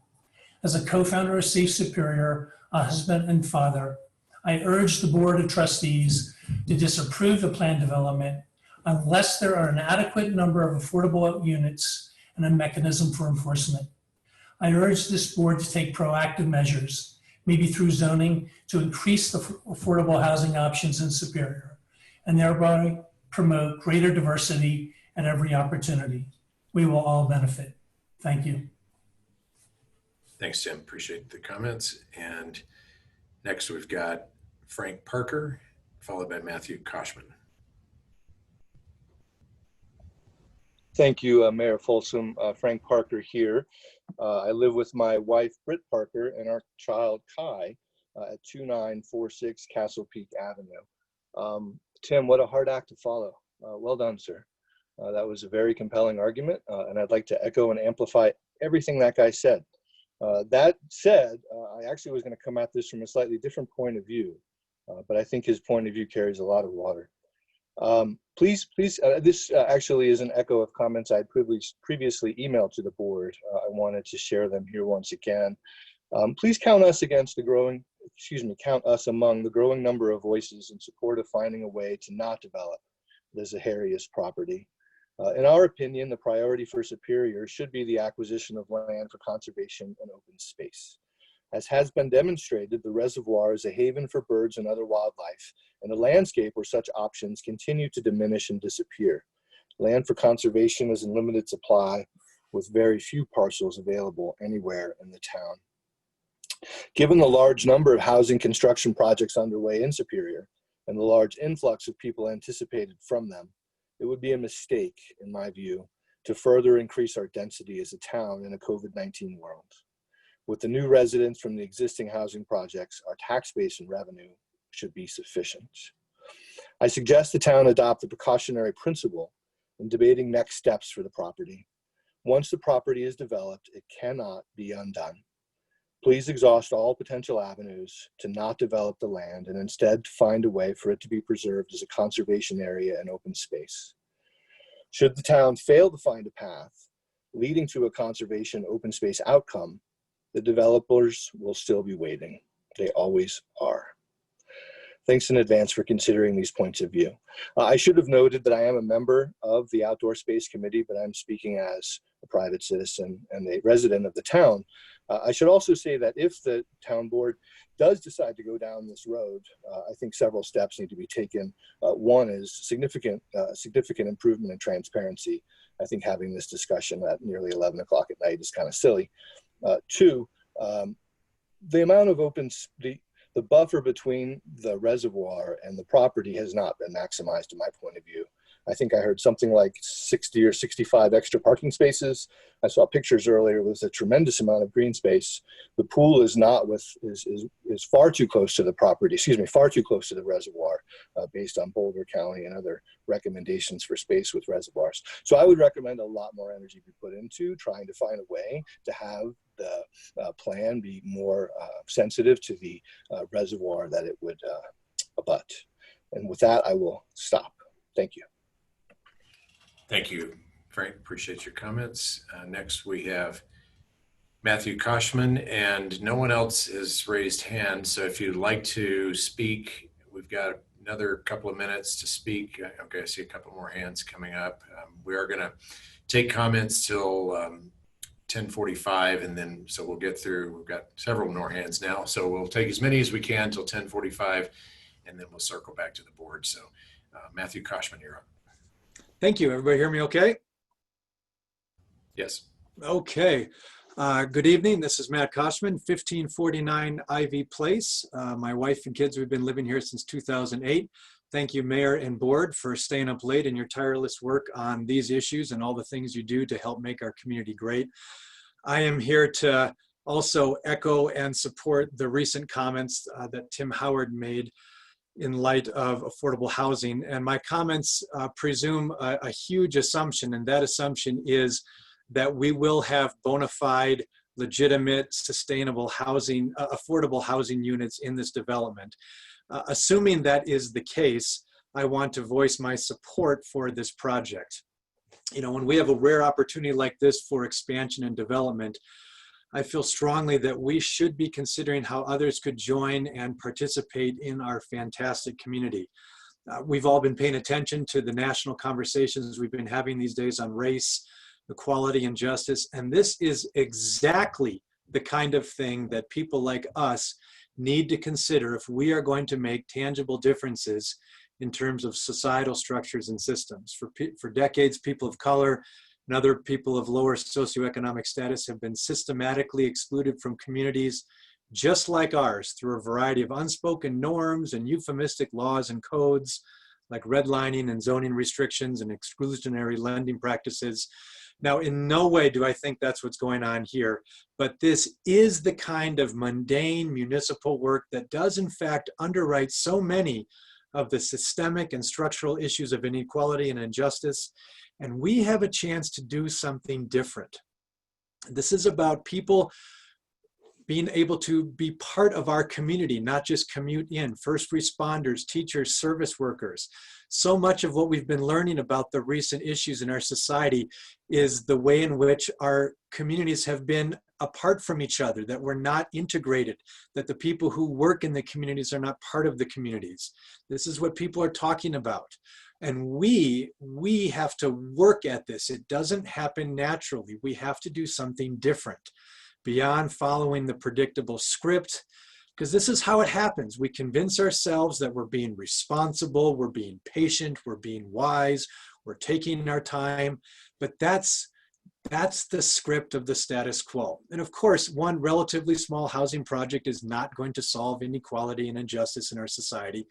As a co-founder of Safe Superior, a husband and father, I urge the Board of Trustees to disapprove the planned development unless there are an adequate number of affordable units and a mechanism for enforcement. I urge this board to take proactive measures, maybe through zoning, to increase the affordable housing options in Superior and thereby promote greater diversity at every opportunity. We will all benefit. Thank you. Thanks, Tim. Appreciate the comments. And next we've got Frank Parker, followed by Matthew Koshman. Thank you, Mayor Folsom. Frank Parker here. I live with my wife, Britt Parker, and our child, Kai, at 2946 Castle Peak Avenue. Tim, what a hard act to follow. Well done, sir. That was a very compelling argument, and I'd like to echo and amplify everything that guy said. That said, I actually was going to come at this from a slightly different point of view, but I think his point of view carries a lot of water. Please, this actually is an echo of comments I'd previously emailed to the board. I wanted to share them here once again. Please count us count us among the growing number of voices in support of finding a way to not develop the Zaharias property. In our opinion, the priority for Superior should be the acquisition of land for conservation and open space. As has been demonstrated, the reservoir is a haven for birds and other wildlife, and a landscape where such options continue to diminish and disappear. Land for conservation is in limited supply, with very few parcels available anywhere in the town. Given the large number of housing construction projects underway in Superior and the large influx of people anticipated from them, it would be a mistake, in my view, to further increase our density as a town in a COVID-19 world. With the new residents from the existing housing projects, our tax base and revenue should be sufficient. I suggest the town adopt the precautionary principle in debating next steps for the property. Once the property is developed, it cannot be undone. Please exhaust all potential avenues to not develop the land and instead find a way for it to be preserved as a conservation area and open space. Should the town fail to find a path leading to a conservation open space outcome, the developers will still be waiting. They always are. Thanks in advance for considering these points of view. I should have noted that I am a member of the Outdoor Space Committee, but I'm speaking as a private citizen and a resident of the town. I should also say that if the town board does decide to go down this road, I think several steps need to be taken. One is significant improvement in transparency. I think having this discussion at nearly 11 o'clock at night is kind of silly. Two, the amount of the buffer between the reservoir and the property has not been maximized, in my point of view. I think I heard something like 60 or 65 extra parking spaces. I saw pictures earlier with a tremendous amount of green space. The pool is is far too close to the property, far too close to the reservoir based on Boulder County and other recommendations for space with reservoirs. So I would recommend a lot more energy be put into trying to find a way to have the plan be more sensitive to the reservoir that it would abut. And with that, I will stop. Thank you. Thank you, Frank. Appreciate your comments. Next, we have Matthew Koshman, and no one else has raised hands. So if you'd like to speak, we've got another couple of minutes to speak. Okay, I see a couple more hands coming up. We are going to take comments till 10:45, and then so we'll get through. We've got several more hands now, so we'll take as many as we can till 10:45, and then we'll circle back to the board. So Matthew Koshman, you're up. Thank you. Everybody hear me okay? Yes. Okay. Good evening. This is Matt Koshman, 1549 Ivy Place. My wife and kids, we've been living here since 2008. Thank you, Mayor and Board, for staying up late in your tireless work on these issues and all the things you do to help make our community great. I am here to also echo and support the recent comments that Tim Howard made in light of affordable housing. And my comments presume a huge assumption, and that assumption is that we will have bona fide, legitimate, sustainable housing, affordable housing units in this development. Assuming that is the case, I want to voice my support for this project. You know, when we have a rare opportunity like this for expansion and development, I feel strongly that we should be considering how others could join and participate in our fantastic community. We've all been paying attention to the national conversations we've been having these days on race, equality, and justice, and this is exactly the kind of thing that people like us need to consider if we are going to make tangible differences in terms of societal structures and systems. For decades, people of color and other people of lower socioeconomic status have been systematically excluded from communities just like ours through a variety of unspoken norms and euphemistic laws and codes like redlining and zoning restrictions and exclusionary lending practices. Now, in no way do I think that's what's going on here, but this is the kind of mundane municipal work that does in fact underwrite so many of the systemic and structural issues of inequality and injustice. And we have a chance to do something different. This is about people being able to be part of our community, not just commute in, first responders, teachers, service workers. So much of what we've been learning about the recent issues in our society is the way in which our communities have been apart from each other, that we're not integrated, that the people who work in the communities are not part of the communities. This is what people are talking about. And we have to work at this. It doesn't happen naturally. We have to do something different beyond following the predictable script, because this is how it happens. We convince ourselves that we're being responsible, we're being patient, we're being wise, we're taking our time, but that's the script of the status quo. And of course, one relatively small housing project is not going to solve inequality and injustice in our society,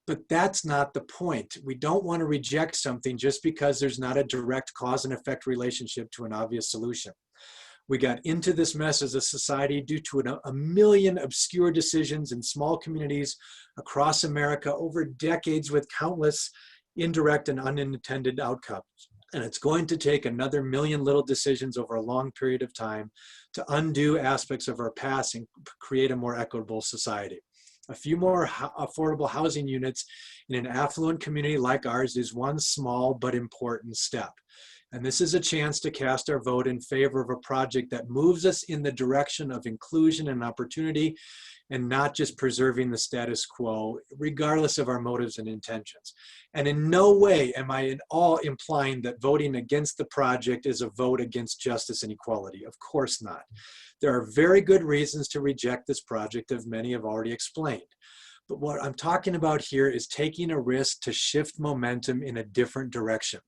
but that's not the point. We don't want to reject something just because there's not a direct cause and effect relationship to an obvious solution. We got into this mess as a society due to a million obscure decisions in small communities across America over decades with countless indirect and unintended outcomes. And it's going to take another million little decisions over a long period of time to undo aspects of our past and create a more equitable society. A few more affordable housing units in an affluent community like ours is one small but important step. And this is a chance to cast our vote in favor of a project that moves us in the direction of inclusion and opportunity, and not just preserving the status quo, regardless of our motives and intentions. And in no way am I at all implying that voting against the project is a vote against justice and equality. Of course not. There are very good reasons to reject this project, as many have already explained. But what I'm talking about here is taking a risk to shift momentum in a different direction.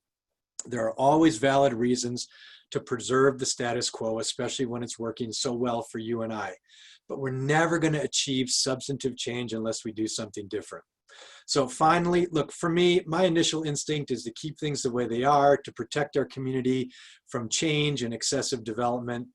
There are always valid reasons to preserve the status quo, especially when it's working so well for you and I. But we're never going to achieve substantive change unless we do something different. So finally, look, for me, my initial instinct is to keep things the way they are, to protect our community from change and excessive development.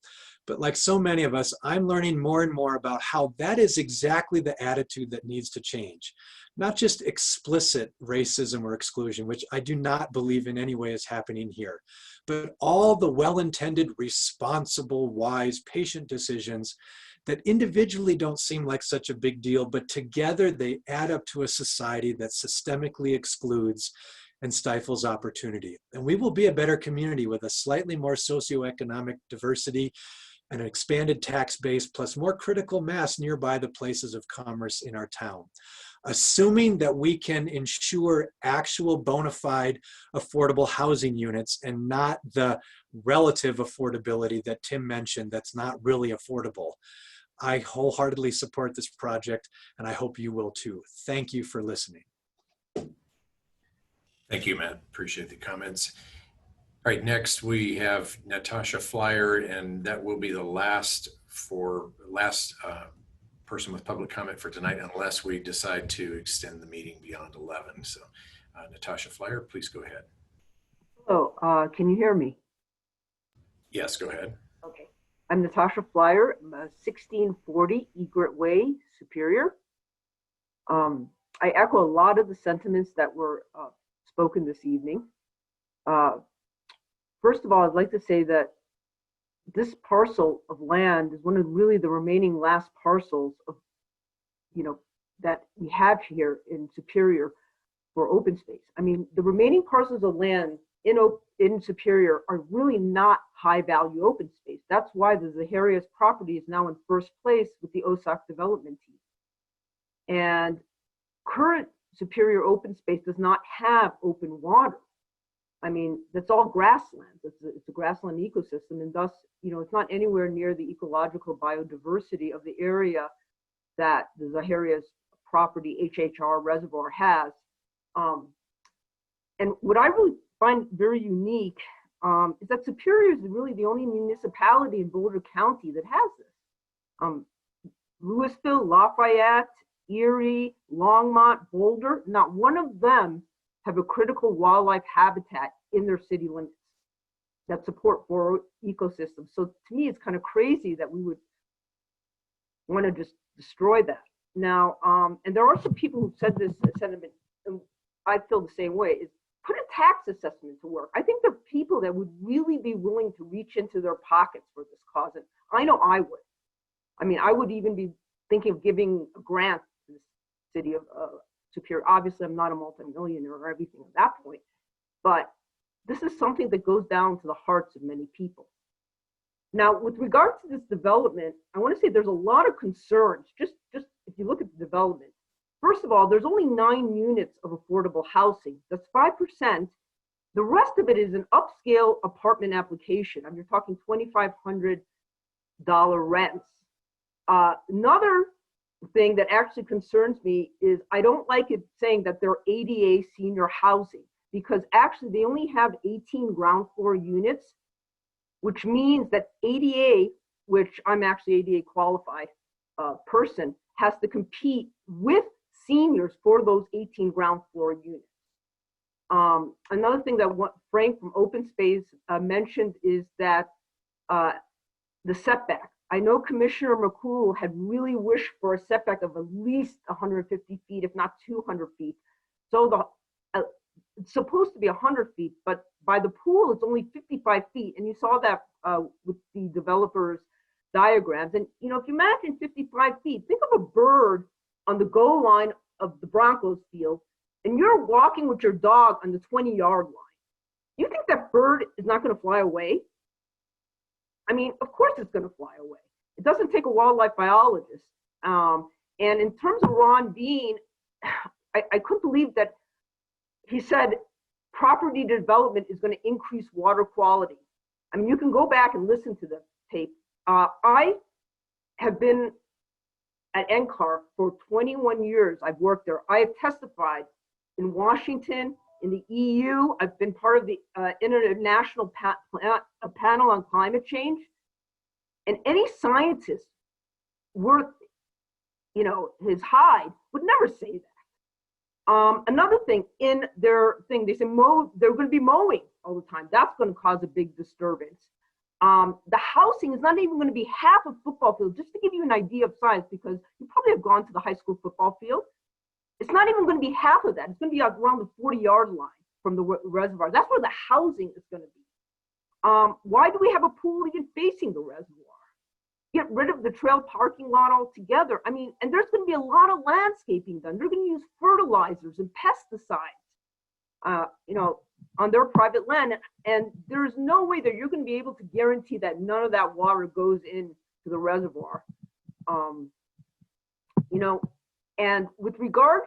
But like so many of us, I'm learning more and more about how that is exactly the attitude that needs to change. Not just explicit racism or exclusion, which I do not believe in any way is happening here, but all the well-intended, responsible, wise, patient decisions that individually don't seem like such a big deal, but together they add up to a society that systemically excludes and stifles opportunity. And we will be a better community with a slightly more socioeconomic diversity, an expanded tax base, plus more critical mass nearby the places of commerce in our town. Assuming that we can ensure actual bona fide affordable housing units and not the relative affordability that Tim mentioned that's not really affordable. I wholeheartedly support this project, and I hope you will too. Thank you for listening. Thank you, Matt. Appreciate the comments. All right, next we have Natasha Flyer, and that will be the last person with public comment for tonight, unless we decide to extend the meeting beyond 11. So Natasha Flyer, please go ahead. Hello, can you hear me? Yes, go ahead. Okay. I'm Natasha Flyer, I'm 1640 Egret Way, Superior. I echo a lot of the sentiments that were spoken this evening. First of all, I'd like to say that this parcel of land is one of really the remaining last parcels of, that we have here in Superior for open space. I mean, the remaining parcels of land in Superior are really not high value open space. That's why the Zaharias property is now in first place with the OSAC development team. And current Superior open space does not have open water. I mean, that's all grassland. It's a grassland ecosystem, and thus, it's not anywhere near the ecological biodiversity of the area that the Zaharias property HHR reservoir has. And what I really find very unique is that Superior is really the only municipality in Boulder County that has this. Louisville, Lafayette, Erie, Longmont, Boulder, not one of them have a critical wildlife habitat in their city limits that support for ecosystems. So to me, it's kind of crazy that we would want to just destroy that. Now, and there are some people who said this sentiment, and I feel the same way, is put a tax assessment to work. I think there are people that would really be willing to reach into their pockets for this cause, and I know I would. I mean, I would even be thinking of giving a grant to the city of Superior. Obviously, I'm not a multimillionaire or everything at that point, but this is something that goes down to the hearts of many people. Now, with regard to this development, I want to say there's a lot of concerns. Just if you look at the development, first of all, there's only 9 units of affordable housing. That's 5%. The rest of it is an upscale apartment application. I mean, you're talking $2,500 rents. Another thing that actually concerns me is I don't like it saying that they're ADA senior housing, because actually they only have 18 ground floor units, which means that ADA, which I'm actually ADA qualified person, has to compete with seniors for those 18 ground floor units. Another thing that Frank from Open Space mentioned is that the setback. I know Commissioner McCool had really wished for a setback of at least 150 feet, if not 200 feet. So it's supposed to be 100 feet, but by the pool, it's only 55 feet. And you saw that with the developers' diagrams. And, you know, if you imagine 55 feet, think of a bird on the goal line of the Broncos field, and you're walking with your dog on the 20-yard line. You think that bird is not going to fly away? I mean, of course it's going to fly away. It doesn't take a wildlife biologist. And in terms of Ron Bean, I couldn't believe that he said property development is going to increase water quality. I mean, you can go back and listen to the tape. I have been at NCAR for 21 years. I've worked there. I have testified in Washington, in the EU. I've been part of the international panel on climate change. And any scientist worth, you know, his hide would never say that. Another thing, in their thing, they say they're going to be mowing all the time. That's going to cause a big disturbance. The housing is not even going to be half a football field, just to give you an idea of size, because you probably have gone to the high school football field. It's not even going to be half of that. It's going to be around the 40-yard line from the reservoir. That's where the housing is going to be. Why do we have a pool even facing the reservoir? Get rid of the trail parking lot altogether. I mean, and there's going to be a lot of landscaping done. They're going to use fertilizers and pesticides, you know, on their private land. And there's no way that you're going to be able to guarantee that none of that water goes into the reservoir. You know, and with regard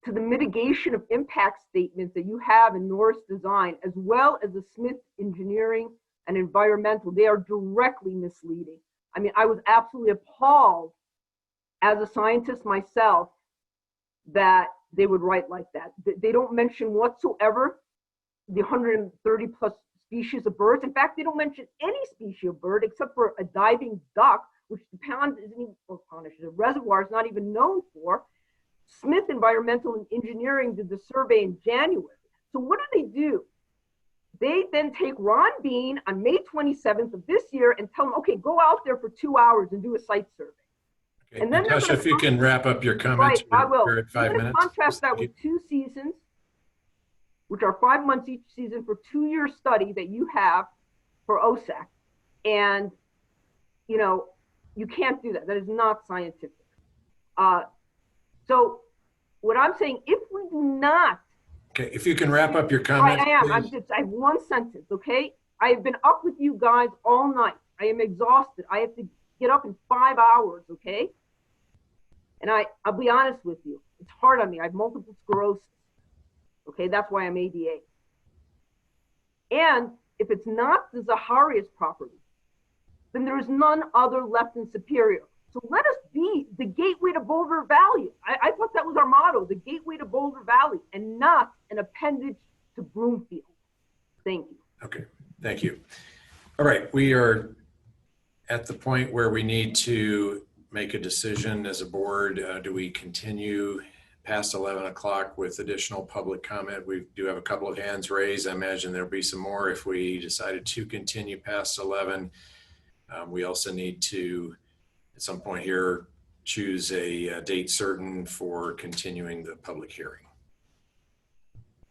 to the mitigation of impact statements that you have in Norris Design, as well as the Smith Engineering and Environmental, they are directly misleading. I mean, I was absolutely appalled as a scientist myself that they would write like that. They don't mention whatsoever the 130 plus species of birds. In fact, they don't mention any species of bird except for a diving duck, which the pond isn't even, or pond, the reservoir is not even known for. Smith Environmental and Engineering did the survey in January. So what do? They then take Ron Bean on May 27th of this year and tell him, okay, go out there for 2 hours and do a site survey. Okay, And then Natasha, if you can wrap up your comments. Right, I will. We're at 5 minutes. Contrast that with 2 seasons, which are 5 months each season for 2-year study that you have for OSAC. And, you know, you can't do that. That is not scientific. So what I'm saying, if we do not. Okay, if you can wrap up your comments. I am. I have 1 sentence, okay? I have been up with you guys all night. I am exhausted. I have to get up in 5 hours, okay? And I'll be honest with you. It's hard on me. I have multiple sclerosis. Okay, that's why I'm ADA. And if it's not the Zaharias property, then there is none other left in Superior. So let us be the gateway to Boulder Valley. I thought that was our motto, the gateway to Boulder Valley, and not an appendage to Broomfield. Thank you. Okay, thank you. All right, we are at the point where we need to make a decision as a board. Do we continue past 11 o'clock with additional public comment? We do have a couple of hands raised. I imagine there'll be some more if we decided to continue past 11. We also need to, at some point here, choose a date certain for continuing the public hearing.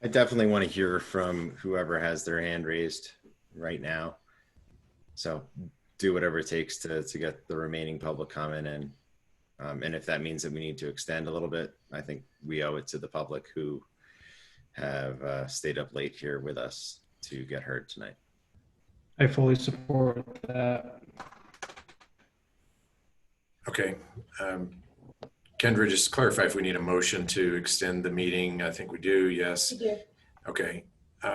I definitely want to hear from whoever has their hand raised right now. So do whatever it takes to get the remaining public comment in. And if that means that we need to extend a little bit, I think we owe it to the public who have stayed up late here with us to get heard tonight. I fully support that. Okay. Kendra, just clarify if we need a motion to extend the meeting. I think we do. Yes. We do. Okay.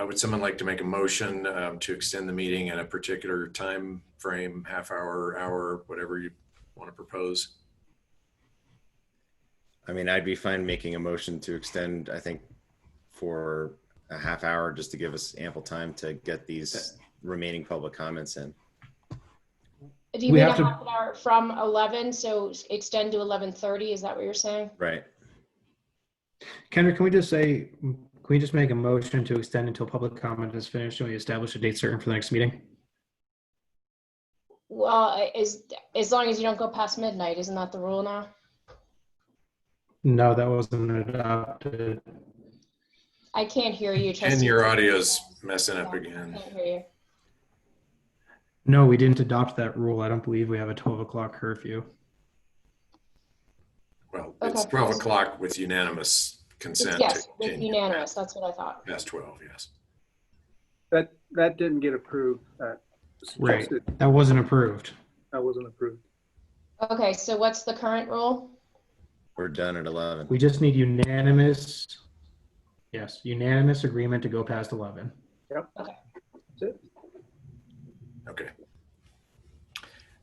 Would someone like to make a motion to extend the meeting in a particular time frame, half hour, whatever you want to propose? I mean, I'd be fine making a motion to extend, I think, for a half hour, just to give us ample time to get these remaining public comments in. Do you mean a half an hour from 11, so extend to 11:30? Is that what you're saying? Right. Kendra, can we just make a motion to extend until public comment is finished and we establish a date certain for the next meeting? Well, as long as you don't go past midnight, isn't that the rule now? No, that wasn't adopted. I can't hear you, Trustee. And your audio's messing up again. I can't hear you. No, we didn't adopt that rule. I don't believe we have a 12 o'clock curfew. Well, it's 12 o'clock with unanimous consent. Yes, to with continue unanimous. That's what I thought. Past 12, yes. That didn't get approved. Right. That wasn't approved. That wasn't approved. Okay, so what's the current rule? We're done at 11. We just need unanimous agreement to go past 11. Yep. Okay. That's it. Okay.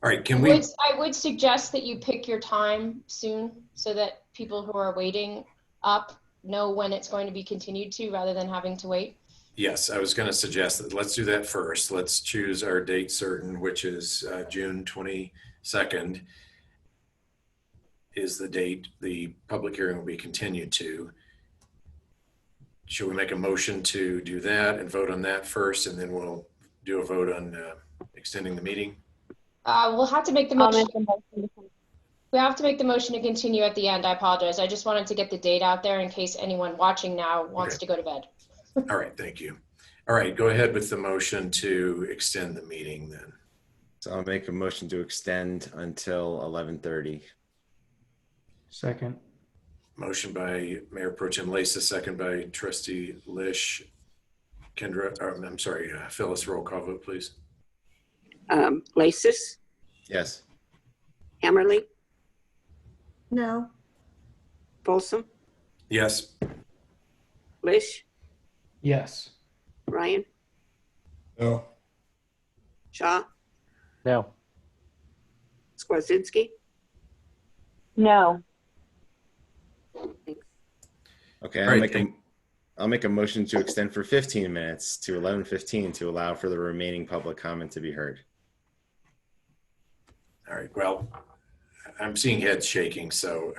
All right, can we? I would suggest that you pick your time soon so that people who are waiting up know when it's going to be continued to, rather than having to wait. Yes, I was going to suggest that let's do that first. Let's choose our date certain, which is June 22nd is the date the public hearing will be continued to. Should we make a motion to do that and vote on that first, and then we'll do a vote on extending the meeting? We'll have to make the motion. We have to make the motion to continue at the end. I apologize. I just wanted to get the date out there in case anyone watching now wants to go to bed. All right, thank you. All right, go ahead with the motion to extend the meeting then. So I'll make a motion to extend until 11:30. Second. Motion by Mayor Pro Tem Leysa, second by Trustee Lish. Kendra, I'm sorry, Phyllis, roll call vote, please. Lasis, Yes. Hammerly, No. Folsom, Yes. Lish, Yes. Ryan, No. Shaw, No. Skwarczynski. No. Okay, All right, I'll make a motion to extend for 15 minutes to 11:15 to allow for the remaining public comment to be heard. All right, well, I'm seeing heads shaking, so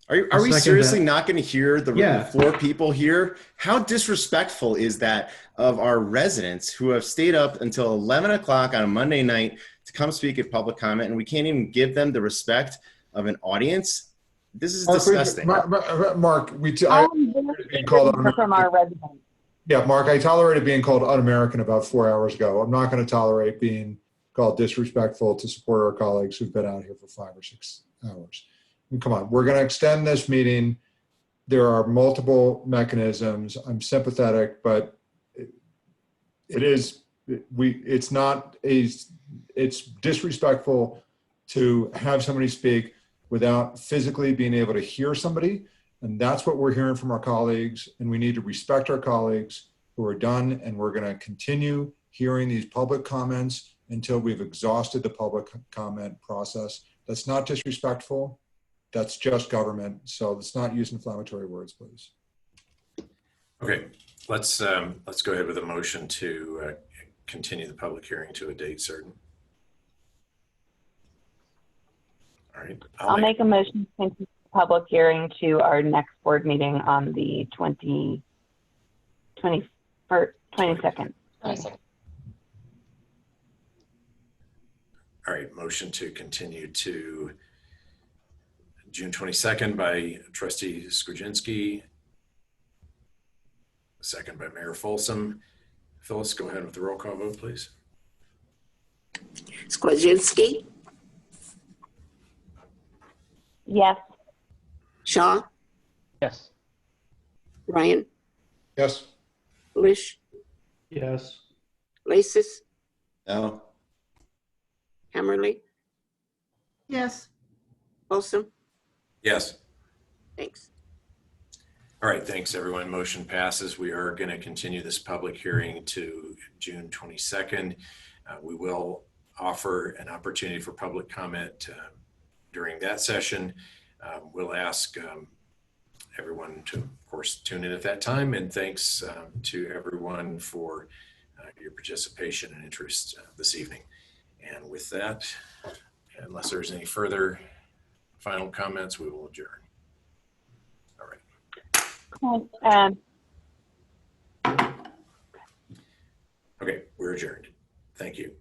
Are we seriously not going to hear the Yeah. floor people here? How disrespectful is that of our residents who have stayed up until 11 o'clock on a Monday night to come speak at public comment, and we can't even give them the respect of an audience? This is disgusting. Mark, Being called from our residents. Yeah, Mark, I tolerated being called un-American about 4 hours ago. I'm not going to tolerate being called disrespectful to support our colleagues who've been out here for 5 or 6 hours. And come on, we're going to extend this meeting. There are multiple mechanisms. I'm sympathetic, but it's disrespectful to have somebody speak without physically being able to hear somebody. And that's what we're hearing from our colleagues. And we need to respect our colleagues who are done. And we're going to continue hearing these public comments until we've exhausted the public comment process. That's not disrespectful. That's just government. So let's not use inflammatory words, please. okay, let's go ahead with a motion to continue the public hearing to a date certain. All right. I'll make a motion to continue the public hearing to our next board meeting on the 22nd. 22nd. All right, motion to continue to June 22nd by Trustee Skwarczynski, second by Mayor Folsom. Phyllis, go ahead with the roll call vote, please. Skwazinski, Yes. Shaw, Yes. Ryan, Yes. Lish, Yes. Lasis, No. Hammerly, Yes. Folsom. Yes. Thanks. All right, thanks, everyone. Motion passes. We are going to continue this public hearing to June 22nd. We will offer an opportunity for public comment during that session. We'll ask everyone to, of course, tune in at that time. And thanks to everyone for your participation and interest this evening. And with that, unless there's any further final comments, we will adjourn. All right. Okay, we're adjourned. Thank you.